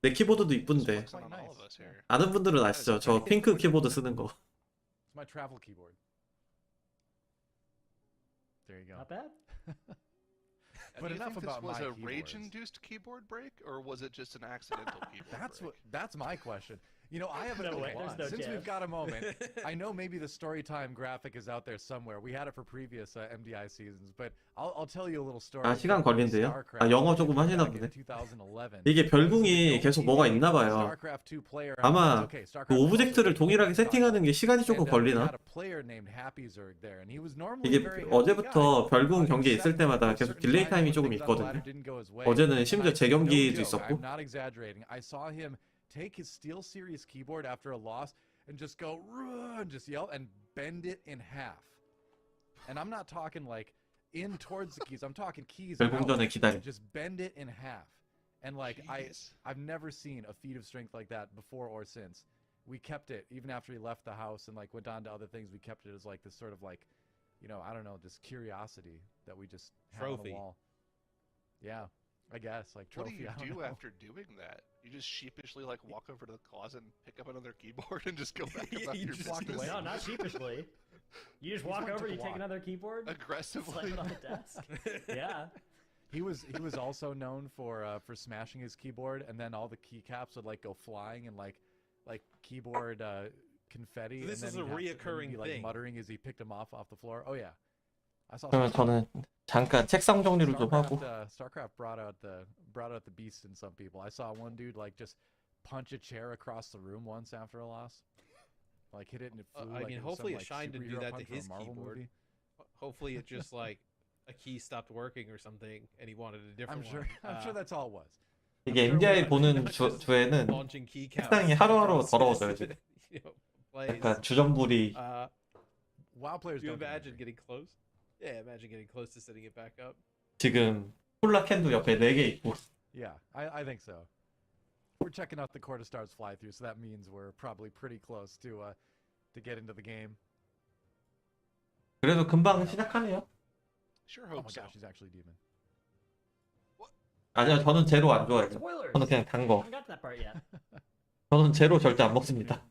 내 키보드도 이쁜데 Flexing on all of nice. us here. 아는 분들은 아시죠? 저 핑크 키보드 쓰는 거. It's my travel keyboard. There you go. Not bad. And But do you enough think about this was my a keyboards. rage-induced keyboard break, or was it just an accidental keyboard break? That's my question. I haven't. No way, there's no since chance. we've got a moment, I know maybe the story time graphic is out there somewhere. We had it for previous MDI seasons, but I'll tell you a little story. 아, 시간 from 걸린대요? StarCraft 아, 영어 조금 back 하시나 in 보네. 2011. 이게 별궁이 계속 뭐가 있나 봐요. StarCraft 2 player. 아마 Okay, StarCraft 그 오브젝트를 동일하게 세팅하는 게 시간이 조금 And, we 걸리나? had a player named Happy Zerg there, and he was normally 이게 a very happy 어제부터 guy. 별궁 경기에 있을 Except 때마다 for 계속 certain 딜레이 times 타임이 when 조금 things on the 있거든요. ladder didn't go his way. 어제는 And 심지어 I- 재경기도 no joke, 있었고. I'm not exaggerating. I saw him take his Steel Series keyboard after a loss and just go and just yell and bend it in half. And I'm not talking like in towards the keys. I'm talking keys out. 별궁전의 기다림. Just bend it in half. And like Jeez. I've never seen a feat of strength like that before or since. We kept it even after he left the house and like went on to other things. We kept it as like this sort of like, I don't know, this curiosity that we just had on Trophy. the wall. Yeah, I guess like What trophy. do you I don't do know. after doing that? You just sheepishly like walk over to the closet and pick up another keyboard and just go back about you your just business? away. No, not sheepishly. You just He's walk one over, took a you take walk. another keyboard, slap Aggressively. it on the desk. Yeah. He was also known for smashing his keyboard, and then all the keycaps would like go flying and like keyboard confetti. So this and is then a he'd have to reoccurring be like thing. muttering as he picked them off the floor. Oh yeah, I saw. 그러면 저는 잠깐 책상 정리를 좀 하고. StarCraft brought out the beast in some people. I saw one dude like just punch a chair across the room once after a loss, like hit it and it flew. I like mean, it was hopefully some, it shined to do superhero that to punch from a his Marvel keyboard. movie. Hopefully it just like a key stopped working or something, and he wanted a different I'm sure. one. I'm sure that's all it was. 이게 MDI 보는 주에는 launching key counts 책상이 하루하루 across 더러워져요 his, 지금. plays. 약간 주전부리. WoW players Do you don't get imagine angry. getting close? Yeah, imagine getting close to setting it back up. 지금 콜라 캔도 옆에 4개 있고. Yeah, I think so. We're checking out the Quarter Stars fly through, so that means we're probably pretty close to get into the game. 그래도 금방 시작하네요. Sure Oh hope my so. gosh, he's actually demon. 아니요, 저는 제로 안 좋아해요. Spoilers. 저는 그냥 단 거. Haven't got to that part yet. 저는 제로 절대 안 먹습니다.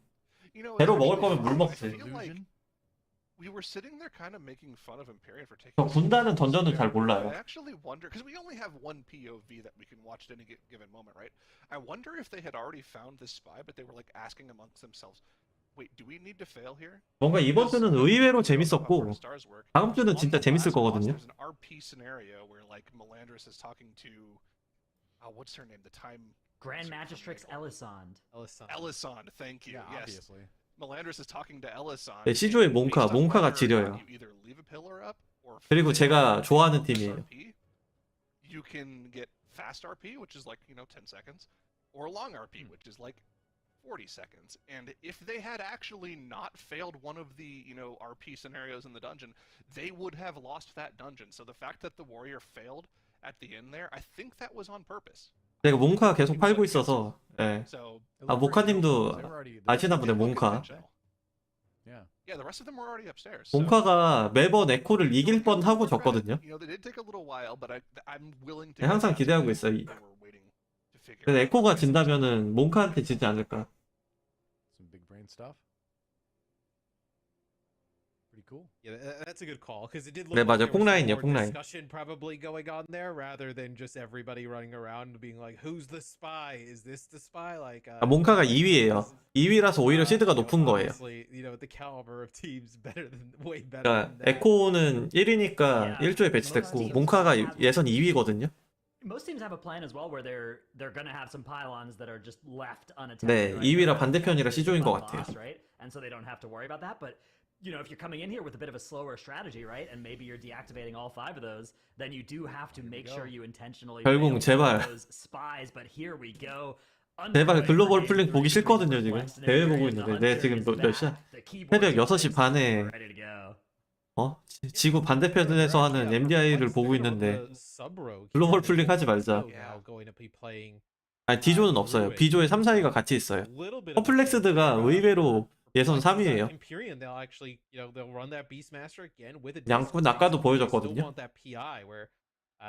You know, 제로 it's 먹을 actually 거면 물 funny. 먹지. I feel like Illusion? we were sitting there kind of making fun of Empyrean for taking. 저 군단은 던전을 잘 I 몰라요. actually wonder because we only have one POV that we can watch at any given moment, right? I wonder if they had already found this spy, but they were like asking amongst themselves, "Wait, do we need to fail here?" 뭔가 이번 주는 의외로 재밌었고 다음 주는 진짜 재밌을 거거든요. There's an RP scenario where like Melandris is talking to, what's her name? The time Grand Magistrix Elisand. Elisand. Thank you. Yeah, Yes. obviously. Melandris is talking to Elisand. 네, 시조의 몽카가 based on whether or 지려요. not you either leave a pillar up or 그리고 fail 제가 좋아하는 fast 팀이에요. RP, you can get fast RP, which is like 10 seconds, or long RP, which is like 40 seconds. And if they had actually not failed one of the RP scenarios in the dungeon, they would have lost that dungeon. So the fact that the warrior failed at the end there. I think that was on purpose. 내가 몽카 계속 팔고 있어서. 예. So 아 모카님도 아시나 보네 몽카. Yeah. yeah, the rest of them were already upstairs. 몽카가 매번 에코를 이길 뻔 하고 They're credit. 졌거든요. You know, they did take a little while, but I'm willing to. 네, 항상 give 기대하고 them 있어요. they were waiting to figure 근데 out 에코가 what they wanted to do. 진다면은 몽카한테 지지 않을까. Some big brain stuff. Pretty cool. Yeah, that's a good call because it did look 네, like 맞아요. there was some 콩라인이요, more 콩라인. discussion probably going on there rather than just everybody running around being like, "Who's the spy? Is this the spy?" Like, 아, 몽카가 2위예요. 2위라서 오히려 시드가 높은 거예요. Obviously, you know, the caliber of teams better than way better 그러니까 than that. 에코는 1위니까 1조에 배치됐고 몽카가 예선 2위거든요. Most teams have a plan as well where they're gonna have some pylons that are just left unattended. 네, right? 2위라 They're 반대편이라 busy 시조인 것 by 같아요. boss, right? And so they don't have to worry about that. But you know, if you're coming in here with a bit of a slower strategy, right, and maybe you're deactivating all 5 of those, then you do have to make sure you intentionally 결국 fail 제발. those spies. But here we go. 제발 글로벌 플링 보기 싫거든요 지금. 대회 보고 있는데. 네, 지금 몇 시야? 새벽 6시 반에 지구 반대편에서 하는 MDI를 보고 있는데 글로벌 플링 하지 말자. 아니 D조는 없어요. B조에 3, 4위가 같이 있어요. 퍼플렉스드가 의외로 예선 3위예요. 양꾼 아까도 보여줬거든요.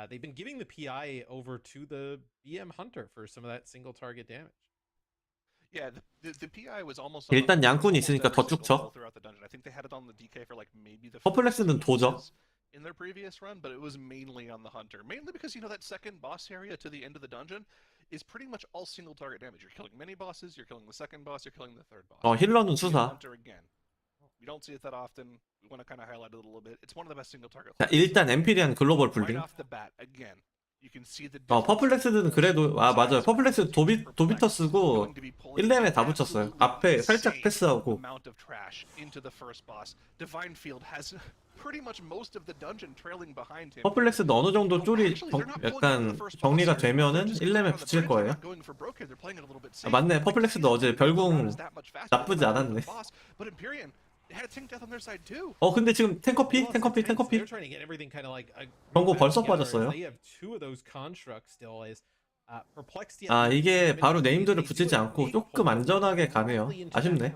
They've been giving the PI over to the BM Hunter for some of that single target damage. Yeah, the PI was almost. 일단 양꾼이 almost 있으니까 every 더 single 쭉 쳐. level throughout the dungeon. I think they had it on the DK for like maybe the. 퍼플렉스는 도적. In their previous run, but it was mainly on the hunter. Mainly because you know that second boss area to the end of the dungeon is pretty much all single target damage. You're killing many bosses, you're killing the second boss, you're killing the third boss. 힐러는 The 수사. hunter again. We don't see it that often. We want to kind of highlight it a little bit. It's one of the best single target. 자, 일단 엠피리안 글로벌 Right 플링. off the bat, again, you can see the. 퍼플렉스드는 그래도 맞아요. 퍼플렉스 도비터 쓰고 1렘에 다 붙였어요. 앞에 살짝 패스하고. Amount of trash into the first boss. Divine Field has pretty much most of the dungeon trailing behind him. 퍼플렉스드 어느 정도 약간 정리가 되면은 1렘에 붙일 거예요. 아, 맞네. 퍼플렉스드 어제 별궁 나쁘지 않았네. 근데 지금 탱커피? 경고 벌써 빠졌어요. 아, 이게 바로 네임들을 붙이지 않고 조금 안전하게 가네요. 아쉽네.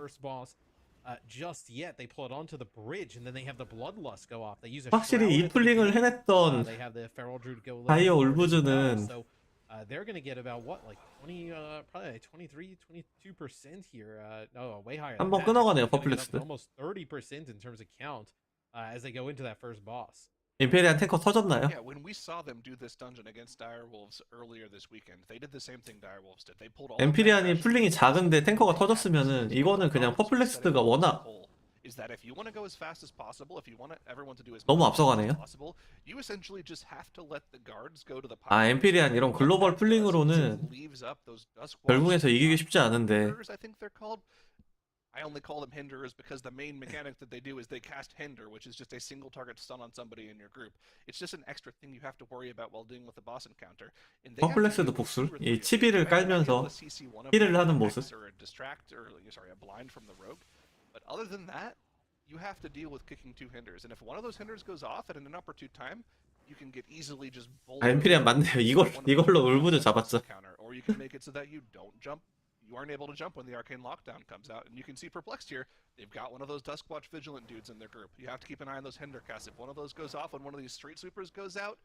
확실히 이 플링을 해냈던 다이어 울부즈는 they're going to get about what, like 20, probably like 23, 22% here. No, way higher. 한번 끊어가네요, 퍼플렉스드. Almost 30% in terms of count as they go into that first boss. 임페리안 탱커 터졌나요? Yeah, when we saw them do this dungeon against Direwolves earlier this weekend, they did the same thing Direwolves did. They pulled all. 엠피리안이 플링이 작은데 탱커가 터졌으면은 이거는 그냥 퍼플렉스드가 워낙 Is that if you want to go as fast as possible, if you want everyone to do as 너무 much as 앞서가네요. possible, you essentially just have to let the guards go to the. 아, 엠피리안 이런 글로벌 플링으로는 별궁에서 이기기 쉽지 않은데. I think they're called. I only call them hinders because the main mechanic that they do is they cast hinder, which is just a single target stun on somebody in your group. It's just an extra thing you have to worry about while dealing with the boss encounter. 퍼플렉스드 복술, 이 치비를 깔면서 힐을 하는 모습. A blind from the rogue. But other than that, you have to deal with kicking 2 hinders, and if one of those hinders goes off at an inopportune time, you can get easily just. 아, 엠피리안 맞네요. 이걸로 울부즈 잡았죠. Or you can make it so that you don't jump. You aren't able to jump when the arcane lockdown comes out, and you can see Perplexed here. They've got one of those Duskwatch Vigilant dudes in their group. You have to keep an eye on those hinder casts. If one of those goes off, when one of these street sweepers goes out,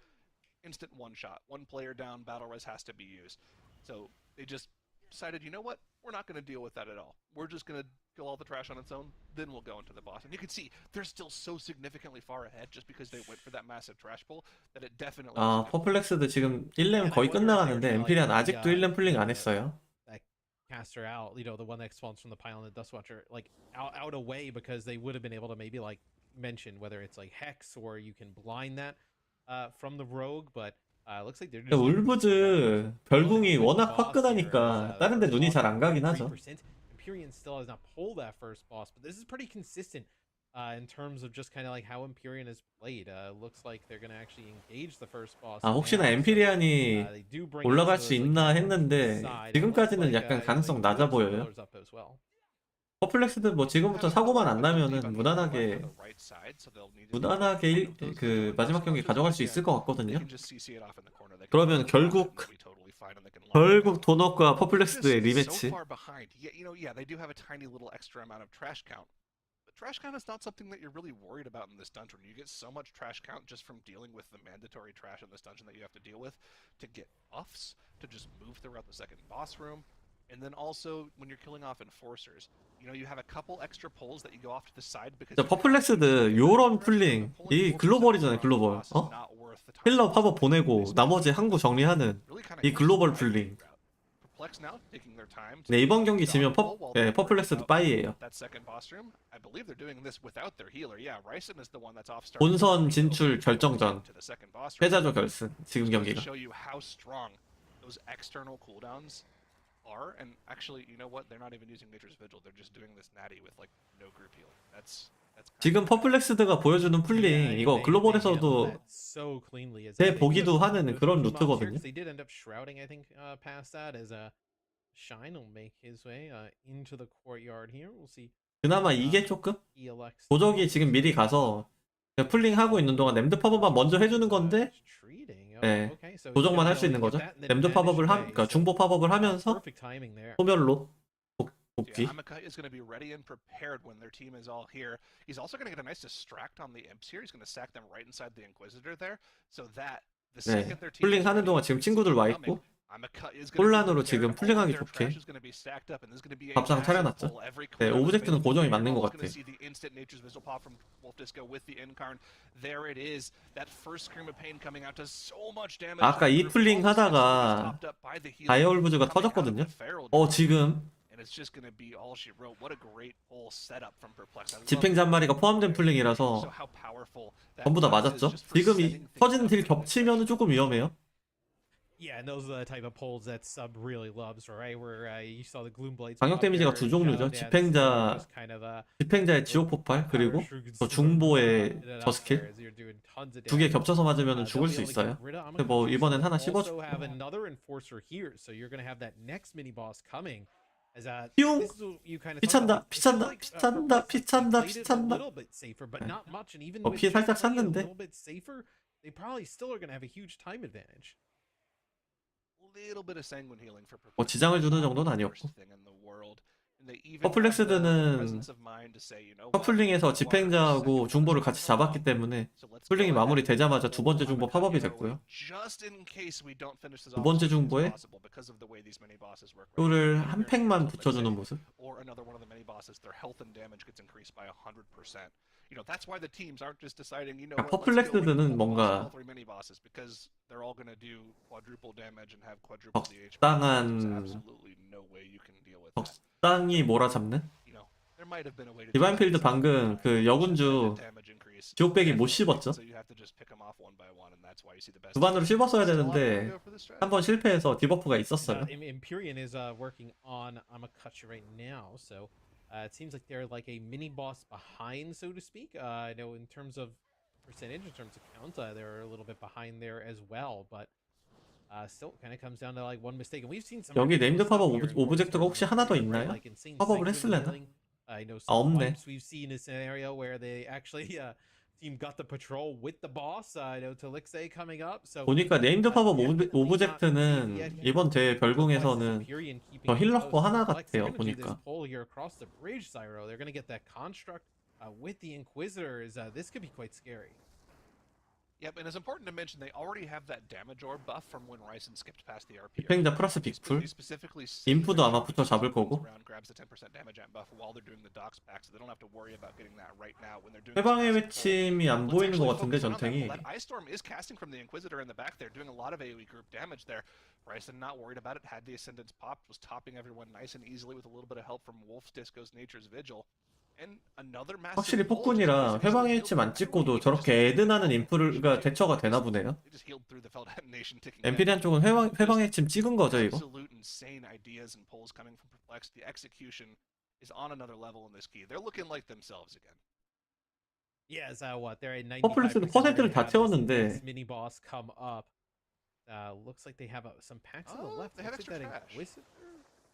instant one shot. One player down, battle res has to be used. So they just decided, you know what? We're not going to deal with that at all. We're just going to kill all the trash on its own, then we'll go into the boss. And you can see they're still so significantly far ahead just because they went for that massive trash pull that it definitely. 아, 퍼플렉스드 지금 1렘 거의 끝나가는데 엠피리안 아직도 1렘 플링 안 했어요. Caster out, you know, the one that spawns from the pylon, the Dustwatcher, like out away because they would have been able to maybe like mention whether it's like Hex or you can blind that from the rogue, but looks like they're just. 울부즈 별궁이 워낙 화끈하니까 다른 데 눈이 잘 안 가긴 하죠. Empyrean still has not pulled that first boss, but this is pretty consistent in terms of just kind of like how Empyrean is played. Looks like they're going to actually engage the first boss. 아, 혹시나 엠피리안이 올라갈 수 있나 했는데 지금까지는 약간 가능성 낮아 보여요. 퍼플렉스드 뭐 지금부터 사고만 안 나면은 무난하게 그 마지막 경기 가져갈 수 있을 것 같거든요. 그러면 결국 도넛과 퍼플렉스드의 리매치. Trash count is not something that you're really worried about in this dungeon. You get so much trash count just from dealing with the mandatory trash in this dungeon that you have to deal with to get buffs, to just move throughout the second boss room, and then also when you're killing off enforcers. You have a couple extra pulls that you go off to the side because 퍼플렉스드 요런 풀링 이 글로벌이잖아요. 글로벌. 힐러 팝업 보내고 나머지 항구 정리하는 이 글로벌 풀링. 네, 이번 경기 지면 퍼플렉스드 빠이예요. 본선 진출 결정전 패자조 결승 지금 경기가. 지금 퍼플렉스드가 보여주는 풀링 이거 글로벌에서도 제 보기도 하는 그런 루트거든요. 그나마 이게 조금 도적이 지금 미리 가서 풀링 하고 있는 동안 램드 팝업만 먼저 해주는 건데, 네, 도적만 할 수 있는 거죠. 램드 팝업을 그러니까 중보 팝업을 하면서 소멸로 복귀. is going to be ready and prepared when their team is all here. He's also going to get a nice distract on the imps here. He's going to sack them right inside the Inquisitor there, so that the second their team 풀링 하는 동안 지금 친구들 와 있고 혼란으로 지금 풀링하기 좋게 밥상 차려놨죠. 네, 오브젝트는 고정이 맞는 것 같아. 아까 이 풀링 하다가 다이얼부즈가 터졌거든요. 지금 집행자 한 마리가 포함된 풀링이라서 전부 다 맞았죠. 지금 이 터지는 딜 겹치면 조금 위험해요. 방역 데미지가 두 종류죠. 집행자의 지옥 폭발 그리고 중보의 저 스킬 두 개 겹쳐서 맞으면 죽을 수 있어요. 근데 뭐 이번엔 하나 씹어주고. 뿅! 피찬다. 피 살짝 찼는데 지장을 주는 정도는 아니었고. 퍼플렉스드는 퍼플링에서 집행자하고 중보를 같이 잡았기 때문에 풀링이 마무리 되자마자 두 번째 중보 팝업이 됐고요. 두 번째 중보에 를 한 팩만 붙여주는 모습. 퍼플렉스드는 뭔가 적당히 몰아잡는? 디바인필드 방금 그 여군주 지옥배기 못 씹었죠? 두 반으로 씹었어야 되는데 한 번 실패해서 디버프가 있었어요. Empyrean is working on Amakatsu right now, so it seems like they're like a mini boss behind, so to speak. I know in terms of percentage, in terms of count, they're a little bit behind there as well, but still kind of comes down to like one mistake. And we've seen some. 여기 네임드 팝업 오브젝트가 혹시 하나 더 있나요? 팝업을 했을래나? 없네. We've seen a scenario where they actually team got the patrol with the boss. To Lixay coming up. So 보니까 네임드 팝업 오브젝트는 이번 대회 별궁에서는 저 힐러거 하나 같아요. 보니까. They're gonna get that construct with the Inquisitors. This could be quite scary. Yep, and it's important to mention they already have that damage orb buff from when Ryzen skipped past the RP. 집행자 플러스 빅풀. 인프도 아마 붙어 잡을 거고. 해방의 외침이 안 보이는 것 같은데 전탱이. Storm is casting from the Inquisitor in the back there, doing a lot of AoE group damage there. Ryzen not worried about it, had the Ascendants popped, was topping everyone nice and easily with a little bit of help from Wolf's Disco's Nature's Vigil. 확실히 폭군이라 회방의 위치 안 찍고도 저렇게 애드나는 인프가 대처가 되나 보네요. 엠피리안 쪽은 회방의 침 찍은 거죠 이거. 퍼플렉스도 퍼센트를 다 채웠는데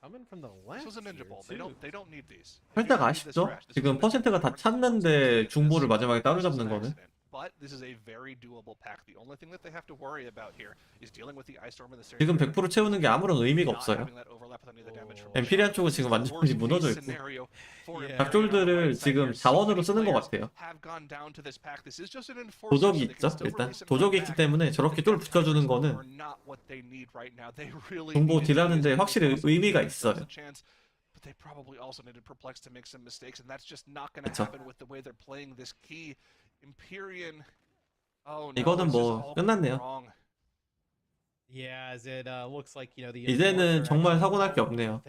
coming from the This left. was a ninja here, ball. too. They don't need these. 살짝 아쉽죠? 지금 퍼센트가 다 찼는데 중보를 마지막에 따로잡는 거는. But this is a very doable pack. The only thing that they have to worry about here is dealing with the ice storm in the series. 지금 100% 채우는 게 아무런 의미가 없어요. 엠피리안 쪽은 지금 완전히 무너져 있고 작졸들을 지금 자원으로 쓰는 것 같아요. 도적이 있죠 일단. 도적이 있기 때문에 저렇게 쫄 붙여주는 거는 중보 딜하는데 확실히 의미가 있어요. But they probably also needed Perplex to make some mistakes, and that's just not going to 그쵸. happen with the way they're playing this key. Empyrean. Oh no, 이거는 this is 뭐 all 끝났네요. wrong. Yeah, as it looks like, you know, the 이제는 enforcer 정말 actually- 사고 날 게 없네요.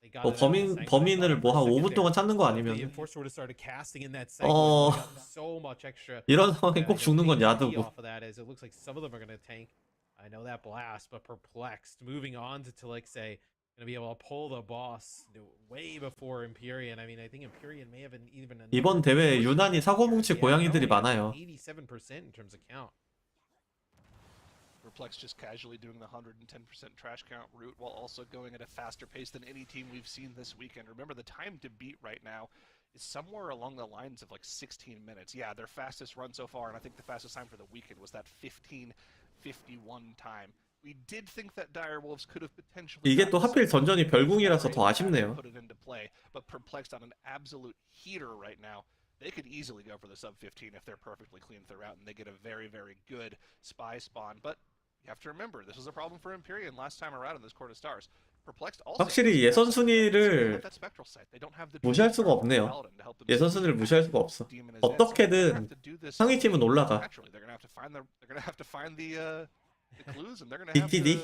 They got 뭐 it at the 범인을 뭐 한 5분 동안 찾는 거 The 아니면 enforcer would have started casting in that segment. We got so much extra. 이런 상황에 꼭 you know, 죽는 건 big 야두고. off of that is it looks like some of them are going to tank. I know that blast, but Perplexed moving on to Telexay, going to be able to pull the boss way before Empyrean. I mean, I think Empyrean may have even 이번 대회에 유난히 사고뭉치 고양이들이 많아요. 87% in terms of count. Perplex just casually doing the 110% trash count route while also going at a faster pace than any team we've seen this weekend. Remember, the time to beat right now is somewhere along the lines of like 16 minutes. Yeah, their fastest run so far, and I think the fastest time for the weekend was that 15:51 time. We did think that Direwolves could have potentially. 이게 또 하필 던전이 별궁이라서 더 아쉽네요. Put it into play, but Perplexed on an absolute heater right now. They could easily go for the sub 15 if they're perfectly clean throughout, and they get a very, very good spy spawn. But you have to remember, this was a problem for Empyrean last time around in this Court of Stars. Perplexed also 확실히 예선 순위를 무시할 수가 없네요. 예선 순위를 무시할 수가 없어. 어떻게든 상위 팀은 올라가. DTD?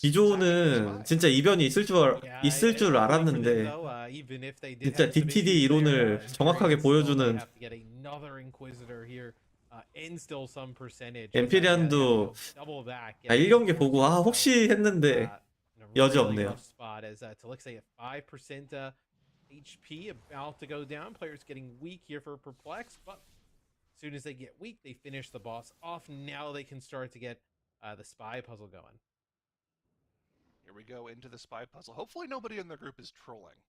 B조는 진짜 이변이 있을 줄 알았는데 진짜 DTD 이론을 정확하게 보여주는 엠피리안도 1경기 보고 혹시 했는데 여지 없네요. HP about to go down. Players getting weak here for Perplex, but as soon as they get weak, they finish the boss off. Now they can start to get the spy puzzle going. Here we go into the spy puzzle. Hopefully nobody in the group is trolling.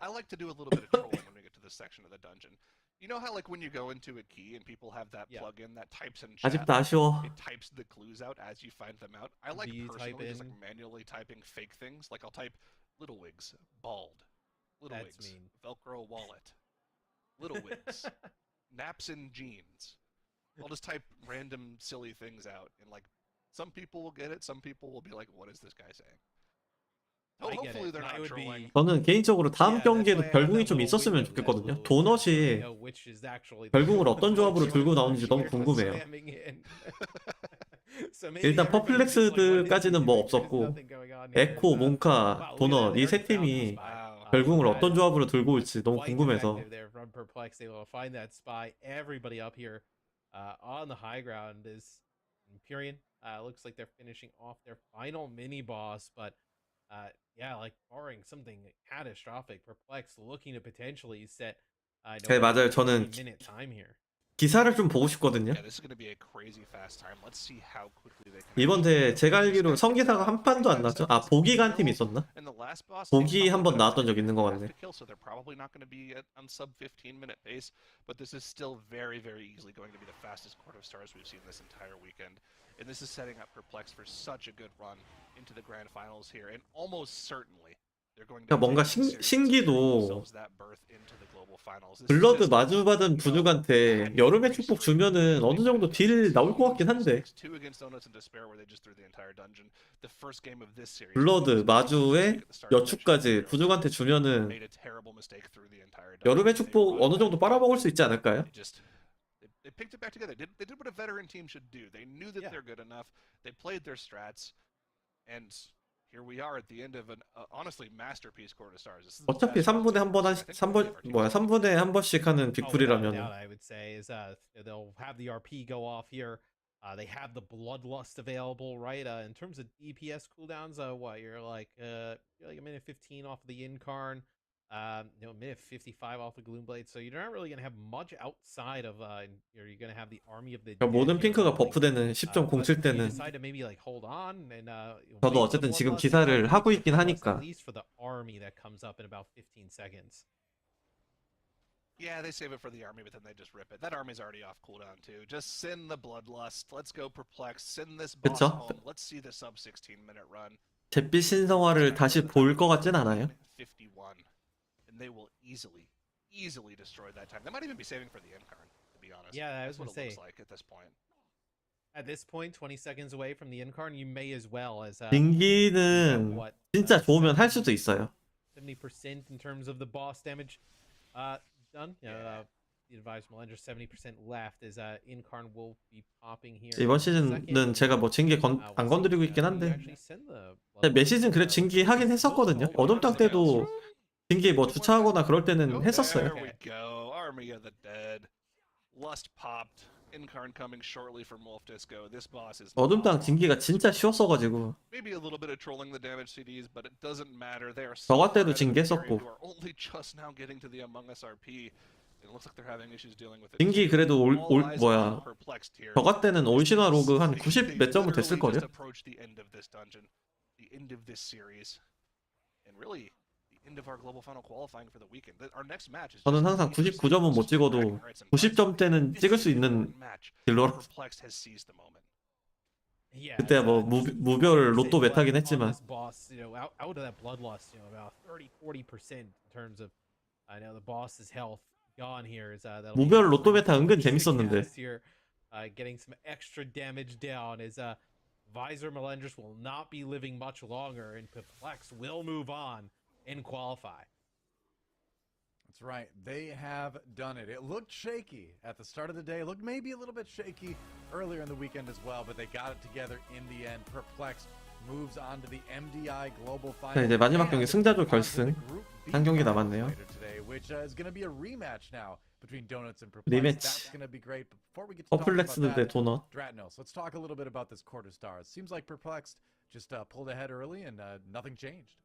I like to do a little bit of trolling when we get to this section of the dungeon. You know how like when you go into a key and people have that plugin that types in chat, 아직도 아쉬워. it types the clues out as you find them out? I like personally just like manually typing fake things. Like I'll type Little Wigs, bald. Little That's Wigs, mean. Velcro wallet. Little Wigs, naps and jeans. I'll just type random silly things out, and like some people will get it, some people will be like, "What is this guy saying?" Hopefully they're not trolling. 저는 개인적으로 다음 경기에도 별궁이 좀 있었으면 좋겠거든요. 도넛이 별궁을 어떤 조합으로 들고 나오는지 너무 궁금해요. 일단 퍼플렉스드까지는 뭐 없었고 에코, 몽카, 도넛 이 세 팀이 별궁을 어떤 조합으로 들고 올지 너무 궁금해서. Looks like they're finishing off their final mini boss, but yeah, like barring something catastrophic, Perplex looking to potentially set 네, 맞아요. 저는 minute time here. 기사를 좀 보고 싶거든요. Yeah, this is going to be a crazy fast time. Let's see how quickly they can. 이번 대회 제가 알기로 성기사가 한 판도 안 나죠? 아, 보기가 한 팀 있었나? 보기 한 번 나왔던 적 있는 것 같네. So they're probably not going to be on sub 15-minute pace, but this is still very, very easily going to be the fastest Court of Stars we've seen this entire weekend. And this is setting up Perplex for such a good run into the grand finals here, and almost certainly they're going to 뭔가 신기도 블러드 마주받은 부족한테 여름의 축복 주면은 어느 정도 딜 나올 것 같긴 한데 블러드 마주에 여축까지 부족한테 주면은 여름의 축복 어느 정도 빨아먹을 수 있지 않을까요? They picked it back together. They did what a veteran team should do. They knew that they're good enough. They played their strats, and here we are at the end of an honestly masterpiece Court of Stars. 어차피 3분에 한 번 3분에 한 번씩 하는 빅풀이라면 I would say is they'll have the RP go off here. They have the Bloodlust available, right? In terms of DPS cooldowns, what you're like a minute 15 off of the Incarn. minute 55 off of Gloom Blade. So you're not really gonna have much outside of you're gonna have the army of the 그러니까 모든 dead here 핑크가 rolling. 버프되는 But 10.07 if you 때는 decide to maybe like hold on and 저도 wait for 어쨌든 the 지금 bloodlust, 기사를 you 하고 might 있긴 get the bloodlust 하니까. at least for the army that comes up in about 15 seconds. Yeah, they save it for the army, but then they just rip it. That army's already off cooldown too. Just send the bloodlust. Let's go perplex. Send this boss 그쵸? home. Let's see the sub 16-minute run. 잿빛 신성화를 다시 볼 것 같진 않아요. 51, and they will easily destroy that time. They might even be saving for the Incarn, to be honest. Yeah, I That's was what gonna it looks say. like at this point. At this point, 20 seconds away from the Incarn, you may as well as 징기는 진짜 좋으면 할 수도 있어요. 70% in terms of the boss damage done. The advised Melendra 70% left as Incarn will be popping here. 이번 시즌은 제가 뭐 징기 안 건드리고 있긴 한데 매 시즌 그래 징기 하긴 했었거든요. 어둠땅 때도 징기 뭐 주차하거나 그럴 때는 했었어요. There we go. Army of the Dead. Lust popped. Incarn coming shortly from Wolf Disco. This boss is 어둠땅 징기가 진짜 쉬웠어가지고 maybe a little bit of trolling the damage CDs, but it doesn't matter. They are 저가 so 때도 far ahead of 징계 Imperium, 했었고. who are only just now getting to the Among Us RP. It looks like they're having issues dealing with it. 징기 그래도 All eyes are perplexed here. 저가 때는 올신화 로그 한 90 몇 점은 They 됐을걸요? just approached the end of this dungeon, the end of this series, and really the end of our global final qualifying for the weekend. Our next match is 저는 항상 99점은 못 찍어도 90점 때는 찍을 수 있는 딜러라. Perplexed has seized the moment. 그때 뭐 무별 로또 메타긴 했지만 Boss, out of that bloodlust, about 30-40% in terms of I know the boss's health gone here. Is 무별 로또 메타 은근 재밌었는데. Here, getting some extra damage down as Visor Melendrus will not be living much longer, and Perplex will move on and qualify. That's right. They have done it. It looked shaky at the start of the day. Looked maybe a little bit shaky earlier in the weekend as well, but they got it together in the end. Perplexed moves on to the MDI Global 자, Final. 이제 마지막 경기 승자조 결승 한 경기 남았네요. Which is going to be a rematch now between Donuts and Perplexed. 리매치. That's going to be great. But before we get to talk about 퍼플렉스 대 that, 도넛. Dratnos, let's talk a little bit about this quarter stars. Seems like Perplexed just pulled ahead early and nothing changed.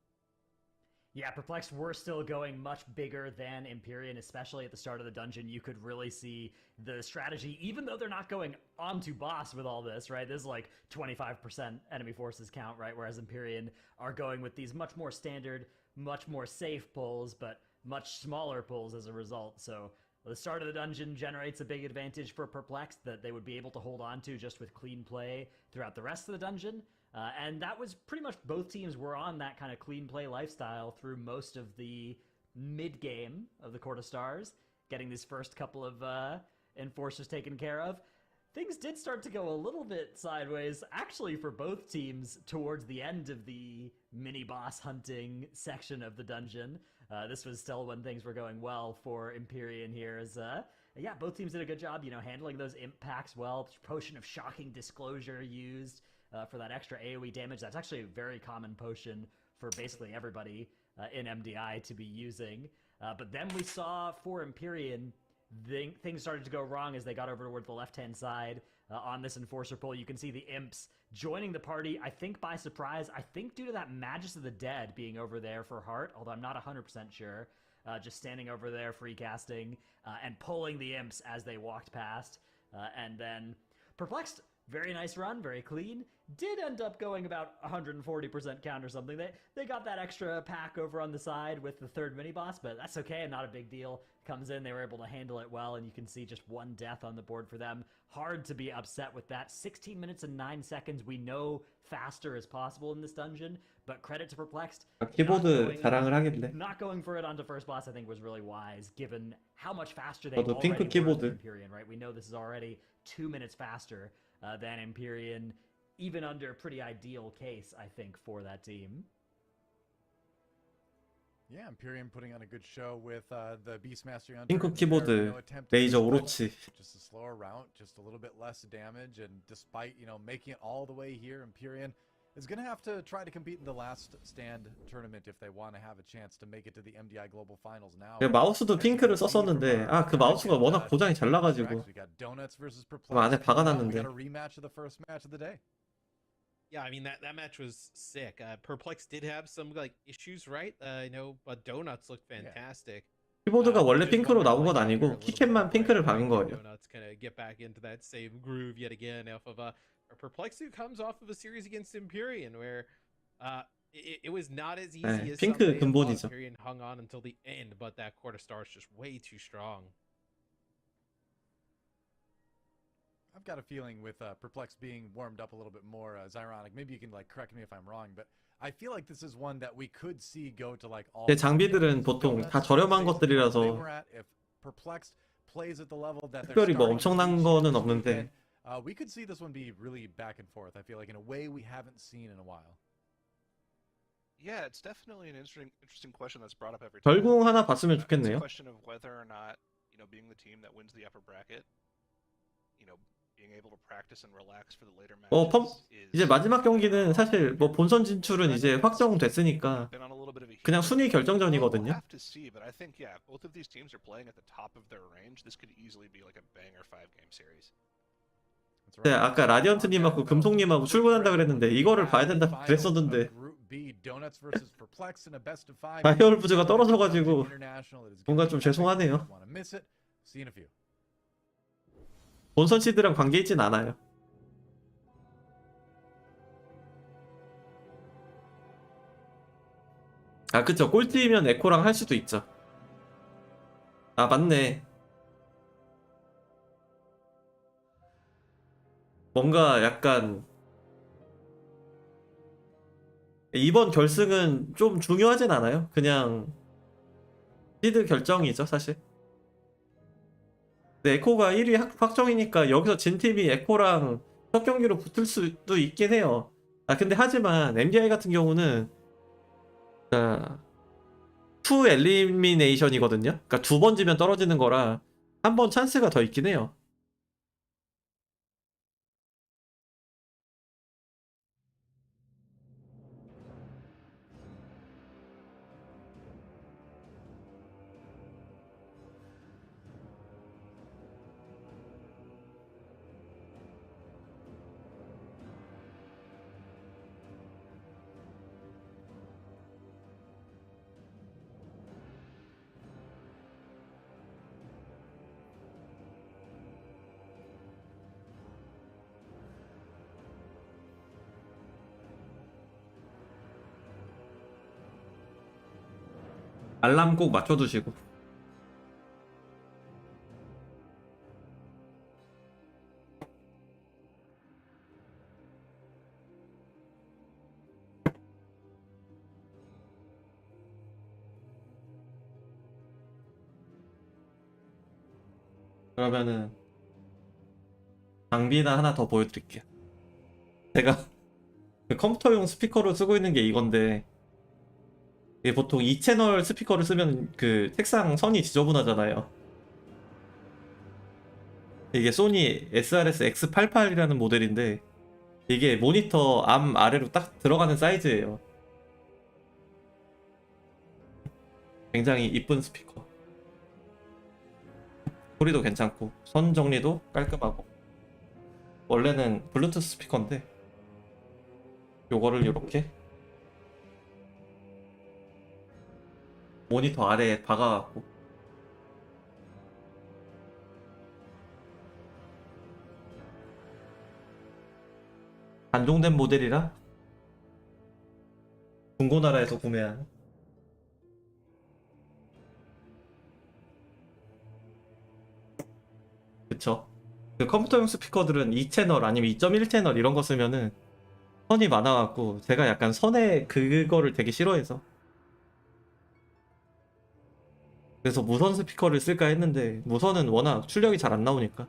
Yeah, Perplexed were still going much bigger than Empyrean, especially at the start of the dungeon. You could really see the strategy, even though they're not going onto boss with all this, right? This is like 25% enemy forces count, right? Whereas Empyrean are going with these much more standard, much more safe pulls, but much smaller pulls as a result. So the start of the dungeon generates a big advantage for Perplexed that they would be able to hold on to just with clean play throughout the rest of the dungeon. And that was pretty much both teams were on that kind of clean play lifestyle through most of the mid-game of the Court of Stars, getting these first couple of enforcers taken care of. Things did start to go a little bit sideways, actually, for both teams towards the end of the mini-boss hunting section of the dungeon. This was still when things were going well for Empyrean here, as yeah, both teams did a good job, handling those imp packs well. Potion of Shocking Disclosure used for that extra AoE damage. That's actually a very common potion for basically everybody in MDI to be using. But then we saw for Empyrean, things started to go wrong as they got over toward the left-hand side on this Enforcer pull. You can see the imps joining the party, I think by surprise. I think due to that Magus of the Dead being over there for Heart, although I'm not 100% sure. Just standing over there, free casting, and pulling the imps as they walked past. And then Perplexed, very nice run, very clean. Did end up going about 140% count or something. They got that extra pack over on the side with the third mini-boss, but that's okay, not a big deal. Comes in, they were able to handle it well, and you can see just one death on the board for them. Hard to be upset with that. 16 minutes and 9 seconds. We know faster is possible in this dungeon, but credit to Perplexed. 키보드 자랑을 하길래 Not going for it onto first boss, I think, was really wise, given how much faster they 저도 already 핑크 were than 키보드. Empyrean, right? We know this is already 2 minutes faster than Empyrean, even under a pretty ideal case, I think, for that team. Yeah, Empyrean putting on a good show with the Beastmaster Hunter. 핑크 키보드 레이저 오로치. Just a slower route, just a little bit less damage, and despite making it all the way here, Empyrean is going to have to try to compete in the last stand tournament if they want to have a chance to make it to the MDI Global Finals now. 마우스도 핑크를 썼었는데 그 마우스가 워낙 고장이 잘 나가지고 We got Donuts versus 그 안에 Perplexed. We 박아놨는데 got a rematch of the first match of the day. Yeah, I mean that match was sick. Perplex did have some like issues, right? I know, but Donuts looked fantastic. 키보드가 원래 Just 핑크로 wondering, 나온 건 like, after a 아니고 little bit 키캡만 of a break, 핑크를 right, 박은 can 거예요. Donuts kind of get back into that same groove yet again off of a Perplex who comes off of a series against Empyrean where it was not as easy 네, as some 핑크 may have thought. 근본이죠. Empyrean hung on until the end, but that quarter star is just way too strong. I've got a feeling with Perplex being warmed up a little bit more, Zyronic, maybe you can like correct me if I'm wrong, but I feel like this is one that we could see go to like all 제 장비들은 보통 다 저렴한 것들이라서 특별히 뭐 엄청난 거는 없는데 we could see this one be really back and forth. I feel like in a way we haven't seen in a while. Yeah, it's definitely an interesting question that's brought up every time. 결국 하나 봤으면 It's a 좋겠네요. question of whether or not, being the team that wins the upper bracket, being able to practice and relax for the later matches 이제 마지막 경기는 사실 뭐 본선 진출은 이제 확정됐으니까 been on a little bit of a 그냥 순위 We'll 결정전이거든요. have to see, but I think both of these teams are playing at the top of their range. This could easily be like a banger 5-game series. 네, 아까 라디언트님하고 금속님하고 출근한다 그랬는데 이거를 봐야 된다 그랬었는데 바이올부즈가 떨어져가지고 뭔가 좀 죄송하네요. 본선 시드랑 관계 있진 않아요. 아 그쵸, 꼴찌면 에코랑 할 수도 있죠. 아 맞네. 뭔가 약간 이번 결승은 좀 중요하진 않아요. 그냥 시드 결정이죠 사실. 근데 에코가 1위 확정이니까 여기서 진 팀이 에코랑 첫 경기로 붙을 수도 있긴 해요. 아 근데 하지만 MDI 같은 경우는 투 엘리미네이션이거든요. 그러니까 두 번 지면 떨어지는 거라 한 번 찬스가 더 있긴 해요. 알람 꼭 맞춰두시고. 그러면은 장비나 하나 더 보여드릴게요. 제가 그 컴퓨터용 스피커로 쓰고 있는 게 이건데 이게 보통 2채널 스피커를 쓰면 그 색상 선이 지저분하잖아요. 이게 소니 SRS X88이라는 모델인데 이게 모니터 암 아래로 딱 들어가는 사이즈예요. 굉장히 이쁜 스피커. 소리도 괜찮고 선 정리도 깔끔하고. 원래는 블루투스 스피커인데 요거를 이렇게 모니터 아래에 박아갖고 단종된 모델이라 중고나라에서 구매한. 그쵸. 그 컴퓨터용 스피커들은 2채널 아니면 2.1채널 이런 거 쓰면은 선이 많아갖고 제가 약간 선에 그거를 되게 싫어해서 그래서 무선 스피커를 쓸까 했는데 무선은 워낙 출력이 잘 안 나오니까.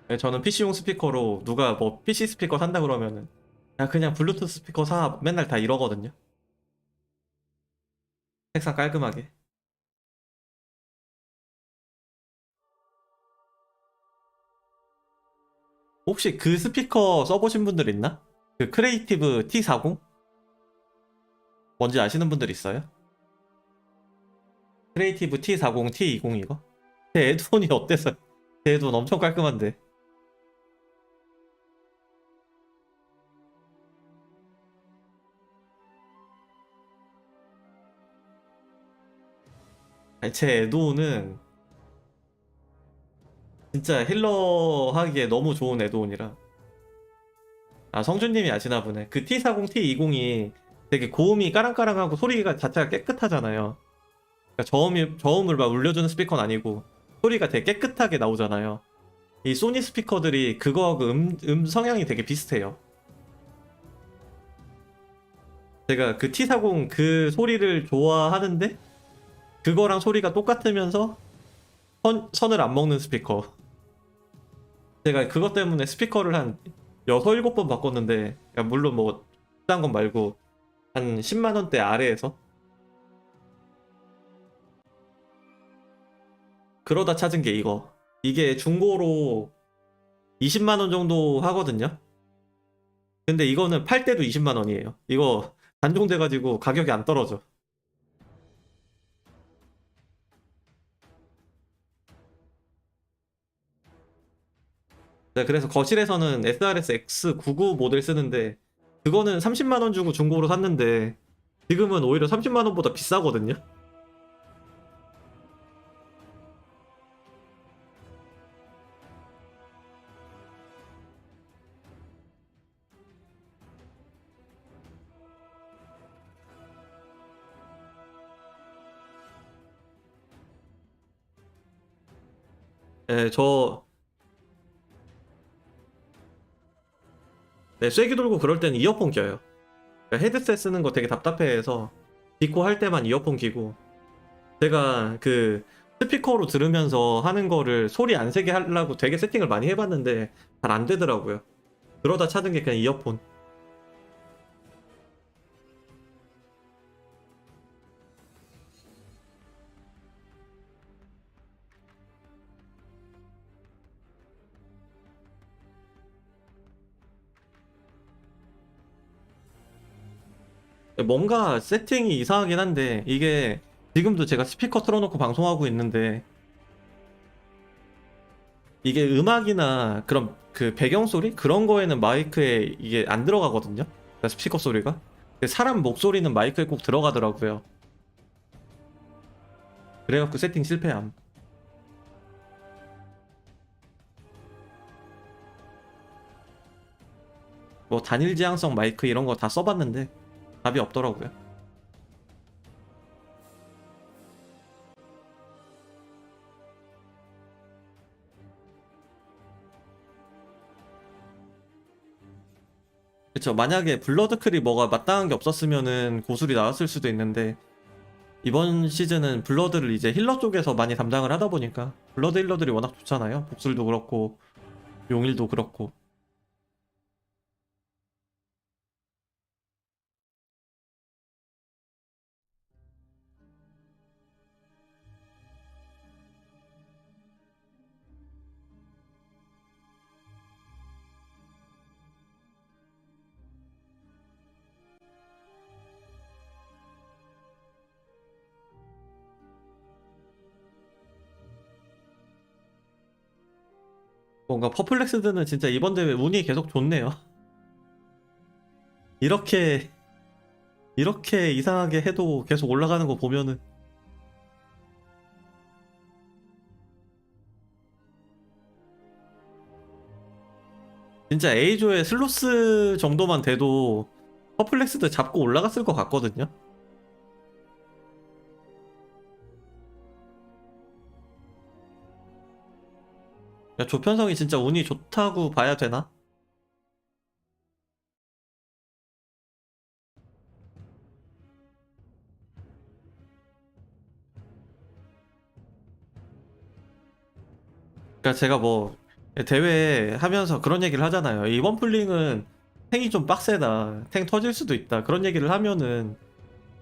네, 저는 PC용 스피커로 누가 뭐 PC 스피커 산다 그러면은 야 그냥 블루투스 스피커 사 맨날 다 이러거든요. 색상 깔끔하게. 혹시 그 스피커 써보신 분들 있나? 그 크리에이티브 T40? 뭔지 아시는 분들 있어요? 크리에이티브 T40, T20 이거? 제 에드온이 어때서? 제 에드온 엄청 깔끔한데. 아니, 제 에드온은 진짜 힐러 하기에 너무 좋은 에드온이라. 아, 성준님이 아시나 보네. 그 T40, T20이 되게 고음이 까랑까랑하고 소리가 자체가 깨끗하잖아요. 그러니까 저음을 막 울려주는 스피커는 아니고 소리가 되게 깨끗하게 나오잖아요. 이 소니 스피커들이 그거하고 성향이 되게 비슷해요. 제가 그 T40 그 소리를 좋아하는데 그거랑 소리가 똑같으면서 선을 안 먹는 스피커. 제가 그것 때문에 스피커를 한 6, 7번 바꿨는데, 그러니까 물론 뭐 비싼 건 말고 한 10만 원대 아래에서 그러다 찾은 게 이거. 이게 중고로 20만 원 정도 하거든요. 근데 이거는 팔 때도 20만 원이에요. 이거 단종돼가지고 가격이 안 떨어져. 네, 그래서 거실에서는 SRS X99 모델 쓰는데 그거는 30만 원 주고 중고로 샀는데 지금은 오히려 30만 원보다 비싸거든요. 네, 쐐기 돌고 그럴 때는 이어폰 껴요. 그러니까 헤드셋 쓰는 거 되게 답답해해서 디코 할 때만 이어폰 끼고, 제가 그 스피커로 들으면서 하는 거를 소리 안 세게 하려고 되게 세팅을 많이 해봤는데 잘 안 되더라고요. 그러다 찾은 게 그냥 이어폰. 뭔가 세팅이 이상하긴 한데 이게 지금도 제가 스피커 틀어놓고 방송하고 있는데 이게 음악이나 그런 그 배경소리? 그런 거에는 마이크에 이게 안 들어가거든요? 그러니까 스피커 소리가? 근데 사람 목소리는 마이크에 꼭 들어가더라고요. 그래갖고 세팅 실패함. 뭐 단일 지향성 마이크 이런 거 다 써봤는데 답이 없더라고요. 그쵸, 만약에 블러드클이 뭐가 마땅한 게 없었으면은 고술이 나왔을 수도 있는데 이번 시즌은 블러드를 이제 힐러 쪽에서 많이 담당을 하다 보니까 블러드 힐러들이 워낙 좋잖아요. 복술도 그렇고 용일도 그렇고. 뭔가 퍼플렉스드는 진짜 이번 대회 운이 계속 좋네요. 이렇게 이상하게 해도 계속 올라가는 거 보면은 진짜 A조의 슬로스 정도만 돼도 퍼플렉스드 잡고 올라갔을 것 같거든요. 야, 조편성이 진짜 운이 좋다고 봐야 되나? 그러니까 제가 뭐 대회 하면서 그런 얘기를 하잖아요. 이번 풀링은 탱이 좀 빡세다. 탱 터질 수도 있다. 그런 얘기를 하면은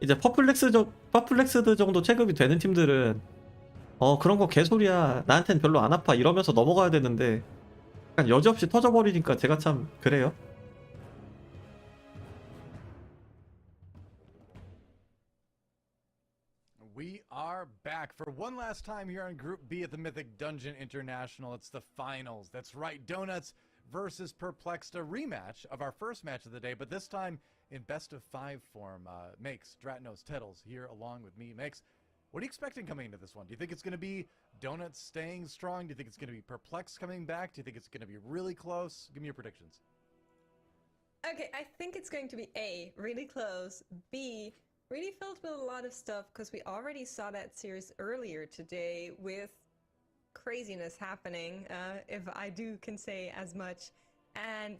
이제 퍼플렉스드 정도 체급이 되는 팀들은 그런 거 개소리야. 나한텐 별로 안 아파. 이러면서 넘어가야 되는데 약간 여지없이 터져버리니까 제가 참 그래요. We are back for one last time here on Group B at the Mythic Dungeon International. It's the finals. That's right, Donuts versus Perplexed, a rematch of our first match of the day, but this time in best of 5 form. Makes, Dratnos, Tettles here along with me. Makes, what are you expecting coming into this one? Do you think it's going to be Donuts staying strong? Do you think it's going to be Perplexed coming back? Do you think it's going to be really close? Give me your predictions. Okay, I think it's going to be A, really close, B, really filled with a lot of stuff, because we already saw that series earlier today with craziness happening, if I can say as much. And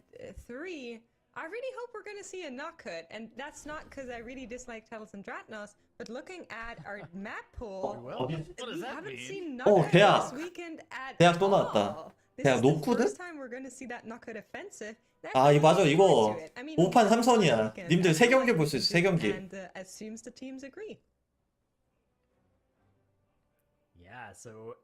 3, I really hope we're going to see a knockcut, and that's not because I really dislike Tettles and Dratnos, but looking at our map pool, What does we that haven't mean? seen Oh, knockcut 대학. this weekend at 대학 또 all. 나왔다. This 대학 is the 노쿠드? first time we're going to see that knockcut offensive. 아, 이 맞아. 이거 forward to it. I mean, 5판 last 3선이야. weekend, 님들 I feel 3경기 like 볼 수 we 있어. did, 3경기. and assumes the teams agree. Yeah, so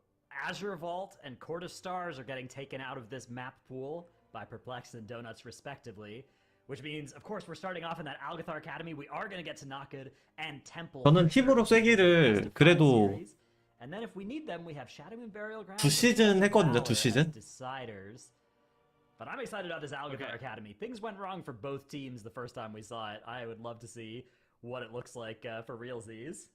Azure Vault and Court of Stars are getting taken out of this map pool by Perplexed and Donuts respectively, which means, of course, we're starting off in that Algathar Academy. We are going to get to Knocked and Temple. 저는 팀으로 쐐기를 그래도 And then if we need them, we have Shadow and Burial Ground. 2시즌 했거든요. 2시즌. Deciders. But I'm excited about this Algathar Academy. Things went wrong for both teams the first time we saw it. I would love to see what it looks like for realsies.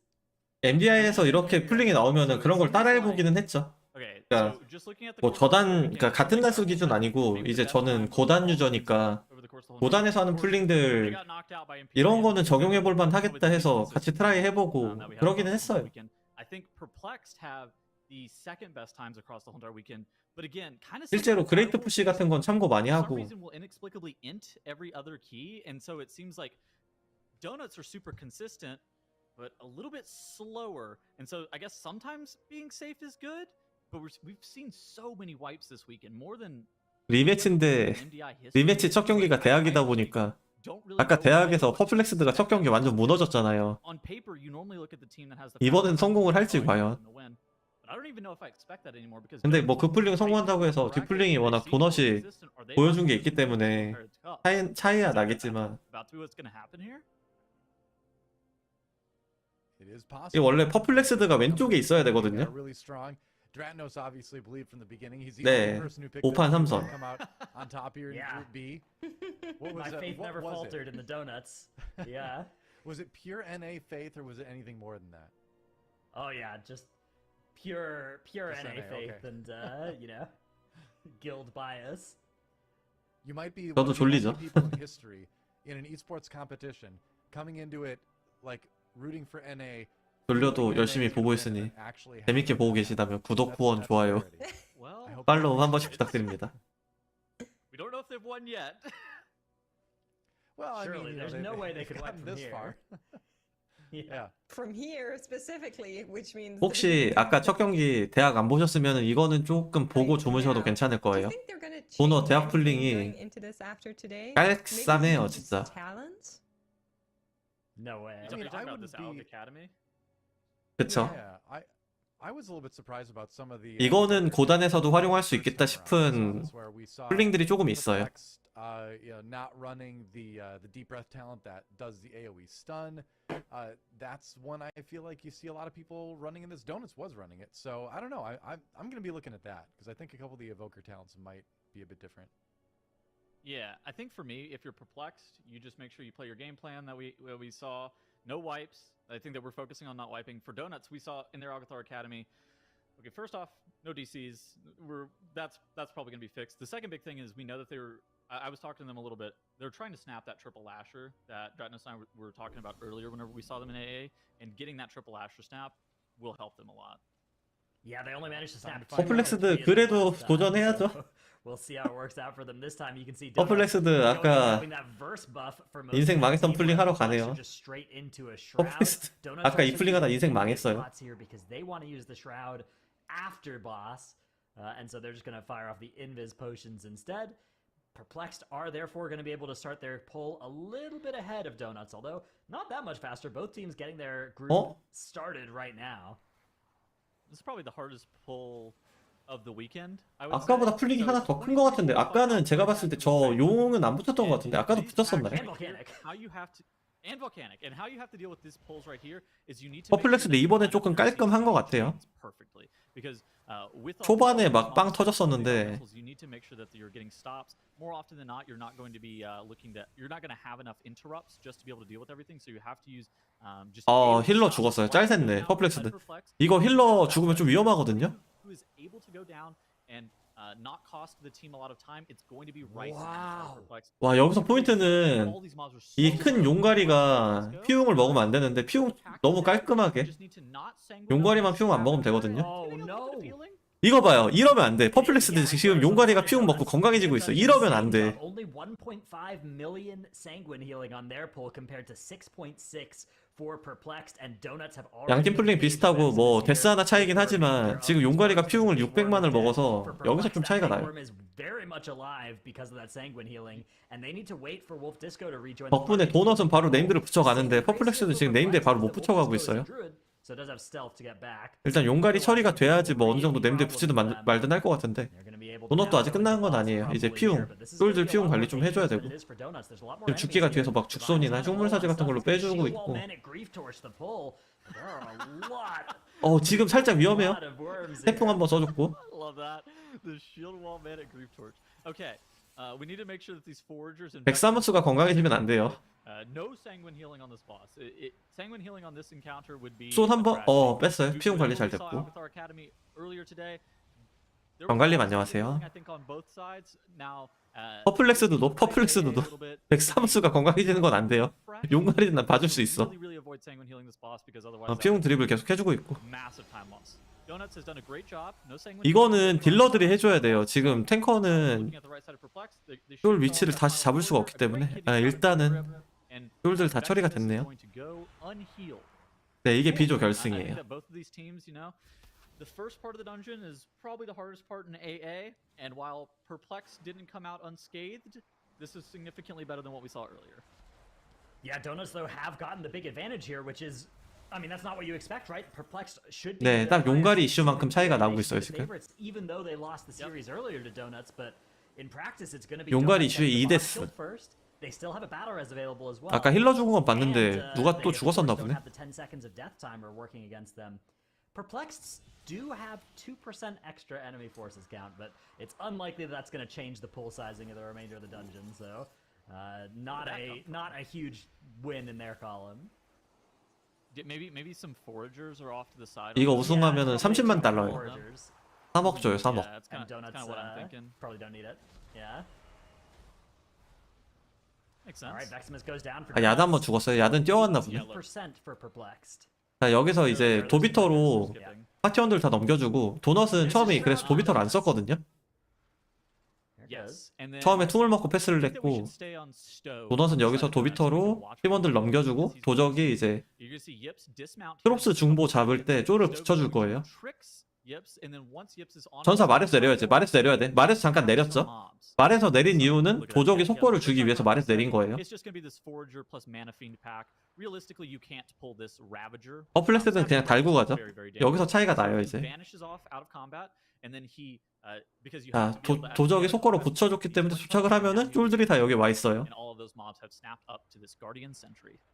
MDI에서 이렇게 풀링이 나오면은 그런 걸 따라해보기는 했죠. Okay, 그러니까 so just looking at the 뭐 course of the 저단, weekend, 그러니까 같은 단수 기준 아니고 이제 저는 고단 유저니까 고단에서 하는 풀링들 이런 거는 적용해볼 만 하겠다 해서 같이 트라이 해보고 그러기는 했어요. I think Perplexed have the second best times across the whole entire weekend, but again, kind of 실제로 그레이트 푸시 같은 건 참고 많이 for some 하고 reason will inexplicably int every other key, and so it seems like Donuts are super consistent, but a little bit slower, and so I guess sometimes being safe is good, but we've seen so many wipes this weekend, more than 리매치인데 MDI history. 리매치 첫 경기가 대학이다 보니까 아까 대학에서 퍼플렉스드가 첫 경기 완전 무너졌잖아요. On paper, you normally look at the team that has the 이번엔 성공을 할지 과연. I don't even know if I expect that anymore because 근데 뭐 그 풀링 성공한다고 해서 뒷풀링이 워낙 도넛이 보여준 게 있기 때문에 차이야 나겠지만 이 원래 퍼플렉스드가 왼쪽에 있어야 되거든요. Dratnos obviously believed from the beginning he's the 네, only person who picked 5판 up 3선. come out on top here in Yeah. Group B. What was My it? faith What never was faltered it? in the Donuts. Yeah. Was it pure NA faith or was it anything more than that? Oh yeah, just pure Just NA NA, faith okay. and you know, guild bias. You might be 저도 one of the only 졸리죠. people in history in an esports competition coming into it like rooting for NA. 졸려도 열심히 보고 있으니 재밌게 보고 계시다면 구독, 후원, 좋아요, 팔로우 한 번씩 부탁드립니다. We don't know if they've won yet. Well, I Surely, mean, there's no way they could gotten win from this here. far. Yeah. From here specifically, which means 혹시 아까 첫 경기 대학 안 보셨으면 이거는 조금 보고 주무셔도 괜찮을 거예요. 도넛 대학 풀링이 깔쌈해요 진짜. No way. You're talking about wouldn't this Alg be- Academy? 그쵸? Yeah, I was a little bit surprised about some of the. 이거는 고단에서도 활용할 수 있겠다 싶은 풀링들이 조금 있어요. Not running the deep breath talent that does the AOE stun. That's one I feel like you see a lot of people running in this. Donuts was running it, so I don't know. I'm going to be looking at that because I think a couple of the evoker talents might be a bit different. Yeah, I think for me, if you're perplexed, you just make sure you play your game plan that we saw. No wipes. I think that we're focusing on not wiping. For Donuts, we saw in their Algathar Academy. Okay, first off, no DCs. That's probably going to be fixed. The second big thing is we know that they were. I was talking to them a little bit. They're trying to snap that triple lasher that Dratnos and I were talking about earlier whenever we saw them in AA, and getting that triple lasher snap will help them a lot. Yeah, they only managed to snap. 퍼플렉스드 그래도 도전해야죠. We'll see how it works out for them this time. You can see 퍼플렉스드 아까 인생 망했던 풀링 하러 가네요. 퍼플렉스드 아까 이 풀링 하다 인생 망했어요. Because they want to use the shroud after boss, and so they're just going to fire off the invis potions instead. Perplexed are therefore going to be able to start their pull a little bit ahead of Donuts, although not that much faster. Both teams getting their group started right now. This is probably the hardest pull of the weekend. I would 아까보다 say. 풀링이 So 하나 it's 더 큰 것 같은데 아까는 제가 봤을 때 저 용은 안 붙었던 것 같은데 아까도 붙었었나요? How you have to And volcanic. And how you have to deal with these pulls right here is you need to 퍼플렉스도 이번에 조금 깔끔한 것 같아요. perfectly. Because with 초반에 막 빵 터졌었는데 you need to make sure that you're getting stops. More often than not, you're not going to be you're not going to have enough interrupts just to be able to deal with everything. So you have to use just 힐러 죽었어요. 짤 샜네. 퍼플렉스는. 이거 힐러 죽으면 좀 위험하거든요. who is able to go down and not cost the team a lot of time. It's going to be right. 와, 여기서 포인트는 이 큰 용가리가 피웅을 먹으면 안 되는데 피웅 너무 깔끔하게 용가리만 피웅 안 먹으면 되거든요. Oh no! 이거 봐요. 이러면 안 돼. 퍼플렉스는 지금 용가리가 피웅 먹고 건강해지고 있어. 이러면 안 돼. Only 1.5 million sanguine healing on their pull compared to 6.6 for perplexed and donuts have already. 양팀 플링 비슷하고 뭐 데스 하나 차이긴 하지만 지금 용가리가 피웅을 600만을 먹어서 여기서 좀 차이가 나요. 덕분에 도넛은 바로 네임드를 붙여가는데 퍼플렉스는 지금 네임드에 바로 못 붙여가고 있어요. 일단 용가리 처리가 돼야지 뭐 어느 정도 네임드에 붙이든 말든 할 것 같은데 도넛도 아직 끝나는 건 아니에요. 이제 피웅, 쫄들 피웅 관리 좀 해줘야 되고 지금 죽기가 뒤에서 막 죽손이나 흉물사지 같은 걸로 빼주고 있고 지금 살짝 위험해요. 태풍 한번 써줬고 백사무스가 건강해지면 안 돼요. 쏜 한번 뺐어요. 피웅 관리 잘 됐고 병관님 안녕하세요. 퍼플렉스도 백사무스가 건강해지는 건 안 돼요. 용가리는 난 봐줄 수 있어. 피웅 드리블 계속 해주고 있고 이거는 딜러들이 해줘야 돼요. 지금 탱커는 쫄 위치를 다시 잡을 수가 없기 때문에 일단은 쫄들 다 처리가 됐네요. 네, 이게 B조 결승이에요. The first part of the dungeon is probably the hardest part in AA, and while Perplex didn't come out unscathed, this is significantly better than what we saw earlier. Yeah, donuts though have gotten the big advantage here, which is, I mean, that's not what you expect, right? Perplexed should be. 네, 딱 용가리 이슈만큼 차이가 나고 있어요 지금. Even though they lost the series earlier to donuts, but in practice it's going to be. 용가리 이슈에 2데스. They still have a battle res available as well. 아까 힐러 죽은 건 봤는데 누가 또 죽었었나 보네. Perplexed do have 2% extra enemy forces count, but it's unlikely that that's going to change the pool sizing of the remainder of the dungeon. So, not a huge win in their column. Maybe some foragers are off to the side. 이거 우승하면은 30만 달러예요. 3억 줘요, 3억. Yeah, that's kind of what I'm thinking. Probably don't need it. Yeah. Makes sense. All right, Veximus goes down for. 야드 한번 죽었어요. 야드는 뛰어왔나 보네. 2% for perplexed. 자, 여기서 이제 도비터로 파티원들 다 넘겨주고 도넛은 처음에 그래서 도비터를 안 썼거든요. 처음에 퉁을 먹고 패스를 냈고 도넛은 여기서 도비터로 팀원들 넘겨주고 도적이 이제 트롭스 중보 잡을 때 쪼를 붙여줄 거예요. 전사 말에서 내려야지. 말에서 내려야 돼. 말에서 잠깐 내렸죠. 말에서 내린 이유는 도적이 속보를 주기 위해서 말에서 내린 거예요. 퍼플렉스는 그냥 달고 가죠. 여기서 차이가 나요 이제. 도적이 속보로 붙여줬기 때문에 도착을 하면은 쫄들이 다 여기 와 있어요.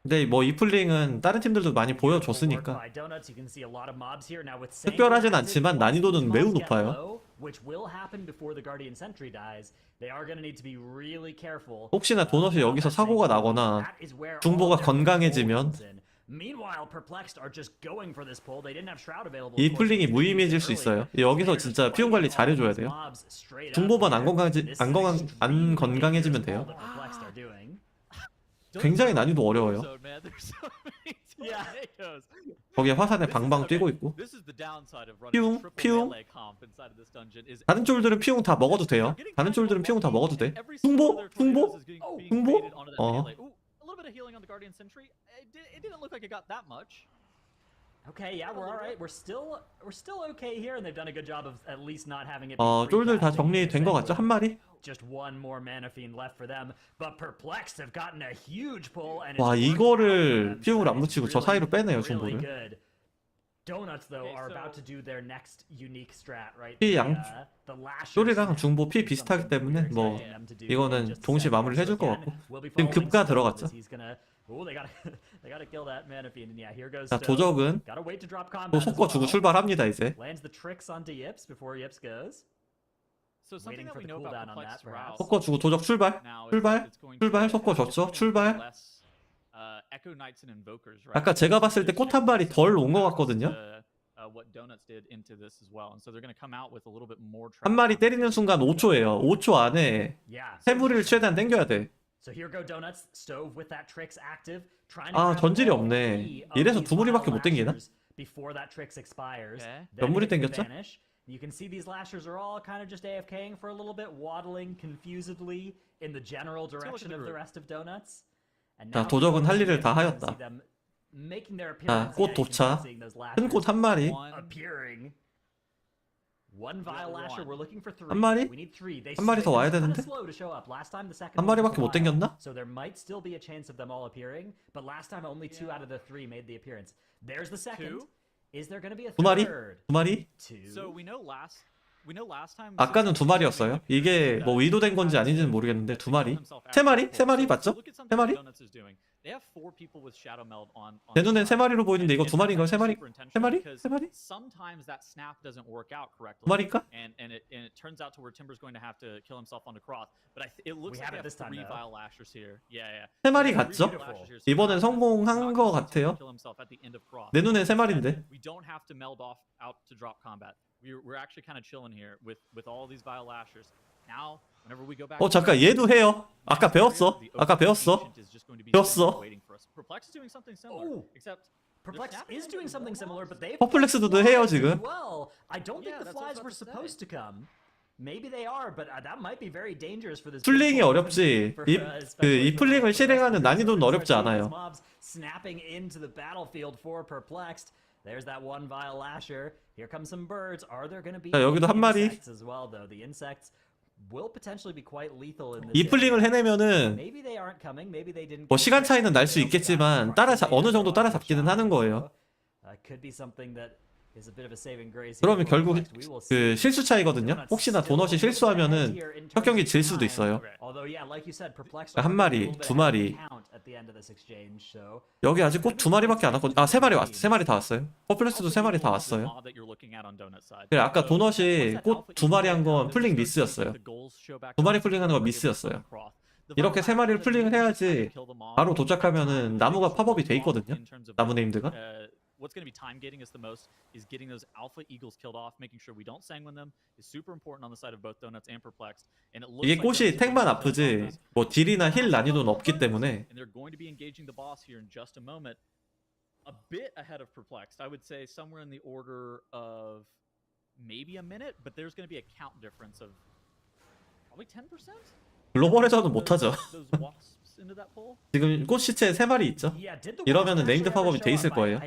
근데 뭐 이 플링은 다른 팀들도 많이 보여줬으니까 특별하진 않지만 난이도는 매우 높아요. 혹시나 도넛이 여기서 사고가 나거나 중보가 건강해지면 이 플링이 무의미해질 수 있어요. 여기서 진짜 피용 관리 잘해줘야 돼요. 중보만 안 건강해지면 돼요. 굉장히 난이도 어려워요. 거기에 화산에 방방 뛰고 있고 피용 다른 쫄들은 피용 다 먹어도 돼요. 다른 쫄들은 피용 다 먹어도 돼. 중보? Bit of healing on the Guardian Sentry. It didn't look like it got that much. Okay, yeah, we're all right. We're still okay here, and they've done a good job of at least not having it. 쫄들 다 정리된 것 같죠? 한 마리? Just one more mana fiend left for them, but perplexed have gotten a huge pull and. 와, 이거를 피용을 안 붙이고 저 사이로 빼네요, 중보를. Donuts though are about to do their next unique strat, right? 피 쫄이랑 중보 피 비슷하기 때문에 뭐 이거는 동시에 마무리를 해줄 것 같고 지금 급가 들어갔죠. Oh, they gotta they gotta kill that Manaphy. And yeah, here goes. 자, Stove. 도적은 Gotta wait to drop 또 combat. as 섞어주고 well. 출발합니다 이제. Lands the tricks onto Yips before Yips goes. So something Waiting that for we the know about cooldown on that, Perplexed route perhaps. 섞어주고 도적 출발. now is 출발. that it's going to 출발 have 섞어줬죠. 출발. less, Echo Knights and Invokers, right? 아까 제가 봤을 때 꽃 한 마리 덜 온 것 같거든요. What Donuts did into this as well, and so they're going to come out with a little bit more. 한 마리 때리는 순간 5초예요. 5초 안에 Yeah. 세 무리를 최대한 당겨야 돼. So here go Donuts. Stove with that tricks active. Trying to 아, grab 전질이 all 없네. three of 이래서 these 두 무리밖에 못 vile 당기나? lashers Before that tricks expires. Okay. Then 몇 무리 hit the 당겼죠? vanish. You can see these lashers are all kind of just AFKing for a little bit, waddling confusedly in the general direction of the rest of Donuts. And 자, now 도적은 할 일을 다 you can 하였다. see them making their 자, appearance. 꽃 Yeah, you can 도착. start seeing those 큰 lashers 꽃 한 마리. appearing. One vile lasher. We're looking for three. 한 마리? We need three. They 한 마리 더 와야 they're kinda 되는데? slow to show up. Last time the second 한 one took 마리밖에 a 못 while, 당겼나? So there might still be a chance of them all appearing, but last time only two out of the three made the appearance. There's the second. Two? Is there going to be a 두 마리? third? 두 마리? Two. So we know last time. 아까는 두 마리였어요. 이게 뭐 의도된 건지 아닌지는 모르겠는데 두 마리? 세 마리? 세 마리 맞죠? 세 마리? 내 눈엔 세 마리로 보이는데 이거 두 마리인가요? 세 마리? 세 마리? 세 마리? Sometimes that snap doesn't work out correctly. 두 마리일까? And it turns out to where Timber's going to have to kill himself on the cross. But it looks We like have they it have this time, three though. vile lashers here. Yeah. 세 마리 Three 같죠? vile lashers here. So 이번엔 he's 성공한 not 것 gonna 같아요. kill himself at the end of cross. 내 눈엔 세 마리인데. We don't have to meld off out to drop combat. We're actually kind of chilling here with all these vile lashers. Now, whenever we go back. 잠깐 얘도 해요. 아까 배웠어. 아까 배웠어. 배웠어. Perplex is doing something similar. Oh. Except Perplex is doing something similar, but they 퍼플렉스도 해요 지금. well. I don't think Yeah, the that's what I was flies were about to say. supposed to come. Maybe they are, but that might be very dangerous for this. 풀링이 big 어렵지. for, 이 especially 풀링을 for 실행하는 Perplex. 난이도는 어렵지 Start seeing 않아요. these mobs snapping into the battlefield for Perplexed. There's that one vile lasher. Here come some birds. Are there going to be 자, 여기도 한 마리. insects as well, though? The insects will potentially be quite lethal in this. 이 풀링을 area. 해내면은 Maybe they aren't coming. Maybe they didn't. 뭐 get 시간 there. 차이는 날 수 They also 있겠지만 got 어느 정도 따라잡기는 하는 거예요. could be something that is a bit of a saving grace. 그러면 결국 그 실수 차이거든요. 혹시나 도넛이 실수하면은 첫 경기 질 수도 있어요. 한 마리, 두 마리. 여기 아직 꽃 두 마리밖에 안 왔거든요. 아, 세 마리 왔어. 세 마리 다 왔어요. 퍼플렉스도 세 마리 다 왔어요. 그래, 아까 도넛이 꽃 두 마리 한 건 풀링 미스였어요. 두 마리 풀링하는 건 미스였어요. 이렇게 세 마리를 풀링을 해야지 바로 도착하면은 나무가 팝업이 돼 있거든요. 나무 네임드가. What's going to be time gating us the most is getting those alpha eagles killed off, making sure we don't sanguine them is super important on the side of both Donuts and Perplexed. And it looks 이게 like 꽃이 택만 아프지 뭐 딜이나 힐 난이도는 없기 때문에 and they're going to be engaging the boss here in just a moment. A bit ahead of Perplexed, I would say somewhere in the order of maybe a minute, but there's going to be a count difference of probably 10%. 글로벌에서는 못하죠. Those wasps into that pool. 지금 꽃 시체 세 마리 있죠. 이러면은 네임드 팝업이 돼 있을 거예요.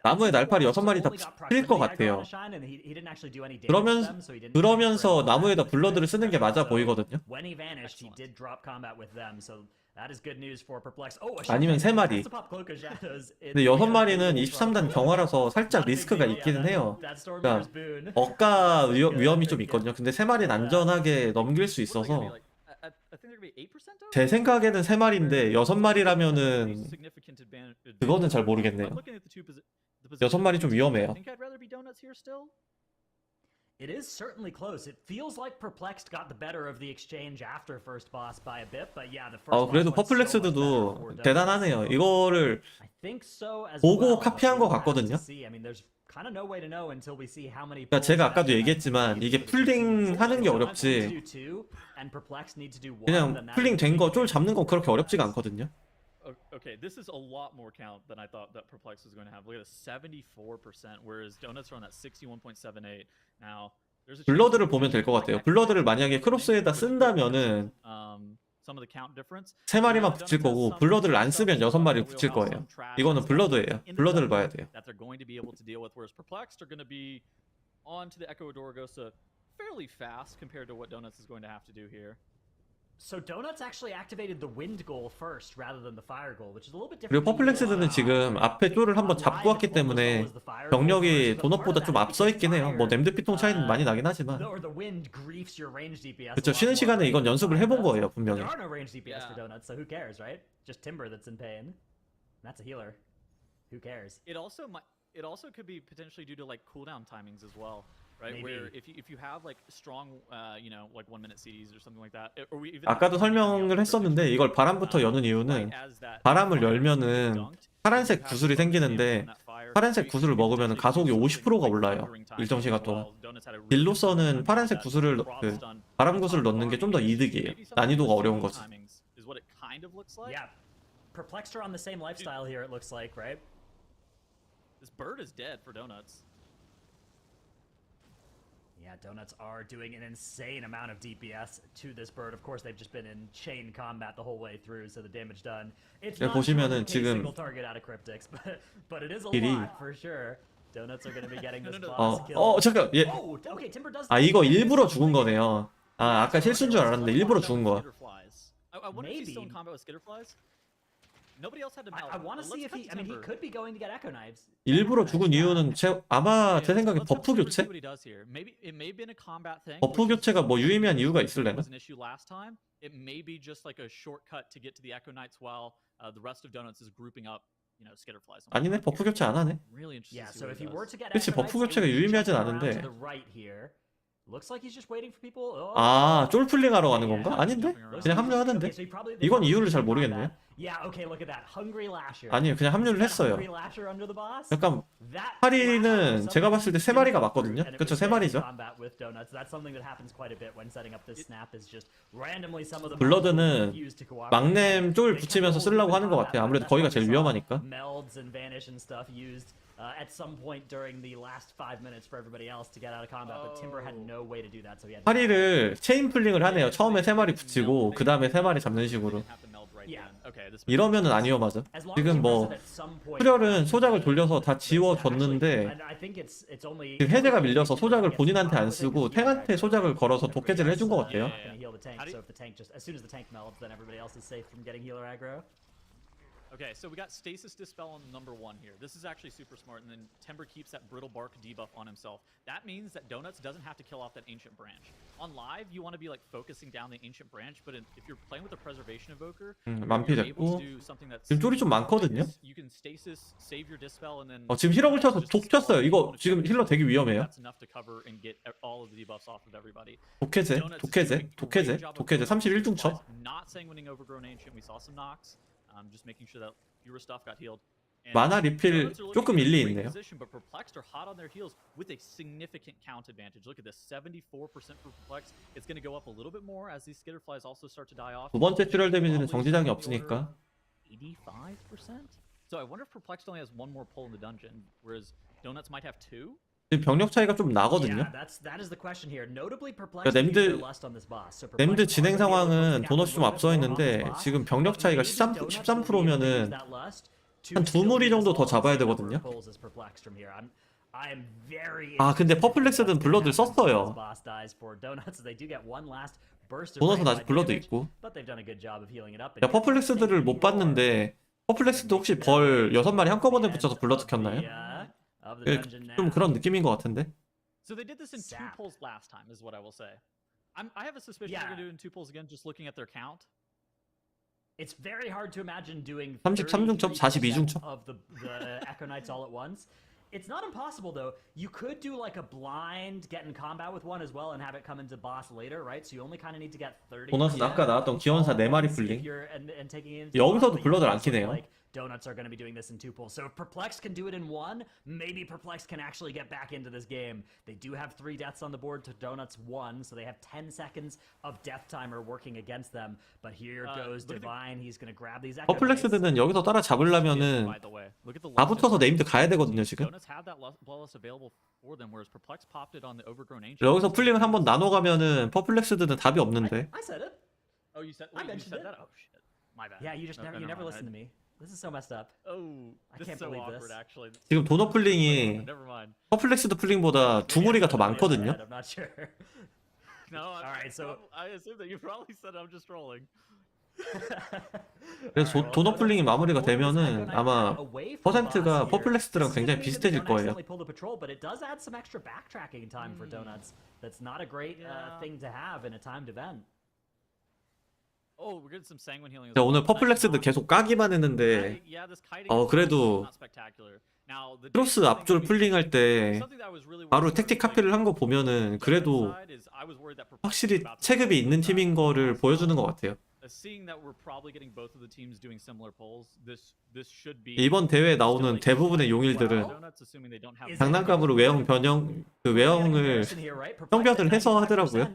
나무에 날파리 6마리 다 풀릴 것 같아요. 그러면서 나무에다 블러드를 쓰는 게 맞아 보이거든요. 아니면 3마리. 근데 6마리는 23단 경화라서 살짝 리스크가 있기는 해요. 그러니까 억가 위험이 좀 있거든요. 근데 3마리는 안전하게 넘길 수 있어서 제 생각에는 3마리인데 6마리라면은 그거는 잘 모르겠네요. 6마리 좀 위험해요. It is certainly close. It feels like Perplexed got the better of the exchange after first boss by a bit, but yeah, the first boss 그래도 went so much better 퍼플렉스드도 for Donuts. 대단하네요. 이거를 I think so as 보고 well, 카피한 but 것 we'll have 같거든요. to see. I mean, there's kind of no way to know until we see how many. 그러니까 제가 아까도 pulls 얘기했지만 이게 풀링 하는 게 어렵지 and Perplexed need to do one, 그냥 then that 풀링 is 된 거 쫄 big 잡는 건 그렇게 difference. 어렵지가 않거든요. Okay, this is a lot more count than I thought that Perplex was going to have. Look at this, 74%, whereas Donuts are on that 61.78. Now, there's a 블러드를 보면 될 것 같아요. 블러드를 만약에 크로스에다 쓴다면은 some of the count difference. 3마리만 붙일 거고 블러드를 안 쓰면 6마리 붙일 거예요. 이거는 블러드예요. 블러드를 봐야 돼요. That they're going to be able to deal with, whereas Perplexed are going to be on to the Echo Adorgosa fairly fast compared to what Donuts is going to have to do here. So Donuts actually activated the wind goal first rather than the fire goal, which is a little bit 그리고 different. 퍼플렉스드는 지금 앞에 쪼를 한번 잡고 왔기 때문에 병력이 도넛보다 좀 앞서 있긴 해요. 뭐 램드 피통 차이는 많이 나긴 하지만. Or the wind griefs your range DPS. 그쵸, 쉬는 시간에 이건 연습을 해본 거예요, But 분명히. there are no range DPS for Donuts, so who cares, right? Just Timber that's in pain. That's a healer. Who cares? It also could be potentially due to like cooldown timings as well, right? Maybe. Where if you have like strong, you know, like 1 minute CDs or something like that, or even 아까도 설명을 했었는데 이걸 바람부터 여는 이유는 바람을 열면은 파란색 구슬이 생기는데 파란색 구슬을 먹으면 가속이 50%가 올라요. 일정 시간 동안. 딜로서는 파란색 구슬을 바람 구슬을 넣는 게 좀 더 이득이에요. 난이도가 어려운 거지. Yeah. Perplexed are on the same lifestyle here, it looks like, right? This bird is dead for Donuts. Yeah, Donuts are doing an insane amount of DPS to this bird. Of course, they've just been in chain combat the whole way through, so the damage done. It's not 보시면은 a 지금 single target out of cryptics, but it is a 딜이 lot for sure. Donuts are going to be getting this boss kill. 잠깐. 예. Oh, okay, Timber does. 아, 이거 일부러 죽은 거네요. 아, 아까 실수인 줄 알았는데 일부러 죽은 거야. I wonder if he's still in combat with skitterflies. Nobody else had to melt. I want to see if he. I mean, he could be going to get echo knives. 일부러 죽은 이유는 아마 제 생각에 버프 교체? 버프 교체가 뭐 유의미한 이유가 있을래나? Was an issue last time. It may be just like a shortcut to get to the echo knights while the rest of Donuts is grouping up, you know, skitterflies. 아니네, 버프 교체 안 하네. Really interesting. Yeah, so if he were to get 그치, echo 버프 knights, 교체가 it would be 유의미하진 jumping around 않은데. to the right here. Looks like he's just waiting for people. Oh. 아, 쫄플링 하러 가는 건가? 아닌데? 그냥 합류하는데? Okay, so he probably- 이건 이유를 잘 모르겠네요. Yeah, okay, look at that. Hungry Lasher. 아니요, 그냥 합류를 했어요. Hungry Lasher under the boss? 약간 That- 파리는 wow, 제가 봤을 때 세 마리가 맞거든요. and it 그쵸, was 세 마리죠. combat with Donuts. That's something that happens quite a bit when setting up this snap is just randomly some of the 블러드는 refuse to cooperate. 막냄 쫄 They 붙이면서 can 쓰려고 hold 하는 것 combat, 같아요. 아무래도 that's 거기가 why we 제일 saw 위험하니까. Melds and vanish and stuff used at some point during the last 5 minutes for everybody else to get out of combat, but Timber had no way to do that, so he had to- 파리를 체인 플링을 하네요. 처음에 세 마리 붙이고 그 다음에 세 마리 잡는 식으로. 이러면은 안 위험하죠. As long as 지금 he 뭐 does it at some point- 출혈은 소작을 돌려서 다 지워줬는데 And I think it's only- 지금 해제가 밀려서 소작을 본인한테 안 쓰고 탱한테 소작을 걸어서 독해제를 해준 것 같아요. Gonna heal the tank, so if the tank just as soon as the tank melts, then everybody else is safe from getting healer aggro. Okay, so we got Stasis Dispel on number 1 here. This is actually super smart, and then Timber keeps that Brittle Bark debuff on himself. That means that Donuts doesn't have to kill off that Ancient Branch. On live, you want to be like focusing down the Ancient Branch, but if you're playing with a Preservation Evoker, 만피 you're able 됐고 to do something that's 지금 쫄이 좀 많거든요. you can Stasis, save your Dispel, and then 지금 힐러를 쳐서 독 쳤어요. 이거 지금 힐러 되게 위험해요. That's enough to cover and get all of the debuffs off of everybody. 독해제, 독해제, 독해제, 독해제 31중 쳐. Not sanguining Overgrown Ancient. We saw some knocks. Just making sure that fewer stuff got healed. And 만화 리필 Donuts are looking 조금 in a 일리 great 있네요. position, but Perplexed are hot on their heels with a significant count advantage. Look at this, 74% for Perplexed. It's going to go up a little bit more as these skitterflies also start to die off. 두 번째 출혈 데미지는 정지장이 없으니까. 85%? So I wonder if Perplexed only has one more pull in the dungeon, whereas Donuts might have 2? 지금 병력 차이가 좀 나거든요. Yeah, that is the question here. Notably, Perplexed 그러니까 used their lust on this boss. So Perplexed 램드 are 진행 gonna be able to 상황은 take out 도넛이 좀 a 앞서 little bit more on 있는데 this boss, 지금 병력 but 차이가 maybe 13, Donuts will be able to use 13%면은 that lust to 한 두 무리 still 정도 더 resolve 잡아야 some 되거든요. pulls as Perplexed from here. I am very 아, 근데 interested in 퍼플렉스는 what's 블러드를 gonna happen when 썼어요. this boss dies for Donuts. They do get one last burst of 도넛은 아직 radiant 블러드 damage, 있고. but they've done a good job of healing it up. 야, 퍼플렉스들을 못 봤는데 퍼플렉스도 혹시 벌 6마리 한꺼번에 붙여서 블러드 켰나요? 좀 그런 느낌인 것 같은데. So they did this in 2 Sap. pulls last time, is what I will say. I have a suspicion they're going to do it in 2 pulls again, just looking at their count. It's very hard to imagine doing 33중 첩, 42중 33% 첩. of the Echo Knights all at once. It's not impossible though. You could do like a blind get in combat with one as well and have it come into boss later, right? So you only kind of need to get 30. 도넛은 아까 나왔던 기원사 4마리 풀링. 여기서도 블러드를 안 키네요. Donuts are going to be doing this in 2 pulls. So if Perplexed can do it in 1, maybe Perplexed can actually get back into this game. They do have 3 deaths on the board to Donuts 1, so they have 10 seconds of death timer working against them. But here goes Divine. He's going to grab these Echo Knights. 퍼플렉스들은 여기서 따라 잡으려면은 다 붙어서 네임드 가야 되거든요, 지금. Donuts have that bloodlust available for them, whereas Perplexed popped it on the Overgrown Ancient. 여기서 풀링을 한번 나눠 가면은 퍼플렉스들은 답이 없는데. I said it. Oh, you said, I wait, you mentioned said it. that? Oh shit, my bad. Yeah, you just Okay, never never mind. listen to me. This is so messed up. Oh, I this can't is so believe awkward, this. actually. 지금 도넛 풀링이 Never mind. 퍼플렉스드 풀링보다 두 무리가 더 많거든요. I'm not sure. No, Alright, so- I assume that you probably said I'm just trolling. 그래서 도넛 풀링이 마무리가 되면은 아마 퍼센트가 퍼플렉스드랑 굉장히 비슷해질 거예요. But it does add some extra backtracking time for Donuts. That's not a great thing to have in a timed event. Oh, we're getting some sanguine healing. 제가 오늘 퍼플렉스드 계속 까기만 했는데 그래도 크로스 앞줄 풀링할 때 바로 택틱 카피를 한 거 보면은 그래도 확실히 체급이 있는 팀인 거를 보여주는 것 같아요. 이번 대회에 나오는 대부분의 용일들은 장난감으로 외형 변형 그 외형을 형변을 해서 하더라고요.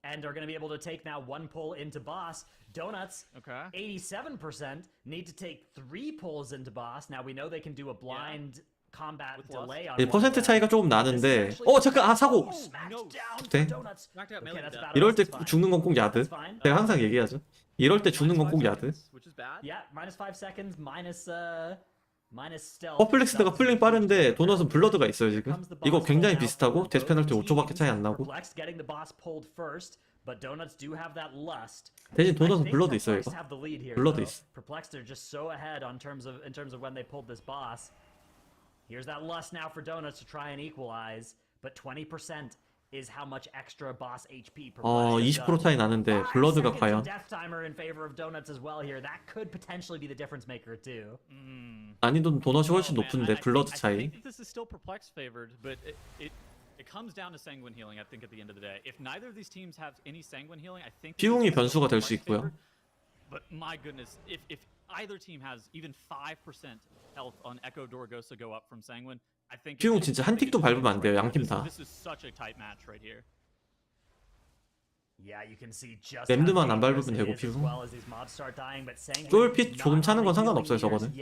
And are going to be able to take now one pull into boss. Donuts, 87% need to take 3 pulls into boss. Now we know they can do a blind combat delay on. 퍼센트 차이가 조금 나는데. 잠깐 사고. 네. 이럴 때 죽는 건 꼭 야드. 제가 항상 얘기하죠. 이럴 때 죽는 건 꼭 야드. Yeah, -5 seconds, minus stealth. 퍼플렉스드가 풀링 빠른데 도넛은 블러드가 있어요 지금. 이거 굉장히 비슷하고 데스 페널티 5초밖에 차이 안 나고. 대신 도넛은 블러드 있어요 이거. 블러드 있어. Perplexed are just so ahead in terms of when they pulled this boss. Here's that lust now for Donuts to try and equalize, but 20% is how much extra boss HP per 20% 차이 나는데 블러드가 과연 death timer in favor of Donuts as well here. That could potentially be the difference maker too. 난이도는 도넛이 훨씬 높은데 블러드 I 차이. think this is still Perplex favored, but it comes down to sanguine healing. I think at the end of the day, if neither of these teams have any sanguine healing, I think 피웅이 변수가 될 수 있고요. But my goodness, if either team has even 5% health on Echo Dorgosa go up from sanguine, I think 피웅 진짜 한 틱도 밟으면 안 돼요 양팀 다. This is such a tight match right here. Yeah, you can see just 램드만 안 밟으면 되고 피웅. 쫄핏 조금 차는 건 상관없어요 저거는.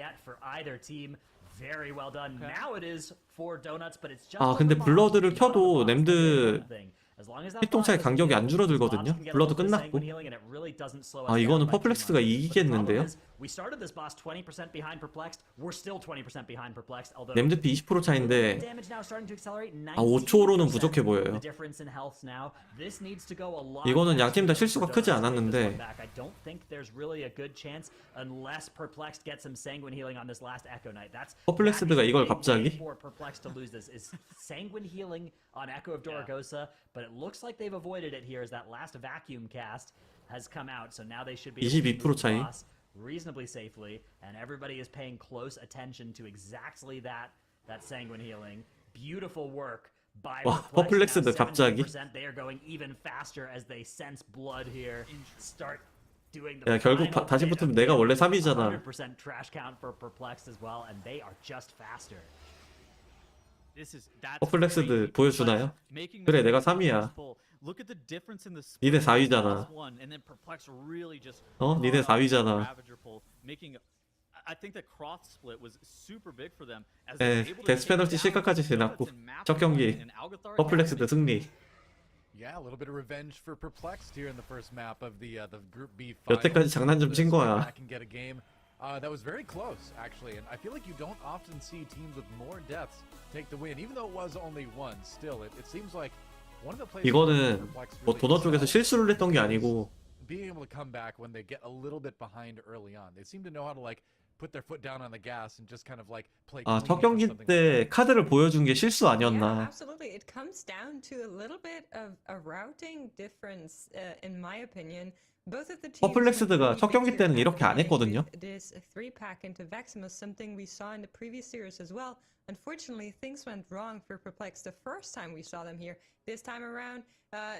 Very well done. Now it is for Donuts, but it's just 근데 블러드를 켜도 램드 피통 차이 간격이 안 줄어들거든요. 블러드 끝났고. 이거는 퍼플렉스드가 이기겠는데요. We started this boss 20% behind Perplexed. We're still 20% behind Perplexed. Although 램드피 20% 차인데 damage now starting to accelerate. 5초로는 부족해 보여요. The difference in health now. This needs to go a lot. 이거는 양팀 다 실수가 크지 않았는데 I don't think there's really a good chance unless Perplexed gets some sanguine healing on this last Echo Knight. That's 퍼플렉스드가 이걸 갑자기 for Perplexed to lose this is sanguine healing on Echo of Dorgosa, but it looks like they've avoided it here as that last vacuum cast has come out. So now they should be 22% 차이. reasonably safely, and everybody is paying close attention to exactly that sanguine healing. Beautiful work by 퍼플렉스드 갑자기. They are going even faster as they sense blood here. Start doing the 야 결국 다시 붙으면 내가 원래 3위잖아. 100% trash count for Perplexed as well, and they are just faster. 퍼플렉스드 보여주나요? 그래 내가 3위야. 니네 4위잖아. 니네 4위잖아. 데스 페널티 실각까지 지났고 첫 경기 퍼플렉스드 승리. Yeah, a little bit of revenge for Perplexed here in the first map of the Group B final. 여태까지 장난 좀 친 거야. Back and get a game that was very close actually, and I feel like you don't often see teams with more deaths take the win, even though it was only one. Still, it seems like one of the places. 이거는 뭐 도넛 쪽에서 실수를 했던 게 아니고. Being able to come back when they get a little bit behind early on, they seem to know how to like put their foot down on the gas and just kind of like play. 첫 경기 때 카드를 보여준 게 실수 아니었나? Yeah, absolutely. It comes down to a little bit of a routing difference, in my opinion. Both of the teams. 퍼플렉스드가 첫 경기 때는 이렇게 안 했거든요. This 3-pack into Veximus, something we saw in the previous series as well. Unfortunately, things went wrong for Perplexed the first time we saw them here. This time around,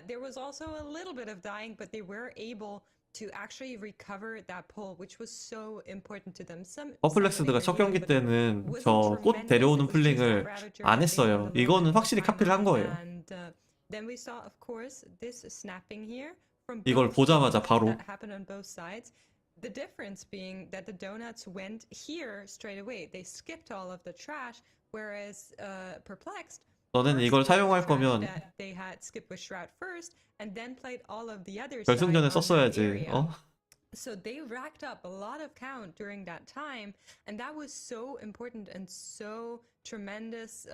there was also a little bit of dying, but they were able to actually recover that pull, which was so important to them. 퍼플렉스드가 첫 경기 때는 저 꽃 데려오는 플링을 안 했어요. 이거는 확실히 카피를 한 거예요. Then we saw, of course, this snapping here from 이걸 보자마자 바로. that happened on both sides. The difference being that the Donuts went here straight away. They skipped all of the trash, whereas Perplexed. 너는 이걸 사용할 거면 they had skipped with Shroud first and then played all of the other 결승전에 썼어야지. So they racked up a lot of count during that time, and that was so important and so tremendous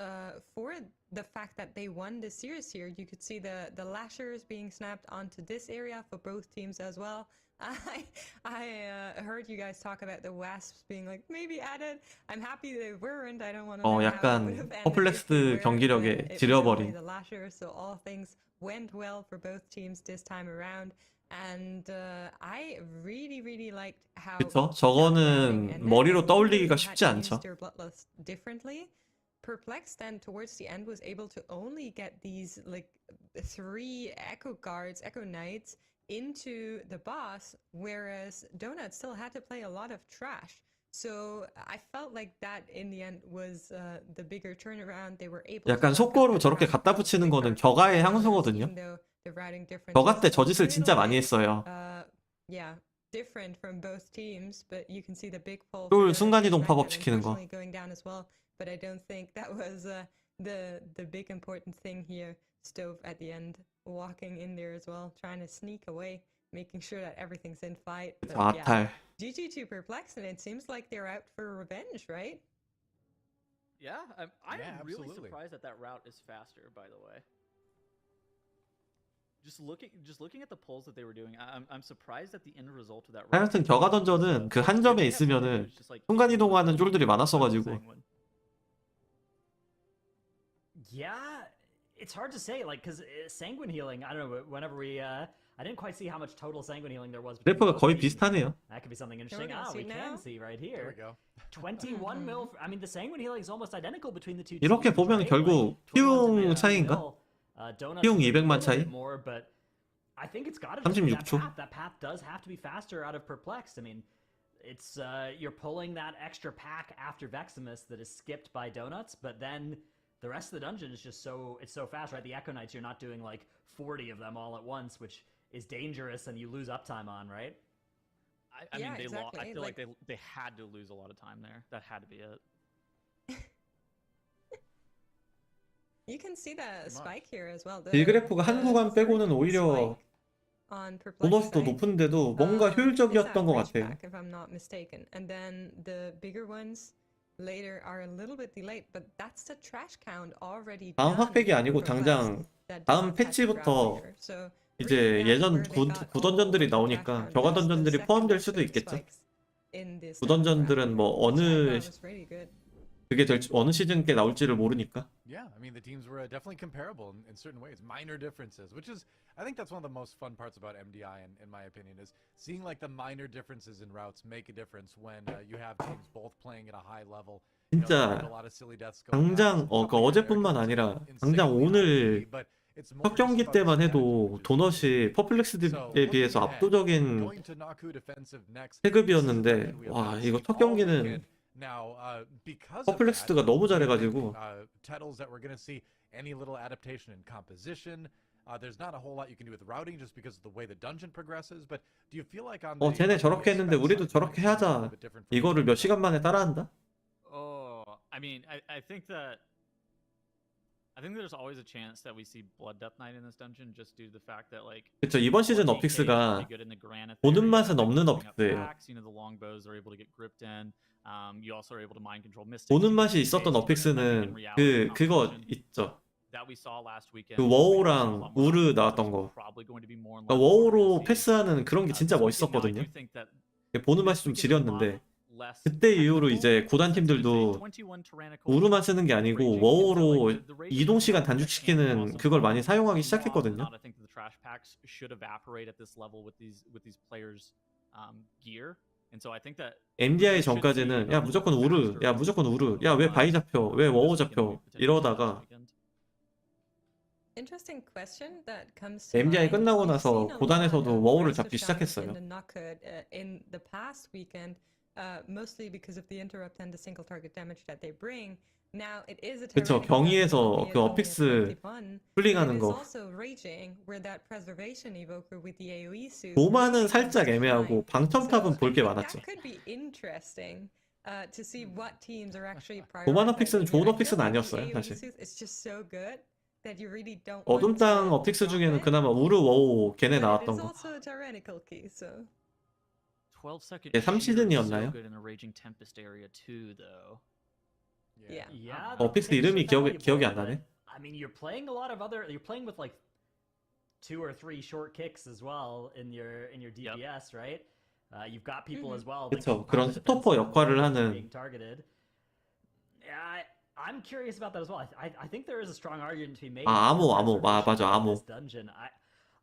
for the fact that they won the series here. You could see the lashers being snapped onto this area for both teams as well. I heard you guys talk about the wasps being like maybe added. I'm happy they weren't. I don't want to know how it would 약간 have ended if they 퍼플렉스 were, 경기력에 but it was 지려버린. only the lashers, so all things went well for both teams this time around. And I really liked how 그쵸? that routing 저거는 and 머리로 then 떠올리기가 had 쉽지 to use 않죠. their bloodlust differently. Perplexed then towards the end was able to only get these like 3 echo guards, echo knights into the boss, whereas Donut still had to play a lot of trash. So I felt like that in the end was the bigger turnaround. They were able 약간 to 속고로 저렇게 갖다 붙이는 거는 격아의 향수거든요. 격아 때 저 짓을 진짜 많이 했어요. Yeah, different from both teams, but you can see the big pull. 쫄 순간이동 팝업 시키는 거. Going down as well, but I don't think that was the big important thing here. Stove at the end, walking in there as well, trying to sneak away, making sure that everything's in flight. But 아탈. GG to Perplex, and it seems like they're out for revenge, right? Yeah, I'm Yeah, really absolutely. surprised that that route is faster. By the way, just looking at the polls that they were doing, I'm surprised at the end result of that route. 하여튼 격아 던전은 그 한 점에 있으면은 순간 이동하는 쫄들이 많았어가지고. Yeah, it's hard to say, like, because sanguine healing, I don't know, whenever we, I didn't quite see how much total sanguine healing there was. between 그래프가 both 거의 teams. 비슷하네요. That could be something interesting. gonna Ah, see we now. can see right There we here. go. 21 mil. I mean, the sanguine healing is almost identical between the two 이렇게 teams, 보면 right? 결국 Like, 21 피용 to 차이인가? mil. Donuts 피용 a 200만 little 차이? bit more, but I think it's got to 36초. That path does have to be faster out of Perplexed. I mean, it's you're pulling that extra pack after Veximus that is skipped by Donuts, but then the rest of the dungeon is just so fast, right? The Echo Knights, you're not doing like 40 of them all at once, which is dangerous and you lose uptime on, right? I Yeah, mean, they exactly. I feel like Like- they had to lose a lot of time there. That had to be it. You can see the spike here as well. 이 그래프가 한 구간 빼고는 오히려 보너스도 높은데도 뭔가 효율적이었던 것 같아요. If I'm not mistaken, and then the bigger ones later are a little bit delayed, but that's the trash count already. 다음 핫팩이 아니고 당장 다음 패치부터 이제 예전 구던전들이 나오니까 격아 던전들이 포함될 수도 있겠죠. 구던전들은 뭐 어느 그게 될지 어느 시즌께 나올지를 모르니까. Yeah, I mean the teams were definitely comparable in certain ways, minor differences, which is I think that's one of the most fun parts about MDI, in my opinion, is seeing like the minor differences in routes make a difference when you have teams both playing at a high level. 진짜 당장 그 어제뿐만 아니라 당장 오늘 첫 경기 때만 해도 도넛이 퍼플렉스에 비해서 압도적인 체급이었는데 와 이거 첫 경기는 퍼플렉스가 너무 잘해가지고 쟤네 저렇게 했는데 우리도 저렇게 해야자 이거를 몇 시간 만에 따라한다? I mean, I think there's always a chance that we see Blood Death Knight in this dungeon just due to the fact that like 그쵸 이번 시즌 어픽스가 보는 맛은 없는 어픽스예요. 보는 맛이 있었던 어픽스는 그거 있죠. 그 워우랑 우르 나왔던 거. 그러니까 워우로 패스하는 그런 게 진짜 멋있었거든요. 보는 맛이 좀 지렸는데 그때 이후로 이제 구단 팀들도 우르만 쓰는 게 아니고 워우로 이동 시간 단축시키는 그걸 많이 사용하기 시작했거든요. MDI 전까지는 야 무조건 우르, 야 무조건 우르, 야 왜 바이 잡혀, 왜 워우 잡혀 이러다가 MDI 끝나고 나서 고단에서도 워우를 잡기 시작했어요. Mostly because of the interrupt and the single target damage that they bring. Now it is a 그쵸 경위에서 그 어픽스 풀링하는 거. 도마는 살짝 애매하고 방첨탑은 볼 게 많았죠. 도만 어픽스는 좋은 어픽스는 아니었어요 사실. 어둠 땅 어픽스 중에는 그나마 우르 워우 걔네 나왔던 거. 12-second 예, 3시즌이었나요? so good in a Raging Tempest area too, though. Yeah. Yeah. 어, the 픽스 picks 이름이 are 기억이 valuable, 안 나네. but, I mean, you're playing a lot of other. You're playing with like 2 or 3 short kicks as well in your DPS, right? You've got people as well. that 그쵸. can 그런 pop the 스토퍼 defense 역할을 when 하는. being targeted. Yeah, I'm curious about that as well. I think there is a strong argument to be made. 아, for 암호. preservation 맞아, of 암호. this dungeon.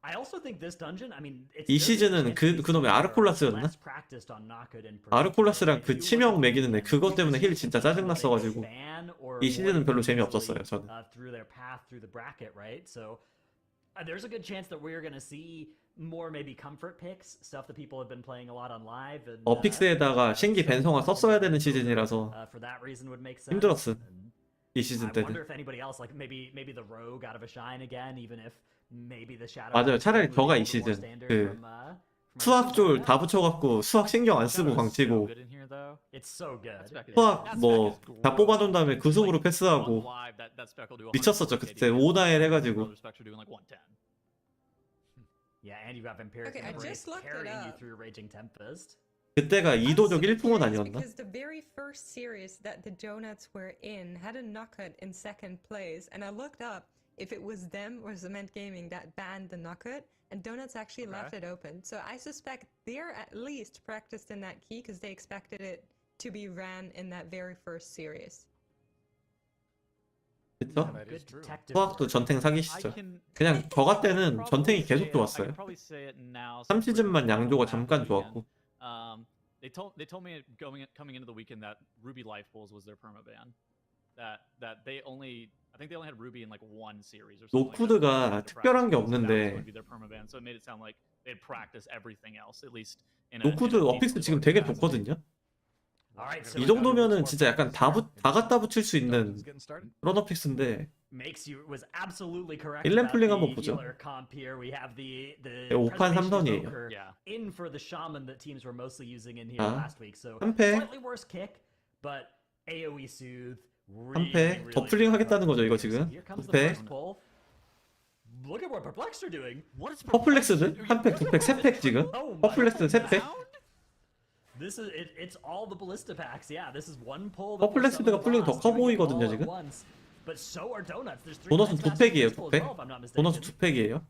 I also think this dungeon. I mean, it's 이 there's a 시즌은 chance these 그놈의 teams are 아르콜라스였나? less practiced on knockout in particular. 아르콜라스랑 그 If you look 치명 at the 매기는 애 weekend, 그것 때문에 힐 it's 진짜 more they 짜증났어가지고 span or 이 시즌은 별로 avoid 재미없었어요 easily, 저는. through their path through the bracket, right? So there's a good chance that we're gonna see more maybe comfort picks, stuff that people have been playing a lot on live. And, 어픽스에다가 신기 벤성화 썼어야 되는 시즌이라서 for that reason would make sense. 힘들었음. And 이 시즌 I wonder 때는. if anybody else, like maybe the Rogue out of a shine again, even if maybe the Shadow. 맞아요. 차라리 would be 저가 a 이 little more 시즌. standard 그 from, from 수학줄 our 다 붙여갖고 수학 신경 안 쓰고 Shadow is so 광치고 good in here, though. It's so good. That spec is- 수학 that 뭐 spec is 다 뽑아놓은 다음에 gross. 그 속으로 Like, 패스하고 on live, that spec will do 100 미쳤었죠 KD. 그때 오나엘 해가지고. Other specs are doing like 110. Yeah, and you've got Vampiric Okay, I just looked it carrying you up. through Raging Tempest. 그때가 I was 이도적 super 1풍은 curious 아니었나? Because the very first series that the Donuts were in had a knockout in second place, and I looked up if it was them or Cement Gaming that banned the knockout, and Donuts actually left it open. So I suspect they're at least practiced in that key because they expected it to be ran in that very first series. 그쵸? That is Good true. detective 수학도 work. 전탱 I 사기시죠. can 그냥 저가 때는 probably 전탱이 say 계속 it- I 좋았어요. can probably say it now, 3시즌만 since we're 양조가 after 잠깐 the 좋았고. weekend. They told me coming into the weekend that Ruby Life Pools was their permaban. That they only I think they only had Ruby in like one series or something. 노쿠드가 특별한 게 없는데 So it made it sound like they'd practice everything else at least. 노쿠드 어픽스 지금 되게 좋거든요. Alright, so 이 정도면은 진짜 약간 다 갖다 붙일 수 있는 그런 어픽스인데 makes you was absolutely correct. 일렘 about 플링 the 한번 보죠. healer comp here. We have the 5판 Preservation 3선이에요. Evoker Yeah. in for the shaman that teams were mostly using in here 아, last week. So 3패. slightly worse kick, but AoE soothe. 3패. 더 플링 하겠다는 거죠 이거 지금. Here comes the 2패. first pull. Look at what Perplexed are doing. What is 퍼플렉스드 1팩, 2팩, 3팩 지금. Oh my 퍼플렉스드 3팩. This is it's all the ballista packs. Yeah, this is one pull. 퍼플렉스드가 플링 더 커 보이거든요 지금. But so are donuts. There's 3 도넛은 nice 2팩이에요 passes 2팩. as well, if I'm not mistaken. 도넛은 2팩이에요.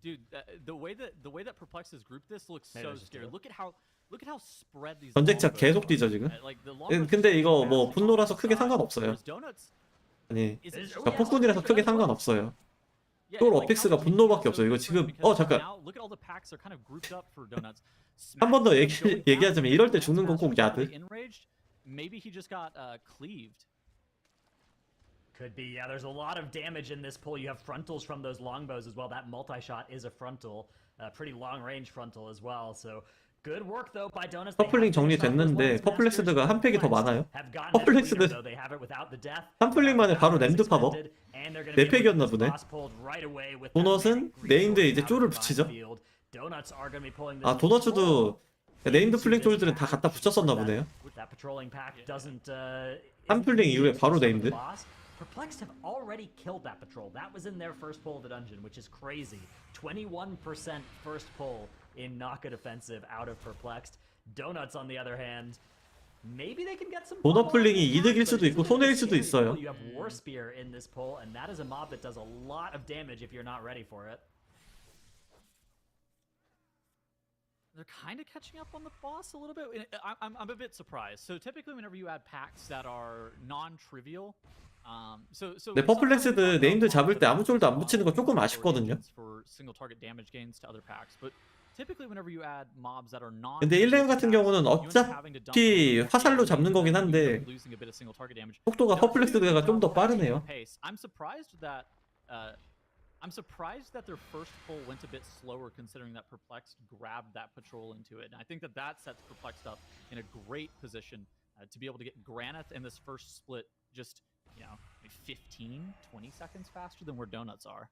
Dude, the way that Perplex has grouped this looks Maybe so there's just scary. two. Look at how spread these. 전쟁차 longbows 계속 are. 뛰죠 지금. Like, the longbows 근데 are 이거 뭐 massive 분노라서 on 크게 the 상관없어요. sides, whereas donuts 아니 is 그러니까 폭군이라서 크게 상관없어요. Yeah, 또 like, 어픽스가 how 분노밖에 so 없어요. 이거 지금 different because 잠깐 now look at all the packs are kind of grouped up for donuts. 한 번 더 Smack's going down, 얘기하자면 이럴 때 Smack's 죽는 건 꼭 faster, 야드. enraged. Maybe he just got cleaved. Could be, yeah. There's a lot of damage in this pull. You have frontals from those longbows as well. That multi-shot is a frontal, pretty long-range frontal as well. So good work though by Donuts. 퍼플링 정리됐는데 퍼플렉스드가 한 팩이 더 많아요. 퍼플렉스드 한 플링 만에 바로 램드 팝업. 네 팩이었나 보네. 도넛은 네임드에 이제 쫄을 붙이죠. 아 도넛도 네임드 플링 쫄들은 다 갖다 붙였었나 보네요. 한 플링 이후에 바로 네임드. Perplexed have already killed that patrol. That was in their first pull of the dungeon, which is crazy. 21% first pull in knockout offensive out of Perplexed. Donuts, on the other hand, maybe they can get some. 도넛 플링이 이득일 수도 있고 손해일 수도 있어요. You have War Spear in this pull, and that is a mob that does a lot of damage if you're not ready for it. They're kind of catching up on the boss a little bit. I'm a bit surprised. So typically, whenever you add packs that are non-trivial, so 네, 퍼플렉스드 네임드 잡을 때 아무 쫄도 안 붙이는 거 조금 아쉽거든요. for single target damage gains to other packs, but typically whenever you add mobs that are non. 근데 1렘 같은 경우는 어차피 화살로 잡는 거긴 한데 속도가 퍼플렉스드가 좀 더 빠르네요. I'm surprised that their first pull went a bit slower considering that Perplexed grabbed that patrol into it. And I think that sets Perplexed up in a great position to be able to get Granith in this first split just, maybe 15, 20 seconds faster than where Donuts are.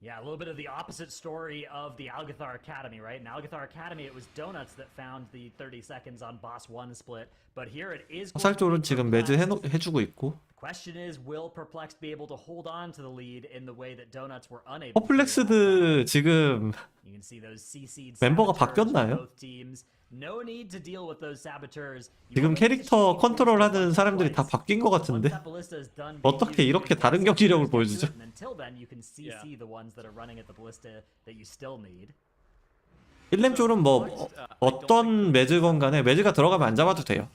Yeah, a little bit of the opposite story of the Algathar Academy, right? In Algathar Academy, it was Donuts that found the 30 seconds on Boss 1 split, but here it is. 화살조는 지금 매즈 해주고 있고. Question is, will Perplexed be able to hold on to the lead in the way that Donuts were unable? 퍼플렉스드 지금 You can see those CC'd 멤버가 saboteurs for 바뀌었나요? both teams. No need to deal with those saboteurs. You 지금 only need to 캐릭터 change 컨트롤하는 things 사람들이 다 twice. 바뀐 것 Once 같은데 that ballista is done being 어떻게 used, 이렇게 you can 다른 get 경기력을 saboteurs to 보여주죠? it, and until then, you can CC the ones that are running at the ballista that you still need. 1렘졸은 뭐 어떤 매즈건 간에 매즈가 들어가면 안 잡아도 돼요.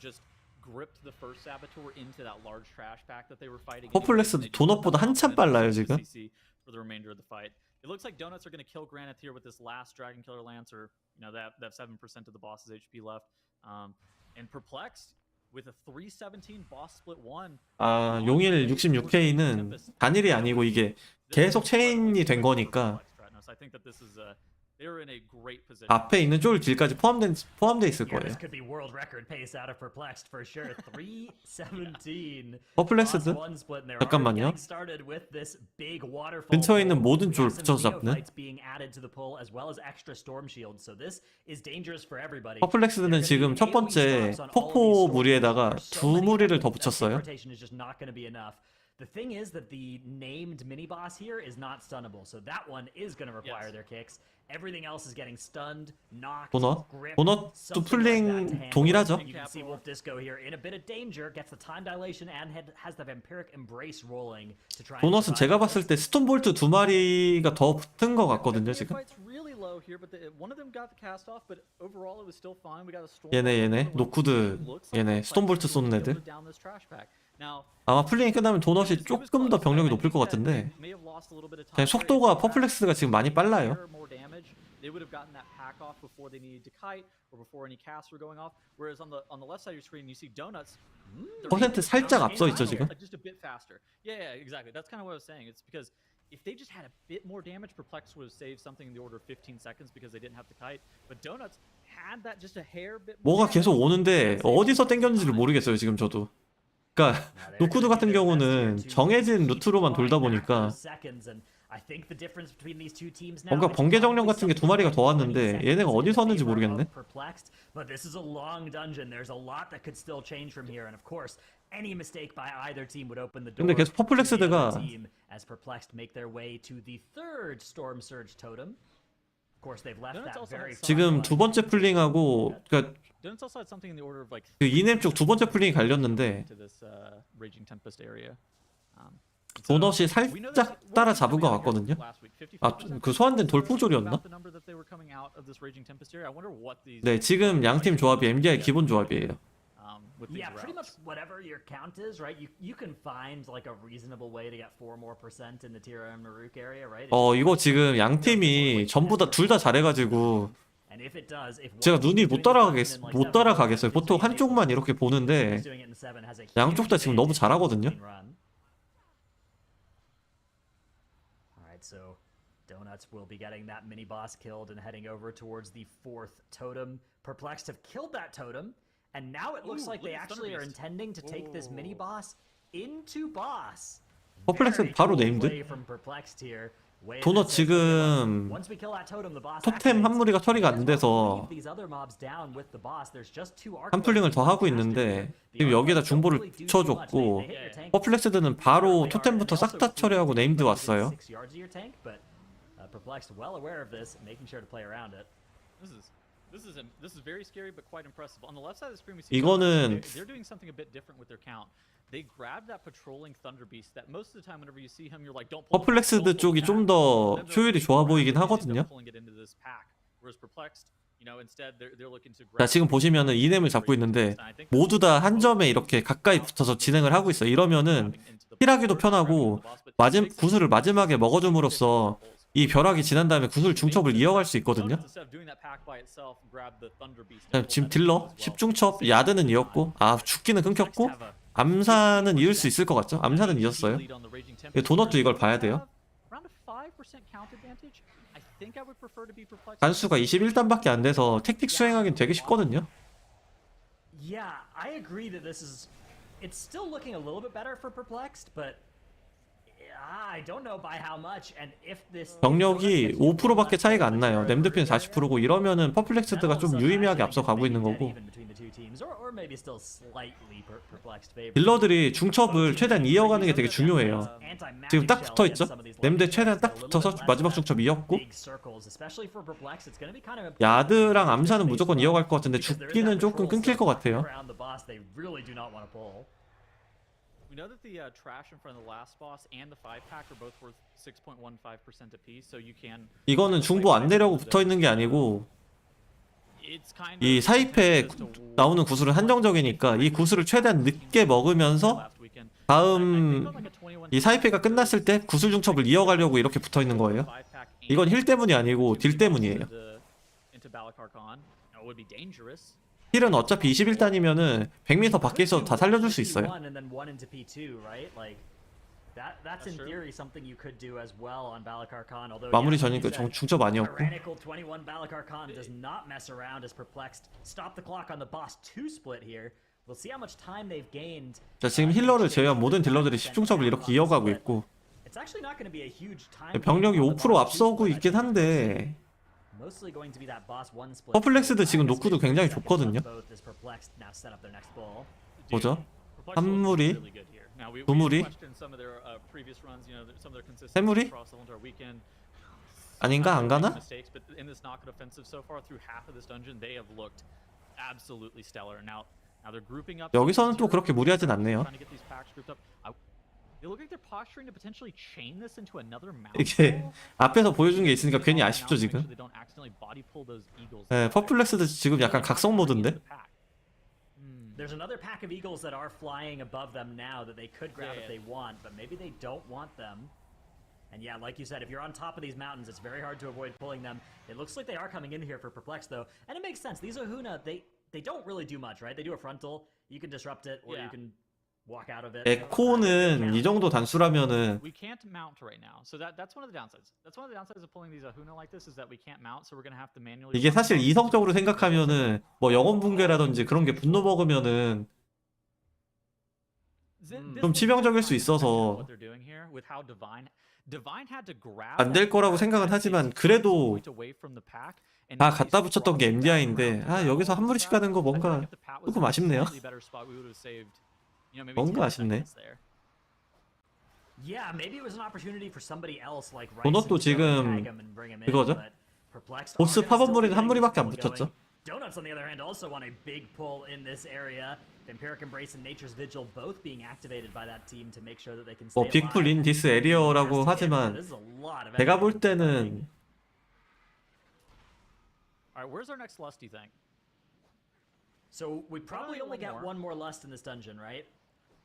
퍼플렉스도 도넛보다 한참 빨라요 지금. It looks like Donuts are going to kill Granite here with this last Dragon Killer Lancer. You know, they have 7% of the boss's HP left. And Perplexed with a 317 boss split 1. 아, 용일 66K는 단일이 아니고 이게 계속 체인이 된 거니까 So I think that this is they're in a great position. 앞에 있는 쫄 딜까지 포함돼 있을 Yeah, 거예요. this could be world record pace out of Perplexed for sure. 317. 퍼플렉스드? Boss one split, and they're 잠깐만요. already getting started with this big waterfall 근처에 있는 pull. 모든 We've 쫄 got some 붙여서 잡는. neophytes being added to the pull as well as extra storm shields. So this is dangerous for everybody. 퍼플렉스드는 지금 첫 번째 폭포 무리에다가 두 무리를 더 붙였어요. Is just not going to be enough. The thing is that the named mini boss here is not stunnable, so that one is going to require their kicks. Everything else is getting stunned, knocked, gripped, 도넛도 something like that to 플링 handle. 동일하죠. You can see Wolf Disco here in a bit of danger, gets the time dilation and has the vampiric embrace rolling to try. 도넛은 제가 봤을 때 스톤볼트 두 마리가 더 붙은 것 같거든요 지금. 얘네 노쿠드 얘네 스톤볼트 쏘는 애들. 아마 플링이 끝나면 도넛이 조금 더 병력이 높을 것 같은데 그냥 속도가 퍼플렉스가 지금 많이 빨라요. They would have gotten that pack off before they needed to kite or before any casts were going off. Whereas on the left side of your screen, you see Donuts. 퍼센트 살짝 앞서 있죠 지금. Just a bit faster. Yeah, exactly. That's kind of what I was saying. It's because if they just had a bit more damage, Perplex would have saved something in the order of 15 seconds because they didn't have to kite. But Donuts had that just a hair bit. 뭐가 계속 오는데 어디서 땡겼는지를 모르겠어요 지금 저도. 그러니까 노쿠드 같은 경우는 정해진 루트로만 돌다 보니까 뭔가 번개 정령 같은 게 두 마리가 더 왔는데 얘네가 어디서 왔는지 모르겠네. 근데 계속 퍼플렉스드가 지금 두 번째 풀링하고 그러니까 그 이넴 쪽 두 번째 풀링이 갈렸는데 도넛이 살짝 따라 잡은 것 같거든요. 아, 그 소환된 돌풍졸이었나? 네, 지금 양팀 조합이 MDI 기본 조합이에요. Yeah, pretty much whatever your count is, right? You can find like a reasonable way to get 4% more in the Tira and Maruk area, right? 이거 지금 양 팀이 전부 다 둘 다 잘해가지고 제가 눈이 못 따라가겠어요. 보통 한쪽만 이렇게 보는데 양쪽 다 지금 너무 잘하거든요. So Donuts will be getting that mini boss killed and heading over towards the 4th totem. Perplexed have killed that totem, and now it looks like they actually are intending to take this mini boss into boss. 퍼플렉스 바로 네임드. 도넛 지금 토템 한 무리가 처리가 안 돼서 한 풀링을 더 하고 있는데 지금 여기에다 중보를 붙여줬고 퍼플렉스드는 바로 토템부터 싹 다 처리하고 네임드 왔어요. 이거는 퍼플렉스드 쪽이 좀 더 효율이 좋아 보이긴 하거든요. 자, 지금 보시면은 이넴을 잡고 있는데 모두 다 한 점에 이렇게 가까이 붙어서 진행을 하고 있어요. 이러면은 힐하기도 편하고 구슬을 마지막에 먹어줌으로써 이 벼락이 지난 다음에 구슬 중첩을 이어갈 수 있거든요. 지금 딜러 10중첩 야드는 이었고 죽기는 끊겼고 암사는 이을 수 있을 것 같죠? 암사는 이었어요. 도넛도 이걸 봐야 돼요. 단수가 21단밖에 안 돼서 택틱 수행하기는 되게 쉽거든요. Yeah, I agree that this is it's still looking a little bit better for Perplexed, but I don't know by how much, and if this 병력이 5%밖에 차이가 안 나요. 램드핀 40%고 이러면은 퍼플렉스드가 좀 유의미하게 앞서 가고 있는 거고, 딜러들이 중첩을 최대한 이어가는 게 되게 중요해요. 지금 딱 붙어있죠? 램드에 최대한 딱 붙어서 마지막 중첩 이었고, 야드랑 암사는 무조건 이어갈 것 같은데 죽기는 조금 끊길 것 같아요. We know that the trash in front of the last boss and the 5-pack are both worth 6.15% apiece, so you can. 이거는 중보 안 내려고 붙어있는 게 아니고, 이 4입에 나오는 구슬은 한정적이니까 이 구슬을 최대한 늦게 먹으면서 다음 이 4입회가 끝났을 때 구슬 중첩을 이어가려고 이렇게 붙어있는 거예요. 이건 힐 때문이 아니고 딜 때문이에요. 힐은 어차피 21단이면은 100m 밖에 있어도 다 살려줄 수 있어요. 마무리 전이니까 중첩 아니었고. 자, 지금 힐러를 제외한 모든 딜러들이 10중첩을 이렇게 이어가고 있고, 병력이 5% 앞서고 있긴 한데 퍼플렉스드 지금 노크도 굉장히 좋거든요. 보죠? 한 무리, 두 무리, 세 무리? 아닌가? 안 가나? 여기서는 또 그렇게 무리하진 않네요. 이게 앞에서 보여준 게 있으니까 괜히 아쉽죠 지금. 네, 퍼플렉스도 지금 약간 각성 모드인데. There's another pack of eagles that are flying above them now that they could grab if they want, but maybe they don't want them. And yeah, like you said, if you're on top of these mountains, it's very hard to avoid pulling them. It looks like they are coming in here for Perplex though, and it makes sense. These Ahuna, they don't really do much, right? They do a frontal, you can disrupt it, or you can walk out of it. 에코는 이 정도 단수라면은 We can't mount right now, so that's one of the downsides. That's one of the downsides of pulling these Ahuna like this is that we can't mount, so we're gonna have to manually. 이게 사실 이성적으로 생각하면은 뭐 영혼 붕괴라든지 그런 게 분노 먹으면은 좀 치명적일 수 있어서 안 될 거라고 생각은 하지만 그래도 다 갖다 붙였던 게 MDI인데 아 여기서 한 무리씩 가는 거 뭔가 조금 아쉽네요. 뭔가 아쉽네. 도넛도 지금 그거죠? 보스 팝업 무리는 한 무리밖에 안 붙였죠. Donuts, on the other hand, also want a big pull in this area. Vampiric Embrace and Nature's Vigil both being activated by that team to make sure that they can stay alive. 빅풀 인 디스 에리어라고 하지만 제가 볼 때는 Alright, where's our next lust, do you think? So we probably only get one more lust in this dungeon, right?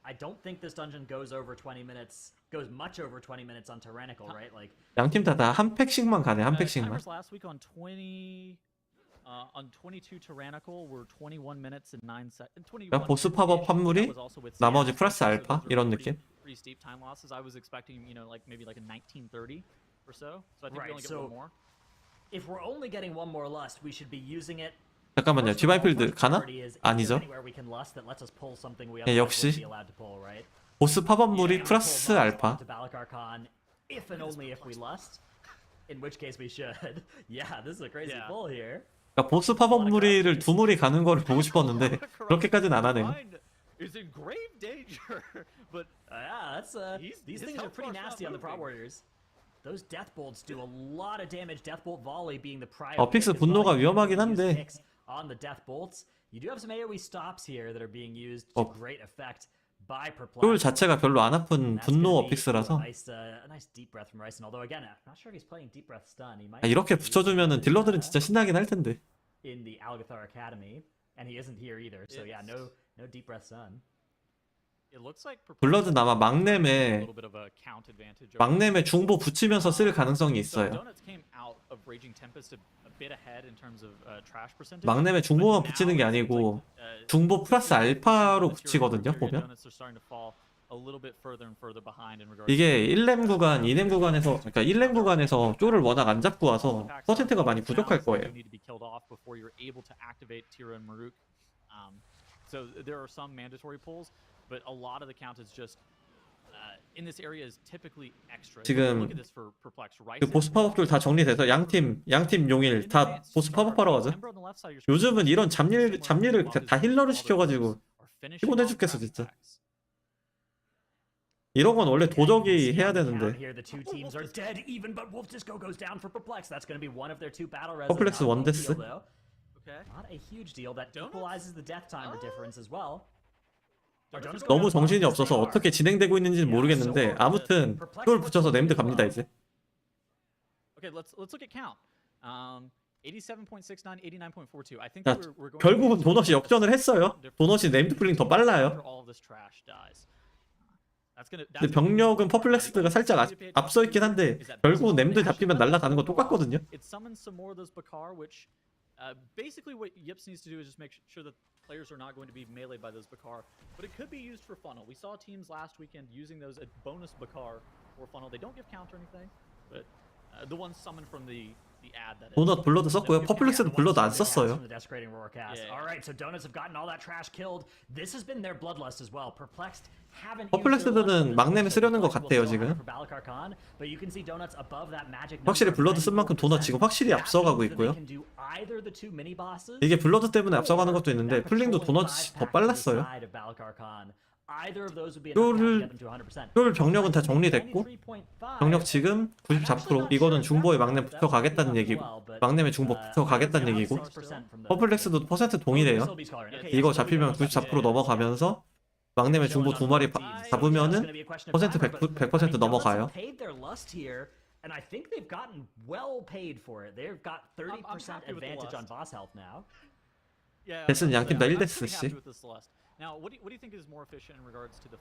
I don't think this dungeon goes over 20 minutes, goes much over 20 minutes on Tyrannical, right? Like 양팀 다 한 팩씩만 가네, 한 팩씩만. Last week on 22 Tyrannical, we're 21 minutes and 9 seconds. 보스 팝업 한 무리, 나머지 플러스 알파 이런 느낌. Pretty steep time losses. I was expecting, you know, like maybe like a 1930 or so. So I think we only get one more. If we're only getting one more lust, we should be using it. 잠깐만요, 디바인필드 가나? 아니죠. 예, 역시 보스 팝업 무리 플러스 알파. If and only if we lust, in which case we should. Yeah, this is a crazy pull here. 그러니까 보스 팝업 무리를 두 무리 가는 거를 보고 싶었는데 그렇게까지는 안 하네요. Is in grave danger, but yeah, that's these things are pretty nasty on the Prot Warriors. Those death bolts do a lot of damage. Death bolt volley being the prior. 픽스 분노가 위험하긴 한데. On the death bolts, you do have some AOE stops here that are being used to great effect by Perplex. 툴 자체가 별로 안 아픈 분노 어픽스라서. A nice deep breath from Ryson. Although again, I'm not sure if he's playing deep breath stun. He might. 이렇게 붙여주면은 딜러들은 진짜 신나긴 할 텐데. In the Algathar Academy, and he isn't here either. So yeah, no deep breath stun. 블러드는 아마 막nem에 중보 붙이면서 쓸 가능성이 있어요. 막nem에 중보만 붙이는 게 아니고 중보 플러스 알파로 붙이거든요, 보면. 이게 1렘 구간, 2렘 구간에서, 그러니까 1렘 구간에서 쪼를 워낙 안 잡고 와서 퍼센트가 많이 부족할 거예요. So there are some mandatory pulls, but a lot of the count is just 지금 그 보스 팝업들 다 정리돼서 양팀 용일 다 보스 팝업하러 가죠. 요즘은 이런 잡일을 다 힐러를 시켜가지고 피곤해 죽겠어 진짜. 이런 건 원래 도적이 해야 되는데. 퍼플렉스 원데스. 너무 정신이 없어서 어떻게 진행되고 있는지는 모르겠는데 아무튼 그걸 붙여서 네임드 갑니다 이제. Okay, let's look at count. 87.69, 89.42. I think 자, we're going 결국은 도넛이 역전을 했어요. 도넛이 네임드 풀링 더 빨라요. 근데 병력은 퍼플렉스드가 살짝 앞서 있긴 한데 결국은 네임드 잡히면 날아가는 거 똑같거든요. Basically, what Yips needs to do is just make sure that players are not going to be meleeed by those Bakar, but it could be used for funnel. We saw teams last weekend using those bonus Bakar for funnel. They don't give count or anything, but the ones summoned from the ad that 도넛 블러드 썼고요. 퍼플렉스도 블러드 안 썼어요. 퍼플렉스드는 막내에 쓰려는 것 같아요 지금. 확실히 블러드 쓴 만큼 도넛 지금 확실히 앞서가고 있고요. 이게 블러드 때문에 앞서가는 것도 있는데 풀링도 도넛이 더 빨랐어요. 쫄 병력은 다 정리됐고 병력 지금 94%. 이거는 중보에 막내 붙여가겠다는 얘기고 막내에 중보 붙여가겠다는 얘기고 퍼플렉스도 퍼센트 동일해요. 이거 잡히면 94% 넘어가면서 막내에 중보 2마리 잡으면은 퍼센트 100% 넘어가요. And I think they've gotten well paid for it. They've got 30% advantage on boss health now. 데스는 양팀 다 1데스씩. Now, what do you think is more efficient in regards to the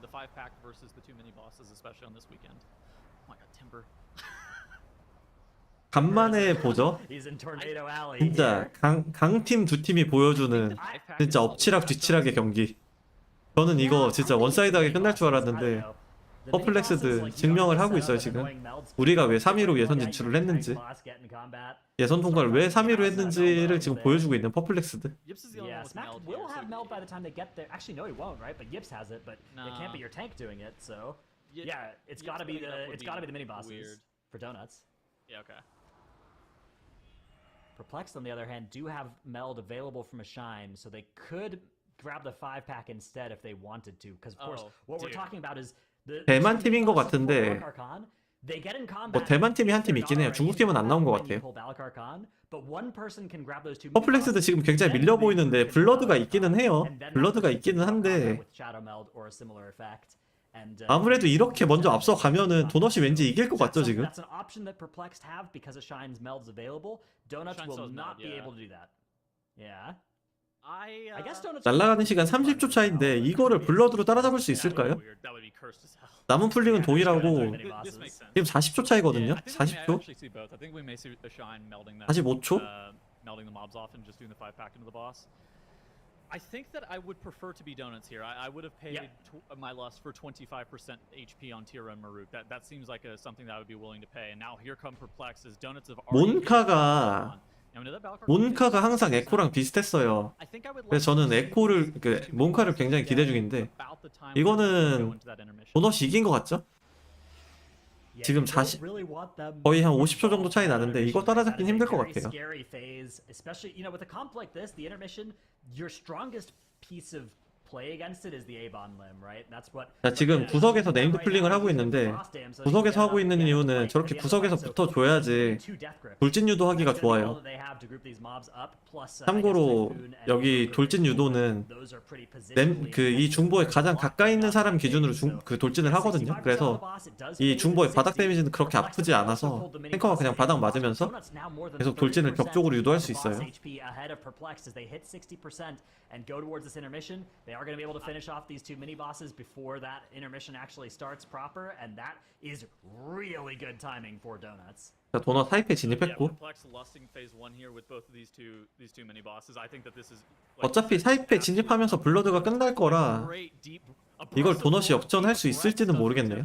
5-pack versus the 2 mini bosses, especially on this weekend? Oh my God, Timber. 간만에 보죠. 진짜 강팀 두 팀이 보여주는 진짜 엎치락 뒤치락의 경기. 저는 이거 진짜 원사이드하게 끝날 줄 알았는데 퍼플렉스드 증명을 하고 있어요 지금. 우리가 왜 3위로 예선 진출을 했는지, 예선 통과를 왜 3위로 했는지를 지금 보여주고 있는 퍼플렉스드. Yeah, Smack will have meld by the time they get there. Actually, no, he won't, right? But Yips has it, but it can't be your tank doing it. So, yeah, it's got to be the mini bosses for donuts. Yeah, okay. Perplexed, on the other hand, do have meld available from a shine, so they could grab the 5-pack instead if they wanted to. Because of course, what we're talking about is 대만 팀인 것 같은데 뭐 대만 팀이 한 팀 있긴 해요. 중국 팀은 안 나온 것 같아요. 퍼플렉스도 지금 굉장히 밀려 보이는데 블러드가 있기는 해요. 블러드가 있기는 한데 아무래도 이렇게 먼저 앞서가면은 도넛이 왠지 이길 것 같죠 지금. 날아가는 시간 30초 차인데 이거를 블러드로 따라잡을 수 있을까요? 남은 풀링은 동일하고 지금 40초 차이거든요. 40초? 45초? I think that I would prefer to be donuts here. I would have paid my lust for 25% HP on Tira and Maruk. That seems like something that I would be willing to pay. And now here come Perplex as donuts have already. 몬카가 항상 에코랑 비슷했어요. 그래서 저는 에코를 몬카를 굉장히 기대 중인데 이거는 도넛이 이긴 것 같죠? 지금 거의 한 50초 정도 차이 나는데 이거 따라잡긴 힘들 것 같아요. 자, 지금 구석에서 네임드 풀링을 하고 있는데 구석에서 하고 있는 이유는 저렇게 구석에서 붙어줘야지 돌진 유도하기가 좋아요. 참고로 여기 돌진 유도는 이 중보에 가장 가까이 있는 사람 기준으로 돌진을 하거든요. 그래서 이 중보의 바닥 데미지는 그렇게 아프지 않아서 탱커가 그냥 바닥 맞으면서 계속 돌진을 벽 쪽으로 유도할 수 있어요. And go towards this intermission. They are going to be able to finish off these 2 mini bosses before that intermission actually starts proper, and that is really good timing for donuts. 자, 도넛 하이페 진입했고 어차피 하이페 진입하면서 블러드가 끝날 거라 이걸 도넛이 역전할 수 있을지는 모르겠네요.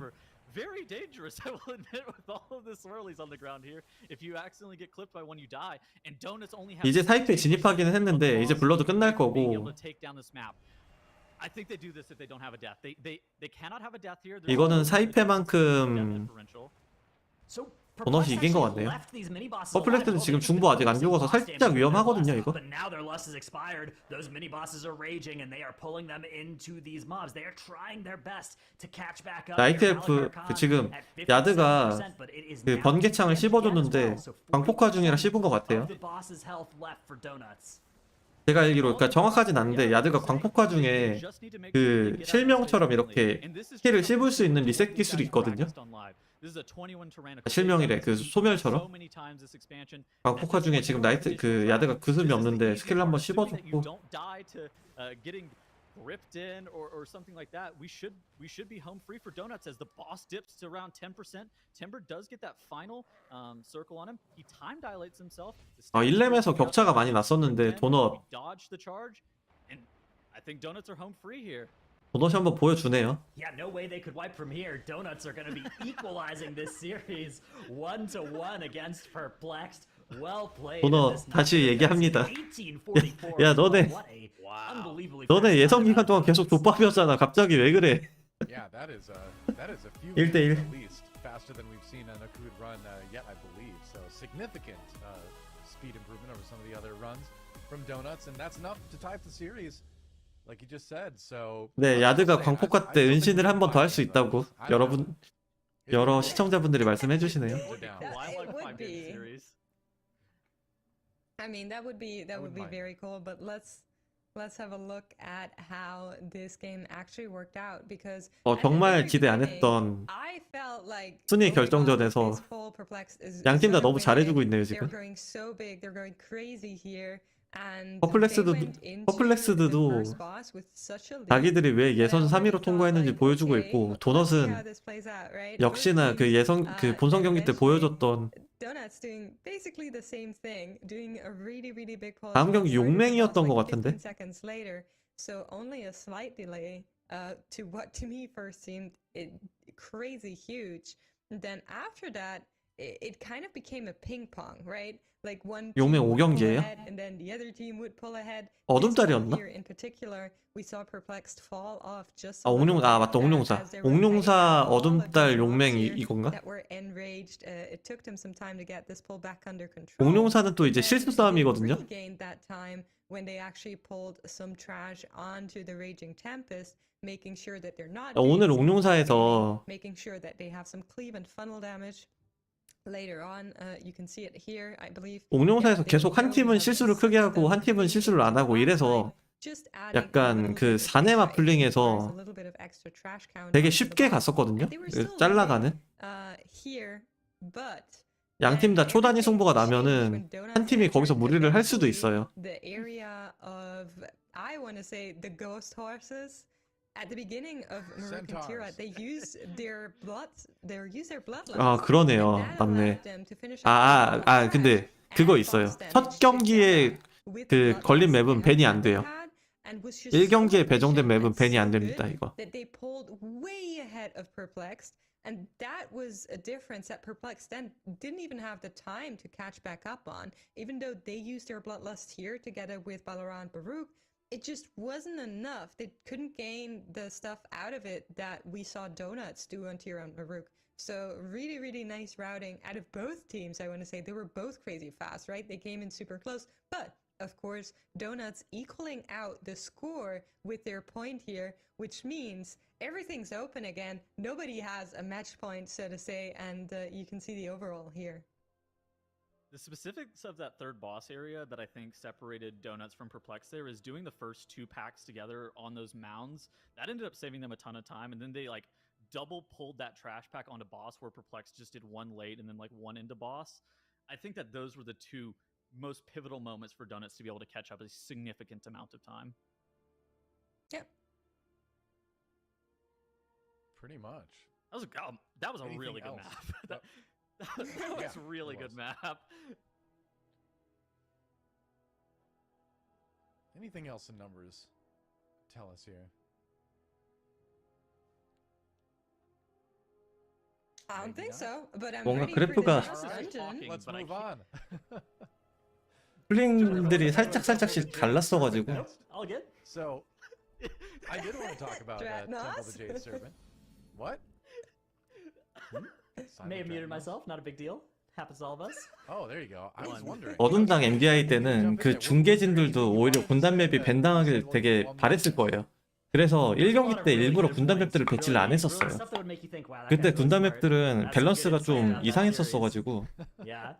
Very dangerous, I will admit, with all of the swirlies on the ground here. If you accidentally get clipped by one, you die. And donuts only have. 이제 사이페 진입하기는 했는데 이제 블러드 끝날 거고 I think they do this if they don't have a death. They cannot have a death here. 이거는 4위패만큼 So 도넛이 이긴 것 같네요. 퍼플렉스는 지금 중부 아직 안 죽어서 살짝 위험하거든요, 이거. But now their lust is expired. Those mini bosses are raging and they are pulling them into these mobs. They are trying their best to catch back up. ITF 그 지금 야드가 그 번개창을 씹어줬는데 광폭화 중이라 씹은 것 같아요. 제가 알기로 그러니까 정확하진 않은데 야드가 광폭화 중에 그 실명처럼 이렇게 힐을 씹을 수 있는 리셋 기술이 있거든요. 실명이래 그 소멸처럼. 광폭화 중에 지금 나이트 그 야드가 구슬이 없는데 스킬 한번 씹어줬고. Ripped in or something like that, we should be home free for donuts as the boss dips to around 10%. Timber does get that final circle on him. He time dilates himself. 1렘에서 격차가 많이 났었는데 도넛 dodge the charge, and I think donuts are home free here. 도넛이 한번 보여주네요. Yeah, no way they could wipe from here. Donuts are going to be equalizing this series 1-1 against Perplexed. Well played. 도넛 다시 얘기합니다. 야 너네 예선 기간 동안 계속 돋밥이었잖아. 갑자기 왜 그래? Yeah, that is a few 1대1. at least faster than we've seen on a Kud run yet, I believe. So significant speed improvement over some of the other runs from Donuts, and that's enough to tie up the series, like you just said. So 네, 야드가 광폭화 때 은신을 한 번 더 할 수 있다고 여러 시청자분들이 말씀해 주시네요. It would be. I mean, that would be very cool. But let's have a look at how this game actually worked out because 정말 기대 안 했던 순위 결정전에서 양팀 다 너무 잘해주고 있네요 지금. 퍼플렉스드도 자기들이 왜 예선 3위로 통과했는지 보여주고 있고 도넛은 역시나 그 예선 그 본선 경기 때 보여줬던 다음 경기 용맹이었던 것 같은데. So only a slight delay to what to me first seemed crazy huge. Then after that, it kind of became a ping pong, right? Like one 용맹 5경기예요? and then the other team would pull ahead. 어둠달이었나? In particular, we saw Perplexed fall off just 맞다. 옥룡사 어둠달 용맹 이건가? that were enraged. It took them some time to get this pull back under control. 옥룡사는 또 이제 실수 싸움이거든요. Regained that time when they actually pulled some trash onto the Raging Tempest, making sure that they're not 오늘 옥룡사에서 making sure that they have some cleave and funnel damage. Later on, you can see it here, I believe. 옥룡사에서 계속 한 팀은 실수를 크게 하고 한 팀은 실수를 안 하고 이래서 약간 그 사네마 풀링에서 되게 쉽게 갔었거든요. 잘라가는. 양 팀 다 초단위 승부가 나면은 한 팀이 거기서 무리를 할 수도 있어요. At the beginning of Marukantira, they use their blood. They use their bloodlines. 아 그러네요, 맞네. 근데 그거 있어요. 첫 경기에 그 걸린 맵은 밴이 안 돼요. 1경기에 배정된 맵은 밴이 안 됩니다. 이거. They pulled way ahead of Perplexed, and that was a difference that Perplexed then didn't even have the time to catch back up on. Even though they used their bloodlust here together with Valorant Baruch. It just wasn't enough. They couldn't gain the stuff out of it that we saw Donuts do on Tira and Maruk. So really, really nice routing out of both teams, I want to say. They were both crazy fast, right? They came in super close. But, of course, Donuts equaling out the score with their point here, which means everything's open again. Nobody has a match point, so to say, and you can see the overall here. The specifics of that third boss area that I think separated Donuts from Perplex there is doing the first 2 packs together on those mounds. That ended up saving them a ton of time, and then they like double pulled that trash pack onto boss where Perplex just did 1 late and then like 1 into boss. I think that those were the 2 most pivotal moments for Donuts to be able to catch up a significant amount of time. Yep. Pretty much. That was a really good map. That was really good map. Anything else in numbers? Tell us here. I don't think so, but I'm 뭔가 ready for the 그래프가 next dungeon. Let's move on. 풀링들이 살짝씩 달랐어가지고. All good. So I did want to talk about Temple of the Jade Serpent. What? May have muted myself. Not a big deal. Happens to all of us. Oh, there you go. I was wondering. 어둠당 MDI 때는 그 중계진들도 오히려 군단 맵이 밴당하길 되게 바랬을 거예요. 그래서 1경기 때 일부러 군단 맵들을 배치를 안 했었어요. 그때 군단 맵들은 밸런스가 좀 이상했었어가지고. Yeah.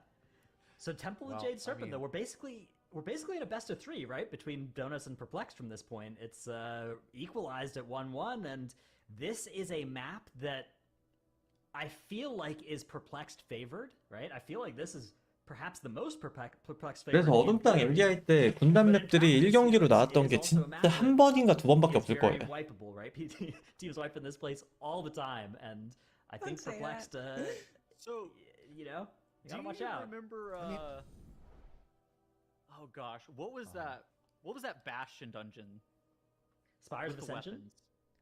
So Temple of Jade Serpent, though, we're basically in a best of 3, right? Between Donuts and Perplexed from this point. It's equalized at 1-1, and this is a map that I feel like is Perplexed favored, right? I feel like this is perhaps the most Perplexed favored. 그래서 어둠당 MDI 때 군단 맵들이 1경기로 나왔던 게 진짜 한 번인가 두 번밖에 없을 거예요. Wipeable, right? Teams wipe in this place all the time, and I think Don't say Perplexed. So You know, you gotta watch do you out. remember? Oh gosh, what was that? What was that Bastion dungeon? Spires of with the Ascension. weapons?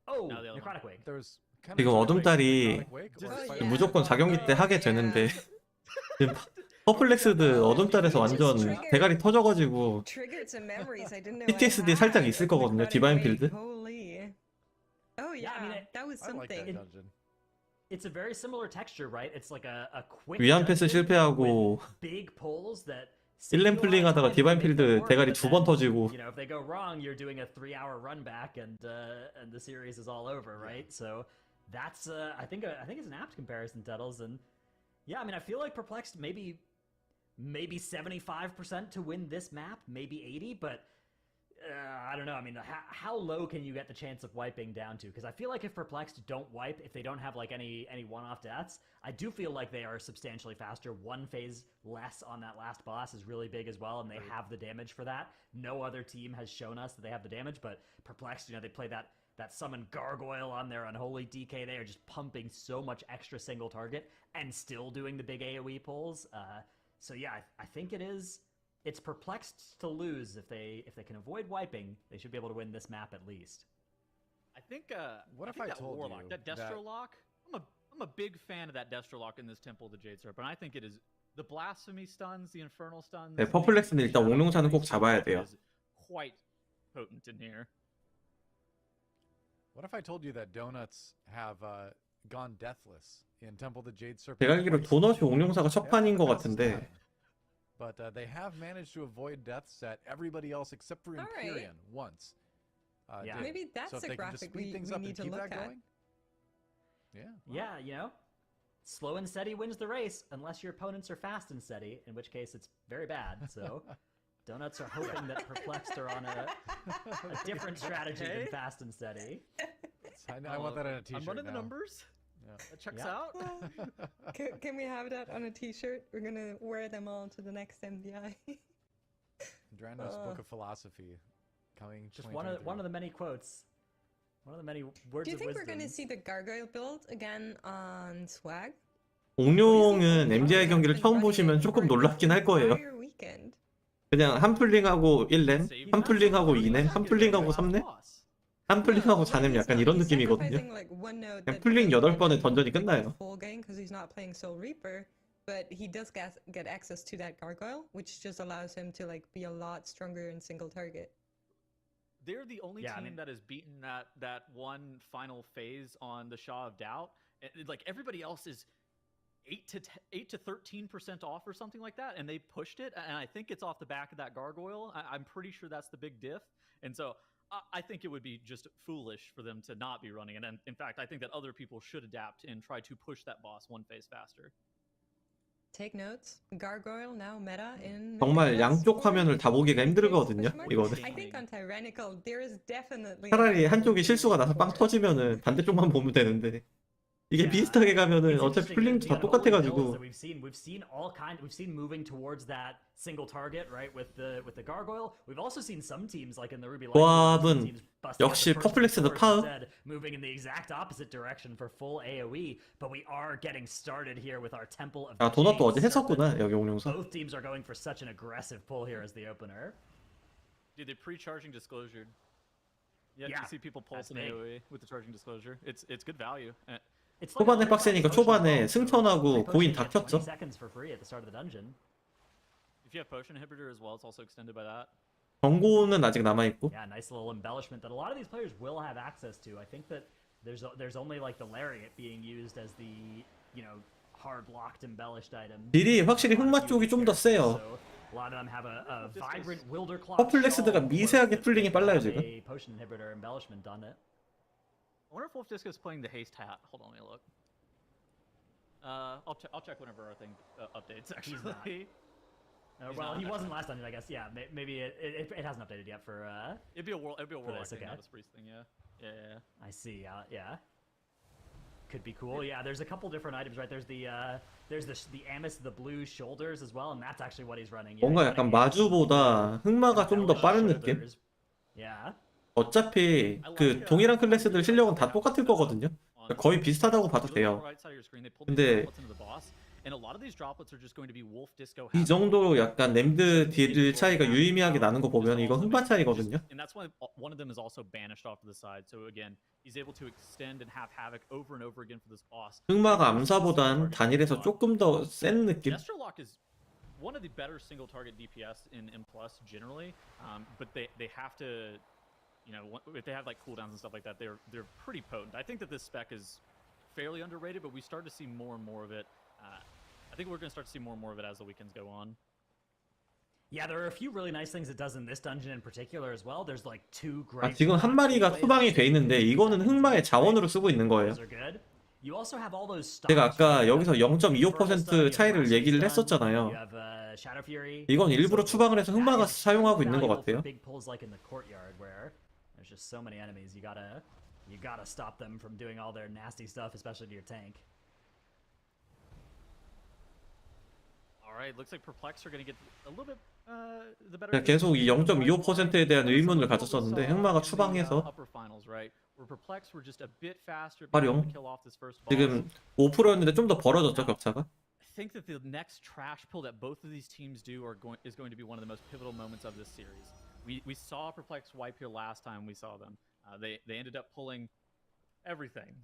Oh, No, the other Necrotic Wake. There's kind 지금 of 어둠달이 무조건 4경기 때 하게 되는데 지금 퍼플렉스드 어둠달에서 완전 대가리 터져가지고 PTSD 살짝 있을 거거든요. 디바인 필드. Oh yeah, I mean, that was I like that something. dungeon. It's a very similar texture, right? It's like a quick 위안 패스 dungeon 실패하고 with big pulls that 1렘 플링 하다가 디바인 필드 대가리 2번 터지고. You know, if they go wrong, you're doing a 3-hour run back, and the series is all over, right? So that's I think it's an apt comparison, Tuttles, and yeah, I mean, I feel like Perplexed maybe 75% to win this map, maybe 80, but I don't know. I mean, how low can you get the chance of wiping down to? Because I feel like if Perplexed don't wipe, if they don't have like any one-off deaths, I do feel like they are substantially faster. One phase less on that last boss is really big as well, and they have the damage for that. No other team has shown us that they have the damage, but Perplexed, you know, they play that summon gargoyle on their unholy DK. They are just pumping so much extra single target and still doing the big AoE pulls. So yeah, I think it's Perplexed to lose. If they can avoid wiping, they should be able to win this map at least. I think. What if think I that told Warlock, you that Destrolock? I'm a big fan of that Destrolock in this Temple of the Jade Serpent. I think it is the blasphemy stuns, the infernal stuns. 네, 퍼플렉스는 일단 옹룡사는 꼭 잡아야 돼요. Quite potent in here. What if I told you that donuts have gone deathless in Temple of the Jade Serpent? 제가 알기로 도넛이 옹룡사가 첫 판인 것 같은데. But they have managed to avoid deaths that everybody else except for All right. Empyrean once. Yeah. did. Maybe that's so if a they can just graphic speed we things we up need and to keep look that at. going. Yeah. Yeah, you know, slow and steady wins the race, unless your opponents are fast and steady, in which case it's very bad. So, Donuts are hoping that Perplexed are on a different strategy than fast and steady. I want that on a t-shirt. I'm running now. the numbers. Yeah. That checks Yeah. out. Can we have that on a t-shirt? We're gonna wear them all to the next MDI. Drano's Book of Philosophy coming. Just one of the many quotes. One of the many words Do you of think wisdom. we're gonna see the gargoyle build again on Swag? 옹룡은 MDI 경기를 처음 보시면 조금 놀랍긴 할 거예요. 그냥 한 풀링하고 1렘, 한 풀링하고 2렘, 한 풀링하고 3렘, 한 풀링하고 4렘 약간 이런 느낌이거든요. 그냥 풀링 8번에 던전이 끝나요. But he does get access to that gargoyle, which just allows him to like be a lot stronger in single target. They're the only team that has beaten that one final phase on the Shaw of Doubt. Like everybody else is 8 to 13% off or something like that, and they pushed it. And I think it's off the back of that gargoyle. I'm pretty sure that's the big diff. And so I think it would be just foolish for them to not be running it. And in fact, I think that other people should adapt and try to push that boss one phase faster. Take notes. Gargoyle now meta in. 정말 양쪽 화면을 다 보기가 힘들거든요. 이거는. I think on Tyrannical there is definitely. 차라리 한쪽이 실수가 나서 빵 터지면은 반대쪽만 보면 되는데. 이게 비슷하게 가면은 어차피 풀링도 다 똑같아가지고. We've seen all kind. We've seen moving towards that single target, right? With the gargoyle. We've also seen some teams like in the Ruby. 조합은 역시 퍼플렉스드 파워. Moving in the exact opposite direction for full AOE, but we are getting started here with our Temple of. 아 도넛도 어제 했었구나 여기 옹룡사. Both teams are going for such an aggressive pull here as the opener. Dude, they pre-charging disclosure. Yeah, you see people pulsing AOE with the charging disclosure. It's good value. 초반에 빡세니까 초반에 승천하고 고인 다 켰죠. If you have potion inhibitor as well, it's also extended by that. 경고는 아직 남아있고. Yeah, nice little embellishment that a lot of these players will have access to. I think that there's only like the lariat being used as the, you know, hard locked embellished item. 딜이 확실히 흑마 쪽이 좀 더 세요. So a lot of them have a vibrant wilder cloth. 퍼플렉스드가 미세하게 풀링이 빨라요 지금. A potion inhibitor embellishment on it. I wonder if Wolf Disco's playing the haste hat. Hold on, let me look. I'll check whenever our thing updates. Actually, Well, he wasn't last dungeon, I guess. Yeah, maybe it hasn't updated yet for. It'd be a warlock this, thing, okay. not a priest thing. Yeah. I see. Yeah. Could be cool. Yeah, there's a couple different items, right? There's the Amos, the blue shoulders as well, and that's actually what he's running. Yeah, 뭔가 약간 마주보다 흑마가 좀 더 빠른 느낌? Yeah. 어차피 그 동일한 클래스들 실력은 다 똑같을 거거든요. 거의 비슷하다고 봐도 돼요. 근데 이 정도 약간 램드 딜 차이가 유의미하게 나는 거 보면 이거 흑마 차이거든요. 흑마가 암사보단 단일에서 조금 더 센 느낌? one of the better single target DPS in M+ generally, but they have to, you know, if they have like cooldowns and stuff like that, they're pretty potent. I think that this spec is fairly underrated, but we start to see more and more of it. I think we're going to start to see more and more of it as the weekends go on. Yeah, there are a few really nice things it does in this dungeon in particular as well. There's like two 아, great. 지금 한 마리가 수방이 돼 있는데 이거는 흑마의 자원으로 쓰고 있는 거예요. You also have all those 제가 아까 여기서 0.25% 차이를 얘기를 했었잖아요. 이건 일부러 추방을 해서 흑마가 사용하고 있는 것 같아요. There's just so many enemies. You gotta stop them from doing all their nasty stuff, especially to your tank. All right, looks like Perplex are going to get a little bit the better. 계속 이 0.25%에 대한 의문을 가졌었는데 흑마가 추방해서 활용. 지금 5%였는데 좀 더 벌어졌죠 격차가. I think that the next trash pull that both of these teams do is going to be one of the most pivotal moments of this series. We saw Perplex wipe here last time we saw them. They ended up pulling everything,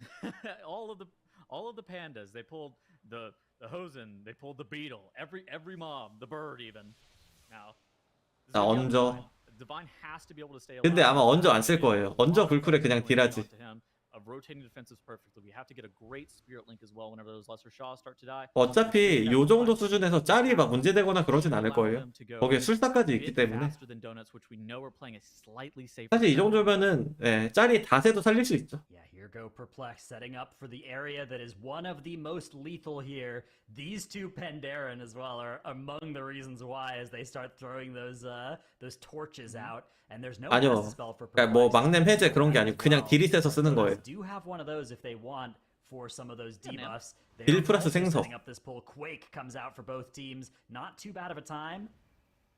all of the pandas. They pulled the Hosen. They pulled the beetle. Every mob, the bird even. Now, 언저. Divine has to be able to stay alive. 근데 아마 언저 안 쓸 거예요. 언저 불쿨에 그냥 딜하지. Of rotating defenses perfectly. We have to get a great spirit link as well whenever those lesser shaws start to die. 어차피 요 정도 수준에서 짤이 막 문제되거나 그러진 않을 거예요. 거기에 술사까지 있기 때문에. 사실 이 정도면은 짤이 다세도 살릴 수 있죠. Yeah, here go Perplex setting up for the area that is one of the most lethal here. These two Pandaren as well are among the reasons why as they start throwing those torches out. And there's no 아니요. spell for 그러니까 뭐 막냄 해제 그런 게 아니고 그냥 딜이 세서 쓰는 거예요. Do have one of those if they want for some of those debuffs. 딜 플러스 생석. Setting up this pull. Quake comes out for both teams. Not too bad of a time.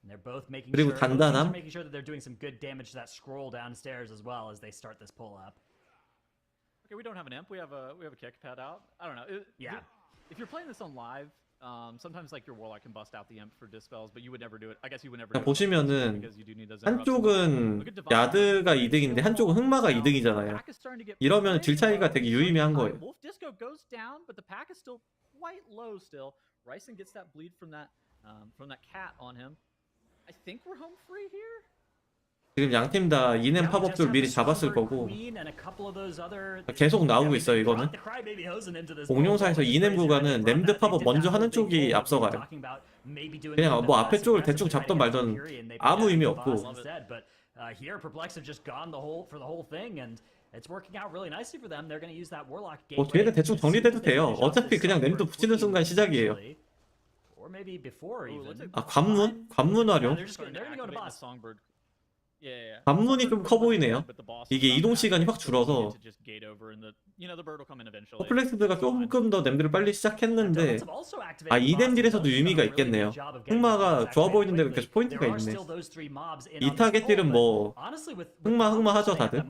And they're both making 그리고 sure, 단단함. making sure that they're doing some good damage to that scroll downstairs as well as they start this pull up. Okay, we don't have an imp. We have a kick pad out. I don't know. Yeah. If you're playing this on live, sometimes like your warlock can bust out the imp for dispels, but you would never do it. I guess you would never do it 보시면은 because you do need those 한쪽은 야드가 2등인데 한쪽은 흑마가 2등이잖아요. 이러면 딜 차이가 되게 유의미한 거예요. Wolf Disco goes down, but the pack is still quite low still. Ryson gets that bleed from that cat on him. I think we're home free here. 지금 양팀 다 이넴 팝업들 미리 잡았을 거고 계속 나오고 있어요. 이거는 공룡사에서 이넴 구간은 램드 팝업 먼저 하는 쪽이 앞서가요. 그냥 뭐 앞에 쪽을 대충 잡던 말던 아무 의미 없고 뭐 뒤에는 대충 정리돼도 돼요. 어차피 그냥 램드 붙이는 순간 시작이에요. 아 관문? 관문 활용? 관문이 좀 커 보이네요. 이게 이동 시간이 확 줄어서 퍼플렉스드가 조금 더 램드를 빨리 시작했는데 아 이뎀딜에서도 의미가 있겠네요. 흑마가 좋아 보이는 데가 계속 포인트가 있네. 이 타겟딜은 뭐 흑마 하죠 다들.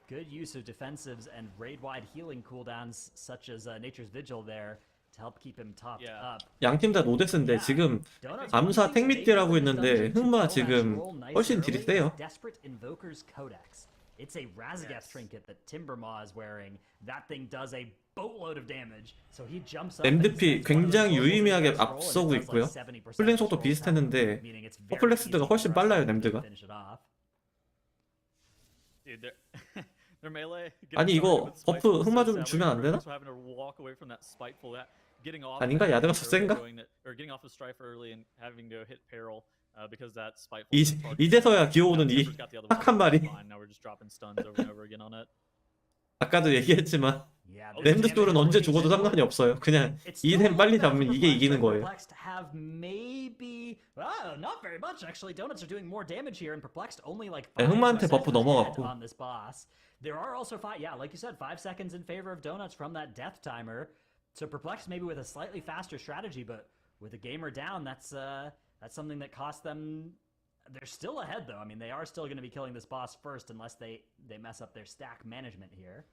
Good use of defensives and raid-wide healing cooldowns such as Nature's Vigil there to help keep him topped up. 양팀 다 노데스인데 지금 암사 택미딜하고 있는데 흑마 지금 훨씬 딜이 세요. Desperate Invoker's Codex. It's a Razageth trinket that Timbermaw is wearing. That thing does a boatload of damage. So he jumps up MDP and sends one of those 굉장히 rolls 유의미하게 into the roll, and it 앞서고 does like 있고요. 70% 풀링 속도 control, 비슷했는데 meaning it's very 퍼플렉스드가 easy 훨씬 for us 빨라요, to 램드가. finish it off. Dude, their melee. 아니 이거 버프 흑마 좀 주면 안 되나? 아닌가? 야드가 더 센가? 이제서야 기어오는 이 착한 말이. 아까도 얘기했지만 Yeah, 램드 쫄은 언제 죽어도 상관이 없어요. 그냥 이템 빨리 잡으면 이게 이기는 거예요. Perplexed have maybe not very much actually. Donuts are doing more damage here, and Perplexed only like 네, 5 흑마한테 버프 seconds 넘어갔고. on this boss. There are also like you said, 5 seconds in favor of Donuts from that death timer. So Perplexed maybe with a slightly faster strategy, but with a gamer down, that's something that cost them. They're still ahead though. I mean, they are still going to be killing this boss first unless they mess up their stack management here.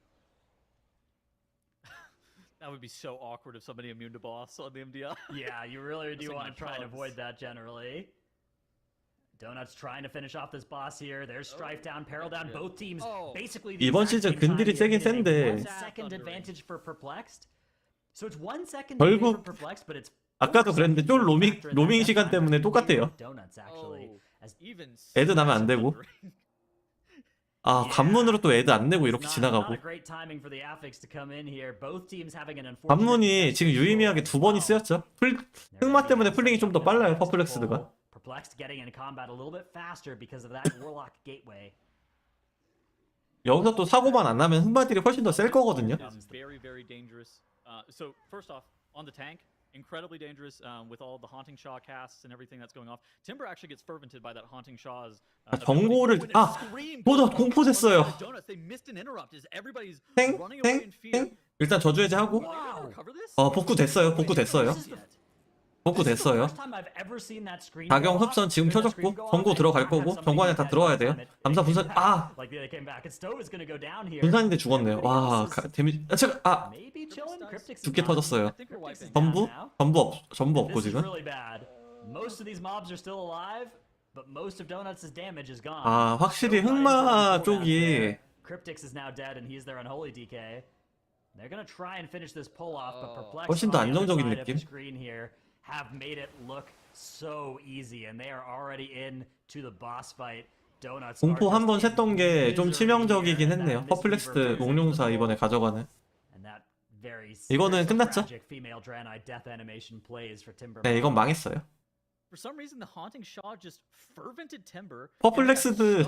That would be so awkward if somebody immune to boss on the MDI. Yeah, you really do Missing want my to try and pugs. avoid that generally. Donuts trying to finish off this boss here. There's Strife down, Peril down. Both teams basically the 이번 exact 시즌 same time 근딜이 here. 세긴 It is a 센데 1 second advantage for Perplexed. So it's 1 second 결국 for Perplexed, but it's 아까도 그랬는데 쫄 로밍 시간 때문에 똑같아요. Donuts actually. As 애드 나면 안 되고. 아 관문으로 또 애드 안 내고 이렇게 not 지나가고. a great timing for the Affix to come in here. Both teams having an unfortunate 관문이 지금 유의미하게 2번이 쓰였죠. 흑마 때문에 풀링이 좀 더 빨라요, 퍼플렉스드가. Perplexed getting into combat a little bit faster because of that Warlock gateway. 여기서 또 사고만 안 나면 흑마들이 훨씬 더 셀 거거든요. Is very, very dangerous. So first off, on the tank, incredibly dangerous with all the haunting Shaw casts and everything that's going off. Timber actually gets fervented by that haunting Shaw's. 경고를 보다 공포됐어요. They missed an interrupt. Is everybody's 탱, running away in fear? 탱. 일단 저주 해제하고. 복구 됐어요. 복구 됐어요. 복구 됐어요. 자경 흡선 지금 켜졌고 경고 들어갈 거고 경고 안에 다 들어와야 돼요. 감사 분산 분산인데 죽었네요. 와 데미지 제가 죽게 터졌어요. 전부 없고 지금. 아 확실히 흑마 쪽이 훨씬 더 안정적인 느낌. Have made it look so easy, and they are already into the boss fight. Donuts 공포 한 번 셌던 게 좀 치명적이긴 했네요. 퍼플렉스드 몽룡사 이번에 가져가는. 이거는 끝났죠? 네, 이건 망했어요. For some reason, the haunting Shaw just fervented Timber. 퍼플렉스드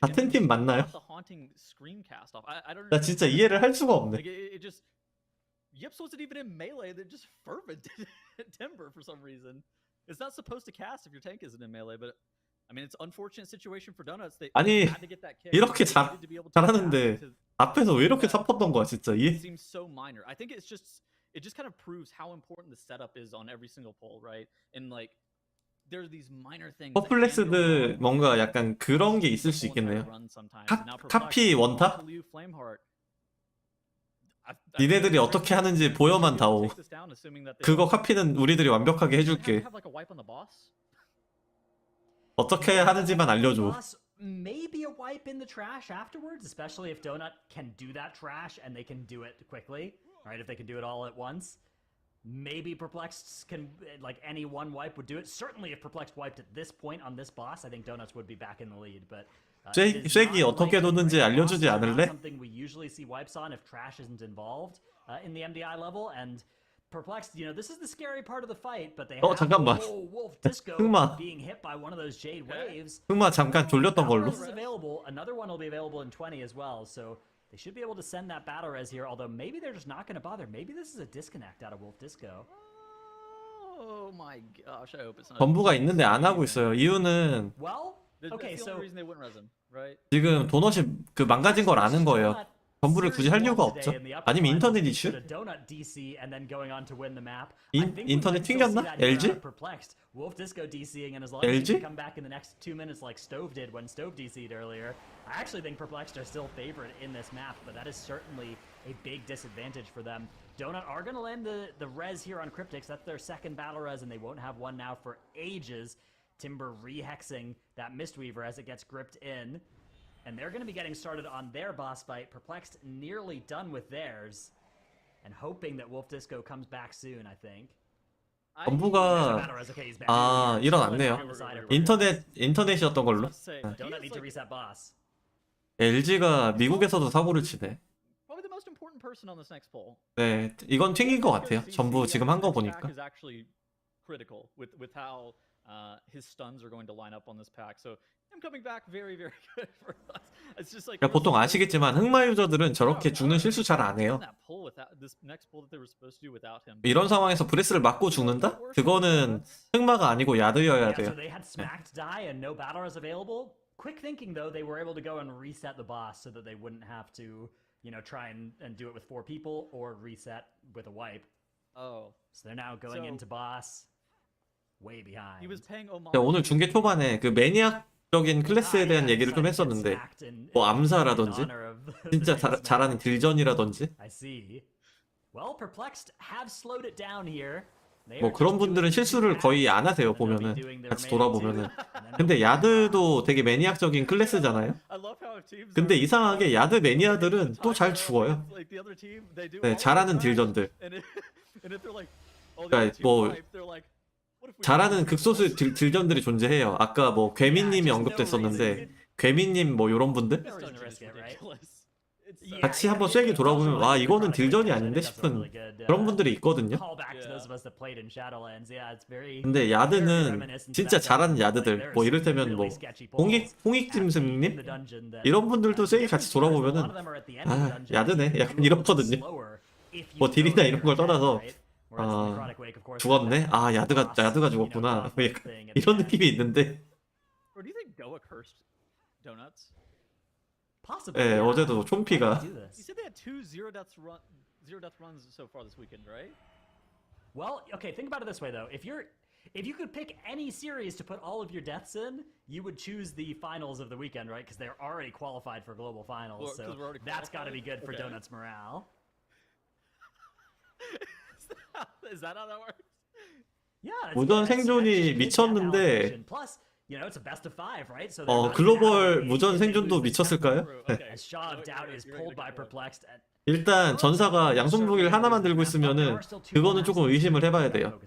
같은 팀 맞나요? 나 진짜 이해를 할 수가 없네. Yips wasn't even in melee, that just fervented Timber for some reason. It's not supposed to cast if your tank isn't in melee, but I mean, it's an unfortunate situation for Donuts. They 아니 had to get that kick. 이렇게 잘하는데 앞에서 왜 이렇게 삽었던 거야 진짜 It seems so minor. I think it just kind of proves how important the setup is on every single pull, right? And like there's these minor things. 퍼플렉스드 뭔가 약간 그런 게 있을 수 있겠네요. 카피 원타? 니네들이 어떻게 하는지 보여만 다오. 그거 카피는 우리들이 완벽하게 해줄게. 어떻게 하는지만 알려줘. Maybe a wipe in the trash afterwards, especially if Donut can do that trash and they can do it quickly, right? If they can do it all at once. Maybe Perplexed can, like any one wipe would do it. Certainly if Perplexed wiped at this point on this boss, I think Donuts would be back in the lead, but 쉐기 어떻게 도는지 알려주지 않을래? Something we usually see wipes on if trash isn't involved in the MDI level, and Perplexed, you know, this is the scary part of the fight, but they have 잠깐만. Wolf Disco 흑마. being hit by one of those Jade waves. 흑마 잠깐 졸렸던 걸로. This is available. Another one will be available in 20 as well, so they should be able to send that battle res here, although maybe they're just not going to bother. Maybe this is a disconnect out of Wolf Disco. Oh my gosh, I hope it's not. 전부가 있는데 안 하고 있어요. 이유는 Well, okay, that's the so only reason they wouldn't res him, right? 지금 도넛이 그 망가진 걸 아는 거예요. 전부를 굳이 할 이유가 없죠. 아니면 인터넷 이슈? 인터넷 튕겼나? LG? Wolf Disco DCing, and as long as LG? he can come back in the next 2 minutes like Stove did when Stove DC'd earlier, I actually think Perplexed are still favored in this map, but that is certainly a big disadvantage for them. Donut are going to land the res here on Cryptix. That's their second battle res, and they won't have one now for ages. Timber rehexing that Mistweaver as it gets gripped in. And they're going to be getting started on their boss fight. Perplexed nearly done with theirs. and hoping that Wolf Disco comes back soon. I think. 전부가 아 일어났네요. 인터넷이었던 걸로. Donut need to reset boss. LG가 미국에서도 사고를 치네. Probably the most important person on this next poll. 네, 이건 튕긴 것 같아요. 전부 지금 한 거 보니까. Is actually critical with how his stuns are going to line up on this pack. So him coming back very good for us. It's just like 그러니까 보통 아시겠지만 흑마 유저들은 저렇게 죽는 실수 잘 안 해요. 이런 상황에서 브레스를 맞고 죽는다? 그거는 흑마가 아니고 야드여야 돼요. So they had smacked die and no battlers available. Quick thinking though, they were able to go and reset the boss so that they wouldn't have to, try and do it with 4 people or reset with a wipe. Oh. So they're now going into boss way behind. He was paying homage. 오늘 중계 초반에 그 매니악적인 클래스에 대한 얘기를 좀 했었는데 뭐 암사라든지 진짜 잘하는 딜전이라든지 I see. Well, perplexed have slowed it down here. 뭐 그런 분들은 실수를 거의 안 하세요. 보면은 같이 돌아보면은. 근데 야드도 되게 매니악적인 클래스잖아요. 근데 이상하게 야드 매니아들은 또 잘 죽어요. 네, 잘하는 딜전들. 그러니까 뭐 잘하는 극소수 딜전들이 존재해요. 아까 뭐 괴미님이 언급됐었는데 괴미님 뭐 이런 분들 같이 한번 쐐기 돌아보면 와 이거는 딜전이 아닌데 싶은 그런 분들이 있거든요. 근데 야드는 진짜 잘하는 야드들 뭐 이를테면 뭐 홍익짐승님 이런 분들도 쐐기 같이 돌아보면은 아 야드네 약간 이렇거든요. 뭐 딜이나 이런 걸 떠나서 아 죽었네 아 야드가 죽었구나 이런 느낌이 있는데 네, 어제도 촌피가 You said they had 2 zero death runs so far this weekend, right? Well, okay, think about it this way though. If you could pick any series to put all of your deaths in, you would choose the finals of the weekend, right? Because they're already qualified for global finals, so that's got to be good for Donut's morale. Is that how that works? Yeah. 무전 생존이 미쳤는데 Plus, it's a best of 5, right? So 글로벌 무전 생존도 미쳤을까요? As Shaw of Doubt is pulled by Perplexed. 일단 전사가 양손 무기를 하나만 들고 있으면은 그거는 조금 의심을 해봐야 돼요.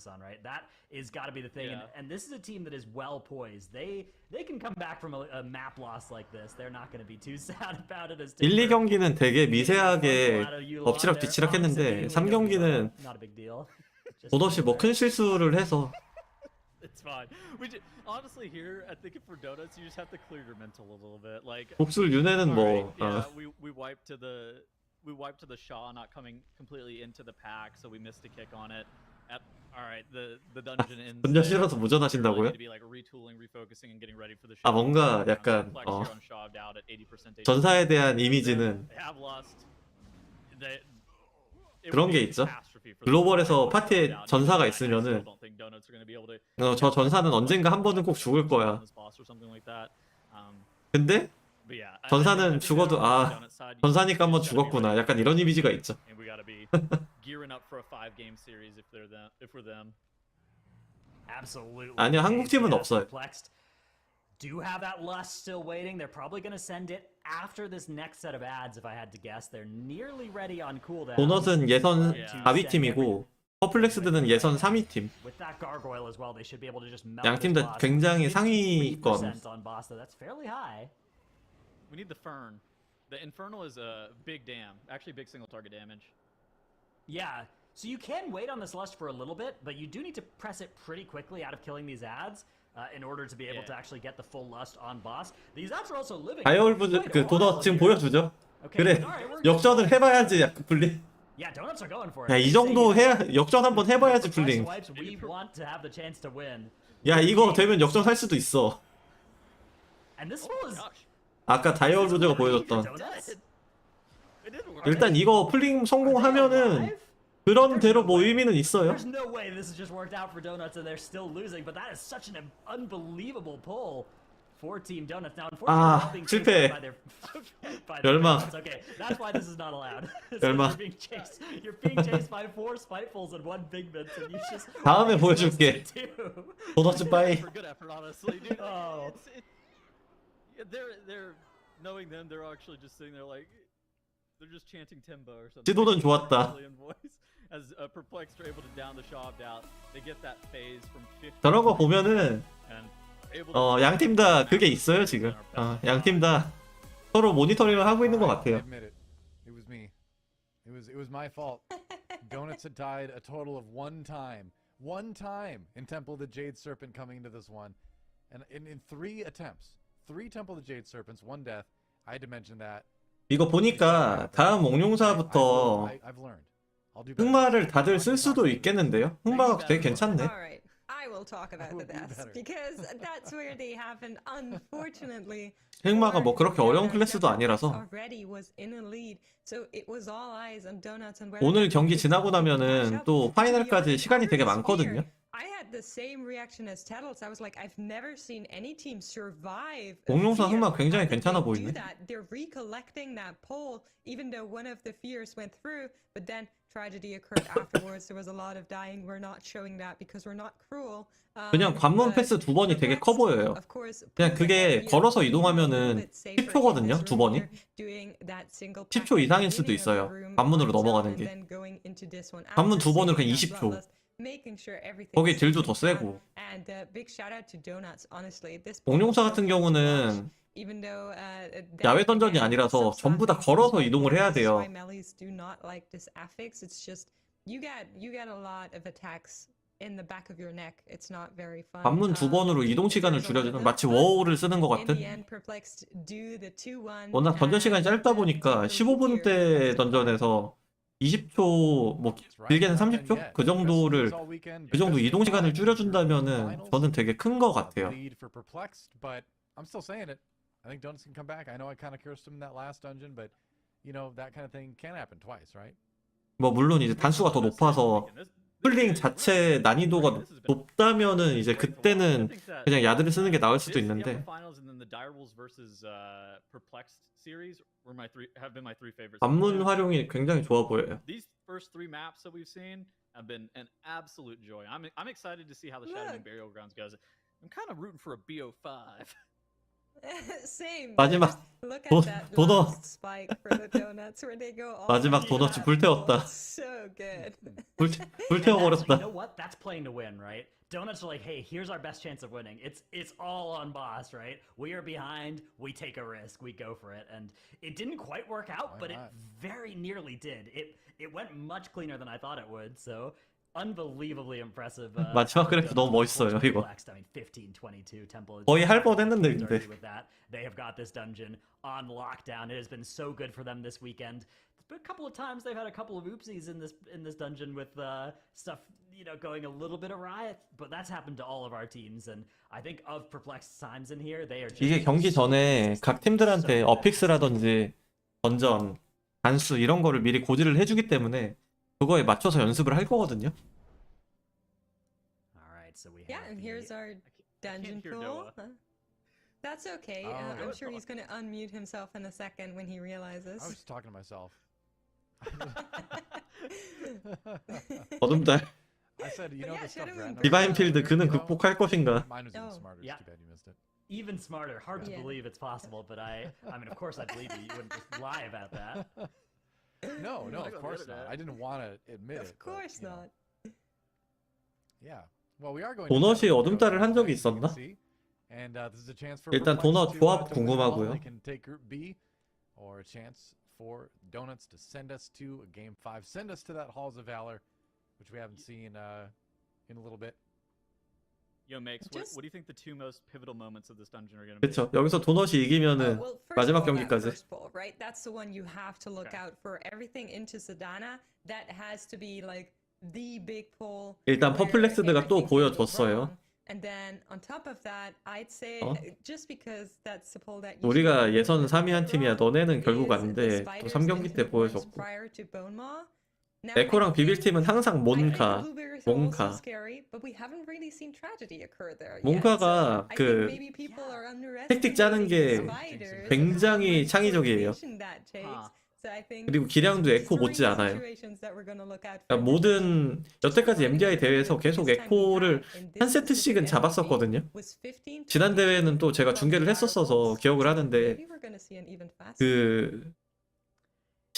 That is got to be the thing, and this is a team that is well poised. They can come back from a map loss like this. They're not going to be too sad about it. As 1, 2경기는 되게 미세하게 엎치락뒤치락 했는데 3경기는 도넛이 뭐 큰 실수를 해서 It's fine. Honestly, here, I think for Donuts, you just have to clear your mental a little bit. Like, 복술 윤회는 뭐 we wiped to the Shaw not coming completely into the pack, so we missed a kick on it. Alright, the dungeon ends. 분야 싫어서 무전하신다고요? 아 뭔가 약간 전사에 대한 이미지는 그런 게 있죠. 글로벌에서 파티에 전사가 있으면은 저 전사는 언젠가 한 번은 꼭 죽을 거야. 근데 전사는 죽어도 아 전사니까 한번 죽었구나. 약간 이런 이미지가 있죠. 아니요 한국 팀은 없어요. Do have that lust still waiting. They're probably going to send it after this next set of ads. If I had to guess, they're nearly ready on cooldown. 도넛은 예선 4위 팀이고 퍼플렉스드는 예선 3위 팀. With that gargoyle as well, they should be able to just melt 양 팀 다 굉장히 상위권. on boss, though. That's fairly high. We need the Fern. The Infernal is a big dam. Actually, big single target damage. Yeah. So you can wait on this lust for a little bit, but you do need to press it pretty quickly out of killing these ads. In order to be able to actually get the full lust on boss. These ads are also living. 다이얼부즈 그 도넛 지금 보여주죠. 그래 역전을 해봐야지 약간 풀림. Yeah, Donuts are going for it. 야 이 정도 해야 역전 한번 해봐야지 풀림. We want to have the chance to win. 야 이거 되면 역전할 수도 있어. And this was 아까 다이얼부즈가 보여줬던. 일단 이거 풀림 성공하면은. 그런 대로 뭐 의미는 있어요. There's no way this has just worked out for Donuts and they're still losing, but that is such an unbelievable pull for Team Donuts. Now, unfortunately, 실패. 멸망. Okay, that's why this is not allowed. 멸망. You're being chased by 4 spitefuls and 1 big mint, and you just. 다음에 보여줄게. 도넛 빠이. For good effort, honestly, dude. Oh. They're knowing them. They're actually just sitting there like. They're just chanting Timbo or something. 지도는 좋았다. Brazilian voice. As Perplexed are able to down the Shaved out, they get that phase from 50. 저런 거 보면은 and able to 양 팀 다 그게 있어요 지금. 양 팀 다 서로 모니터링을 하고 있는 것 I 같아요. admit it. It was me. It was my fault. Donuts had died a total of one time in Temple of the Jade Serpent coming into this one, and in 3 attempts, 3 Temple of the Jade Serpents, 1 death. I had to mention that. 이거 보니까 다음 옥룡사부터 I've learned. I'll do better. 흑마를 다들 쓸 수도 있겠는데요. 흑마가 되게 괜찮네. All right, I will talk about will the do deaths better. because that's where they happen. Unfortunately, 흑마가 뭐 그렇게 어려운 Donuts 클래스도 아니라서 already was in a lead, so it was all eyes on Donuts and whether 오늘 they 경기 could 지나고 catch 나면은 up. 또 To be 파이널까지 honest, 시간이 되게 I was 많거든요. here. I had the same reaction as Tettles. I was like, I've never seen any team survive. 공룡사 fear. 흑마 굉장히 How did 괜찮아 they do 보이네. that? They're recollecting that pole, even though one of the fears went through, but then tragedy occurred afterwards. There was a lot of dying. We're not showing that because we're not cruel. 그냥 관문 but 패스 2번이 되게 커 보여요. of course, 그냥 그게 걸어서 이동하면은 10초거든요, 2번이. 10초 이상일 수도 있어요. 관문으로 넘어가는 게. 관문 2번으로 그냥 20초. 거기 딜도 더 세고. 옥룡사 같은 경우는 야외 던전이 아니라서 전부 다 걸어서 이동을 해야 돼요. 관문 2번으로 이동 시간을 줄여주는 마치 워홀을 쓰는 것 같은. 워낙 던전 시간이 짧다 보니까 15분대 던전에서 20초, 뭐 길게는 30초 그 정도를 그 정도 이동 시간을 줄여준다면은 저는 되게 큰 것 같아요. I'm still saying it. I think Donuts can come back. I know I kind of cursed him in that last dungeon, but you know that kind of thing can happen twice, right? 뭐 물론 이제 단수가 더 높아서 플링 자체 난이도가 높다면은 이제 그때는 그냥 야드를 쓰는 게 나을 수도 있는데 관문 활용이 굉장히 좋아 보여요. These first 3 maps that we've seen have been an absolute joy. I'm excited to see how the Shadowing Burial Grounds goes. I'm kind of rooting for a BO5. Same. 마지막 Look 도- at that 도넛. last spike for the donuts where they go all 마지막 the way 도넛이 up. 불태웠다. So good. You 불태워버렸다. know what? That's playing to win, right? Donuts are like, hey, here's our best chance of winning. It's all on boss, right? We are behind, we take a risk, we go for it, and it didn't quite work out, Why but it not? very nearly did. It went much cleaner than I thought it would. So unbelievably impressive. 마지막 그래프 너무 멋있어요, 이거. I mean, 15, 22, Temple is 거의 할 뻔했는데 근데. with that. They have got this dungeon on lockdown. It has been so good for them this weekend. But a couple of times they've had a couple of oopsies in this dungeon with stuff, you know, going a little bit awry. But that's happened to all of our teams, and I think of Perplexed times in here, they are just 이게 경기 전에 각 팀들한테 어픽스라든지 던전, 단수 이런 거를 미리 고지를 해주기 때문에 그거에 맞춰서 연습을 할 거거든요. All right, so we Yeah, have and the- here's our dungeon hear pool. Noah. That's okay. Oh, I'm Noah's sure he's going to unmute himself in a second when he realizes. I was just talking to myself. 어둠달 I said, you know Yeah, the stuff Shadowing Brad knows 디바인 about 필드 earlier, 그는 you know? 극복할 것인가? Mine was even Oh. smarter. It's Yeah. too bad you missed it. even smarter. Hard to Yeah. believe it's possible, but I mean, of course I believe you. You wouldn't just lie about that. No, Like of on course the not. internet. I didn't want to admit it. Of course but, you know, not. Yeah. Well, we are going. 도넛이 어둠달을 한 적이 있었나? And this is a chance for 일단 Perplexed 도넛 to, 조합 to win it all. 궁금하고요. They can take Group B, or a chance for Donuts to send us to a Game 5, send us to that Halls of Valor, which we haven't seen in a little bit. Yo, Makes, Just- what do you think the 2 most pivotal moments of this dungeon are going to be? 그렇죠. 여기서 도넛이 이기면은 Well, first 마지막 of all, that 경기까지. first ball, right? That's the one you have to look Okay. out for. Everything into Sedana, that has to be like the big pull. 일단 where 퍼플렉스드가 또 everything can go 보여줬어요. wrong. And then on top of that, I'd say 어? just because that's the poll that 우리가 usually 예선 3위 한 팀이야. 너네는 결국 is 안 the 돼. 또 spiders 3경기 into 때 the ones 보여줬고. prior to Bone Maw. Now, 에코랑 I 비빌팀은 think- 항상 I think 몬카, blueberries are also 몬카. scary, but we haven't really seen tragedy occur there yet. 몬카가 So I 그 think maybe people are 택틱 짜는 게 underestimating the spiders 굉장히 and how much 창의적이에요. coordination that takes. Huh. So I think 그리고 기량도 에코 three 못지 않아요. situations that we're gonna look out 그러니까 for. 모든 여태까지 MDI 대회에서 계속 에코를 한 세트씩은 잡았었거든요. 지난 대회는 또 제가 중계를 했었어서 기억을 하는데 그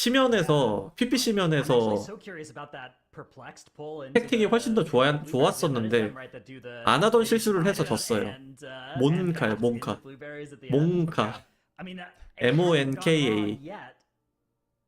시면에서 PP I'm actually 시면에서 so curious about that perplexed pull into 택틱이 훨씬 더 좋았었는데 안 하던 실수를 해서 졌어요. 몬카요, 몬카. 몬카. MONKA.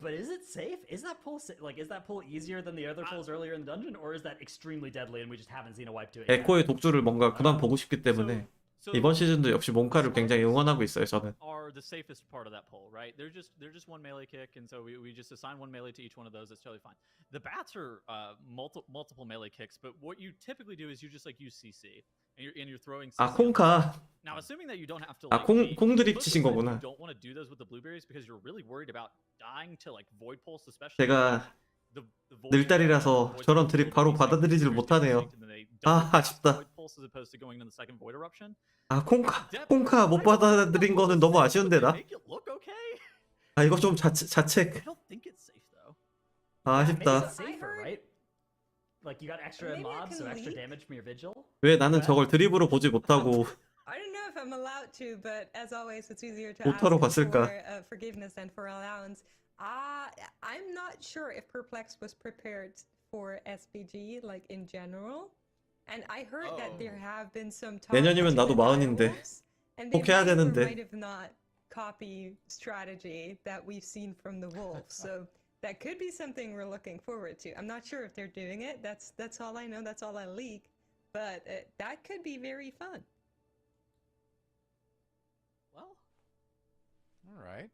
But is it safe? Is that pull like is that pull easier than the other pulls earlier in the dungeon, or is that extremely deadly and we just haven't seen a wipe to it? 에코의 독주를 뭔가 그만 보고 싶기 때문에 이번 시즌도 역시 몬카를 굉장히 응원하고 있어요, 저는. Are the safest part of that pull, right? They're just one melee kick, and so we just assign one melee to each one of those. That's totally fine. The bats are multiple melee kicks, but what you typically do is you just like use CC, and you're throwing. CC 아, 콩카. Now, assuming that you don't have to. 아, Like, 콩 드립 치신 거구나. You don't want to do those with the blueberries because you're really worried about dying to like void pulse, especially. 제가 The void 늘다리라서 pulse 저런 will 드립 be 바로 safe 받아들이질 because 못하네요. and they don't 아, have 아쉽다. void pulse as opposed to going into the second void eruption. 아, 콩카 못 받아들인 거는 너무 아쉬운데 나. Make it look okay. 아, 이거 좀 자책. I don't think it's safe though. 아, Maybe 아쉽다. it's safer, right? Like you got extra Maybe I mobs, so can extra leap? damage from your vigil. 왜 나는 저걸 드립으로 보지 못하고 I don't know if I'm allowed to, but as always, it's easier to 오타로 ask 봤을까? for forgiveness and for allowance. I'm not sure if Perplex was prepared for SPG, like in general. And I heard that there have been some talks 내년이면 나도 to the 마흔인데 direwolves, and they 꼭 해야 might or 되는데. might have not copy strategy that we've seen from the wolves. So that could be something we're looking forward to. I'm not sure if they're doing it. That's all I know. That's all I leak. But that could be very fun. Well, All right.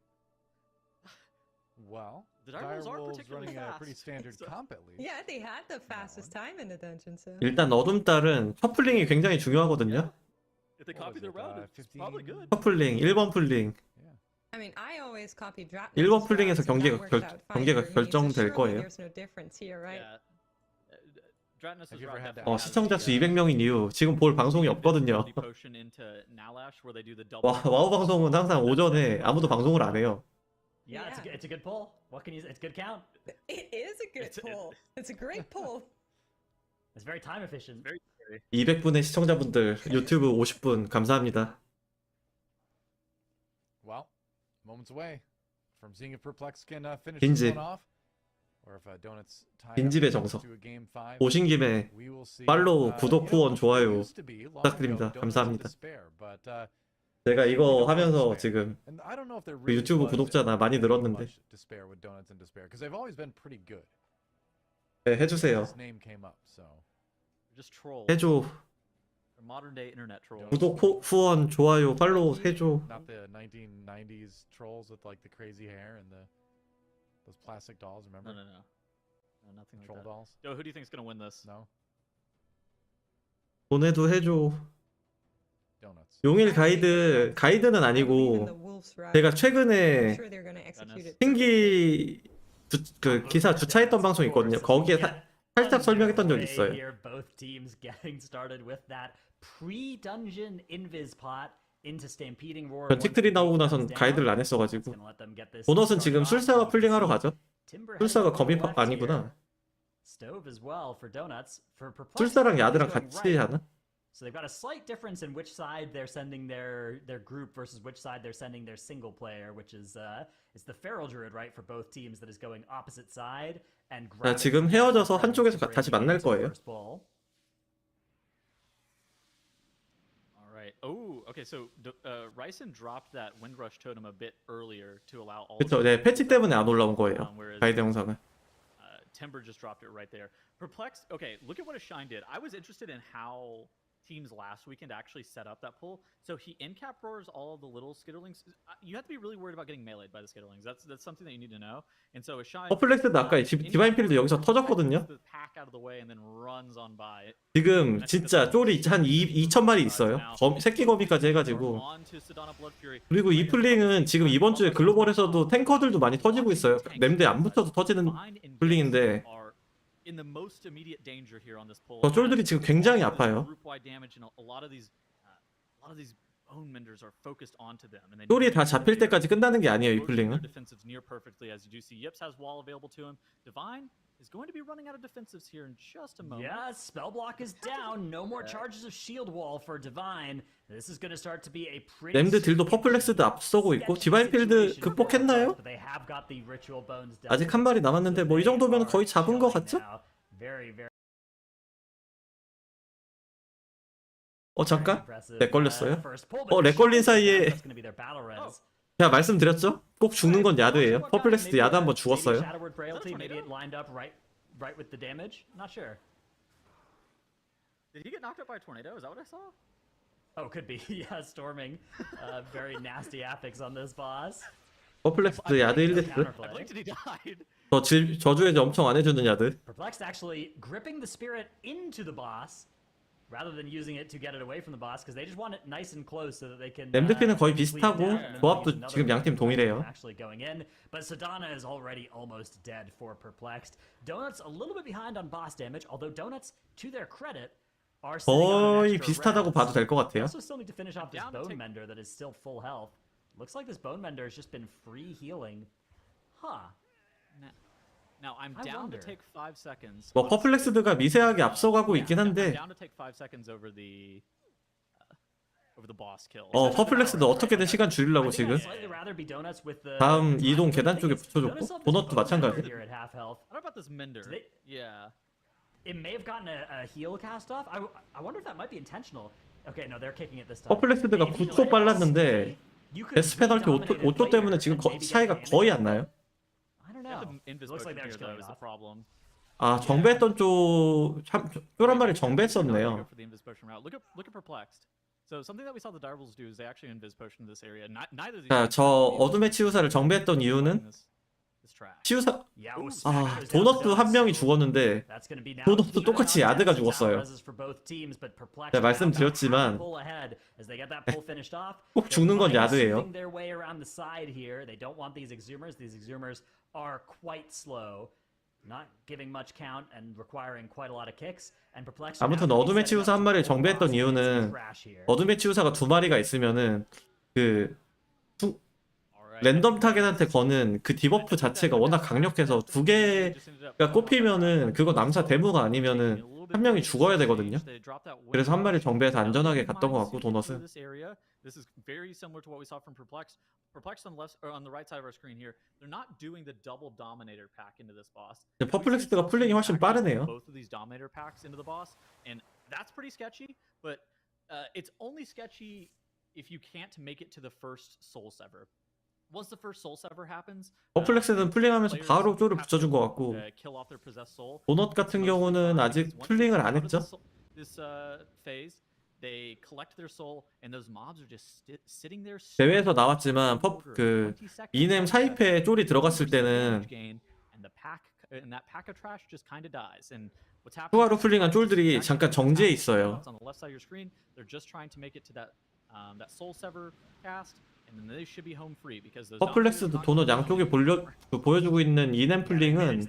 Well, The direwolves are direwolves particularly running a pretty fast, standard so- comp at least. Yeah, they had the fastest time in the dungeon, so. 일단 어둠달은 셔플링이 굉장히 중요하거든요. if they What copy was their it, round, it's 15? probably good. 셔플링 1번 풀링. I mean, I always copy draft. 1번 풀링에서 경기가 결정될 거예요. There's no difference here, right? Yeah. Dratnus Have was you ever right had that to 어, have 시청자 수 the, 200명인 이유 지금 볼 방송이 없거든요. Potion into Nalash, where they do the double. 와우 방송은 항상 오전에 아무도 방송을 안 해요. Yeah, Yeah. it's a good pull. What can you say? It's a good count. It is a good It's- pull. It's a great pull. It's very time efficient. Very scary. 200분의 시청자분들 유튜브 50분 감사합니다. Well, moments away from seeing if Perplex can finish 빈집. this one off, or if Donuts tie up 빈집의 정석. to a game 5. 오신 김에 We will see. 팔로우, 구독, 후원, there 좋아요 used to be long 부탁드립니다. ago Donuts in 감사합니다. despair, but, 제가 we 이거 don't have 하면서 despair. 지금 And I don't know if there 그 really 유튜브 was 구독자나 많이 very 늘었는데 much despair with Donuts in despair, because they've always been pretty good. 네, 해주세요. His name came up, so. Just trolls. 해줘. They're modern day internet trolls. 구독, 후원, 좋아요, 팔로우 해줘. Not the 1990s trolls with like the crazy hair and those plastic dolls, remember? No, nothing like Troll that. dolls? Yo, who do you think's gonna win this? No? 돈에도 해줘. Donuts. 용일 가이드는 아니고 제가 최근에 sure they're gonna execute it. 신기 그 기사 주차했던 방송이 있거든요. 거기에 살짝 설명했던 적이 있어요. Here, both teams getting started with that pre-dungeon invis pot into stampeding roar. 변칙들이 나오고 나선 가이드를 안 했어가지고 보넛은 지금 술사와 풀링하러 가죠. 술사가 거미팝 아니구나. Stove as well for donuts for perplexity. 술사랑 야드랑 going 같이 right. 하나? So they've got a slight difference in which side they're sending their group versus which side they're sending their single player, which is it's the feral druid, right, for both teams that is going opposite side and 자, 지금 헤어져서 한쪽에서 다시 만날 거예요. All right. Oh, okay. So Ryson dropped that Windrush totem a bit earlier to allow all. 그쵸, 네, 패치 때문에 안 올라온 거예요. 가이드 영상은. Timber just dropped it right there. Perplexed. Okay, look at what a shine did. I was interested in how teams last weekend actually set up that pull. So he in-cap roars all of the little skitterlings. You have to be really worried about getting meleeed by the skitterlings. That's something that you need to know. And so a shine. 퍼플렉스도 아까 디바인 필드 여기서 터졌거든요. The pack out of the way and then runs on by. 지금 진짜 쫄이 한 2,000마리 있어요. 새끼 거미까지 해가지고. 그리고 이 플링은 지금 이번 주에 글로벌에서도 탱커들도 많이 터지고 있어요. 램드에 안 붙어도 터지는 플링인데 저 쫄들이 지금 굉장히 아파요. 쫄이 다 잡힐 때까지 끝나는 게 아니에요, 이 플링은. is going to be running out of defensives here in just a moment. Yeah, spell block is down. No more charges of shield wall for Divine. This is going to start to be a pretty 램드 딜도 퍼플렉스드 앞서고 있고 디바인 필드 극복했나요? But they have got the ritual bones done. 아직 한 마리 남았는데 뭐 이 정도면 거의 잡은 것 같죠? Very, very 잠깐 렉 걸렸어요. first pull, but 렉 걸린 사이에 that's gonna be their battle res. 제가 말씀드렸죠? 꼭 죽는 건 야드예요. 퍼플렉스드 야드 한번 죽었어요. Maybe Shadowward Frailty, maybe it lined up right with the damage. Not sure. Did he get knocked out by a tornado? Is that what I saw? Oh, could be. Yeah, storming. Very nasty affix on this boss. 퍼플렉스드 야드 1데스. I blinked and he died. 저주에 엄청 안 해주는 야드. Perplexed actually gripping the spirit into the boss rather than using it to get it away from the boss because they just want it nice and close so that they can. 램드피는 거의 비슷하고 조합도 지금 양팀 동일해요. Actually going in, but Sedana is already almost dead for Perplexed. Donuts a little bit behind on boss damage, although Donuts, to their credit, are sitting on an 거의 extra 비슷하다고 res. 봐도 될 것 They 같아요. also still need to finish off this Down to Bone take- Mender that is still full health. Looks like this Bone Mender has just been free healing. Huh. Now I'm I down wonder. to take 5 seconds. 뭐 퍼플렉스드가 미세하게 앞서가고 있긴 I'm 한데 down to take 5 seconds over the boss kill. 퍼플렉스드 어떻게든 시간 줄이려고 I think I'd 지금 slightly rather be Donuts with the 다음 이동 time. 계단 쪽에 Donuts have 붙여줬고 this 도넛도 Bone 마찬가지. Mender here at half health. I don't know about this Mender. Do they- Yeah. It may have gotten a heal cast off. I wonder if that might be intentional. Okay, no, they're kicking it this time. 퍼플렉스드가 9초 빨랐는데 데스 페널티 5초 때문에 지금 차이가 거의 안 나요. I don't Yeah, know. the invis Looks like potion they're here, just though, killing is it the off. problem. 정배했던 쫄한 마리 Go 정배했었네요. for the invis potion route. Look at perplexed. So something that we saw the Direwolves do is they actually invis potion to this area. Neither of these. 자, 저 어둠의 치유사를 정배했던 이유는 This trash. 치유사 Yeah, ooh, 아 Smackers down 도넛도 한 명이 so 죽었는데 that's gonna be now 도넛도 even 똑같이 on 야드가 deaths, 죽었어요. reses for both teams, but Perplexed 제가 now 말씀드렸지만 pull ahead as they get that pull finished off. 꼭 They're 죽는 건 야드예요. mind-soothing their way around the side here. They don't want these exhumers. These exhumers are quite slow, not giving much count and requiring quite a lot of kicks. And Perplexed are 아무튼 now 어둠의 setting 치유사 up 한 마리를 to pull 정배했던 boss against 이유는 Trash here. 어둠의 치유사가 두 마리가 있으면은 그 Alright. 랜덤 타겟한테 거는 그 디버프 자체가 워낙 강력해서 두 개가 꼽히면은 그거 남사 데모가 아니면은 한 명이 죽어야 되거든요. 그래서 한 마리 정배해서 안전하게 갔던 것 같고 도넛은 This is very similar to what we saw from Perplexed. Perplexed on the left or on the right side of our screen here. They're not doing the double dominator pack into this boss. 퍼플렉스드가 풀링이 훨씬 빠르네요. Both of these dominator packs into the boss, and that's pretty sketchy. But it's only sketchy if you can't make it to the first soul sever. Once the first soul sever happens, 퍼플렉스드는 풀링하면서 바로 쫄을 붙여준 것 같고 kill off their possessed soul. 도넛 같은 경우는 아직 풀링을 안 했죠. This phase, they collect their soul, and those mobs are just sitting there. 대회에서 나왔지만 그 이넴 사이페에 쫄이 들어갔을 때는 추가로 풀링한 쫄들이 잠깐 정지해 있어요. 퍼플렉스도 도넛 양쪽에 보여주고 있는 이넴 풀링은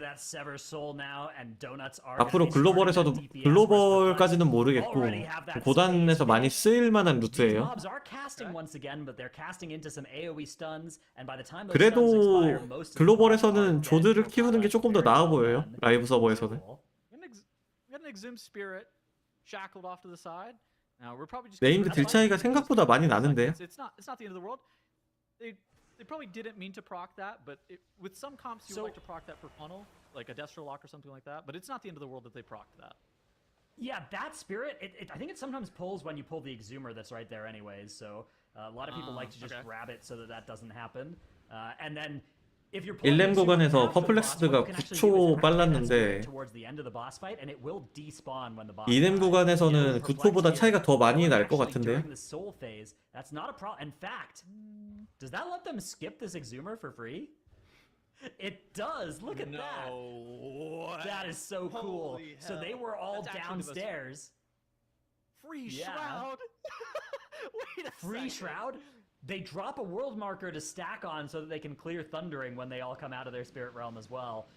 앞으로 글로벌에서도 글로벌까지는 모르겠고 고단에서 많이 쓰일 만한 루트예요. 그래도 글로벌에서는 조드를 키우는 게 조금 더 나아 보여요. 라이브 서버에서는. 네임드 딜 차이가 생각보다 많이 나는데요. They probably didn't mean to proc that, but with some comps you would like to proc that for funnel, like a Destro Lock or something like that, but it's not the end of the world that they procced that. Yeah, that spirit, I think it sometimes pulls when you pull the exhumer that's right there anyways, so a lot of people like to just grab it so that doesn't happen. And then if you're pulling 1렘 구간에서 after the boss fight, 퍼플렉스드가 what can actually do is 9초 activate that 빨랐는데 spirit towards the end of the boss fight, and it will despawn when the boss 2렘 dies. 구간에서는 9초보다 차이가 더 많이 날 것 Actually, 같은데요. during the soul phase, that's not a problem. In fact, does that let them skip this exhumer for free? It does. Look at that. That is so cool. Holy So they hell. were all That's actually the most- downstairs. Free Yeah. shroud. Wait a Free second. shroud. They drop a world marker to stack on so that they can clear thundering when they all come out of their spirit realm as well.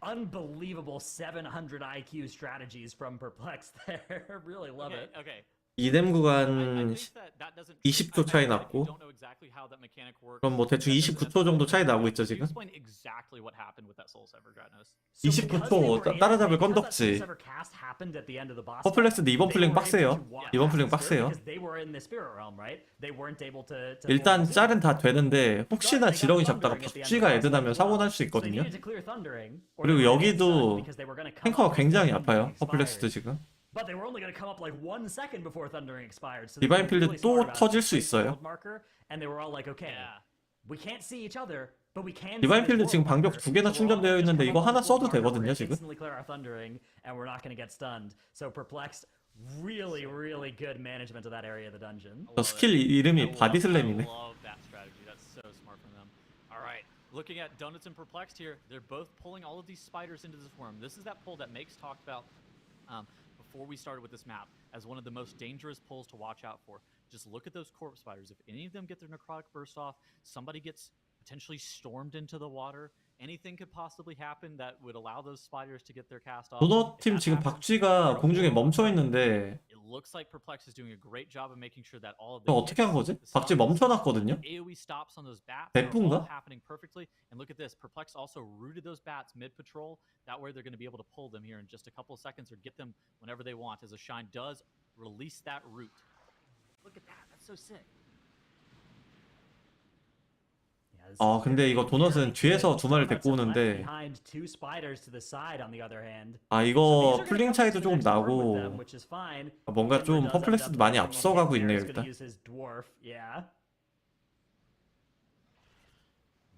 Unbelievable 700 IQ strategies from Perplex there. Really love it. Okay. 이뎀 I 구간 think that doesn't 20초 차이 I 났고 don't know exactly how that mechanic works. 그럼 뭐 대충 That doesn't 29초 정도 차이 나고 있죠 Can you 지금? explain exactly what happened with that Soul Saver, Dratnos? So because they were 29초 in- 따라잡을 because that 건덕지. Soul Saver cast happened at the end of the boss 퍼플렉스도 fight, 이번 they 플링 were able 빡세요. to walk 이번 past 플링 the spirit 빡세요. because they were in the spirit realm, right? They weren't able to 일단 pull 짤은 다 Zero. 되는데 혹시나 They got 지렁이 thundering 잡다가 at the end of 박쥐가 the 애드 boss 나면 fight as 사고 well. 날 수 So they 있거든요. needed to clear thundering, or 그리고 they were gonna get stunned 여기도 because they were gonna come 탱커가 up 굉장히 before 아파요. thundering 퍼플렉스도 expired. 지금. But they were only going to come up like 1 second before thundering expired. So they 디바인 were 필드 really 또 smart about 터질 it. 수 Placed the 있어요. world marker, and they were all like, okay, Yeah. we can't see each other, but we can. 디바인 see 필드 this 지금 world 방벽 marker. 두 개나 So we're all 충전되어 gonna just 있는데 come 이거 up 하나 with 써도 world marker. We're 되거든요 gonna 지금. instantly clear our thundering, and we're not going to get stunned. So perplexed, really, really good management of that area of the dungeon. 저 스킬 이름이 바디 슬램이네. I love that strategy. That's so smart from them. All right, looking at Donuts and Perplexed here, they're both pulling all of these spiders into this form. This is that pull that Makes talked about before we started with this map as one of the most dangerous pulls to watch out for. Just look at those corpse spiders. If any of them get their necrotic burst off, somebody gets potentially stormed into the water. Anything could possibly happen that would allow those spiders to get their cast off. 도넛 If 팀 that 지금 happens, 박쥐가 공중에 멈춰 있는데 it looks like Perplex is doing a great job of making sure that all of 저 the 어떻게 한 hits, 거지? the 박쥐 stuns, 멈춰놨거든요. AoE stops on those bats are all 대포인가? happening perfectly. And look at this, Perplex also rooted those bats mid patrol. That way they're going to be able to pull them here in just a couple of seconds or get them whenever they want. As a Shine does release that root. Look at that, that's so sick. Yeah, this is 근데 이거 도넛은 very 뒤에서 good. 두 마리 Donuts 데리고 are left 오는데 behind two spiders to the side, on the other hand. 아 So these 이거 are gonna 플링 come 차이도 into the 조금 next turn with them, 나고 which is fine. 뭔가 Timber 좀 does end 퍼플렉스도 up 많이 getting a 앞서가고 hit 있네요 there. He's gonna 일단. use his dwarf, yeah.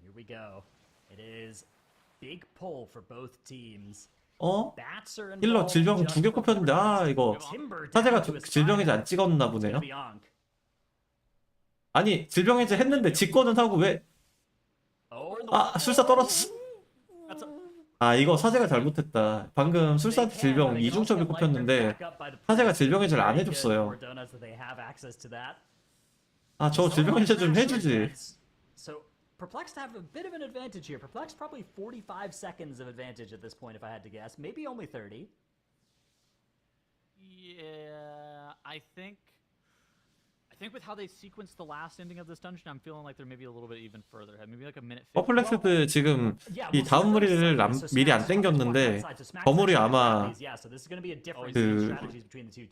Here we go. It is big pull for both teams. Bats are 힐러 involved 질병 just 두 개 for 꼽혔는데 이거 Timber down 사제가 to a 질병해제 안 spider. 찍었나 It's 보네요. gonna be Ankh. 아니 질병해제 했는데 직권은 하고 왜 술사 떨어졌어. 이거 사제가 잘못했다. 방금 술사한테 질병 이중첩이 꼽혔는데 사제가 질병해제를 안 해줬어요. 저 질병해제 좀 해주지. So Perplexed have a bit of an advantage here. Perplexed probably 45 seconds of advantage at this point, if I had to guess. Maybe only 30. Yeah, I think with how they sequenced the last ending of this dungeon, I'm feeling like they're maybe a little bit even further ahead. Maybe like a minute 50. 퍼플렉스드 지금 이 다음 무리를 미리 안 땡겼는데 저 무리 아마 그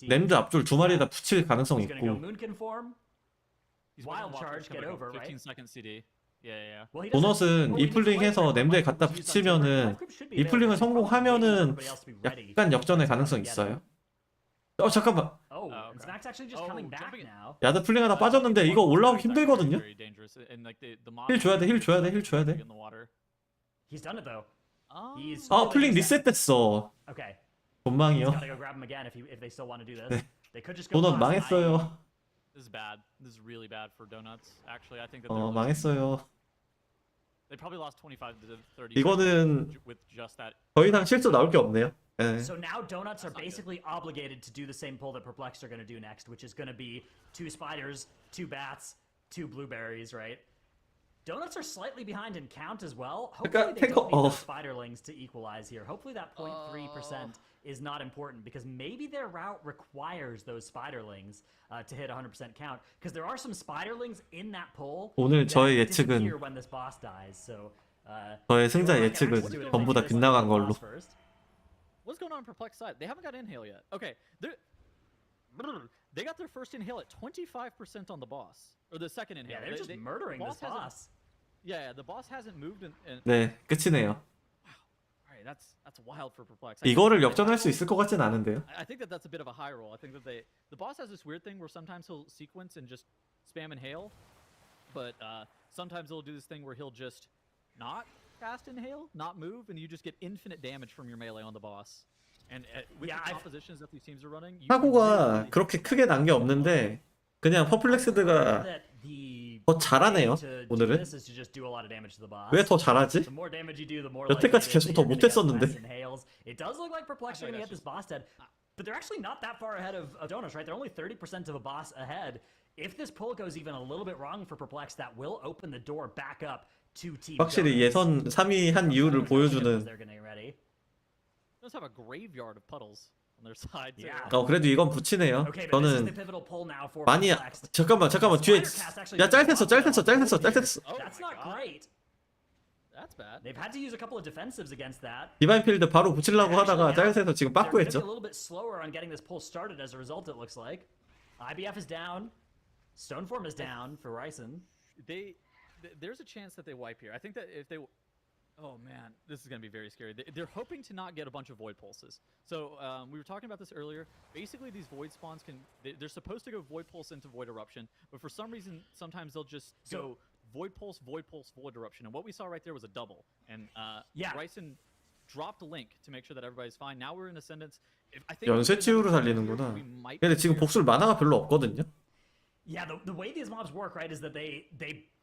램드 앞줄 두 마리에다 붙일 가능성이 있고 Wild charge, get over, right? 15 second CD. Yeah. 도넛은 이 플링해서 램드에 갖다 붙이면은 이 플링을 성공하면은 약간 역전의 가능성이 있어요. 잠깐만. 야드 플링 하나 빠졌는데 이거 올라오기 힘들거든요. 힐 줘야 돼. 플링 리셋됐어. 본망이요. 도넛 망했어요. This is bad. This is really bad for Donuts. Actually, I think that 망했어요. they probably lost 25 to 30. 이거는 with just that. 더 이상 실수 나올 게 없네요. So now Donuts are basically obligated to do the same pull that Perplexed are going to do next, which is going to be 2 spiders, 2 bats, 2 blueberries, right? Donuts are slightly behind in count as well. Hopefully they don't need those spiderlings to equalize here. Hopefully that 0.3% is not important because maybe their route requires those spiderlings to hit 100% count because there are some spiderlings in that pull. 오늘 저의 예측은 when this boss dies. So 저의 승자 예측은 전부 다 빗나간 걸로. What's going on Perplexed side? They haven't got inhale yet. Okay, they got their first inhale at 25% on the boss or the second inhale. Yeah, they're just murdering this boss. Yeah, the boss hasn't moved 네, 끝이네요. Alright, that's wild for Perplexed. 이거를 역전할 수 있을 것 같진 않은데요. I think that's a bit of a high roll. I think that the boss has this weird thing where sometimes he'll sequence and just spam inhale, but sometimes he'll do this thing where he'll just not cast inhale, not move, and you just get infinite damage from your melee on the boss. And with the compositions that these teams are running, 사고가 그렇게 크게 난 게 없는데 그냥 퍼플렉스드가 더 잘하네요. 오늘은 왜 더 잘하지? 여태까지 계속 더 못했었는데. It does look like Perplexed are going to get this boss dead, but they're actually not that far ahead of Donuts, right? They're only 30% of a boss ahead. If this pull goes even a little bit wrong for Perplexed, that will open the door back up to Team 확실히 예선 3위 한 이유를 보여주는. Does have a graveyard of puddles. on their side. Too. Yeah. 그래도 이건 붙이네요. Okay, but this is the 저는 pivotal pull now for 많이 Perplexed. 잠깐만 뒤에 야 짤했어. Oh That's my not God. great. That's bad. They've had to use a couple of defensives against that. 디바인 필드 바로 붙이려고 하다가 짤에서 지금 They're gonna be a 빠꾸했죠. little bit slower on getting this pull started as a result, it looks like. IBF is down. Stoneform is down for Ryson. There's a chance that they wipe here. I think that if they, oh man, this is gonna be very scary. They're hoping to not get a bunch of void pulses. So we were talking about this earlier. Basically, these void spawns they're supposed to go void pulse into void eruption, but for some reason, sometimes they'll just go void pulse, void eruption. And what we saw right there was a double. And Ryson dropped a link to make sure that everybody's fine. Now we're in ascendance. 연쇄 치유로 살리는구나. 근데 지금 복술 만화가 별로 없거든요. Yeah, the way these mobs work, right, is that they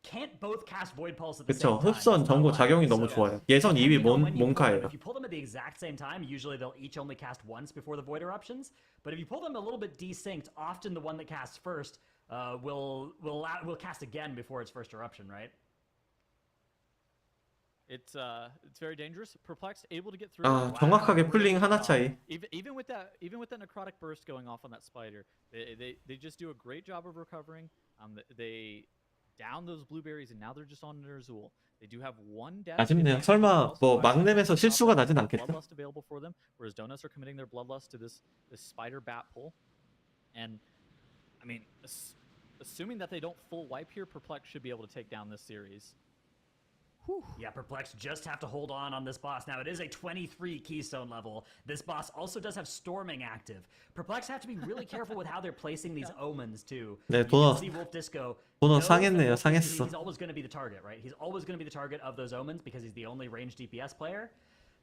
can't both cast Void Pulse at the 그쵸. same time. 흡선 전고 작용이 너무 좋아요. 예선 2위 몬카예요. If you pull them at the exact same time, usually they'll each only cast once before the Void Eruptions. But if you pull them a little bit desynced, often the one that casts first will cast again before its first eruption, right? It's very dangerous. Perplexed, able to get through. 정확하게 풀링 하나 차이. Even with that necrotic burst going off on that spider, they just do a great job of recovering. They down those blueberries and now they're just on their Azul. They do have one death. 아쉽네요. 설마 뭐 막nem에서 실수가 나진 않겠죠? Bloodlust available for them, whereas donuts are committing their bloodlust to this spider bat pull. And I mean, assuming that they don't full wipe here, Perplex should be able to take down this series. Yeah, Perplexed just have to hold on this boss. Now, it is a 23 keystone level. This boss also does have Storming active. Perplexed have to be really careful with how they're placing these omens, too. 네, You can 도넛 see Wolf Disco 도넛 knows that 상했네요. Wolf Disco, 상했어. He's always going to be the target, right? He's always going to be the target of those omens because he's the only ranged DPS player.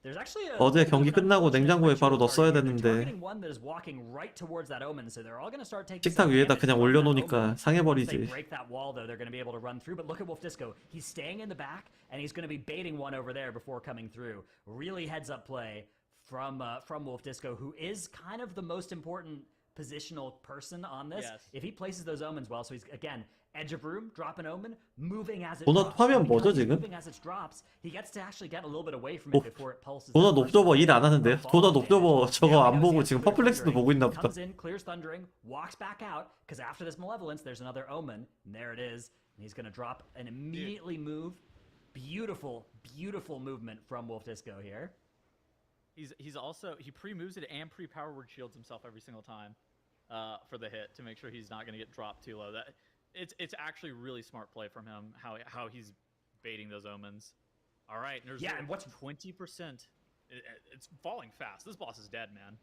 There's actually a 어제 경기 끝나고 냉장고에 바로 넣었어야 They're 됐는데 targeting one that is walking right towards that omen, so they're all going to start taking 식탁 some 위에다 damage 그냥 from that 올려놓으니까 omen. Once they 상해버리지. break that wall, though, they're going to be able to run through. But look at Wolf Disco. He's staying in the back, and he's going to be baiting one over there before coming through. Really heads-up play from Wolf Disco, who is kind of the most important positional person on this. Yes. If he places those omens well, so he's, again, edge of room, drop an omen, moving as it 도넛 drops. 화면 And 뭐죠, because he's 지금? moving as it drops, he gets to actually get a little bit away from it before it pulses. 도넛 that first 옵저버 one. 일 안 하는데요? 도넛 옵저버 저거 안 보고 지금 퍼플렉스도 보고 있나 보다. Comes in, clears Thundering, walks back out, because after this Malevolence, there's another Omen, and there it is. And he's going to drop and immediately move. Beautiful, beautiful movement from Wolf Disco here. He's also he pre-moves it and pre-power word shields himself every single time for the hit to make sure he's not going to get dropped too low. That it's actually really smart play from him how he's baiting those omens. All right, and there's Yeah, and what's 20%? It's falling fast. This boss is dead, man.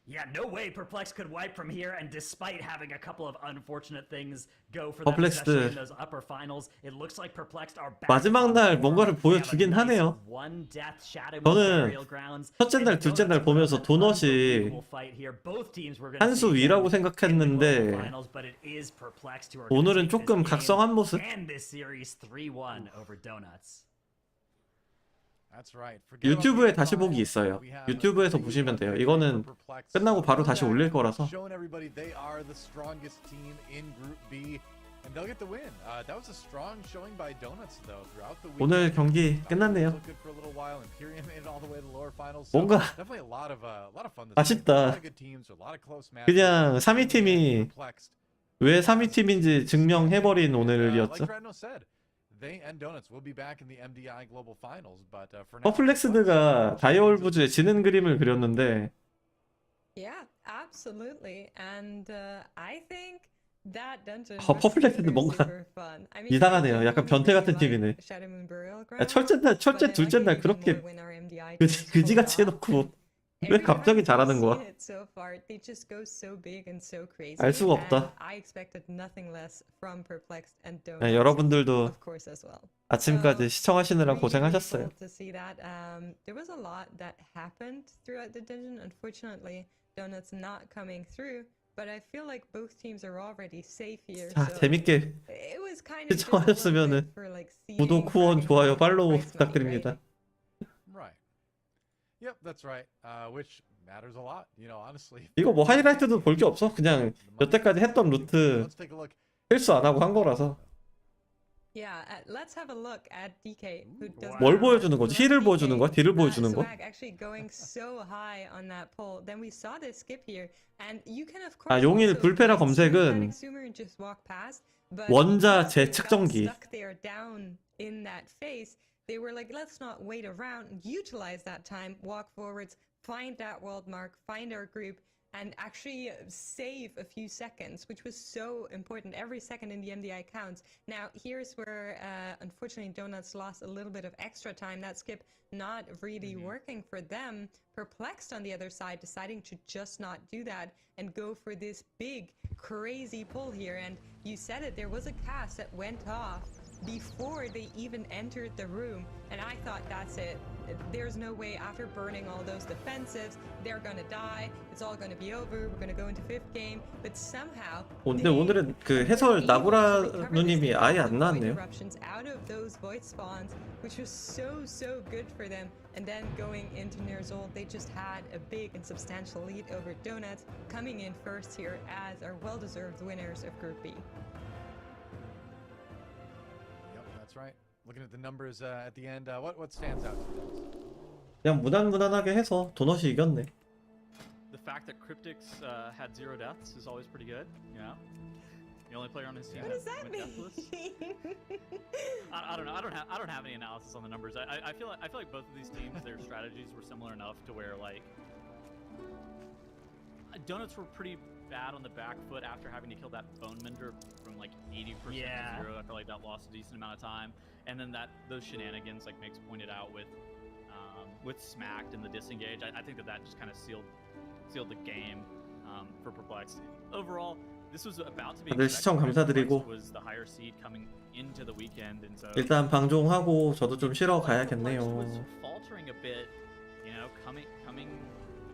Yeah, no way Perplex could wipe from here, and despite having a couple of unfortunate things go for them, Perplexed. especially in those upper finals, it looks like Perplexed are back 마지막 on 날 form. 뭔가를 They have a 보여주긴 nice 하네요. one death Shadow 저는 Burial Grounds, 첫째 날, and 둘째 날 Donuts 보면서 put up an 도넛이 unbelievable fight here. Both teams were gonna 한 수 see 위라고 them in the 생각했는데 global finals, but it is Perplexed who are gonna 오늘은 take this 조금 game 각성한 모습. and this series 3-1 over Donuts. That's right. Forget about 유튜브에 the 다시 보기 finals. 있어요. We have 유튜브에서 a 보시면 돼요. big 이거는 for Perplex. 끝나고 바로 다시 올릴 거라서. Showing everybody they are the strongest team in Group B, and they'll get the win. That was a strong showing by Donuts though throughout the weekend. 오늘 경기 끝났네요. Looked good for a little while. Imperium made it all the way to the lower finals. So 뭔가 definitely a lot of fun. This 아쉽다. weekend. A lot of good teams, a lot of close matches. 그냥 3위 팀이 Perplexed. 왜 3위 팀인지 증명해버린 오늘이었죠. Like Reno said, they and Donuts will be back in the MDI Global Finals, but for now, 퍼플렉스드가 다이얼부즈에 지는 그림을 그렸는데 Yeah, absolutely. And I think that dungeon 아, was 퍼플렉스드 super, 뭔가 super fun. I mean, 이상하네요. I 약간 really 변태 같은 like 팀이네. Shadow Moon Burial 아, Ground, 첫째 날, 첫째, but I 둘째 like 날 it even 그렇게 more when our MDI 그지, teams pull 그지같이 it off. 해놓고 왜 갑자기 잘하는 거야? So far, they just go so big and so crazy. 알 수가 and 없다. I expected nothing less from Perplexed and Donuts. 네, 여러분들도 of course as well. 아침까지 시청하시느라 Really 고생하셨어요. grateful to see that. There was a lot that happened throughout the dungeon. Unfortunately, Donuts not coming through. But I feel like both teams are already safe here. 자, so 재밌게 it was kind of just a little bit 시청하셨으면은 for, like, 구독, seeding 후원, bragging 좋아요, on 팔로우 prize money, right? 부탁드립니다. Right. Yep, that's right. Which matters a lot, you know, honestly. 이거 뭐 하이라이트도 볼 게 없어. 그냥 여태까지 했던 루트 Let's take a look. 실수 안 하고 한 거라서. Yeah, let's have a look at DK, who does 뭘 보여주는 거지? 힐을 보여주는 거야? 딜을 보여주는 거야? Swag actually going so high on that pole. Then we saw this skip here, and you can of 아, course 용일 also 불패라 find super 검색은 panic zoomer and just walk past, but 원자 because they 재측정기. got stuck there down in that face, they were like, let's not wait around, utilize that time, walk forwards, find that world mark, find our group, and actually save a few seconds, which was so important. Every second in the MDI counts. Now, here's where, unfortunately, Donuts lost a little bit of extra time. That skip not really working for them. Perplexed on the other side, deciding to just not do that and go for this big, crazy pull here. And you said it, there was a cast that went off before they even entered the room, and I thought, that's it. There's no way after burning all those defensives, they're gonna die. It's all gonna be over. We're gonna go into 5th game. But somehow, 근데 오늘은 그 해설 나구라 누님이 아예 안 나왔네요. eruptions out of those void spawns, which was so good for them. And then going into Nerzol, they just had a big and substantial lead over Donuts, coming in first here as our well-deserved winners of Group B. That's right. Looking at the numbers at the end, what stands out to you guys? 그냥 무난무난하게 해서 도넛이 이겼네. The fact that Cryptics had 0 deaths is always pretty good. You know, the only player on his team What does that went mean? deathless. I don't know. I don't have any analysis on the numbers. I feel like both of these teams, their strategies were similar enough to where like Donuts were pretty bad on the back foot after having to kill that Bone Mender from like 80% to 0 after like that lost a decent amount of time, and then those shenanigans like Mix pointed out with Smacked and the disengage. I think that just kind of sealed the game for Perplexed. Overall, this was about to be 다들 시청 감사드리고 was the higher seed coming into the weekend, and so 일단 방종하고 저도 좀 쉬러 Perplexed 가야겠네요. was faltering a bit, you know, coming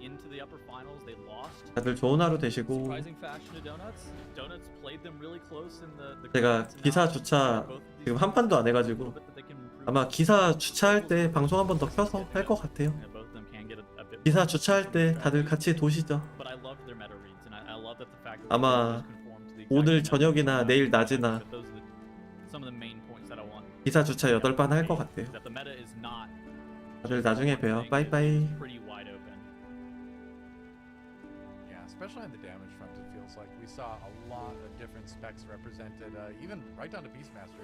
into the upper finals. They lost. 다들 좋은 하루 되시고 Surprising fashion to Donuts. Donuts played them really close in the 제가 기사 주차 지금 한 판도 안 해가지고 아마 기사 주차할 때 방송 한 번 더 켜서 할 것 같아요. 기사 주차할 때 다들 같이 도시죠. 아마 오늘 저녁이나 내일 낮이나 기사 주차 8번 할 것 같아요. 다들 나중에 봬요. 빠이빠이. Especially on the damage front, it feels like we saw a lot of different specs represented, even right down to Beastmaster.